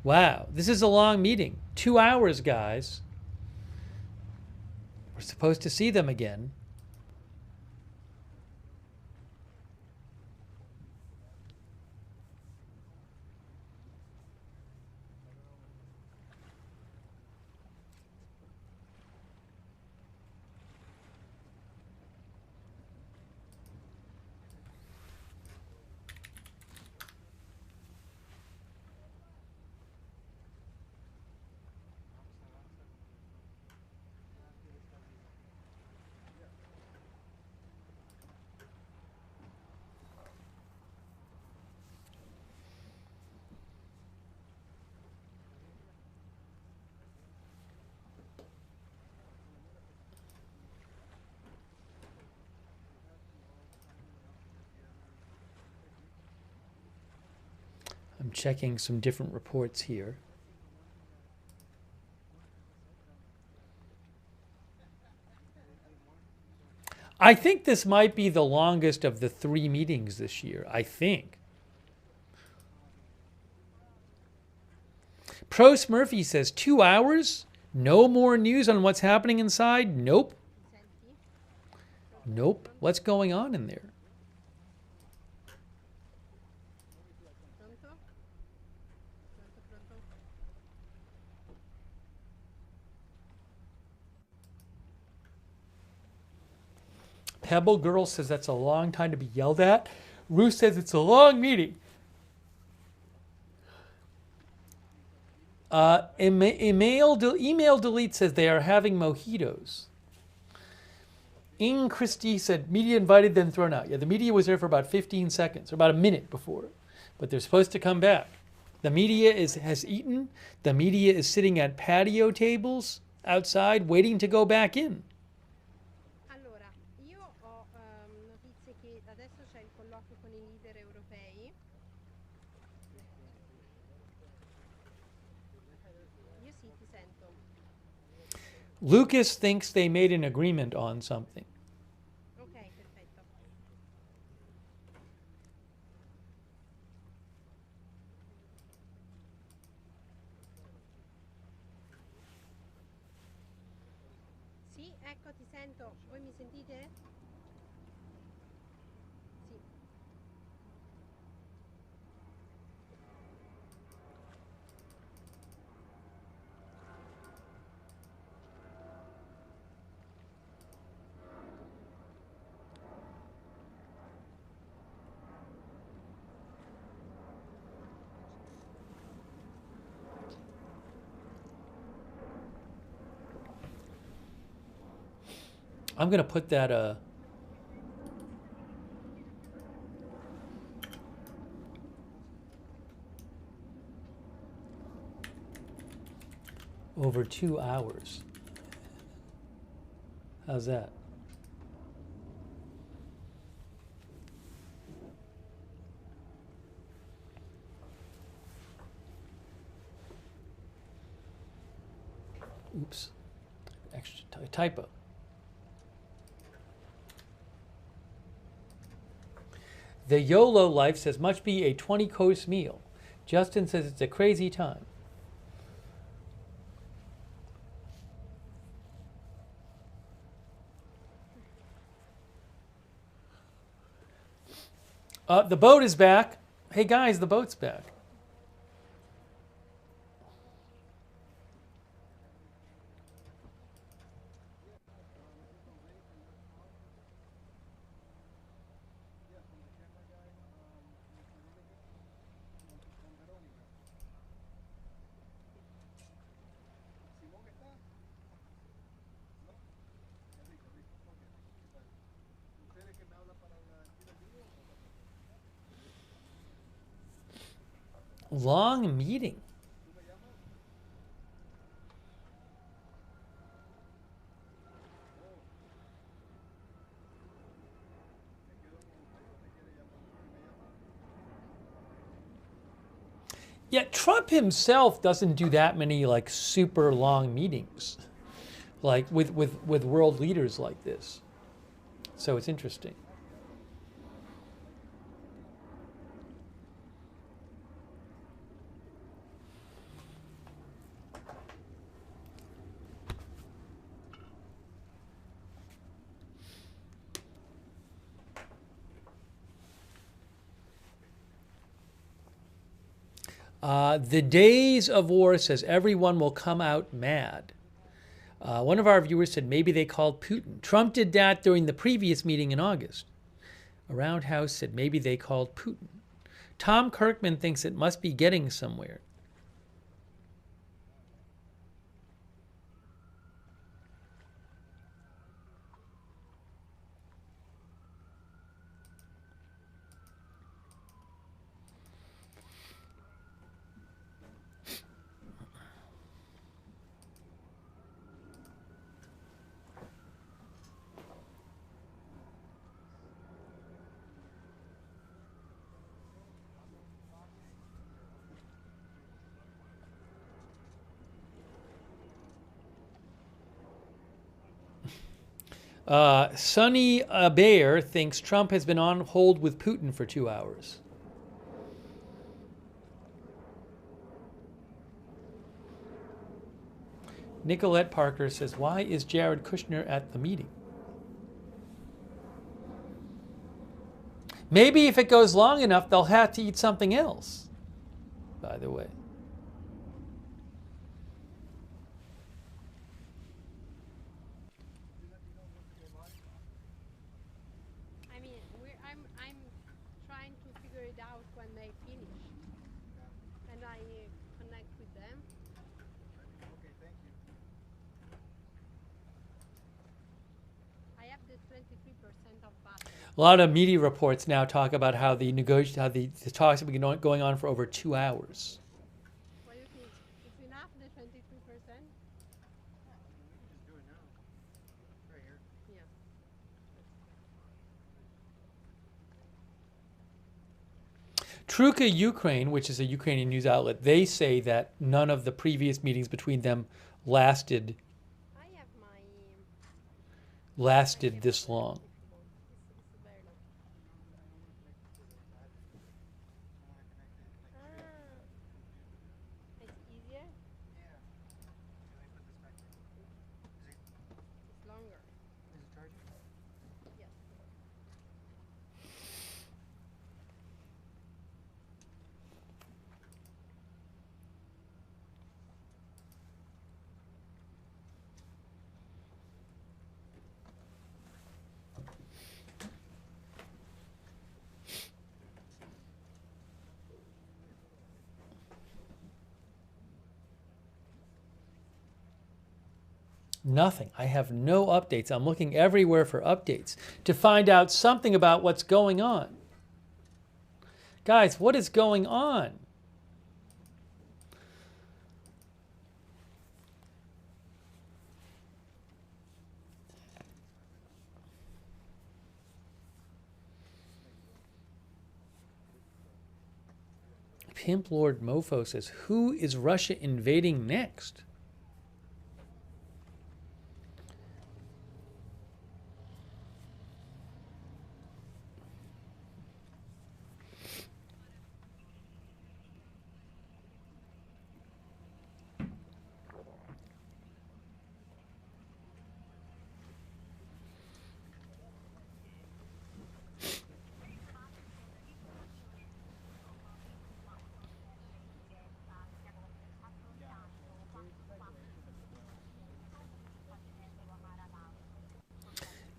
Wow, this is a long meeting. 2 hours, guys. We're supposed to see them again. I'm checking some different reports here. I think this might be the longest of the 3 meetings this year. I think. Pro Smurfy says 2 hours? No more news on what's happening inside? Nope. Nope. What's going on in there? Pebble Girl says that's a long time to be yelled at. Ruth says it's a long meeting. Email Delete says they are having mojitos. Ing Christie said media invited, then thrown out. Yeah, the media was there for about 15 seconds, or about a minute before. But they're supposed to come back. The media has eaten. The media is sitting at patio tables outside waiting to go back in. Allora, io ho notizie che adesso c'è il colloquio con i leader europei. Io sì, ti sento. Lucas thinks they made an agreement on something. Ok, perfetto. Sì, ecco, ti sento. Voi mi sentite? Sì. I'm going to put that over 2 hours. How's that? Oops. Extra typo. The YOLO Life says, must be a 20-course meal. Justin says it's a crazy time. The boat is back. Hey guys, the boat's back. Long meeting. Yeah, Trump himself doesn't do that many like super long meetings, like with world leaders like this. So it's interesting. The Days of War says everyone will come out mad. One of our viewers said maybe they called Putin. Trump did that during the previous meeting in August. A Roundhouse said maybe they called Putin. Tom Kirkman thinks it must be getting somewhere. Sonny Bayer thinks Trump has been on hold with Putin for 2 hours. Nicolette Parker says, why is Jared Kushner at the meeting? Maybe if it goes long enough, they'll have to eat something else, by the way. I mean, I'm trying to figure it out when they finish, and I connect with them. Okay, thank you. I have the 23% of battery. A lot of media reports now talk about how the talks have been going on for over 2 hours. What do you think? It's enough, the 23%? Yeah, we can just do it now. Right here. Yeah. Trump Ukraine, which is a Ukrainian news outlet, they say that none of the previous meetings between them lasted I have my this long. it's very low. It's easier. Yeah. Let me put this back here. It's longer. Is it charging? Yes. Nothing. I have no updates. I'm looking everywhere for updates to find out something about what's going on. Guys, what is going on? Pimp Lord Mofo says, who is Russia invading next?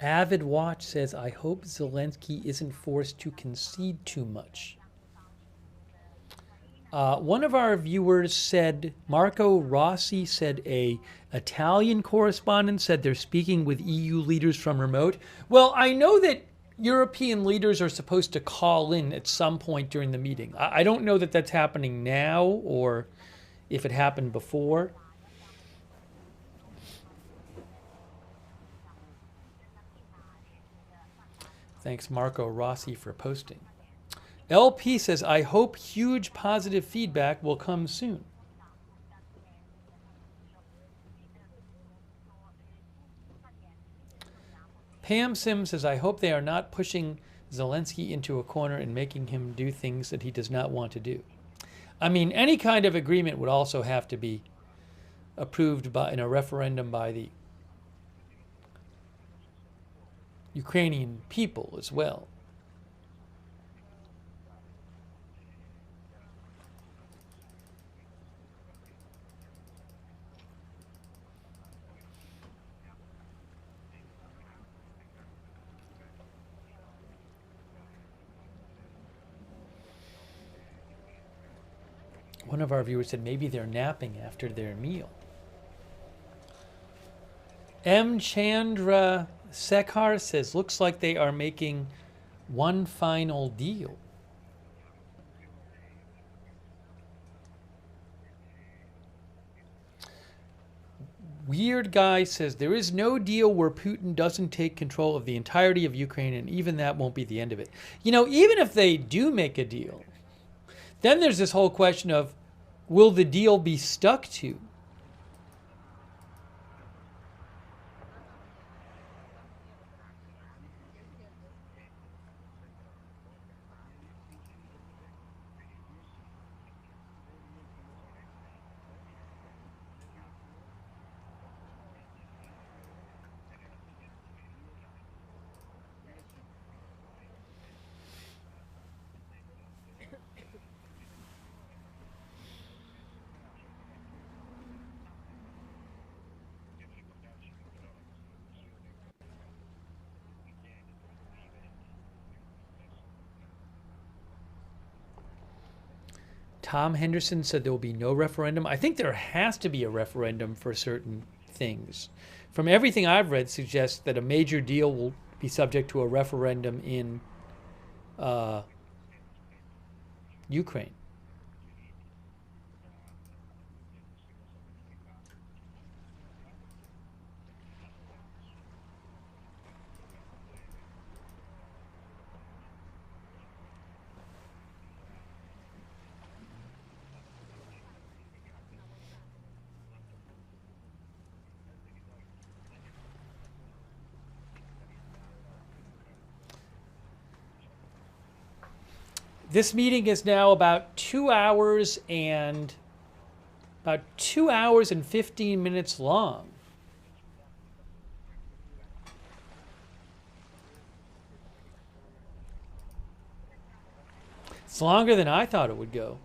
Avid Watch says, I hope Zelensky isn't forced to concede too much. One of our viewers said, Marco Rossi said a Italian correspondent said they're speaking with EU leaders from remote. Well, I know that European leaders are supposed to call in at some point during the meeting. I don't know that that's happening now or if it happened before. Thanks, Marco Rossi, for posting. LP says, I hope huge positive feedback will come soon. Pam Sim says, I hope they are not pushing Zelensky into a corner and making him do things that he does not want to do. I mean, any kind of agreement would also have to be approved in a referendum by the Ukrainian people as well. One of our viewers said maybe they're napping after their meal. M. Chandra Sekhar says, looks like they are making one final deal. Weird Guy says, there is no deal where Putin doesn't take control of the entirety of Ukraine, and even that won't be the end of it. You know, even if they do make a deal, then there's this whole question of, will the deal be stuck to? Tom Henderson said there will be no referendum. I think there has to be a referendum for certain things. From everything I've read, suggests that a major deal will be subject to a referendum in Ukraine. This meeting is now about 2 hours and 15 minutes long. It's longer than I thought it would go.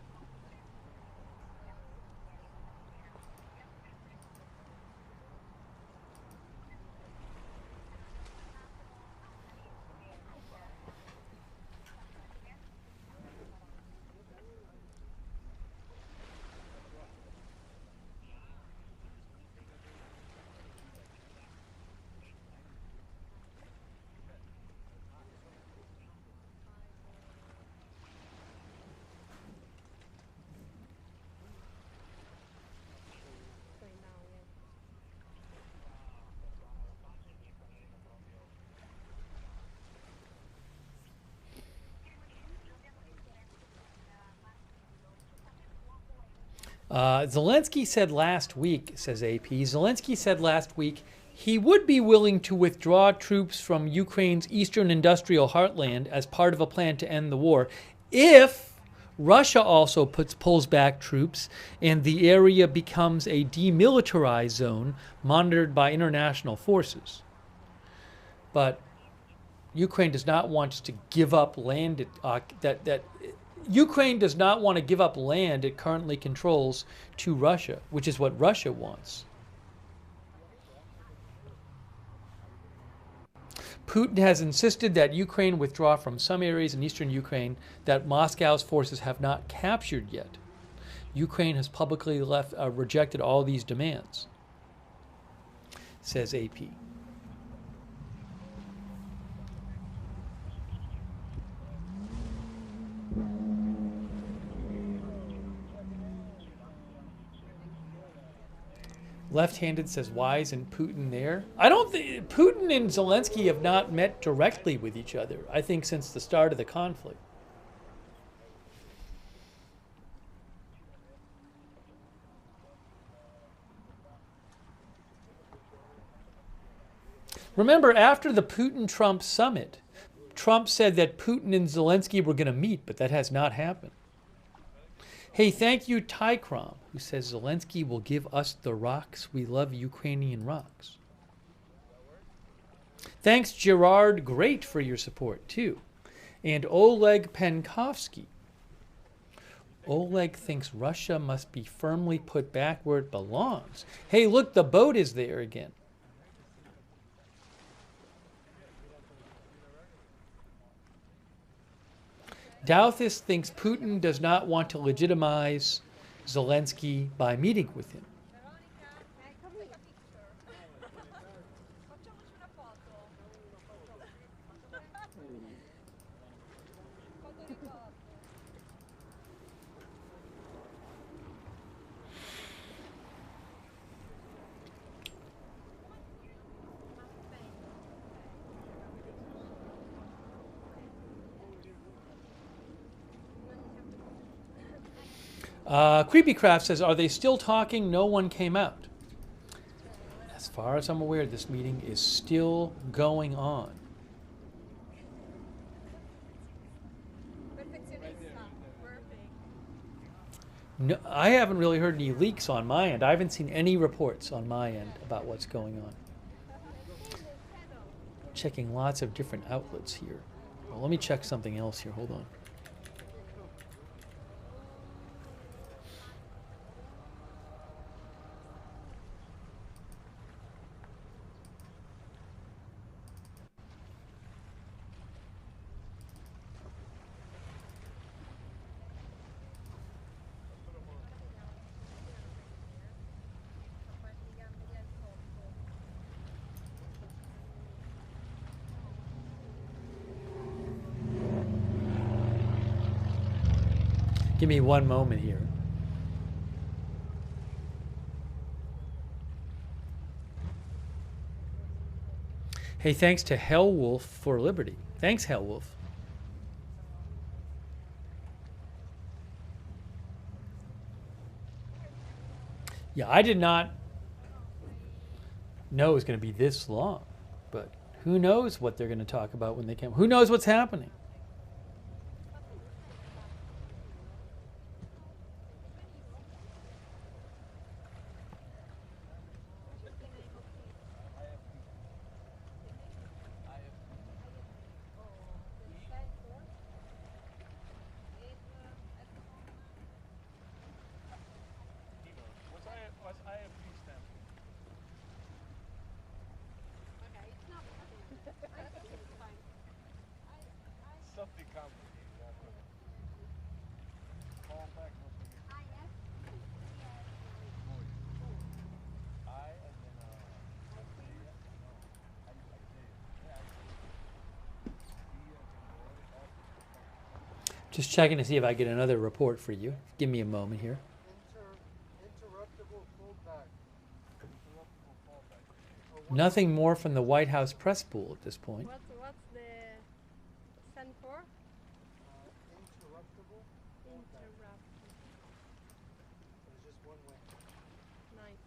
Zelensky said last week, says AP, Zelensky said last week he would be willing to withdraw troops from Ukraine's eastern industrial heartland as part of a plan to end the war if Russia also pulls back troops and the area becomes a demilitarized zone monitored by international forces. But Ukraine does not want to give up land Ukraine does not want to give up land it currently controls to Russia, which is what Russia wants. Putin has insisted that Ukraine withdraw from some areas in eastern Ukraine that Moscow's forces have not captured yet. Ukraine has publicly rejected all these demands, says AP. Left-handed says, why isn't Putin there? I don't think Putin and Zelensky have not met directly with each other, I think, since the start of the conflict. Remember, after the Putin-Trump summit, Trump said that Putin and Zelensky were going to meet, but that has not happened. Hey, thank you, Tykrom, who says Zelensky will give us the rocks. We love Ukrainian rocks. Thanks, Gerard Great, for your support, too. And Oleg Penkovsky. Oleg thinks Russia must be firmly put back where it belongs. Hey, look, the boat is there again. Douthis thinks Putin does not want to legitimize Zelensky by meeting with him. Creepycraft says, are they still talking? No one came out. As far as I'm aware, this meeting is still going on. No, I haven't really heard any leaks on my end. I haven't seen any reports on my end about what's going on. Checking lots of different outlets here. Well, let me check something else here. Hold on. Give me one moment here. Hey, thanks to Hellwolf for Liberty. Thanks, Hellwolf. Yeah, I did not know it was going to be this long, but who knows what they're going to talk about when they come. Who knows what's happening? Just checking to see if I get another report for you. Give me a moment here. Nothing more from the White House press pool at this point. What's the send for? Interruptible. There's just one way. Nice.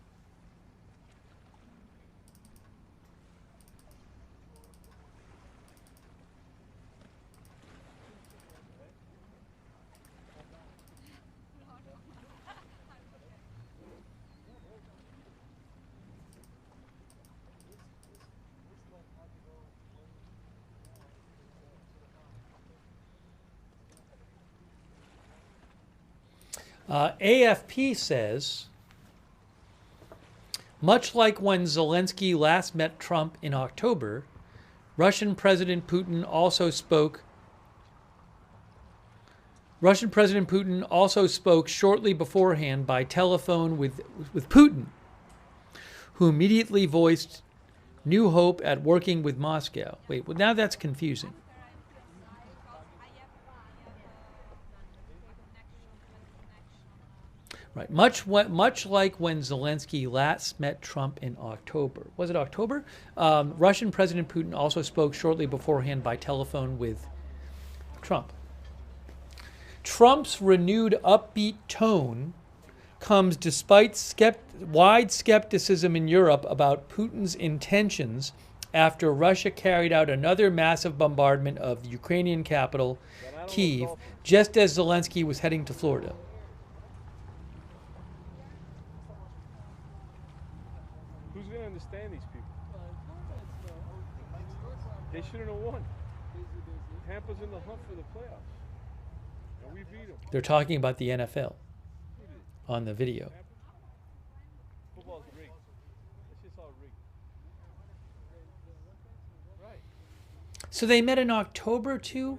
AFP says, much like when Zelensky last met Trump in October, Russian President Putin also spoke shortly beforehand by telephone with Putin, who immediately voiced new hope at working with Moscow. Wait, well, now that's confusing. Right, much like when Zelensky last met Trump in October. Was it October? Russian President Putin also spoke shortly beforehand by telephone with Trump. Trump's renewed upbeat tone comes despite wide skepticism in Europe about Putin's intentions after Russia carried out another massive bombardment of the Ukrainian capital, Kyiv, just as Zelensky was heading to Florida. Who's going to understand these people? They shouldn't have won. Tampa's in the hunt for the playoffs. And we beat them. They're talking about the NFL on the video. Football's rigged. It's just all rigged. Right. So they met in October too?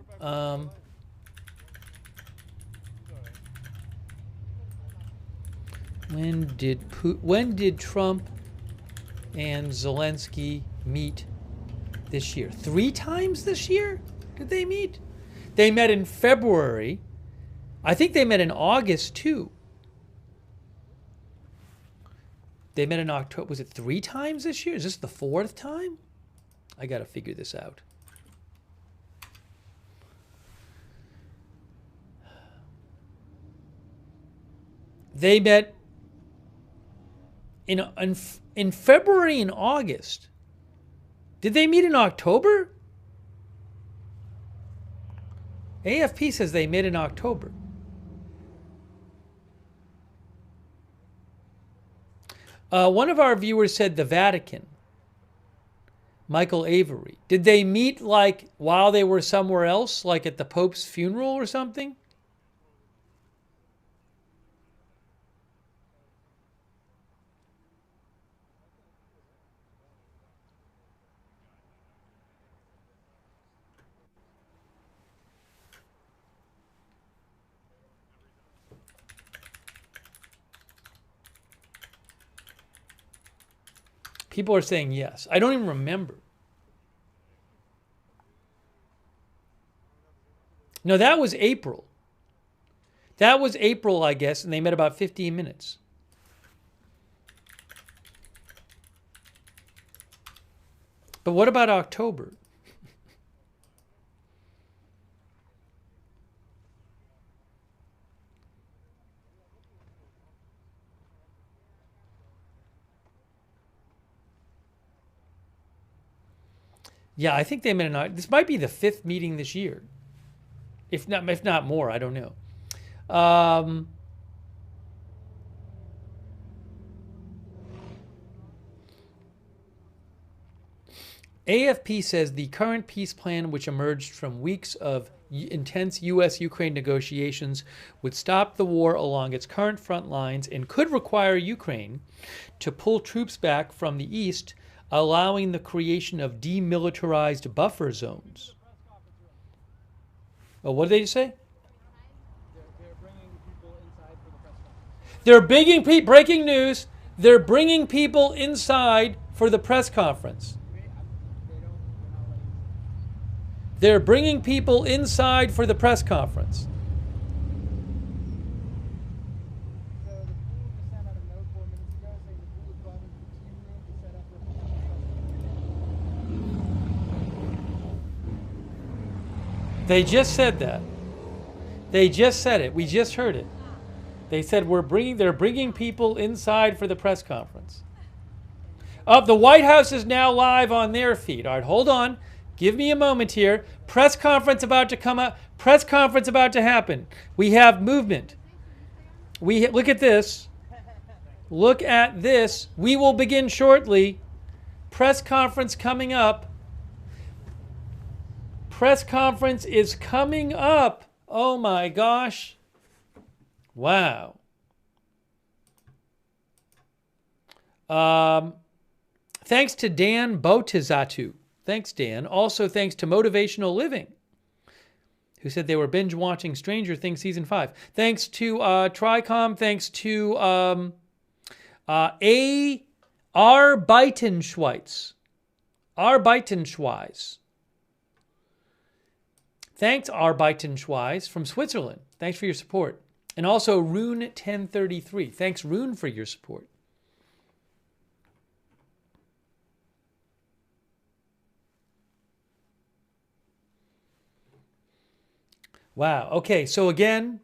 When did Trump and Zelensky meet this year? 3 times this year? Did they meet? They met in February. I think they met in August too. They met in October. Was it 3 times this year? Is this the 4th time? I got to figure this out. They met in February and August. Did they meet in October? AFP says they met in October. One of our viewers said the Vatican. Michael Avery. Did they meet like while they were somewhere else, like at the Pope's funeral or something? People are saying yes. I don't even remember. No, that was April. That was April, I guess, and they met about 15 minutes. But what about October? Yeah, I think they met in. This might be the 5th meeting this year, if not more. I don't know. AFP says the current peace plan, which emerged from weeks of intense U.S.-Ukraine negotiations, would stop the war along its current front lines and could require Ukraine to pull troops back from the east, allowing the creation of demilitarized buffer zones. Oh, what did they say? They're bringing breaking news. They're bringing people inside for the press conference. They're bringing people inside for the press conference. They just said that. They just said it. We just heard it. They said they're bringing people inside for the press conference. The White House is now live on their feed. All right, hold on. Give me a moment here. Press conference about to come up. Press conference about to happen. We have movement. Look at this. Look at this. We will begin shortly. Press conference coming up. Press conference is coming up. Oh my gosh. Wow. Thanks to Dan Botizatu. Thanks, Dan. Also, thanks to Motivational Living, who said they were binge watching Stranger Things Season 5. Thanks to Tricom. Thanks to Arbeitenschweiz. Arbeitenschweiz. Thanks, Arbeitenschweiz from Switzerland. Thanks for your support. And also Rune 1033. Thanks, Rune, for your support. Wow. Okay. So again,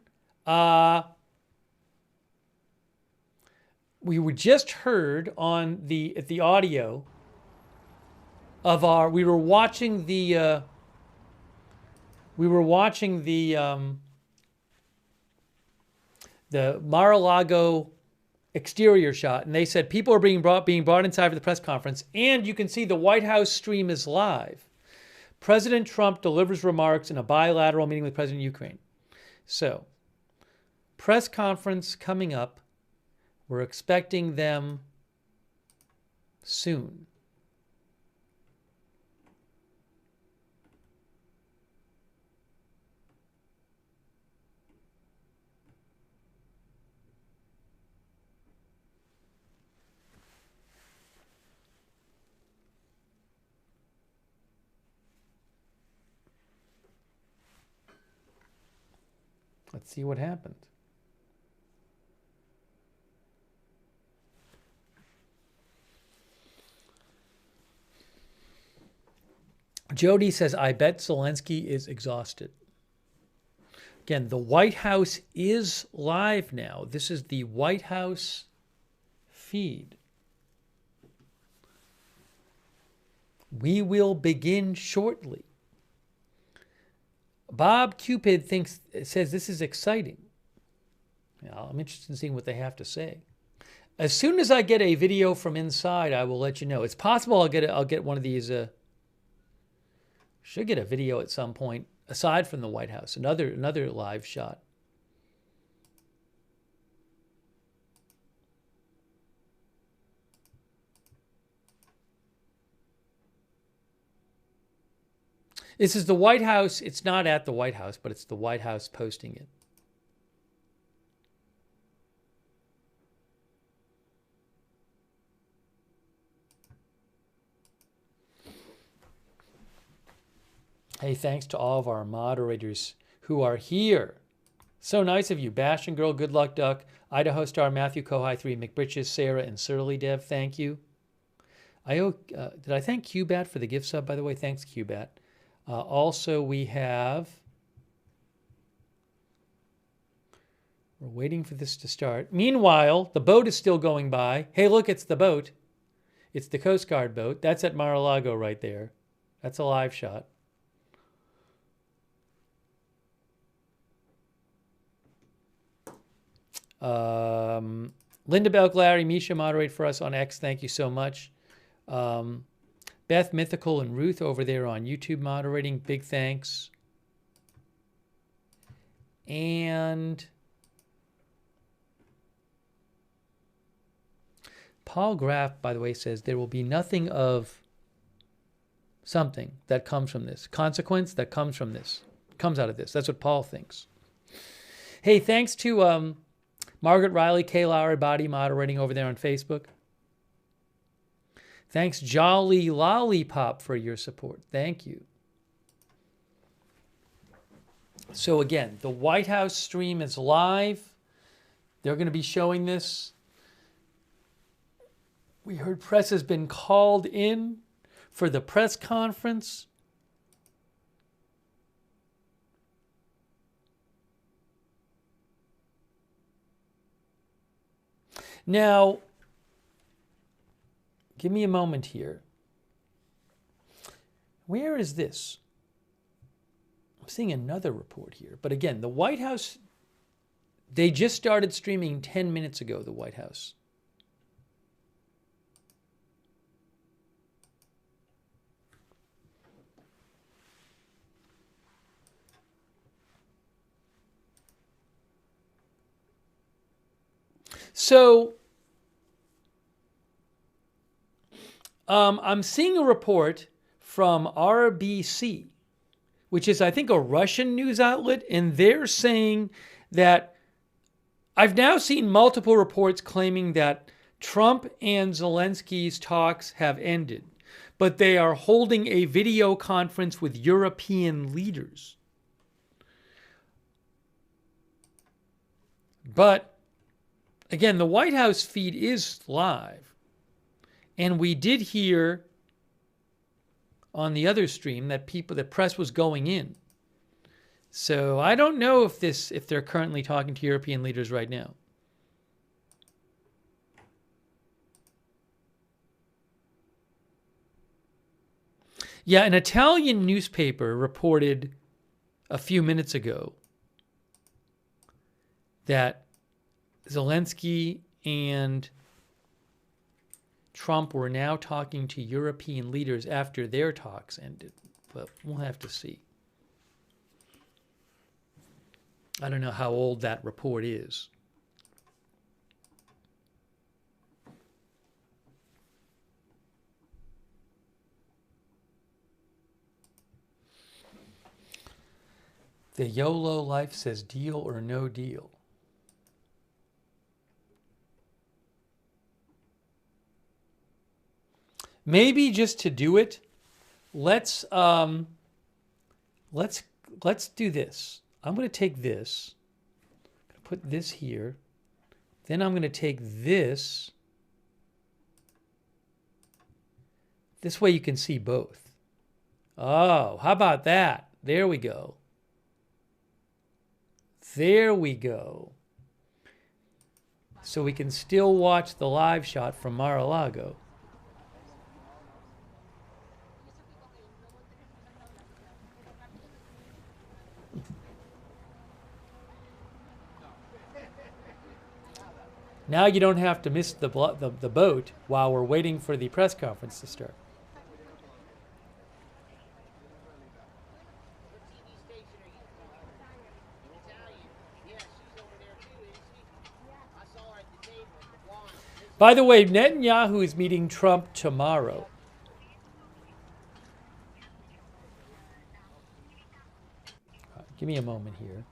we were just heard on the audio of we were watching the Mar-a-Lago exterior shot, and they said people are being brought inside for the press conference, and you can see the White House stream is live. President Trump delivers remarks in a bilateral meeting with President Ukraine. So, press conference coming up. We're expecting them soon. Let's see what happened. Jody says, I bet Zelensky is exhausted. Again, the White House is live now. This is the White House feed. We will begin shortly. Bob Cupid says this is exciting. I'm interested in seeing what they have to say. As soon as I get a video from inside, I will let you know. It's possible I'll get one of these. Should get a video at some point aside from the White House. Another live shot. This is the White House. It's not at the White House, but it's the White House posting it. Hey, thanks to all of our moderators who are here. So nice of you. Bastion Girl, Good Luck Duck, Idaho Star, Matthew Kohai 3, McBritches, Sarah, and Surly Dev. Thank you. Did I thank QBat for the gift sub, by the way? Thanks, QBat. Also, we have... We're waiting for this to start. Meanwhile, the boat is still going by. Hey, look, it's the boat. It's the Coast Guard boat. That's at Mar-a-Lago right there. That's a live shot. Linda Belk, Larry, Misha, moderate for us on X. Thank you so much. Beth, Mythical, and Ruth over there on YouTube moderating. Big thanks. And Paul Graff, by the way, says there will be nothing of something that comes from this. Consequence that comes from this. Comes out of this. That's what Paul thinks. Hey, thanks to Margaret Riley, Kay Lowry Body moderating over there on Facebook. Thanks, Jolly Lollipop, for your support. Thank you. So again, the White House stream is live. They're going to be showing this. We heard press has been called in for the press conference. Now, give me a moment here. Where is this? I'm seeing another report here. But again, the White House, they just started streaming 10 minutes ago, the White House. So, I'm seeing a report from RBC, which is, I think, a Russian news outlet, and they're saying that I've now seen multiple reports claiming that Trump and Zelensky's talks have ended, but they are holding a video conference with European leaders. But again, the White House feed is live. And we did hear on the other stream that the press was going in. So I don't know if they're currently talking to European leaders right now. Yeah, an Italian newspaper reported a few minutes ago that Zelensky and Trump were now talking to European leaders after their talks ended, but we'll have to see. I don't know how old that report is. The YOLO life says deal or no deal. Maybe just to do it, let's do this. I'm going to take this. I'm going to put this here. Then I'm going to take this. This way you can see both. Oh, how about that? There we go. There we go. So we can still watch the live shot from Mar-a-Lago. Now you don't have to miss the boat while we're waiting for the press conference to start. By the way, Netanyahu is meeting Trump tomorrow. Give me a moment here.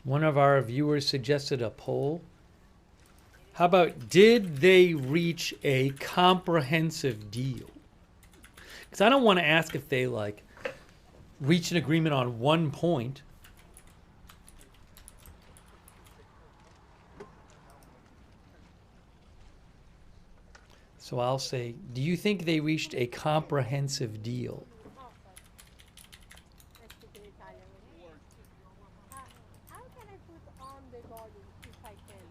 One of our viewers suggested a poll. How about, did they reach a comprehensive deal? Because I don't want to ask if they, like, reached an agreement on one point. So I'll say, do you think they reached a comprehensive deal? How can I put on the volume if I can?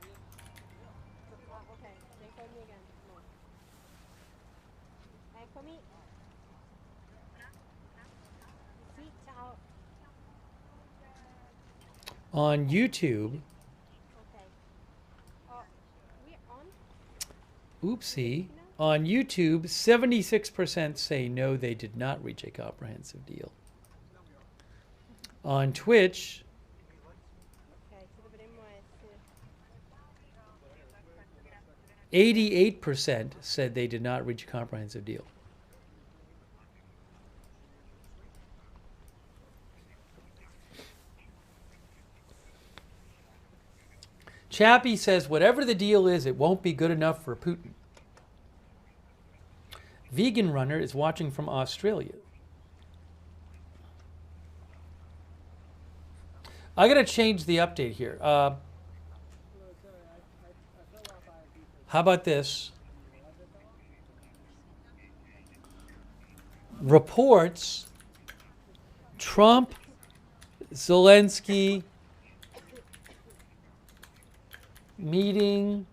Okay, then call me again. No. Eccomi. Sì, ciao. On YouTube, Okay. We're on? oopsie, on YouTube, 76% say no, they did not reach a comprehensive deal. On Twitch, Ok, ci dovremmo essere. 88% said they did not reach a comprehensive deal. Chappie says, whatever the deal is, it won't be good enough for Putin. Vegan Runner is watching from Australia. I got to change the update here. How about this? Reports Trump, Zelensky meeting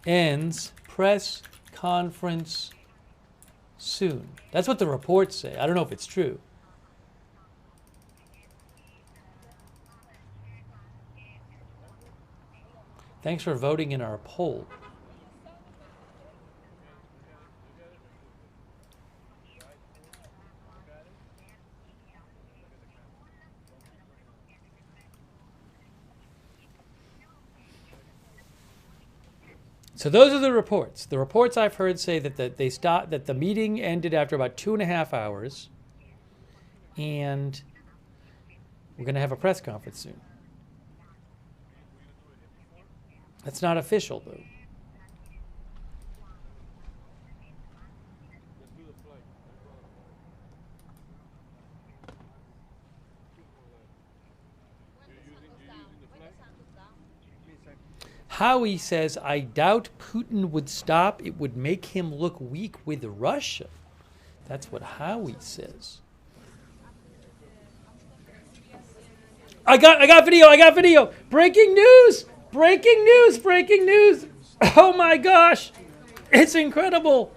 ends, press conference soon. That's what the reports say. I don't know if it's true. Thanks for voting in our poll. So those are the reports. The reports I've heard say that that the meeting ended after about 2.5 hours, and we're going to have a press conference soon. That's not official, though. Howie says, I doubt Putin would stop. It would make him look weak with Russia. That's what Howie says. I got video. Breaking news. Oh my gosh. It's incredible.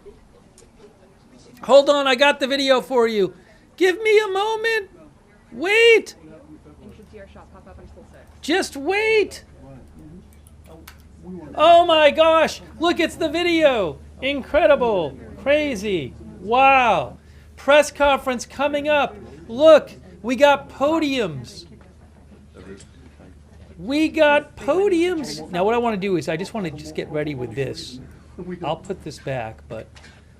Hold on, I got the video for you. Give me a moment. Wait. Just wait. Oh my gosh. Look, it's the video. Incredible. Crazy. Wow. Press conference coming up. Look, we got podiums. Now what I want to do is I just want to just get ready with this. I'll put this back, but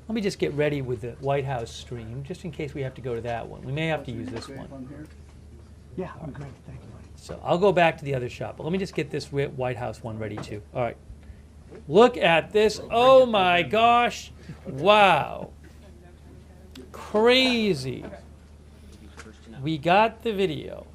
let me just get ready with the White House stream, just in case we have to go to that one. We may have to use this one. Yeah, I'm great. Thank you. So I'll go back to the other shot, but let me just get this White House one ready too. All right. Look at this. Oh my gosh. Wow. Crazy. We got the video.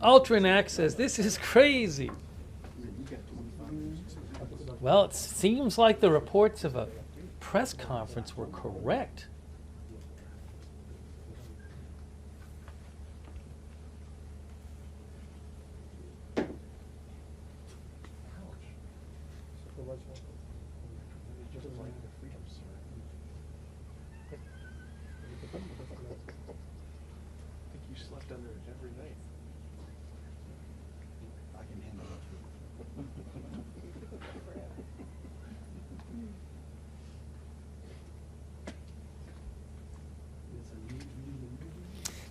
Ultranax says, this is crazy. Well, it seems like the reports of a press conference were correct.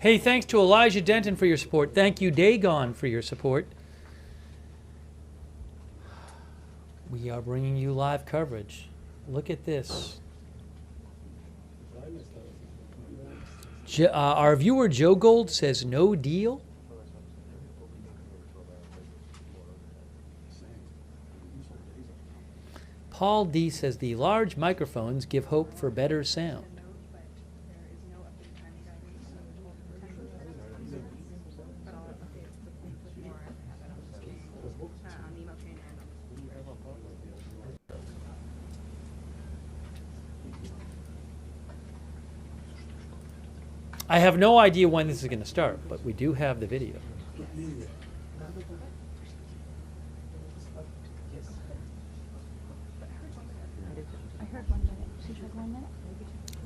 Hey, thanks to Elijah Denton for your support. Thank you, Dagon, for your support. We are bringing you live coverage. Look at this. Our viewer Joe Gold says no deal. Paul D says the large microphones give hope for better sound. I have no idea when this is going to start, but we do have the video.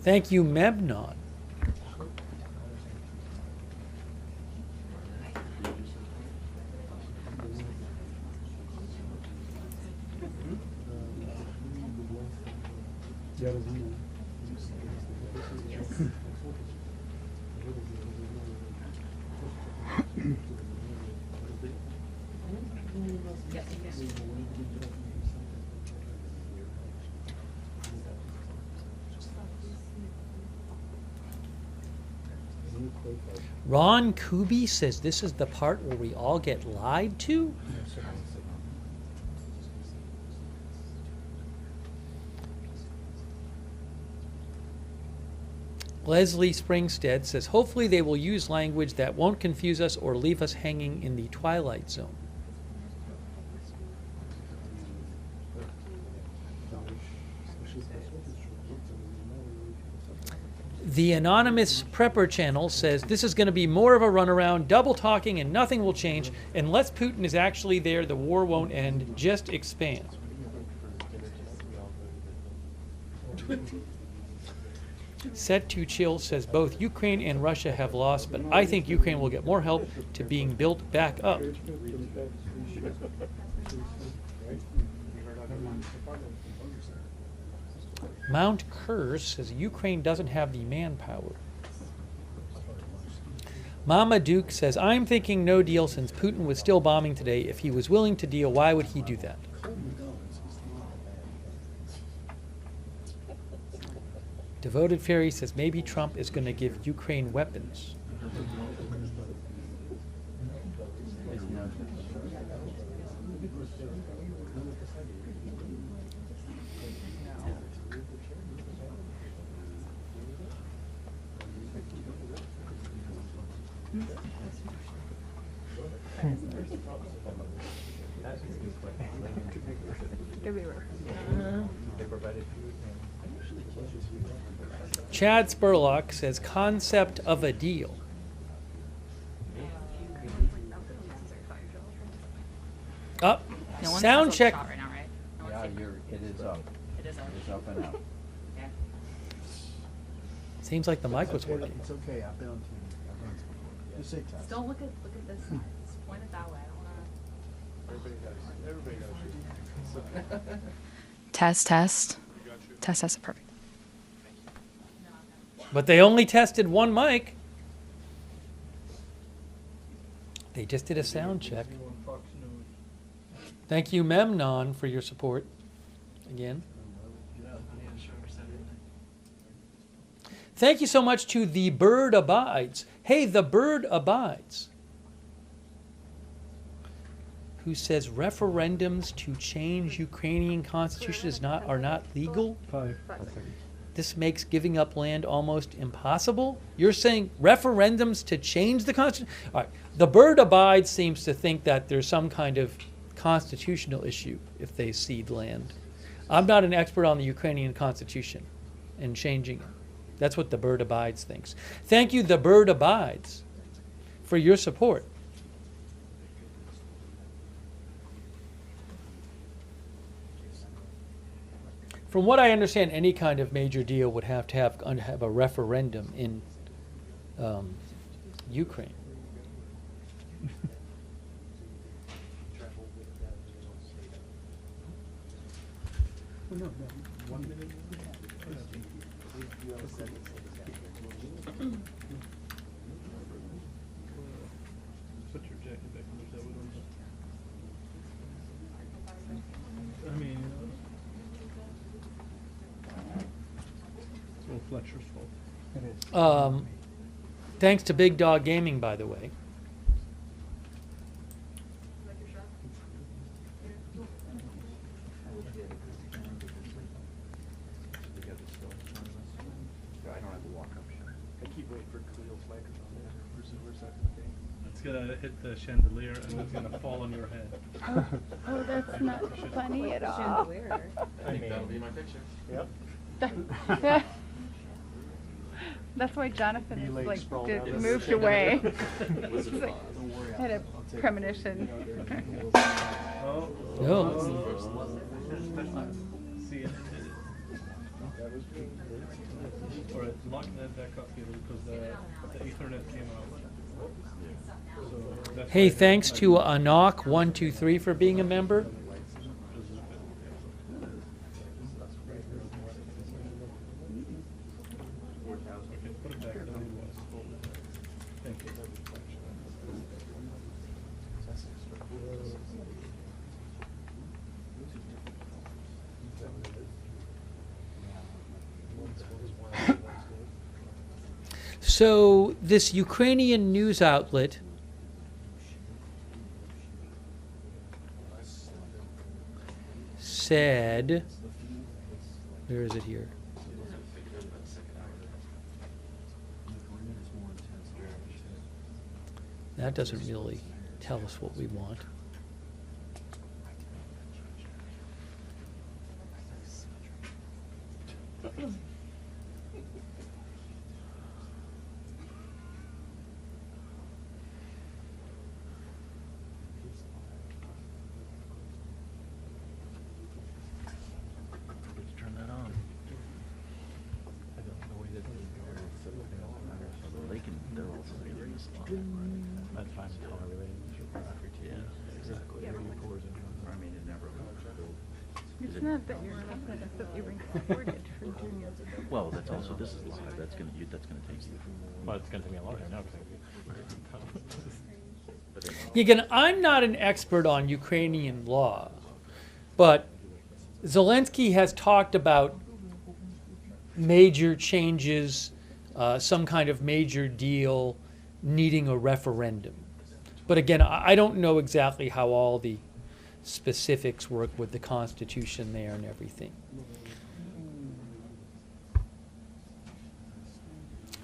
Thank you, Memnon. Ron Kuby says this is the part where we all get lied to? Leslie Springstead says, hopefully they will use language that won't confuse us or leave us hanging in the twilight zone. The Anonymous Prepper channel says this is going to be more of a runaround, double talking, and nothing will change. Unless Putin is actually there, the war won't end, just expand. Set to Chill says both Ukraine and Russia have lost, but I think Ukraine will get more help to being built back up. Mount Curse says Ukraine doesn't have the manpower. Mama Duke says, I'm thinking no deal since Putin was still bombing today. If he was willing to deal, why would he do that? Devoted Fairy says maybe Trump is going to give Ukraine weapons. Chad Spurlock says concept of a deal. Up. No one's Sound check. Right now, right? No Yeah, it is up. It is up. It's up and up. Yeah. Seems like the mic was working. It's okay. I've been on TV. Just say test. Just don't look at this side. Just point it that way. I don't want to. Everybody knows. Test. Test. Perfect. But they only tested one mic. They just did a sound check. Thank you, Memnon, for your support. Again. Thank you so much to The Bird Abides. Hey, The Bird Abides. Who says referendums to change Ukrainian constitution are not legal? 5. This makes giving up land almost impossible? You're saying referendums to change the constitution? All right. The Bird Abides seems to think that there's some kind of constitutional issue if they cede land. I'm not an expert on the Ukrainian constitution and changing it. That's what The Bird Abides thinks. Thank you, The Bird Abides, for your support. From what I understand, any kind of major deal would have to have a referendum in Ukraine. No. 1 minute. Fletcher's fault. It is. Thanks to Big Dog Gaming, by the way. I don't have to walk up. I keep waiting for Khalil's microphone. It's gonna hit the chandelier and it's gonna fall on your head. Oh, that's not funny at all. Chandelier. I think that'll be my picture. Yep. That's why Jonathan You is ladies like sprawl down this moved chandelier. away. Wizard He's of like, Oz. had a premonition. Oh. No. See it. All right, lock that back up here because the Ethernet came out. So that's Hey, why- thanks to Anok123 for being a member. Okay, put it back the way it was. Thank you. So this Ukrainian news outlet said, where is it here? That doesn't really tell us what we want. Turn that on. I don't know where they can, they're also going to slide. That's fine to tell everybody. Yeah, exactly. I mean, it never It's not that you're not that you're recorded for doing it. Well, that's also, this is live. That's gonna take you. Well, it's gonna take me a long time now. Again, I'm not an expert on Ukrainian law, but Zelensky has talked about major changes, some kind of major deal needing a referendum. But again, I don't know exactly how all the specifics work with the Constitution there and everything.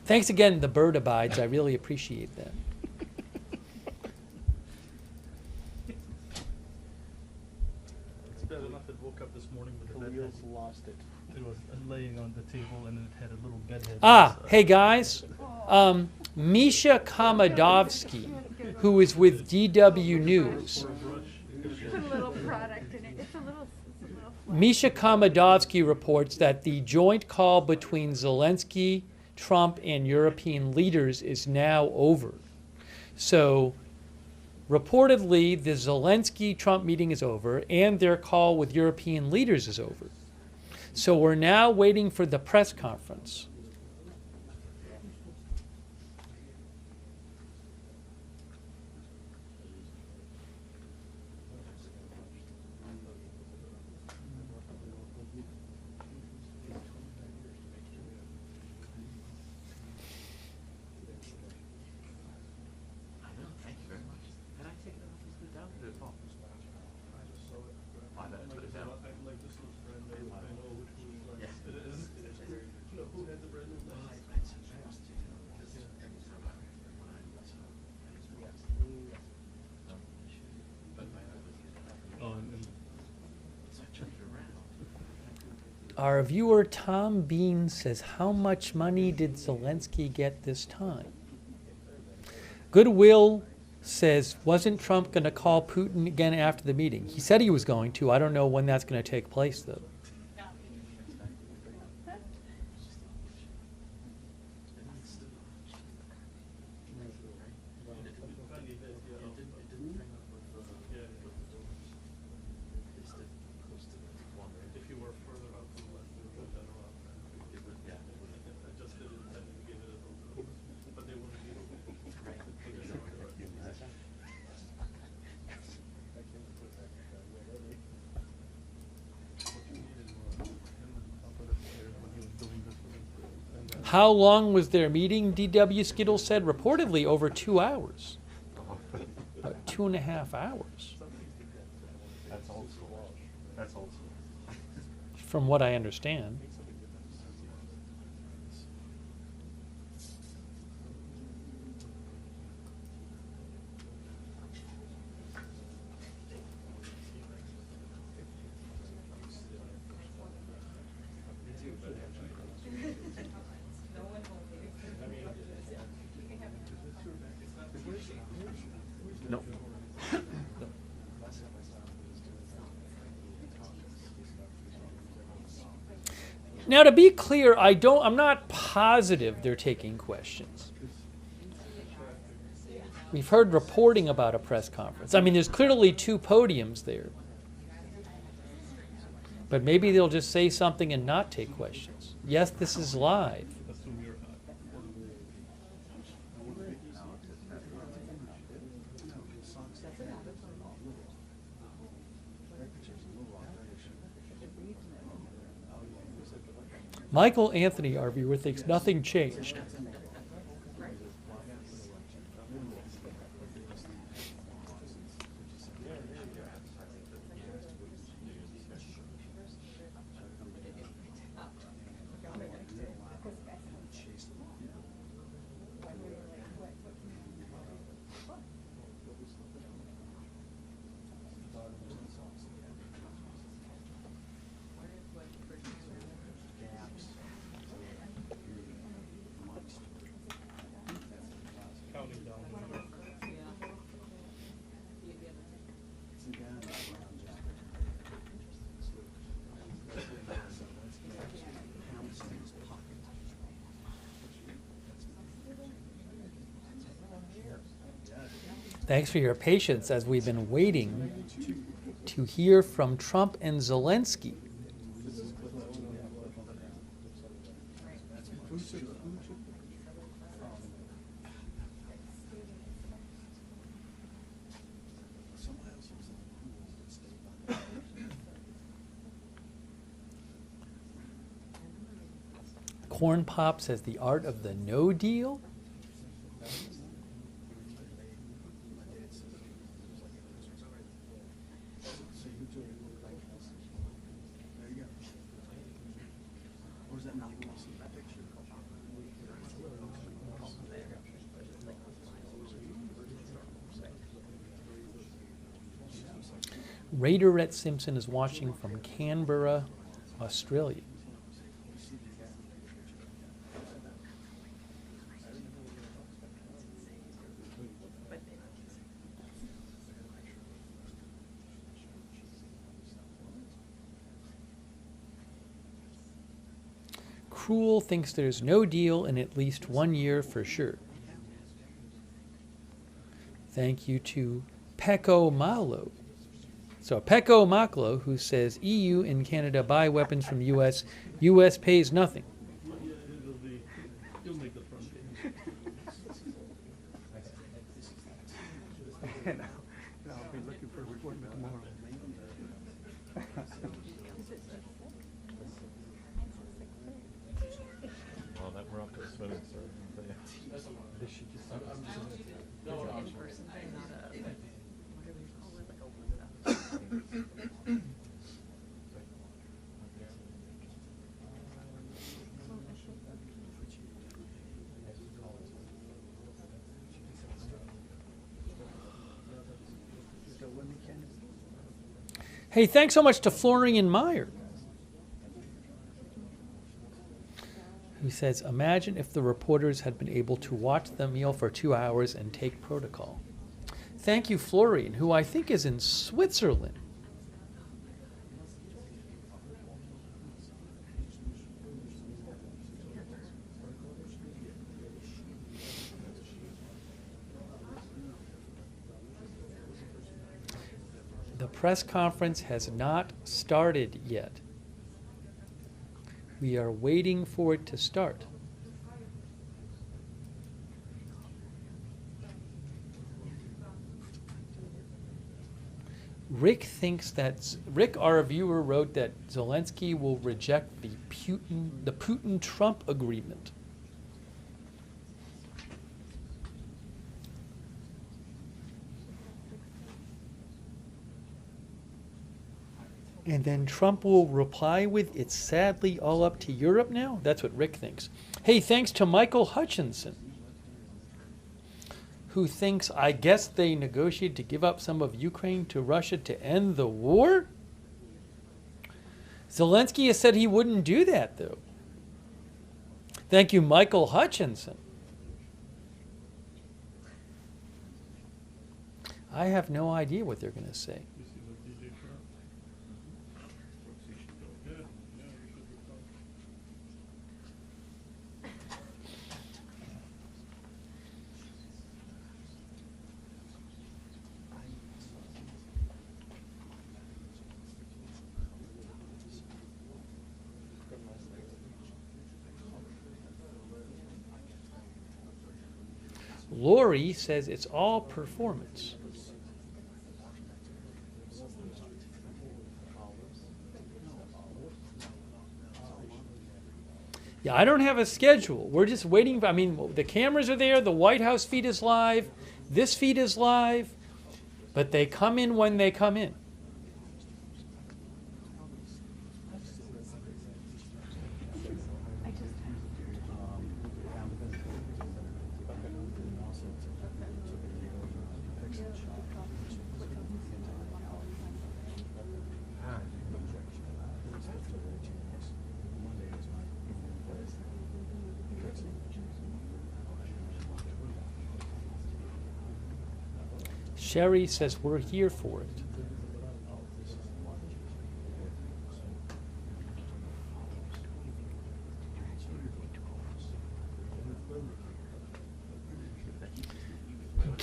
Thanks again, the bird abides. I really appreciate that. It's bad enough it woke up this morning with the bed Khalil's head. lost it. It was laying on the table and it had a little bed head. Ah, hey guys. Misha Komodovsky, who is with DW News. Put a little product in it. It's a little. Misha Komodovsky reports that the joint call between Zelensky, Trump, and European leaders is now over. So, reportedly, the Zelensky-Trump meeting is over, and their call with European leaders is over. So we're now waiting for the press conference. Thank you very much. Can I take it off and put it down? Put it off. I put it down. Like this looks brand new. I know which one Yes. it is. No, who had the brand new one? Oh, and Our viewer Tom Bean says, how much money did Zelensky get this time? Goodwill says, wasn't Trump going to call Putin again after the meeting? He said he was going to. I don't know when that's going to take place, though. if you were further up to the left, it would go better off. I just didn't intend to give it a little, but they wouldn't be. How long was their meeting? DW Skittle said reportedly over 2 hours. About 2.5 hours. That's old school. That's old school. From what I understand. No. Now, to be clear, I'm not positive they're taking questions. We've heard reporting about a press conference. I mean, there's clearly 2 podiums there. But maybe they'll just say something and not take questions. Yes, this is live. Michael Anthony, our viewer, thinks nothing changed. Thanks for your patience as we've been waiting to hear from Trump and Zelensky. Corn Pop says the art of the no deal. Raiderette Simpson is watching from Canberra, Australia. Cruel thinks there's no deal in at least 1 year for sure. Thank you to Pecco Malo. So Pecco Maklo, who says EU and Canada buy weapons from the U.S. U.S. pays nothing. You'll make the front page. I'll be looking for a report tomorrow. Well, that we're off to a swimming serve. This should just In person, not a, what do we call it, like a Hey, thanks so much to Florian Meyer, who says, imagine if the reporters had been able to watch the meal for 2 hours and take protocol. Thank you, Florian, who I think is in Switzerland. The press conference has not started yet. We are waiting for it to start. Rick thinks that Rick, our viewer, wrote that Zelensky will reject the Putin-Trump agreement. And then Trump will reply with, it's sadly all up to Europe now? That's what Rick thinks. Hey, thanks to Michael Hutchinson, who thinks, I guess they negotiated to give up some of Ukraine to Russia to end the war? Zelensky has said he wouldn't do that, though. Thank you, Michael Hutchinson. I have no idea what they're going to say. Lori says it's all performance. Yeah, I don't have a schedule. We're just waiting. I mean, the cameras are there. The White House feed is live. This feed is live. But they come in when they come in. Sherry says we're here for it.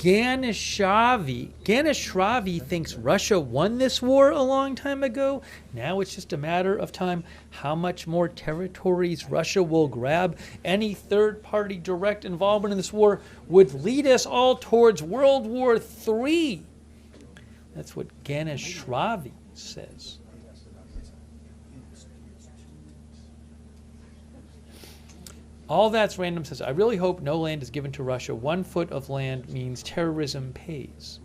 Ganeshravi thinks Russia won this war a long time ago. Now it's just a matter of time how much more territories Russia will grab. Any third-party direct involvement in this war would lead us all towards World War III. That's what Ganeshravi says. All That's Random says, I really hope no land is given to Russia. 1 foot of land means terrorism pays.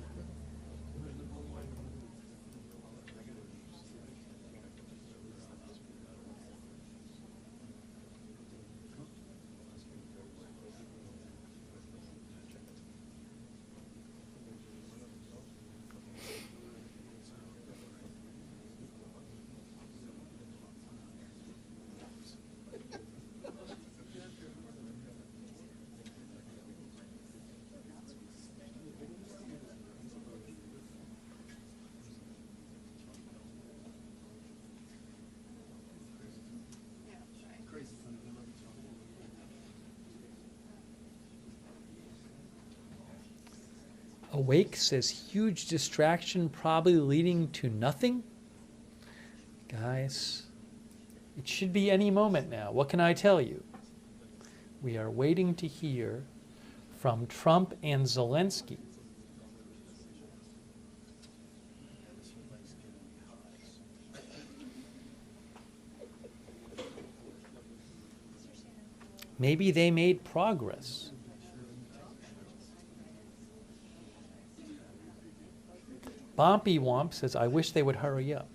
Awake says huge distraction probably leading to nothing. Guys, it should be any moment now. What can I tell you? We are waiting to hear from Trump and Zelensky. Maybe they made progress. Bompy Womp says, I wish they would hurry up.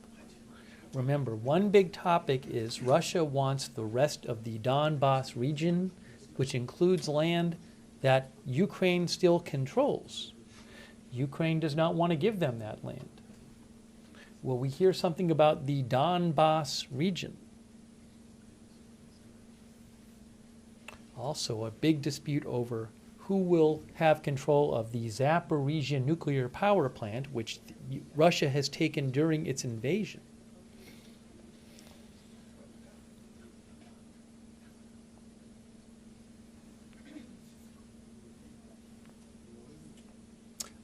Remember, one big topic is Russia wants the rest of the Donbas region, which includes land that Ukraine still controls. Ukraine does not want to give them that land. Will we hear something about the Donbas region? Also, a big dispute over who will have control of the Zaporizhia nuclear power plant, which Russia has taken during its invasion.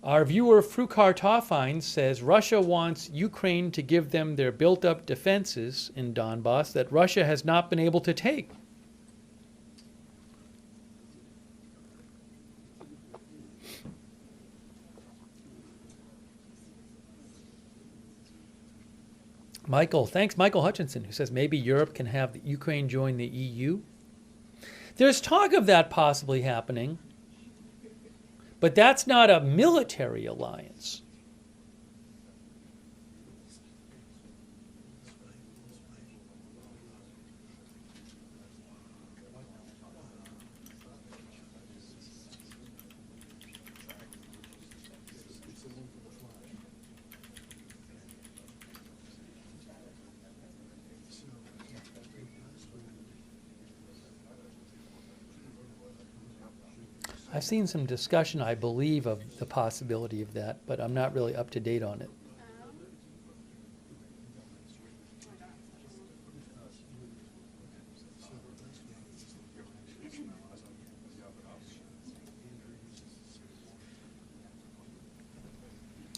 Our viewer Frukar Toffine says Russia wants Ukraine to give them their built-up defenses in Donbass that Russia has not been able to take. Michael, thanks Michael Hutchinson, who says maybe Europe can have Ukraine join the EU. There's talk of that possibly happening, but that's not a military alliance. I've seen some discussion, I believe, of the possibility of that, but I'm not really up to date on it.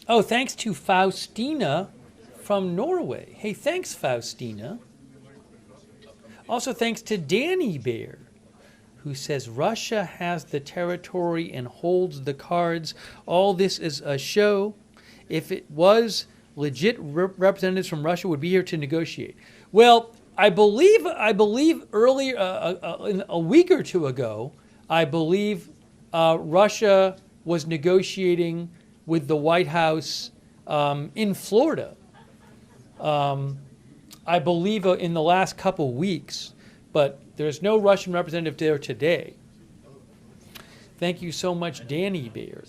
Oh, thanks to Faustina from Norway. Hey, thanks, Faustina. Also, thanks to Danny Bear, who says Russia has the territory and holds the cards. All this is a show. If it was legit, representatives from Russia would be here to negotiate. Well, I believe earlier, a week or two ago, I believe Russia was negotiating with the White House in Florida. I believe in the last couple weeks, but there's no Russian representative there today. Thank you so much, Danny Bear.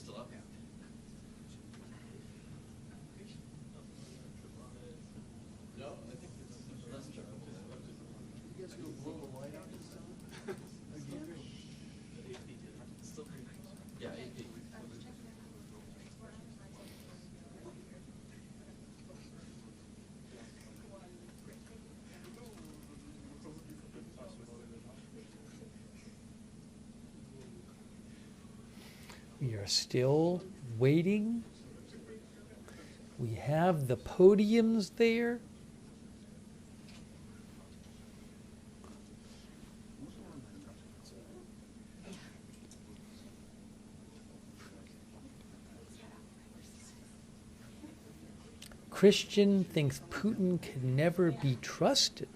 We are still waiting. We have the podiums there. Christian thinks Putin can never be trusted.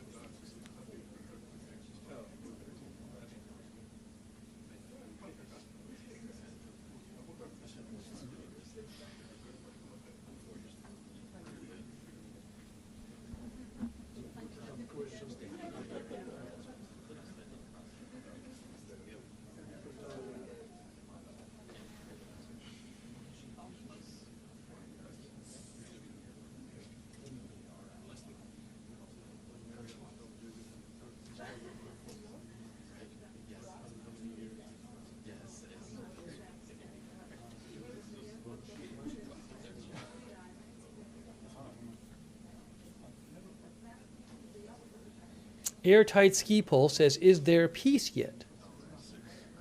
Airtight Ski Pole says, is there peace yet?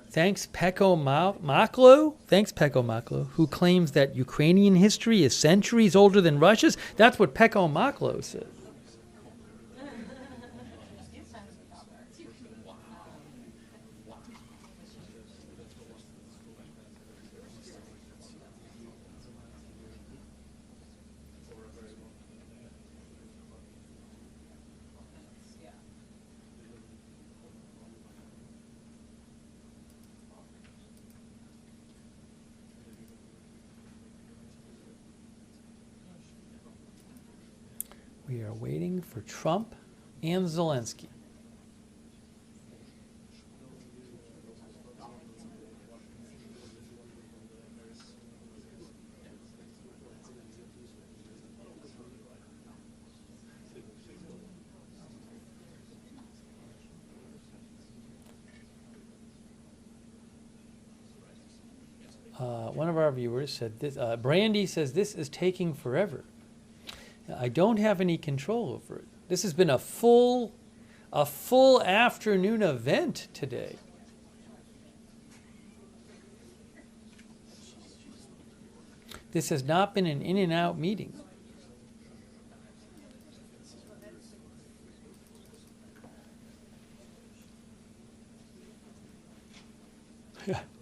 Thanks, Pekko Maklo. Thanks, Pekko Maklo, who claims that Ukrainian history is centuries older than Russia's. That's what Pekko Maklo says. We are waiting for Trump and Zelensky. One of our viewers said this, Brandy says, this is taking forever. I don't have any control over it. This has been a full afternoon event today. This has not been an in and out meeting.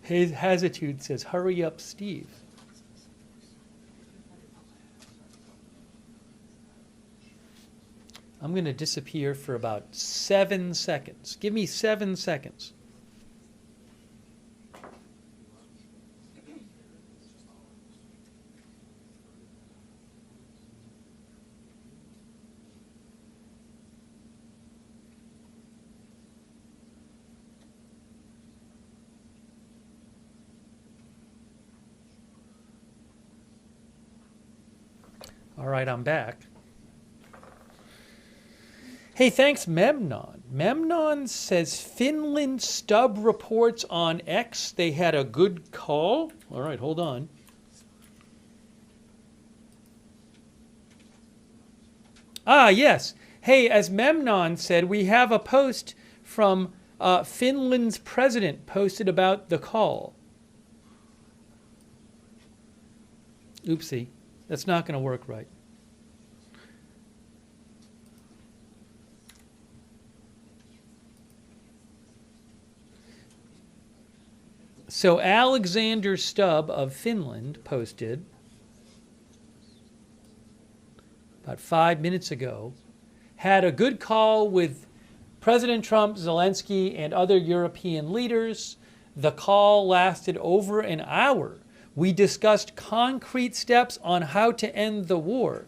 Hazitude says, hurry up, Steve. I'm going to disappear for about 7 seconds. Give me 7 seconds. All right, I'm back. Hey, thanks, Memnon. Memnon says Finland Stub reports on X they had a good call. All right, hold on. Ah, yes. Hey, as Memnon said, we have a post from Finland's president posted about the call. Oopsie. That's not going to work right. So Alexander Stubb of Finland posted about 5 minutes ago, had a good call with President Trump, Zelensky, and other European leaders. The call lasted over an hour. We discussed concrete steps on how to end the war.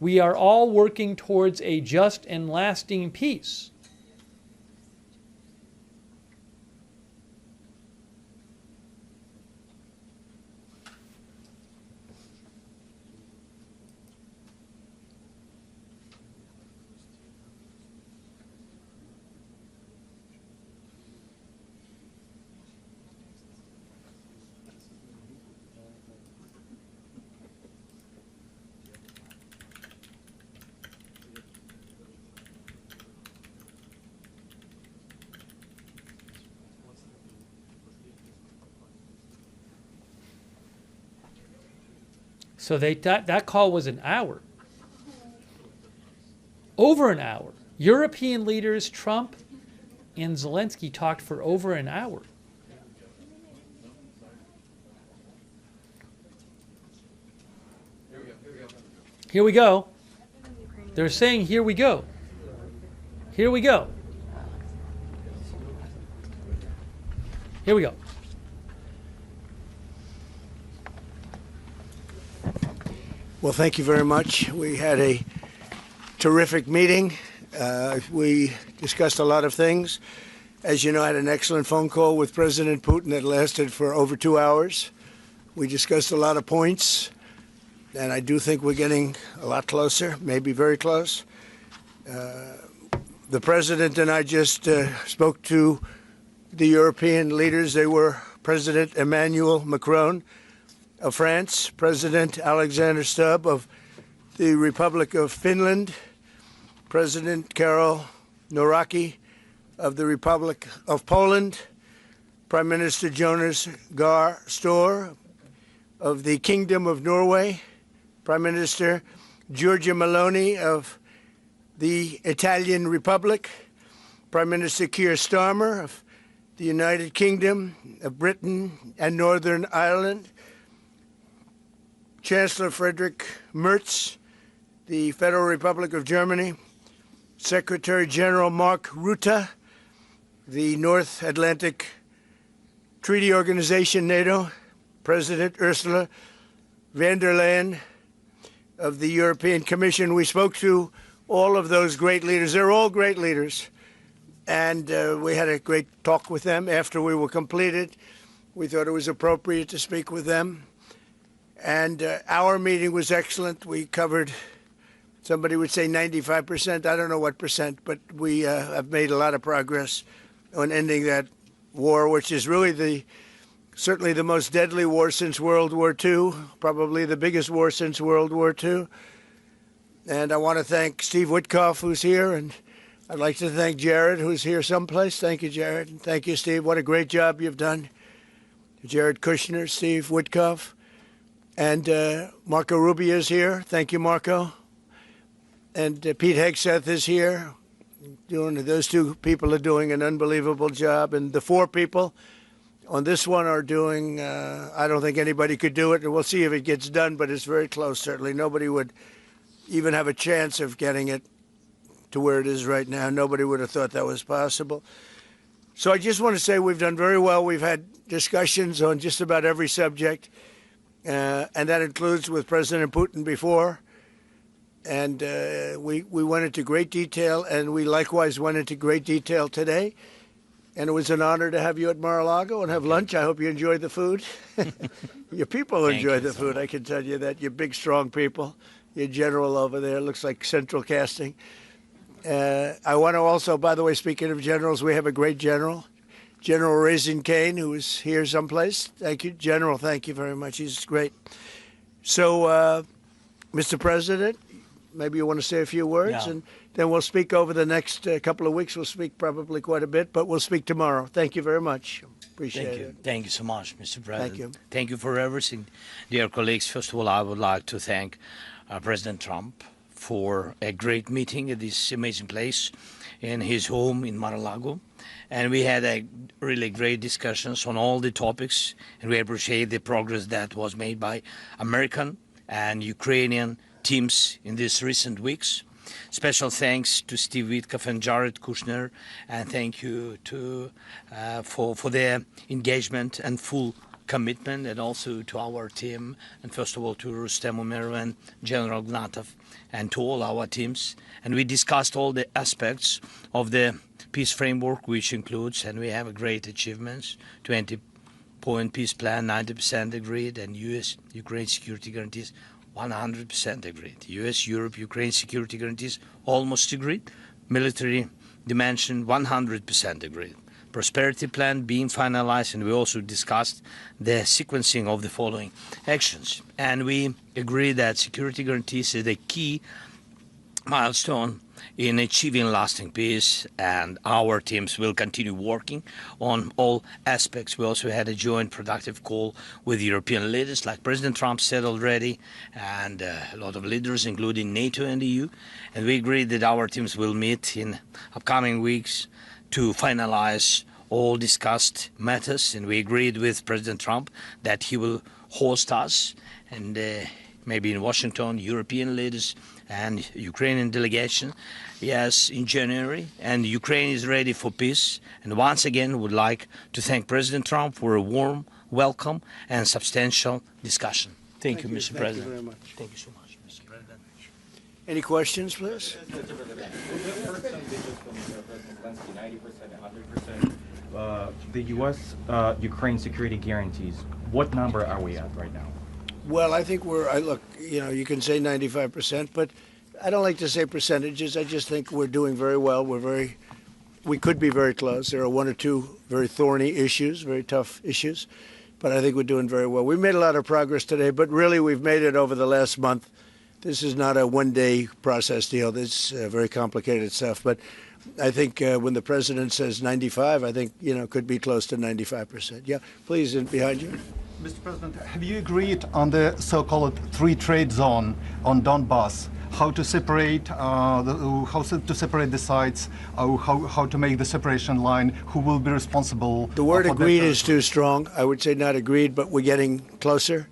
We are all working towards a just and lasting peace. So that call was an hour. Over an hour. European leaders, Trump and Zelensky, talked for over an hour. Here we go. They're saying, here we go. Here we go. Here we go. Well, thank you very much. We had a terrific meeting. We discussed a lot of things. As you know, I had an excellent phone call with President Putin that lasted for over 2 hours. We discussed a lot of points, and I do think we're getting a lot closer, maybe very close. The President and I just spoke to the European leaders. They were President Emmanuel Macron of France, President Alexander Stubb of the Republic of Finland, President Karol Nawrocki of the Republic of Poland, Prime Minister Jonas Gahr Store of the Kingdom of Norway, Prime Minister Giorgia Meloni of the Italian Republic, Prime Minister Keir Starmer of the United Kingdom of Britain and Northern Ireland, Chancellor Friedrich Merz, the Federal Republic of Germany, Secretary General Mark Rutte, the North Atlantic Treaty Organization, NATO, President Ursula von der Leyen of the European Commission. We spoke to all of those great leaders. They're all great leaders. And we had a great talk with them after we were completed. We thought it was appropriate to speak with them. And our meeting was excellent. We covered, somebody would say 95%. I don't know what percent, but we have made a lot of progress on ending that war, which is really certainly the most deadly war since World War II, probably the biggest war since World War II. And I want to thank Steve Witkoff, who's here, and I'd like to thank Jared, who's here someplace. Thank you, Jared. And thank you, Steve. What a great job you've done. Jared Kushner, Steve Witkoff. And Marco Rubio is here. Thank you, Marco. And Pete Hegseth is here. Those two people are doing an unbelievable job. And the four people on this one are doing, I don't think anybody could do it. And we'll see if it gets done, but it's very close, certainly. Nobody would even have a chance of getting it to where it is right now. Nobody would have thought that was possible. So I just want to say we've done very well. We've had discussions on just about every subject. And that includes with President Putin before. And we went into great detail, and we likewise went into great detail today. And it was an honor to have you at Mar-a-Lago and have lunch. I hope you enjoyed the food. Your people enjoy the food, I can tell you that. You're big, strong people. Your general over there looks like central casting. I want to also, by the way, speaking of generals, we have a great general, General Raisin Kane, who is here someplace. Thank you, General. Thank you very much. He's great. So, Mr. President, maybe you want to say a few words, and then we'll speak over the next couple of weeks. We'll speak probably quite a bit, but we'll speak tomorrow. Thank you very much. Appreciate it. Thank you so much, Mr. President. Thank you. Thank you for everything. Dear colleagues, first of all, I would like to thank President Trump for a great meeting at this amazing place in his home in Mar-a-Lago. And we had a really great discussions on all the topics, and we appreciate the progress that was made by American and Ukrainian teams in these recent weeks. Special thanks to Steve Lookner and Jared Kushner, and thank you to for their engagement and full commitment, and also to our team, and first of all to Rustem Umerov and General Gnatov, and to all our teams. And we discussed all the aspects of the peace framework, which includes, and we have a great achievements, 20-point peace plan, 90% agreed, and U.S.-Ukraine security guarantees 100% agreed. U.S.-Europe-Ukraine security guarantees almost agreed. Military dimension 100% agreed. Prosperity plan being finalized, and we also discussed the sequencing of the following actions. And we agree that security guarantees is a key milestone in achieving lasting peace, and our teams will continue working on all aspects. We also had a joint productive call with European leaders, like President Trump said already, and a lot of leaders, including NATO and the EU. And we agreed that our teams will meet in upcoming weeks to finalize all discussed matters. And we agreed with President Trump that he will host us, and maybe in Washington, European leaders and Ukrainian delegation, yes, in January. And Ukraine is ready for peace. And once again, would like to thank President Trump for a warm welcome and substantial discussion. Thank you, Mr. President. Thank you very much. Thank you so much, Mr. President. Any questions, please? The U.S.-Ukraine security guarantees, what number are we at right now? Well, I think look, you can say 95%, but I don't like to say percentages. I just think we're doing very well. We could be very close. There are one or two very thorny issues, very tough issues, but I think we're doing very well. We made a lot of progress today, but really we've made it over the last month. This is not a one-day process deal. This is very complicated stuff, but I think when the president says 95, I think, could be close to 95%. Yeah, please, behind you. Mr. President, have you agreed on the so-called free trade zone on Donbass? How to separate the sites? How to make the separation line? Who will be responsible? The word agreed is too strong. I would say not agreed, but we're getting closer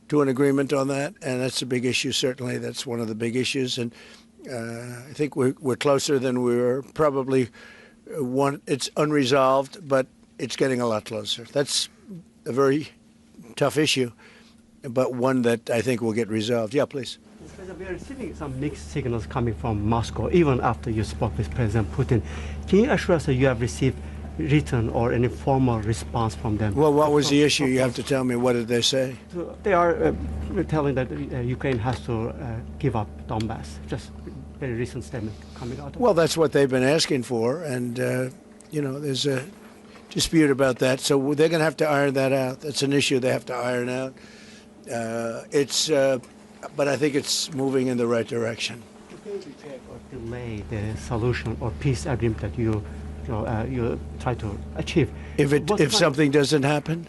to an agreement on that, and that's a big issue. Certainly, that's one of the big issues, and I think we're closer than we were. Probably it's unresolved, but it's getting a lot closer. That's a very tough issue, but one that I think will get resolved. Yeah, please. We are receiving some mixed signals coming from Moscow, even after you spoke with President Putin. Can you assure us that you have received written or any formal response from them? Well, what was the issue? You have to tell me. What did they say? So they are telling that Ukraine has to give up Donbass. Just very recent statement coming out. Well, that's what they've been asking for, and there's a dispute about that, so they're going to have to iron that out. That's an issue they have to iron out. But I think it's moving in the right direction. Or delay the solution or peace agreement that you try to achieve. If something doesn't happen,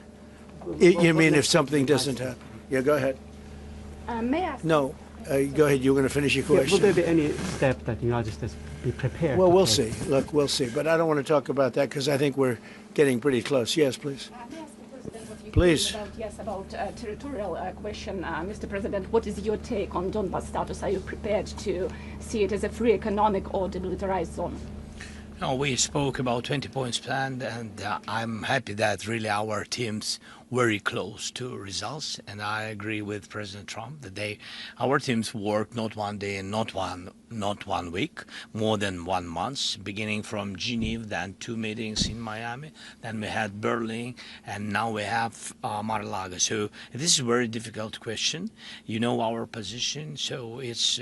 you mean if something doesn't happen? Yeah, go ahead. May I ask? No, go ahead. You're going to finish your question. Will there be any step that the United States be prepared? Well, we'll see. Look, we'll see. But I don't want to talk about that because I think we're getting pretty close. Yes, please. Please. About territorial question, Mr. President, what is your take on Donbass status? Are you prepared to see it as a free economic or demilitarized zone? No, we spoke about 20 points plan, and I'm happy that really our teams very close to results, and I agree with President Trump that our teams work not one day and not one week, more than 1 month, beginning from Geneva, then 2 meetings in Miami, then we had Berlin, and now we have Mar-a-Lago. So this is a very difficult question. You know our position, so it's,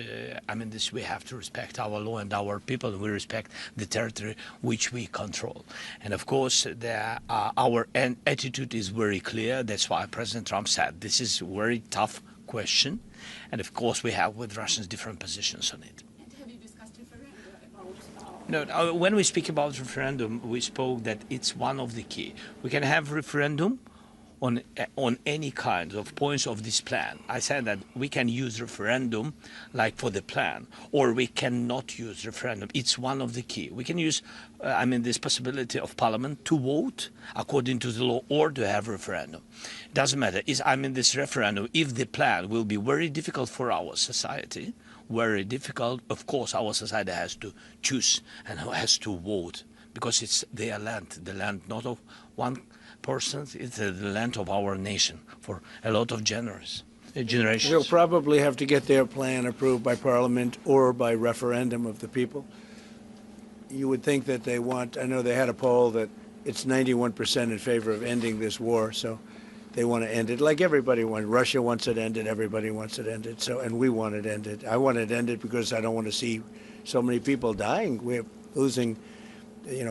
we have to respect our law and our people. We respect the territory which we control. And of course, our attitude is very clear. That's why President Trump said this is a very tough question. And of course, we have with Russians different positions on it. Have you discussed referendum about? No, when we speak about referendum, we spoke that it's one of the key. We can have referendum on any kind of points of this plan. I said that we can use referendum like for the plan, or we cannot use referendum. It's one of the key. We can use, this possibility of Parliament to vote according to the law or to have referendum. It doesn't matter. This referendum, if the plan will be very difficult for our society, very difficult, of course our society has to choose and has to vote, because it's their land, the land not of one person, it's the land of our nation for a lot of generations. They'll probably have to get their plan approved by Parliament or by referendum of the people. You would think that they want, I know they had a poll that it's 91% in favor of ending this war, so they want to end it like everybody wants. Russia wants it ended, everybody wants it ended, and we want it ended. I want it ended because I don't want to see so many people dying. We're losing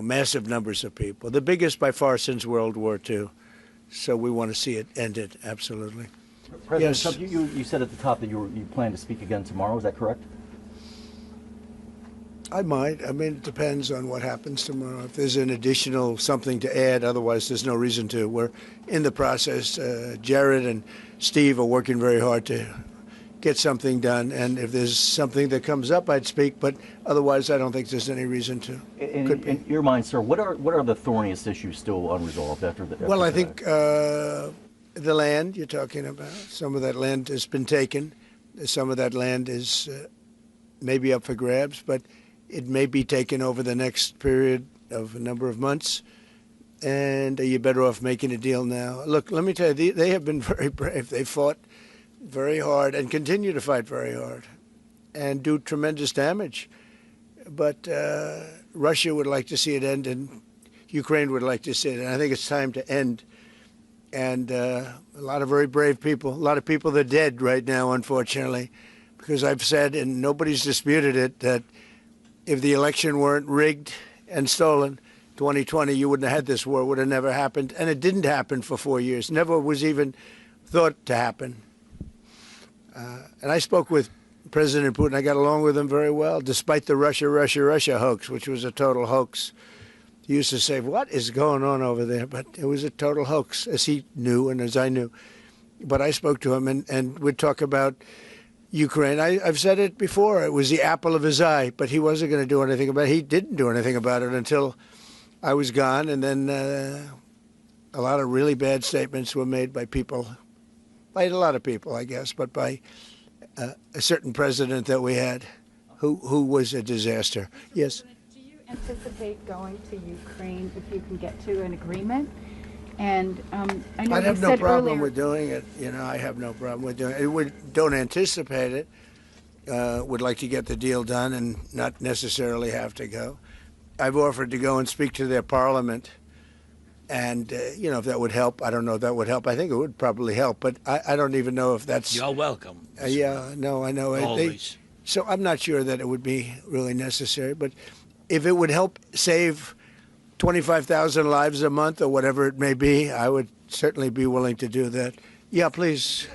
massive numbers of people, the biggest by far since World War II. So we want to see it ended, absolutely. President Trump, you said at the top that you plan to speak again tomorrow. Is that correct? I might. It depends on what happens tomorrow. If there's an additional something to add, otherwise there's no reason to. We're in the process. Jared and Steve are working very hard to get something done, and if there's something that comes up, I'd speak, but otherwise I don't think there's any reason to. In your mind, sir, what are the thorniest issues still unresolved after the? Well, I think the land you're talking about. Some of that land has been taken. Some of that land is maybe up for grabs, but it may be taken over the next period of a number of months. And are you better off making a deal now? Look, let me tell you, they have been very brave. They fought very hard and continue to fight very hard and do tremendous damage. But Russia would like to see it end, and Ukraine would like to see it. And I think it's time to end. And a lot of very brave people, a lot of people that are dead right now, unfortunately, because I've said, and nobody's disputed it, that if the election weren't rigged and stolen, 2020, you wouldn't have had this war. It would have never happened. And it didn't happen for 4 years. Never was even thought to happen. And I spoke with President Putin. I got along with him very well, despite the Russia hoax, which was a total hoax. He used to say, what is going on over there? But it was a total hoax, as he knew and as I knew. But I spoke to him, and we'd talk about Ukraine. I've said it before. It was the apple of his eye, but he wasn't going to do anything about it. He didn't do anything about it until I was gone, and then a lot of really bad statements were made by people, by a lot of people, I guess, but by a certain president that we had who was a disaster. Yes? Do you anticipate going to Ukraine if you can get to an agreement? And I know I have you no said problem earlier, with doing it. I have no problem with doing it. We don't anticipate it. Would like to get the deal done and not necessarily have to go. I've offered to go and speak to their parliament. And, if that would help, I don't know if that would help. I think it would probably help, but I don't even know if that's... You're welcome. Yeah, no, I know. Always. So I'm not sure that it would be really necessary, but if it would help save 25,000 lives a month or whatever it may be, I would certainly be willing to do that. Yeah, please.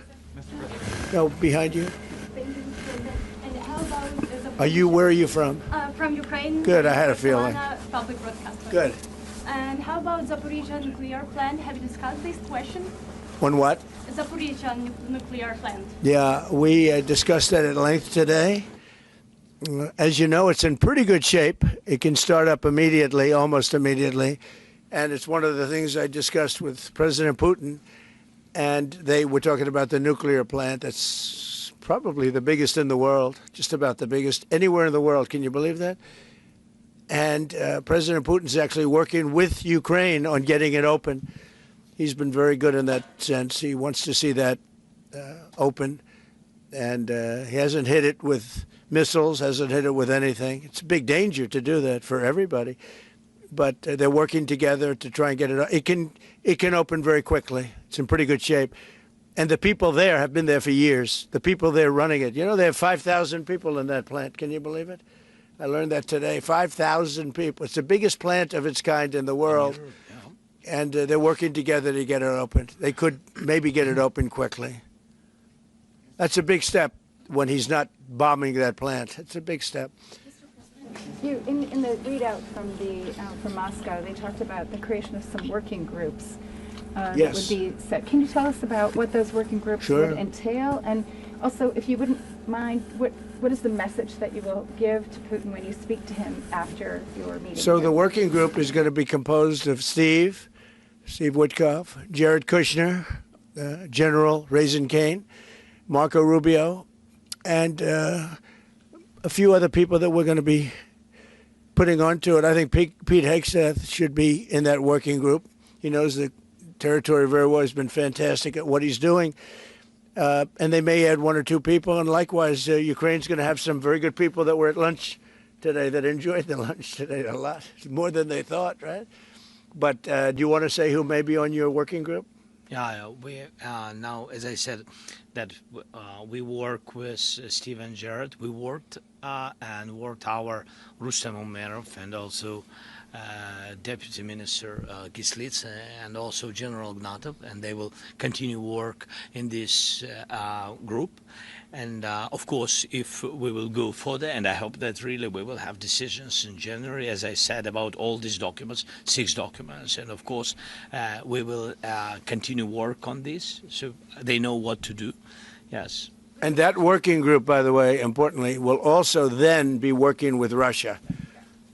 No, behind you. Thank you, President. And how about Where are you from? From Ukraine. Good, I had a feeling. Public broadcaster. Good. And how about Zaporizhzhia nuclear plant? Have you discussed this question? On what? Zaporizhzhia nuclear plant. Yeah, we discussed that at length today. As you know, it's in pretty good shape. It can start up immediately, almost immediately. And it's one of the things I discussed with President Putin. And they were talking about the nuclear plant. That's probably the biggest in the world, just about the biggest anywhere in the world. Can you believe that? And President Putin's actually working with Ukraine on getting it open. He's been very good in that sense. He wants to see that open, and he hasn't hit it with missiles, hasn't hit it with anything. It's a big danger to do that for everybody, but they're working together to try and get it. It can open very quickly. It's in pretty good shape, and the people there have been there for years. The people there running it, they have 5,000 people in that plant. Can you believe it? I learned that today. 5,000 people. It's the biggest plant of its kind in the world. And they're working together to get it open. They could maybe get it open quickly. That's a big step when he's not bombing that plant. It's a big step. In the readout from Moscow, they talked about the creation of some working groups that would be set. Can you tell us about what those working groups would entail? And also, if you wouldn't mind, what is the message that you will give to Putin when you speak to him after your meeting? So the working group is going to be composed of Steve Witkoff, Jared Kushner, General Raisin Kane, Marco Rubio, and a few other people that we're going to be putting onto it. I think Pete Hegseth should be in that working group. He knows the territory very well. He's been fantastic at what he's doing. And they may add one or two people. And likewise, Ukraine's going to have some very good people that were at lunch today that enjoyed the lunch today a lot, more than they thought, right? But do you want to say who may be on your working group? Yeah, we now, as I said, that we work with Steve and Jared. We worked our Rustem Umerov and also Deputy Minister Kislitz and also General Ignatov, and they will continue work in this group. And of course, if we will go further, and I hope that really we will have decisions in January, as I said, about all these documents, 6 documents, and of course, we will continue work on this, so they know what to do. Yes. And that working group, by the way, importantly, will also then be working with Russia,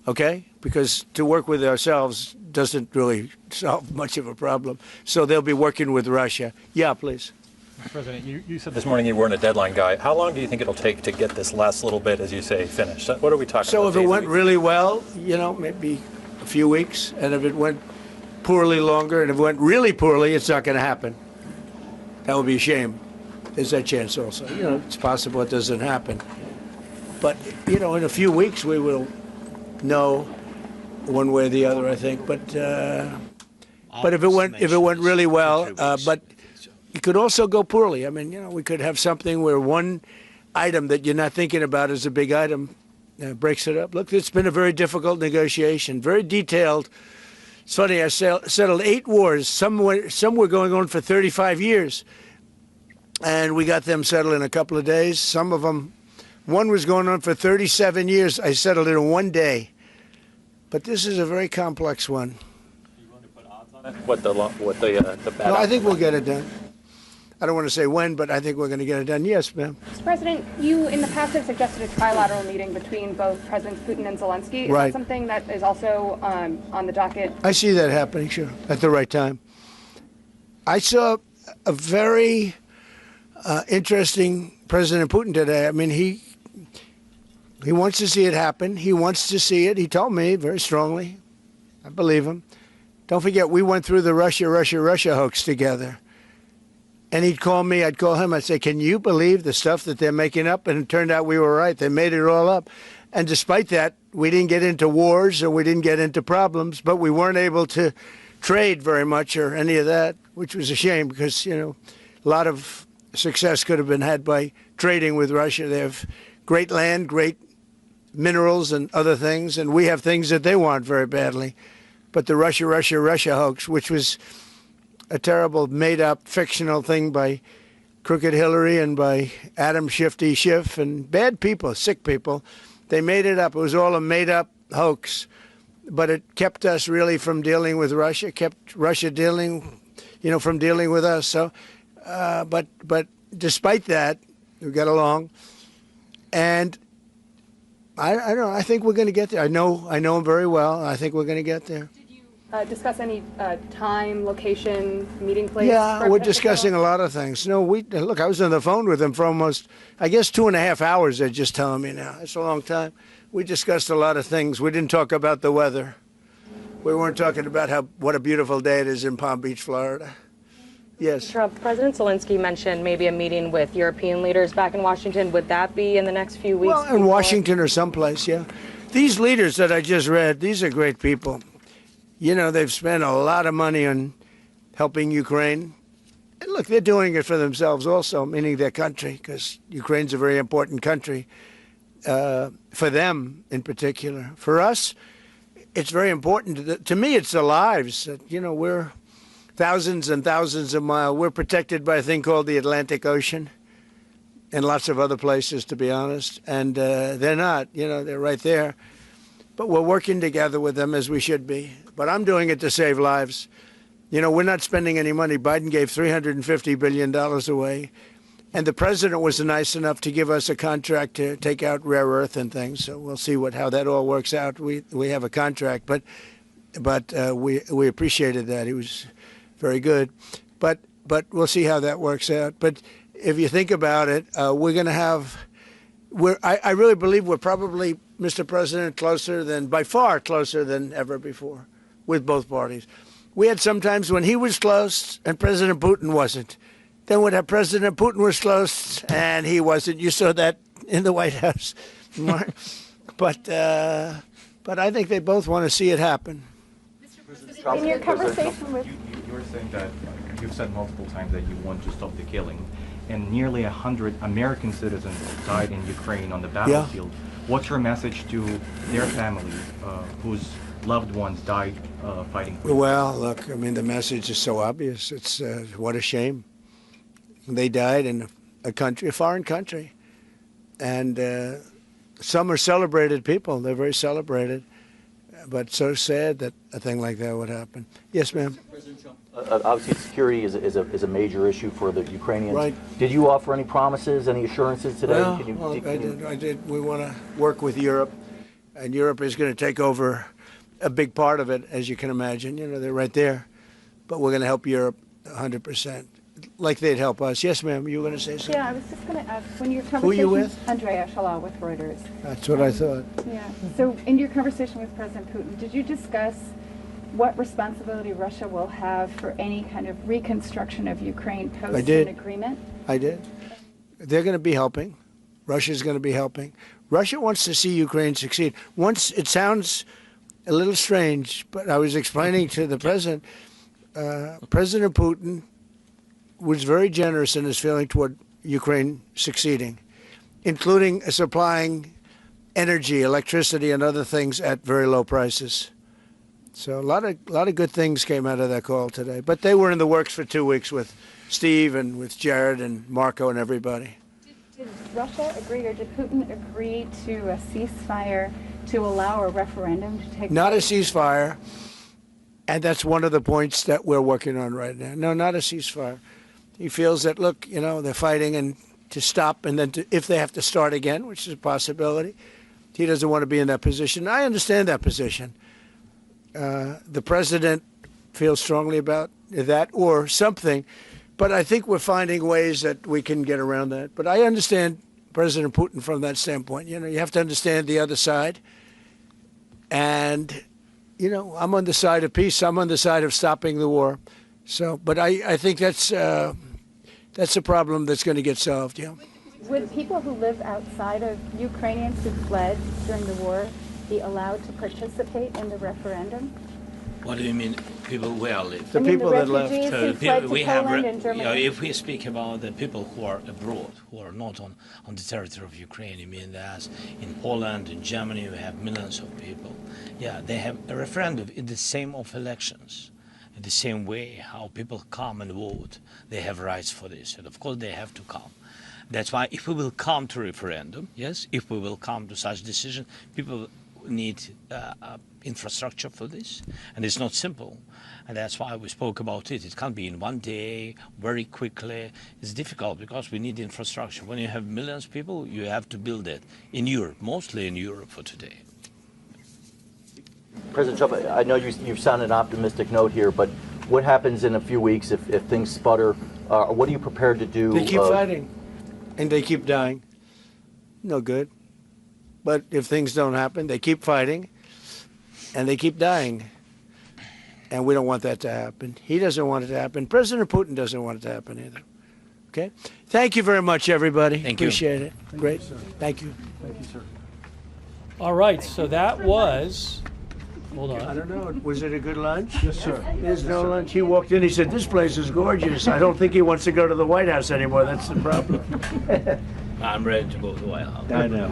okay? Because to work with ourselves doesn't really solve much of a problem. So they'll be working with Russia. Yeah, please. Mr. President, you said this morning you weren't a deadline guy. How long do you think it'll take to get this last little bit, as you say, finished? What are we talking about? So if it went really well, maybe a few weeks. And if it went poorly, longer. And if it went really poorly, it's not going to happen. That would be a shame. There's that chance also. It's possible it doesn't happen. But, in a few weeks we will know one way or the other, I think. But if it went really well, but it could also go poorly. I mean, we could have something where one item that you're not thinking about as a big item breaks it up. Look, it's been a very difficult negotiation, very detailed. It's funny, I settled 8 wars. Some were going on for 35 years. And we got them settled in a couple of days. Some of them, one was going on for 37 years. I settled it in 1 day. But this is a very complex one. Are you willing to put odds on it? What the bad No, I think we'll get it done. I don't want to say when, but I think we're going to get it done. Yes, ma'am. Mr. President, you in the past have suggested a trilateral meeting between both Presidents Putin and Zelensky. Is Right. that something that is also on the docket? I see that happening, sure, at the right time. I saw a very interesting President Putin today. I mean, he wants to see it happen. He wants to see it. He told me very strongly. I believe him. Don't forget, we went through the Russia hoax together. And he'd call me, I'd call him, I'd say, can you believe the stuff that they're making up? And it turned out we were right. They made it all up. And despite that, we didn't get into wars or we didn't get into problems, but we weren't able to trade very much or any of that, which was a shame because, a lot of success could have been had by trading with Russia. They have great land, great minerals and other things, and we have things that they want very badly. But the Russia hoax, which was a terrible made-up fictional thing by Crooked Hillary and by Adam Shifty Schiff and bad people, sick people, they made it up. It was all a made-up hoax. But it kept us really from dealing with Russia, kept Russia dealing, from dealing with us. So, but despite that, we got along. And I don't know. I think we're going to get there. I know him very well. I think we're going to get there. Did you discuss any time, location, meeting place? Yeah, we're discussing a lot of things. Look, I was on the phone with him for almost, I guess, 2.5 hours. They're just telling me now. It's a long time. We discussed a lot of things. We didn't talk about the weather. We weren't talking about what a beautiful day it is in Palm Beach, Florida. Yes. Trump, President Zelensky mentioned maybe a meeting with European leaders back in Washington. Would that be in the next few weeks? Well, in Washington or someplace, yeah. These leaders that I just read, these are great people. You know, they've spent a lot of money on helping Ukraine. And look, they're doing it for themselves also, meaning their country, because Ukraine's a very important country for them in particular. For us, it's very important. To me, it's the lives. You know, we're thousands and thousands of miles. We're protected by a thing called the Atlantic Ocean and lots of other places, to be honest. And they're not, you know, they're right there. But we're working together with them as we should be. But I'm doing it to save lives. You know, we're not spending any money. Biden gave $350 billion away. And the president was nice enough to give us a contract to take out rare earth and things. So we'll see how that all works out. We have a contract, but we appreciated that. He was very good. But we'll see how that works out. But if you think about it, we're going to have. I really believe we're probably, Mr. President, by far closer than ever before, with both parties. We had some times when he was close and President Putin wasn't. Then when President Putin was close and he wasn't. You saw that in the White House. But I think they both want to see it happen. In your conversation with... You were saying that you've said multiple times that you want to stop the killing. And nearly 100 American citizens died in Ukraine on the battlefield. Yeah. What's your message to their families whose loved ones died fighting for you? Well, look, I mean, the message is so obvious. It's what a shame. They died in a foreign country. And some are celebrated people. They're very celebrated. But so sad that a thing like that would happen. Yes, ma'am. President Trump, obviously security is a major issue for the Ukrainians. Right. Did you offer any promises, any assurances today? Well, I did. We want to work with Europe. And Europe is going to take over a big part of it, as you can imagine. You know, they're right there. But we're going to help Europe 100%. Like they'd help us. Yes, ma'am, you were going to say something? Yeah, I was just going to ask, when your conversation... Who are you with? Andrea Shala with Reuters. That's what I thought. Yeah, so in your conversation with President Putin, did you discuss what responsibility Russia will have for any kind of reconstruction of Ukraine post an agreement? I did. They're going to be helping. Russia's going to be helping. Russia wants to see Ukraine succeed. Once, it sounds a little strange, but I was explaining to the president, President Putin was very generous in his feeling toward Ukraine succeeding, including supplying energy, electricity, and other things at very low prices. So a lot of good things came out of that call today. But they were in the works for 2 weeks with Steve and with Jared and Marco and everybody. Did Russia agree, or did Putin agree to a ceasefire to allow a referendum to take place? Not a ceasefire, and that's one of the points that we're working on right now. No, not a ceasefire. He feels that, look, you know, they're fighting and to stop, and then if they have to start again, which is a possibility, he doesn't want to be in that position. I understand that position. The president feels strongly about that or something, but I think we're finding ways that we can get around that. But I understand President Putin from that standpoint. You know, you have to understand the other side. And, you know, I'm on the side of peace. I'm on the side of stopping the war. So, but I think that's a problem that's going to get solved, yeah. Would people who live outside of Ukrainians who fled during the war be allowed to participate in the referendum? What do you mean, people where live? The people that left. Who fled to Poland and Germany. You know, if we speak about the people who are abroad, who are not on the territory of Ukraine, you mean that in Poland, in Germany, we have millions of people. Yeah, they have a referendum in the same of elections. In the same way how people come and vote, they have rights for this, and of course they have to come. That's why if we will come to referendum, yes, if we will come to such decision, people need infrastructure for this, and it's not simple. And that's why we spoke about it. It can't be in one day, very quickly. It's difficult because we need infrastructure. When you have millions of people, you have to build it in Europe, mostly in Europe for today. President Trump, I know you've sounded an optimistic note here, but what happens in a few weeks if things sputter? What are you prepared to do? They keep fighting, and they keep dying. No good. But if things don't happen, they keep fighting, and they keep dying. And we don't want that to happen. He doesn't want it to happen. President Putin doesn't want it to happen either. Okay? Thank you very much, everybody. Thank you. Appreciate it. Great. Thank you. Thank you, sir. All right, so that was, hold on. I don't know. Was it a good lunch? Yes, sir. There's no lunch. He walked in, he said, this place is gorgeous. I don't think he wants to go to the White House anymore. That's the problem. I'm ready to go to the White House. I know.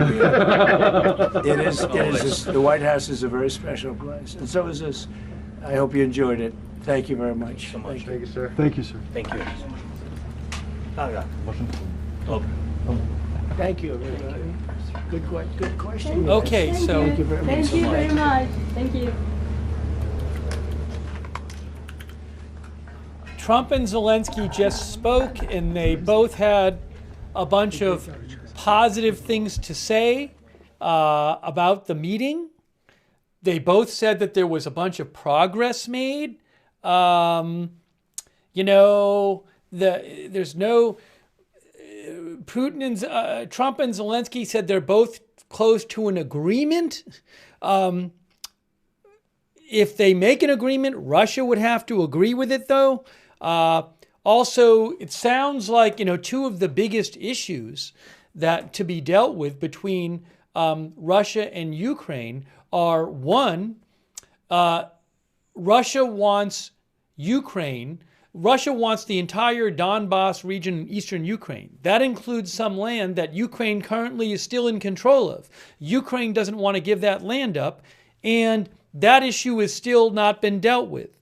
The White House is a very special place. And so is this. I hope you enjoyed it. Thank you very much. Thank you, sir. Thank you, sir. Thank you. Thank you, everybody. Good question. Okay, so Thank you very much. Thank you very much. Thank you. Trump and Zelensky just spoke, and they both had a bunch of positive things to say about the meeting. They both said that there was a bunch of progress made. You know, there's no Putin and Trump and Zelensky said they're both close to an agreement. If they make an agreement, Russia would have to agree with it, though. Also, it sounds like, you know, two of the biggest issues that to be dealt with between Russia and Ukraine are, one, Russia wants the entire Donbas region in eastern Ukraine. That includes some land that Ukraine currently is still in control of. Ukraine doesn't want to give that land up, and that issue has still not been dealt with.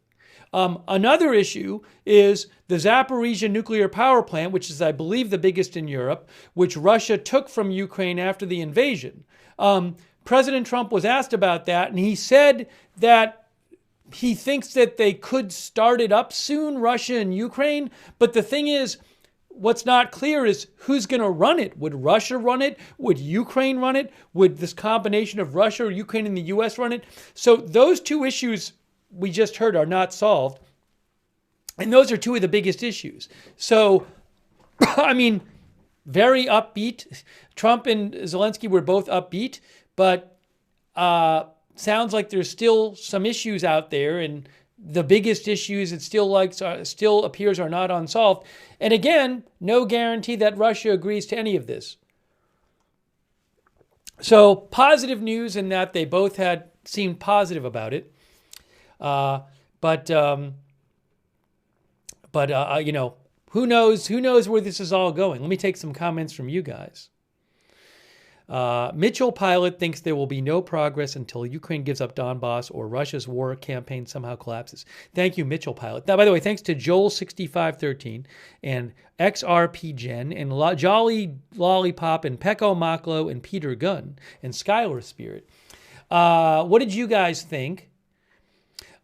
Another issue is the Zaporizhzhia nuclear power plant, which is, I believe, the biggest in Europe, which Russia took from Ukraine after the invasion. President Trump was asked about that, and he said that he thinks that they could start it up soon, Russia and Ukraine. But the thing is, what's not clear is who's going to run it. Would Russia run it? Would Ukraine run it? Would this combination of Russia or Ukraine and the U.S. run it? So those two issues we just heard are not solved. And those are two of the biggest issues. So, I mean, very upbeat. Trump and Zelensky were both upbeat, but sounds like there's still some issues out there, and the biggest issues it still appears are not unsolved. And again, no guarantee that Russia agrees to any of this. So positive news in that they both had seemed positive about it. But you know, who knows where this is all going? Let me take some comments from you guys. Mitchell Pilot thinks there will be no progress until Ukraine gives up Donbass or Russia's war campaign somehow collapses. Thank you, Mitchell Pilot. Now, by the way, thanks to Joel6513 and XRPGen and Jolly Lollipop and Pecco Maklo and Peter Gunn and Skylar Spirit. What did you guys think?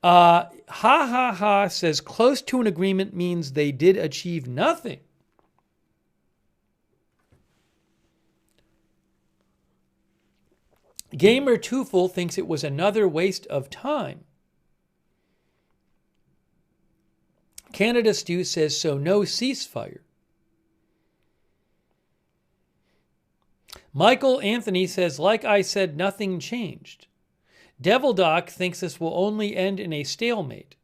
Ha ha ha says close to an agreement means they did achieve nothing. Gamer Twofull thinks it was another waste of time. Canada Stew says so no ceasefire. Michael Anthony says, like I said, nothing changed. Devil Doc thinks this will only end in a stalemate.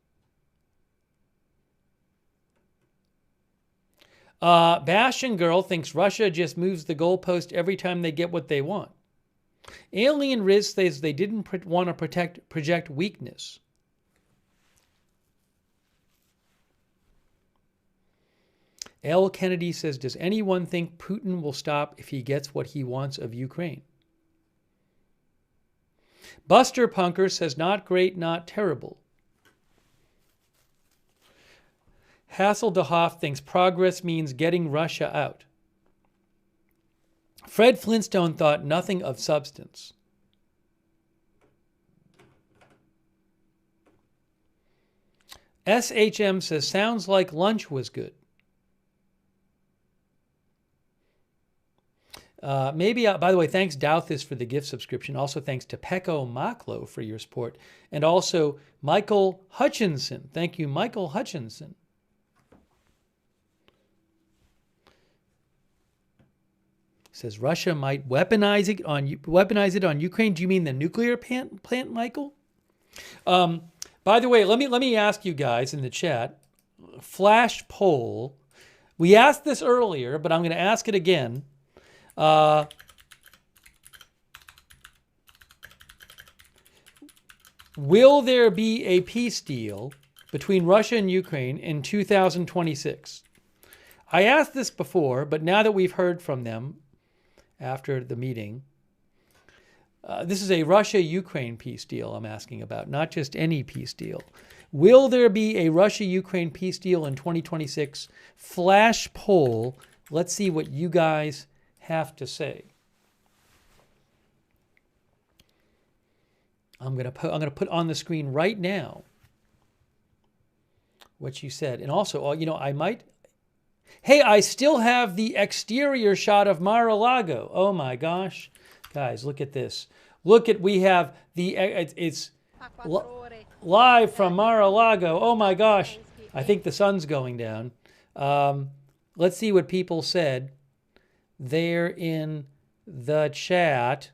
Bastion Girl thinks Russia just moves the goalpost every time they get what they want. Alien Riz says they didn't want to project weakness. L. Kennedy says, does anyone think Putin will stop if he gets what he wants of Ukraine? Buster Punker says, not great, not terrible. Hasseldehoff thinks progress means getting Russia out. Fred Flintstone thought nothing of substance. SHM says, sounds like lunch was good. By the way, thanks Douthis for the gift subscription. Also thanks to Pecco Maklo for your support. And also Michael Hutchinson. Thank you, Michael Hutchinson. Says Russia might weaponize it on Ukraine. Do you mean the nuclear plant, Michael? By the way, let me ask you guys in the chat, flash poll. We asked this earlier, but I'm going to ask it again. Will there be a peace deal between Russia and Ukraine in 2026? I asked this before, but now that we've heard from them after the meeting, this is a Russia-Ukraine peace deal I'm asking about, not just any peace deal. Will there be a Russia-Ukraine peace deal in 2026? Flash poll. Let's see what you guys have to say. I'm gonna put on the screen right now what you said, and also, you know, I might. Hey, I still have the exterior shot of Mar-a-Lago. Oh my gosh, guys, look at this. Look at, we have the it's live from Mar-a-Lago. Oh my gosh, I think the sun's going down. Let's see what people said there in the chat.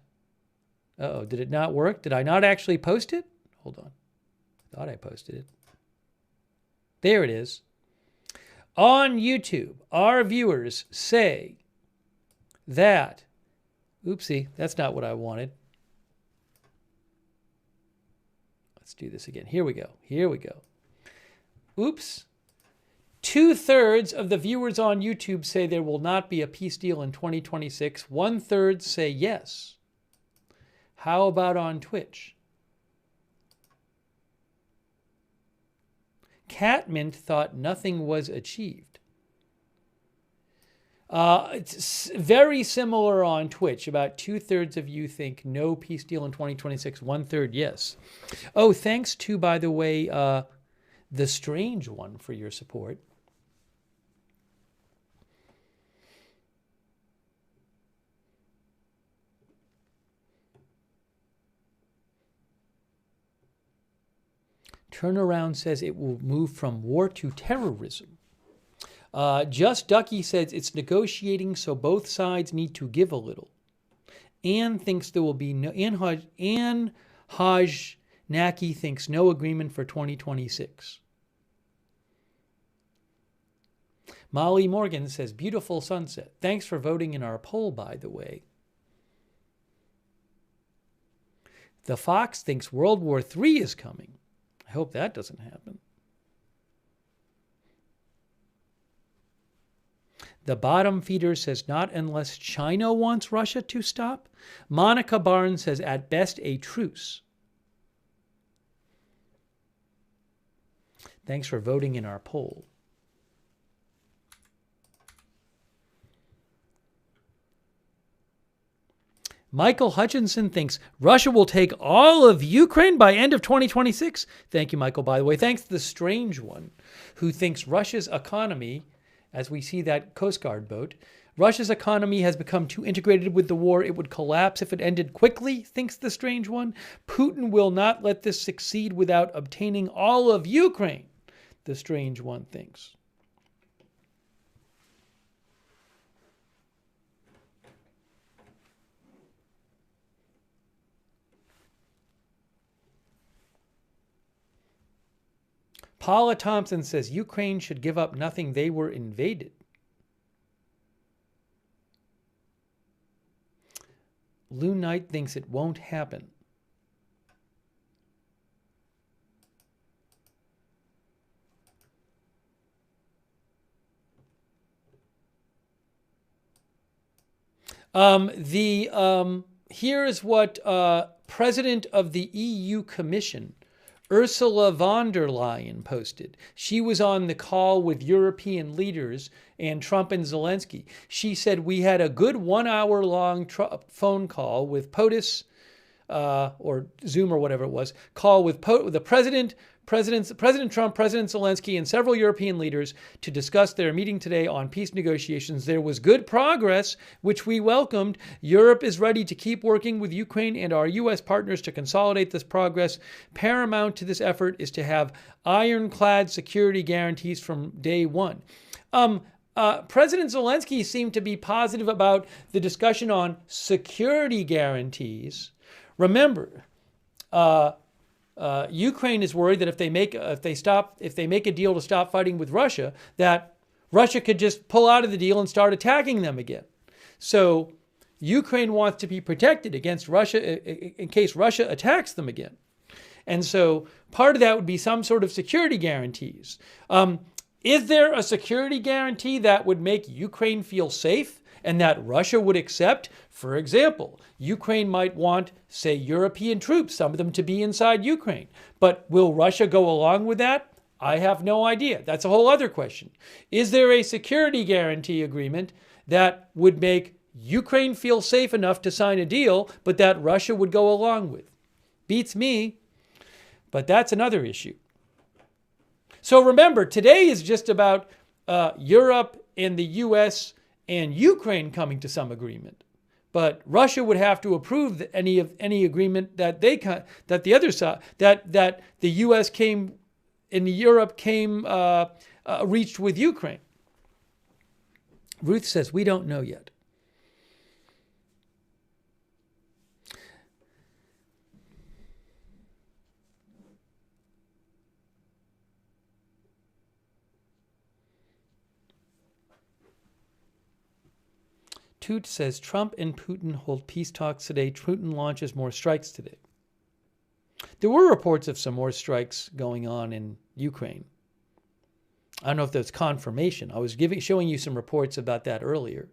Uh-oh, did it not work? Did I not actually post it? Hold on. I thought I posted it. There it is. On YouTube, our viewers say that, oopsie, that's not what I wanted. Let's do this again. Here we go. Here we go. Oops. 2/3 of the viewers on YouTube say there will not be a peace deal in 2026. 1/3 say yes. How about on Twitch? Catmint thought nothing was achieved. It's very similar on Twitch. About 2/3 of you think no peace deal in 2026. 1/3 yes. Oh, thanks to, by the way, the Strange One for your support. Turnaround says it will move from war to terrorism. Just Ducky says it's negotiating, so both sides need to give a little. Anne thinks there will be no. Anne Hajnaki thinks no agreement for 2026. Molly Morgan says beautiful sunset. Thanks for voting in our poll, by the way. The Fox thinks World War III is coming. I hope that doesn't happen. The Bottom Feeder says not unless China wants Russia to stop. Monica Barnes says at best a truce. Thanks for voting in our poll. Michael Hutchinson thinks Russia will take all of Ukraine by end of 2026. Thank you, Michael, by the way. Thanks to the Strange One, who thinks Russia's economy, as we see that Coast Guard boat, Russia's economy has become too integrated with the war. It would collapse if it ended quickly, thinks the Strange One. Putin will not let this succeed without obtaining all of Ukraine, the Strange One thinks. Paula Thompson says Ukraine should give up nothing. They were invaded. Loon Knight thinks it won't happen. Here's what President of the EU Commission, Ursula von der Leyen, posted. She was on the call with European leaders and Trump and Zelensky. She said, we had a good 1 hour long phone call with POTUS, or Zoom or whatever it was, call with the President Trump, President Zelensky, and several European leaders to discuss their meeting today on peace negotiations. There was good progress, which we welcomed. Europe is ready to keep working with Ukraine and our U.S. partners to consolidate this progress. Paramount to this effort is to have ironclad security guarantees from day one. President Zelensky seemed to be positive about the discussion on security guarantees. Remember, Ukraine is worried that if they make a deal to stop fighting with Russia, that Russia could just pull out of the deal and start attacking them again. So Ukraine wants to be protected against Russia in case Russia attacks them again. And so part of that would be some sort of security guarantees. Is there a security guarantee that would make Ukraine feel safe and that Russia would accept? For example, Ukraine might want, say, European troops, some of them to be inside Ukraine. But will Russia go along with that? I have no idea. That's a whole other question. Is there a security guarantee agreement that would make Ukraine feel safe enough to sign a deal, but that Russia would go along with? Beats me, but that's another issue. So remember, today is just about Europe and the U.S. and Ukraine coming to some agreement. But Russia would have to approve any agreement that the other side, that the U.S. came and Europe reached with Ukraine. Ruth says, we don't know yet. Toot says, Trump and Putin hold peace talks today. Putin launches more strikes today. There were reports of some more strikes going on in Ukraine. I don't know if that's confirmation. I was showing you some reports about that earlier.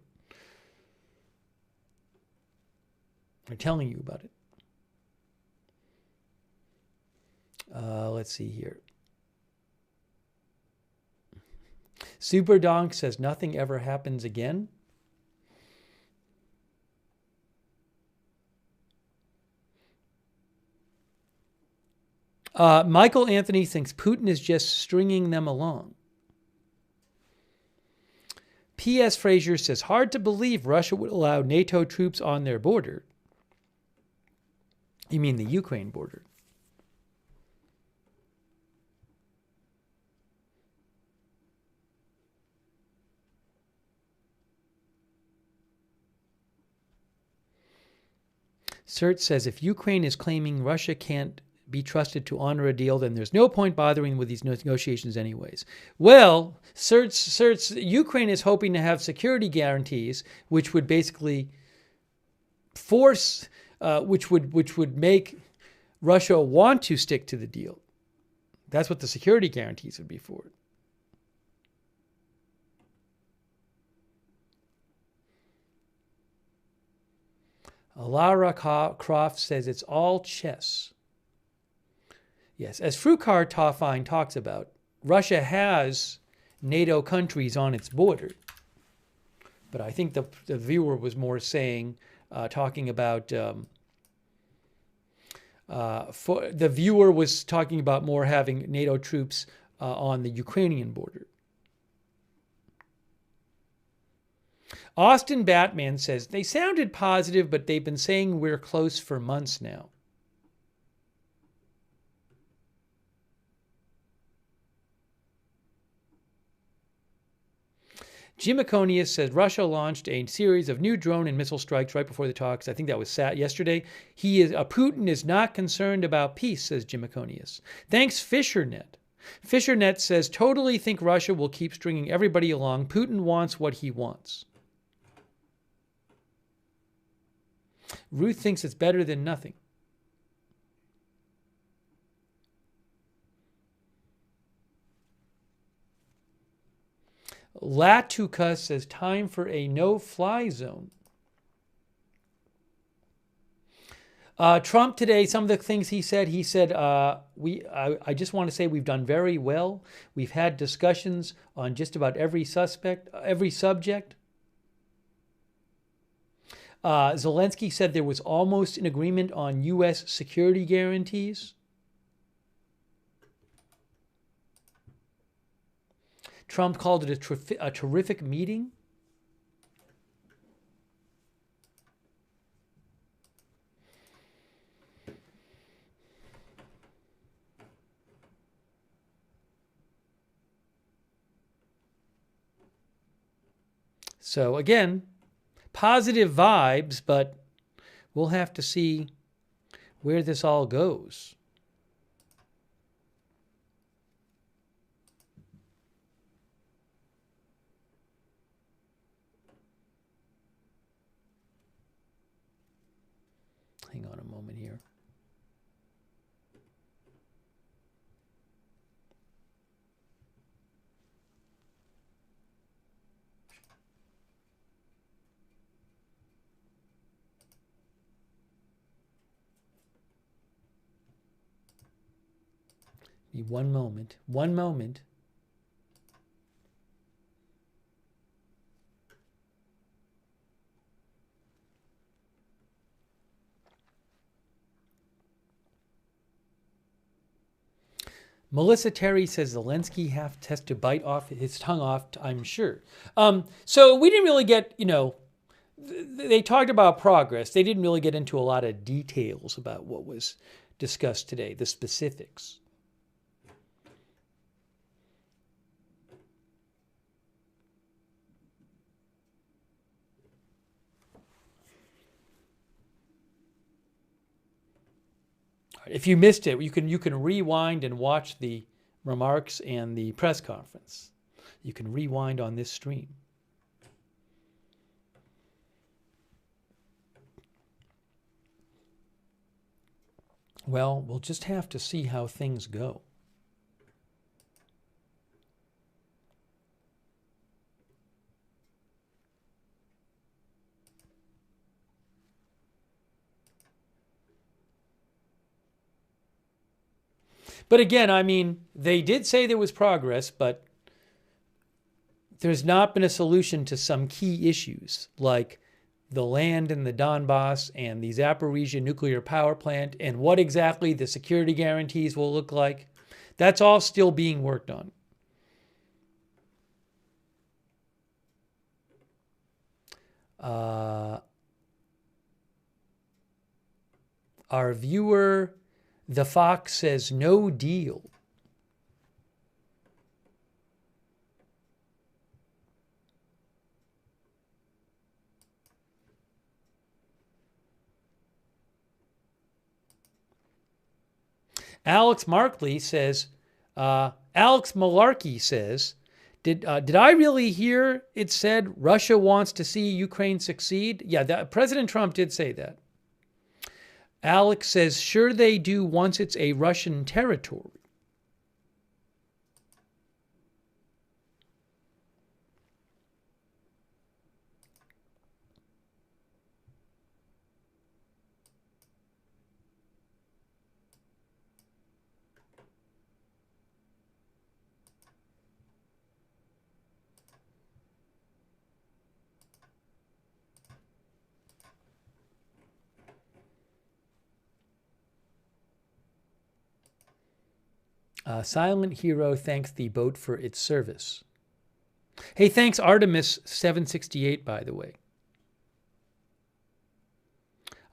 I'm telling you about it. Let's see here. Super Donk says, nothing ever happens again. Michael Anthony thinks Putin is just stringing them along. P.S. Frazier says, hard to believe Russia would allow NATO troops on their border. You mean the Ukraine border? Sert says, if Ukraine is claiming Russia can't be trusted to honor a deal, then there's no point bothering with these negotiations anyways. Well, Ukraine is hoping to have security guarantees, which would basically force, which would make Russia want to stick to the deal. That's what the security guarantees would be for. Lara Croft says it's all chess. Yes, as Frukar Toffine talks about, Russia has NATO countries on its border. But I think the viewer was more saying, talking about, the viewer was talking about more having NATO troops on the Ukrainian border. Austin Batman says, they sounded positive, but they've been saying we're close for months now. Jim Iconius says Russia launched a series of new drone and missile strikes right before the talks. I think that was yesterday. Putin is not concerned about peace, says Jim Iconius. Thanks, FisherNet. FisherNet says, totally think Russia will keep stringing everybody along. Putin wants what he wants. Ruth thinks it's better than nothing. Latuka says, time for a no-fly zone. Trump today, some of the things he said, I just want to say we've done very well. We've had discussions on just about every subject. Zelensky said there was almost an agreement on U.S. security guarantees. Trump called it a terrific meeting. So again, positive vibes, but we'll have to see where this all goes. hang on a moment here. One moment. One moment. Melissa Terry says Zelensky has to bite off his tongue off, I'm sure. So we didn't really get, they talked about progress. They didn't really get into a lot of details about what was discussed today, the specifics. If you missed it, you can rewind and watch the remarks and the press conference. You can rewind on this stream. Well, we'll just have to see how things go. But again, I mean, they did say there was progress, but there's not been a solution to some key issues like the land in the Donbass and the Zaporizhia nuclear power plant and what exactly the security guarantees will look like. That's all still being worked on. Our viewer, The Fox, says no deal. Alex Malarkey says, did I really hear it said Russia wants to see Ukraine succeed? Yeah, President Trump did say that. Alex says, sure they do once it's a Russian territory. Silent Hero thanks the boat for its service. Hey, thanks Artemis 768, by the way.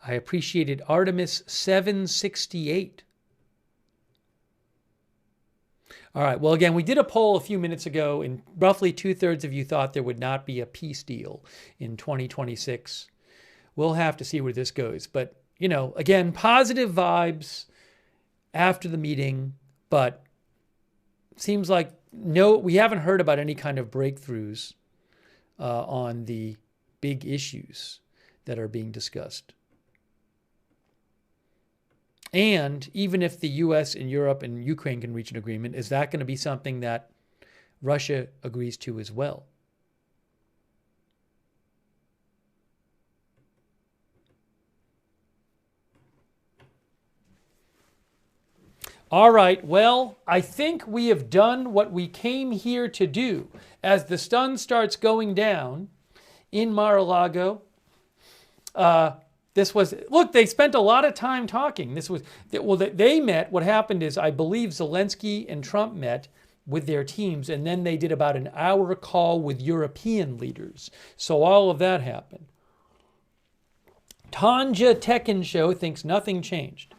I appreciated Artemis 768. All right, well, again, we did a poll a few minutes ago, and roughly 2/3 of you thought there would not be a peace deal in 2026. We'll have to see where this goes. But, again, positive vibes after the meeting, but seems like we haven't heard about any kind of breakthroughs on the big issues that are being discussed. And even if the U.S. and Europe and Ukraine can reach an agreement, is that going to be something that Russia agrees to as well? All right, well, I think we have done what we came here to do. As the sun starts going down in Mar-a-Lago, they spent a lot of time talking. They met. What happened is, I believe Zelensky and Trump met with their teams, and then they did about an hour call with European leaders. So all of that happened. Tanja Tekken Show thinks nothing changed.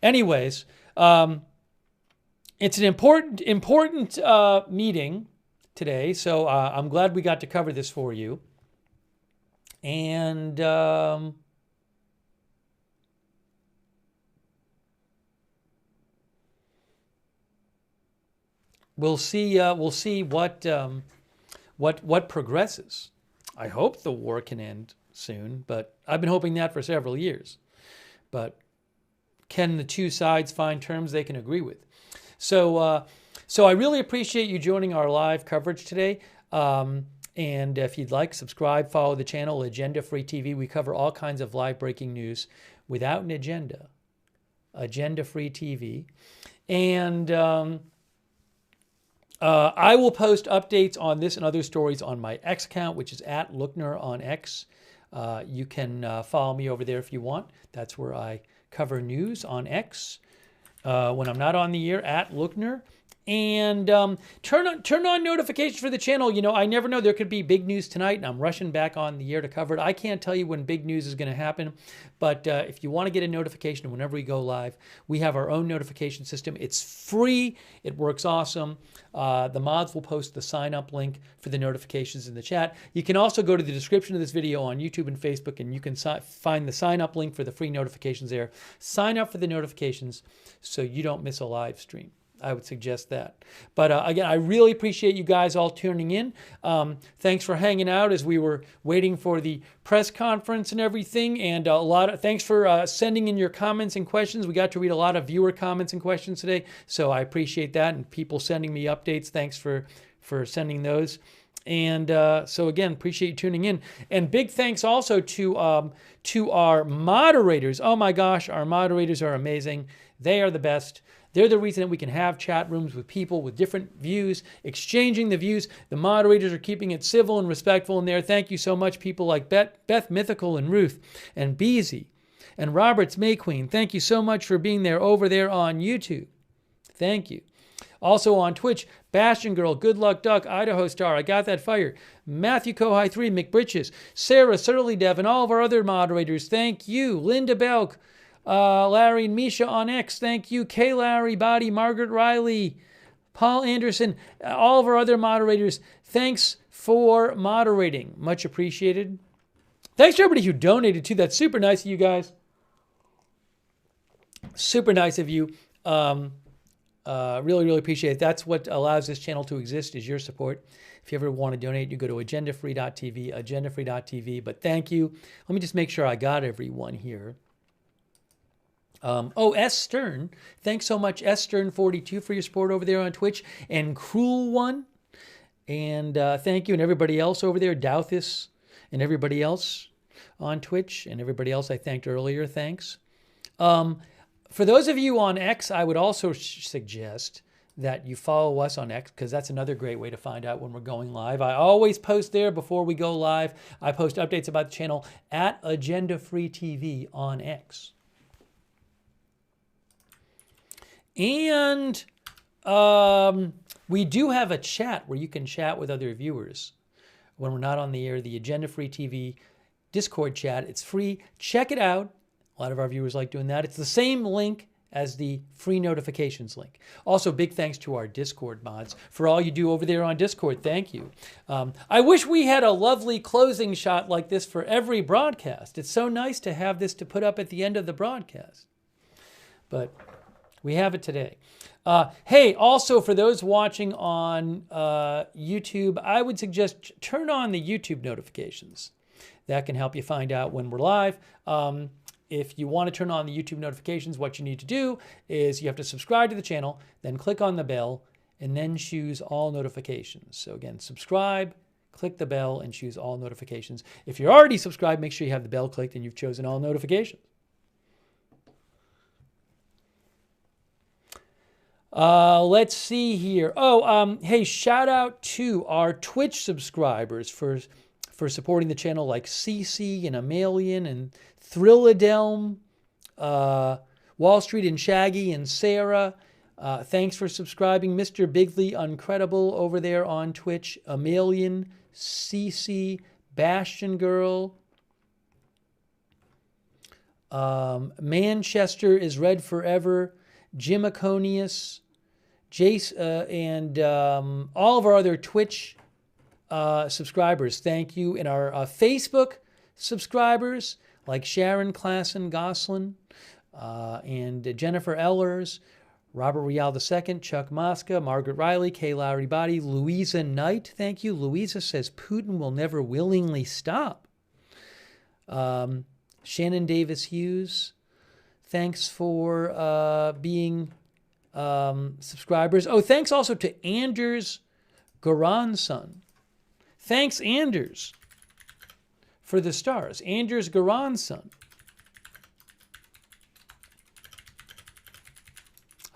Anyways, it's an important meeting today, so I'm glad we got to cover this for you. And we'll see what progresses. I hope the war can end soon, but I've been hoping that for several years. but can the two sides find terms they can agree with? So I really appreciate you joining our live coverage today. And if you'd like, subscribe, follow the channel, Agenda Free TV. We cover all kinds of live breaking news without an agenda. Agenda Free TV. And I will post updates on this and other stories on my X account, which is @Lookner on X. You can follow me over there if you want. That's where I cover news on X when I'm not on the air, @Lookner. And turn on notifications for the channel. You know, I never know. There could be big news tonight, and I'm rushing back on the air to cover it. I can't tell you when big news is going to happen, but if you want to get a notification whenever we go live, we have our own notification system. It's free. It works awesome. The mods will post the sign-up link for the notifications in the chat. You can also go to the description of this video on YouTube and Facebook, and you can find the sign-up link for the free notifications there. Sign up for the notifications so you don't miss a live stream. I would suggest that. But again, I really appreciate you guys all tuning in. Thanks for hanging out as we were waiting for the press conference and everything. And thanks for sending in your comments and questions. We got to read a lot of viewer comments and questions today, so I appreciate that. And people sending me updates. Thanks for sending those. And so again, appreciate you tuning in. And big thanks also to our moderators. Oh my gosh, our moderators are amazing. They are the best. They're the reason that we can have chat rooms with people with different views, exchanging the views. The moderators are keeping it civil and respectful in there. Thank you so much, people like Beth Mythical and Ruth and Beezy and Roberts May Queen. Thank you so much for being there over there on YouTube. Thank you. Also on Twitch, Bastion Girl, Good Luck Duck, Idaho Star, I Got That Fire, Matthew Kohai 3, McBritches, Sarah, Surly Dev, and all of our other moderators. Thank you. Linda Belk, Larry and Misha on X, thank you. K. Larry, Body, Margaret Riley, Paul Anderson, all of our other moderators. Thanks for moderating. Much appreciated. Thanks to everybody who donated too. That's super nice of you guys. Super nice of you. Really, really appreciate it. That's what allows this channel to exist, is your support. If you ever want to donate, you go to agendafree.tv, agendafree.tv. But thank you. Let me just make sure I got everyone here. S. Stern. Thanks so much, S. Stern42, for your support over there on Twitch. And Cruel One. And thank you. And everybody else over there, Douthis, and everybody else on Twitch, and everybody else I thanked earlier, thanks. For those of you on X, I would also suggest that you follow us on X, because that's another great way to find out when we're going live. I always post there before we go live. I post updates about the channel @AgendaFreeTV on X. And we do have a chat where you can chat with other viewers when we're not on the air, the Agenda Free TV Discord chat. It's free. Check it out. A lot of our viewers like doing that. It's the same link as the free notifications link. Also, big thanks to our Discord mods for all you do over there on Discord. Thank you. I wish we had a lovely closing shot like this for every broadcast. It's so nice to have this to put up at the end of the broadcast. But we have it today. Hey, also for those watching on YouTube, I would suggest turn on the YouTube notifications. That can help you find out when we're live. If you want to turn on the YouTube notifications, what you need to do is you have to subscribe to the channel, then click on the bell, and then choose all notifications. So again, subscribe, click the bell, and choose all notifications. If you're already subscribed, make sure you have the bell clicked and you've chosen all notifications. Let's see here. Hey, shout out to our Twitch subscribers for supporting the channel, like CC and Amalian and Thrilladelm, Wall Street and Shaggy and Sarah. Thanks for subscribing. Mr. Bigley Uncredible over there on Twitch. Amalian, CC, Bastion Girl. Manchester is Red Forever. Jim Aconius, Jace, and all of our other Twitch subscribers. Thank you. And our Facebook subscribers, like Sharon Klassen Goslin, and Jennifer Ellers, Robert Rial II, Chuck Mosca, Margaret Riley, Kay Lowry Body, Louisa Knight. Thank you. Louisa says Putin will never willingly stop. Shannon Davis Hughes. Thanks for being subscribers. Oh, thanks also to Anders Goranson. Thanks, Anders, for the stars. Anders Goranson.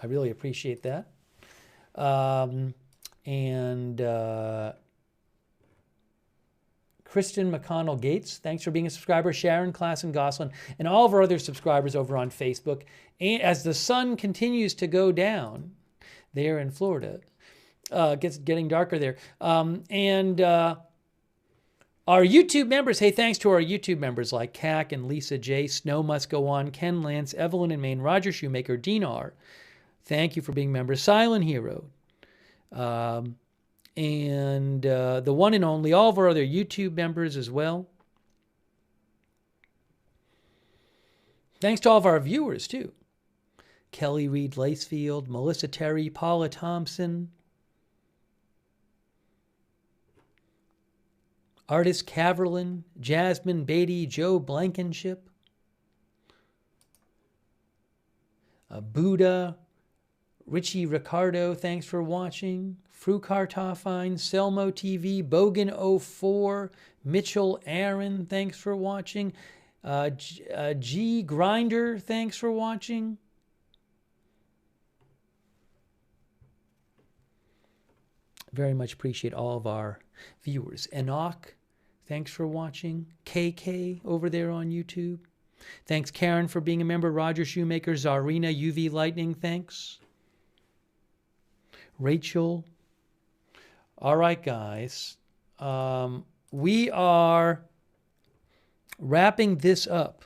I really appreciate that. Kristen McConnell Gates, thanks for being a subscriber. Sharon Klassen Goslin, and all of our other subscribers over on Facebook. And as the sun continues to go down there in Florida, getting darker there. Our YouTube members, hey, thanks to our YouTube members like CAC and Lisa J, Snow Must Go On, Ken Lance, Evelyn in Maine, Roger Shoemaker, Dean R. Thank you for being members. Silent Hero. The one and only, all of our other YouTube members as well. Thanks to all of our viewers, too. Kelly Reed Lacefield, Melissa Terry, Paula Thompson, Artist Caverlin, Jasmine Beatty, Joe Blankenship, Buddha, Richie Ricardo, thanks for watching. Frukar Toffine, Selmo TV, Bogan04, Mitchell Aaron, thanks for watching. G Grinder, thanks for watching. Very much appreciate all of our viewers. Enoch, thanks for watching. KK over there on YouTube. Thanks, Karen, for being a member. Roger Shoemaker, Zarina, UV Lightning, thanks. Rachel. All right, guys. We are wrapping this up.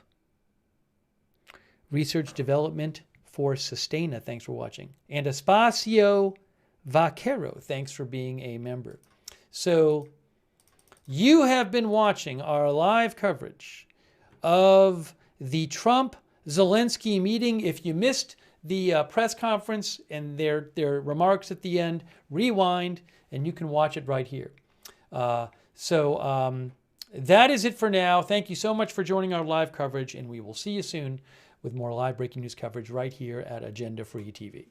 Research Development for Sustaina, thanks for watching. And Espacio Vaquero, thanks for being a member. So you have been watching our live coverage of the Trump-Zelensky meeting. If you missed the press conference and their remarks at the end, rewind, and you can watch it right here. That is it for now. Thank you so much for joining our live coverage, and we will see you soon with more live breaking news coverage right here at Agenda Free TV.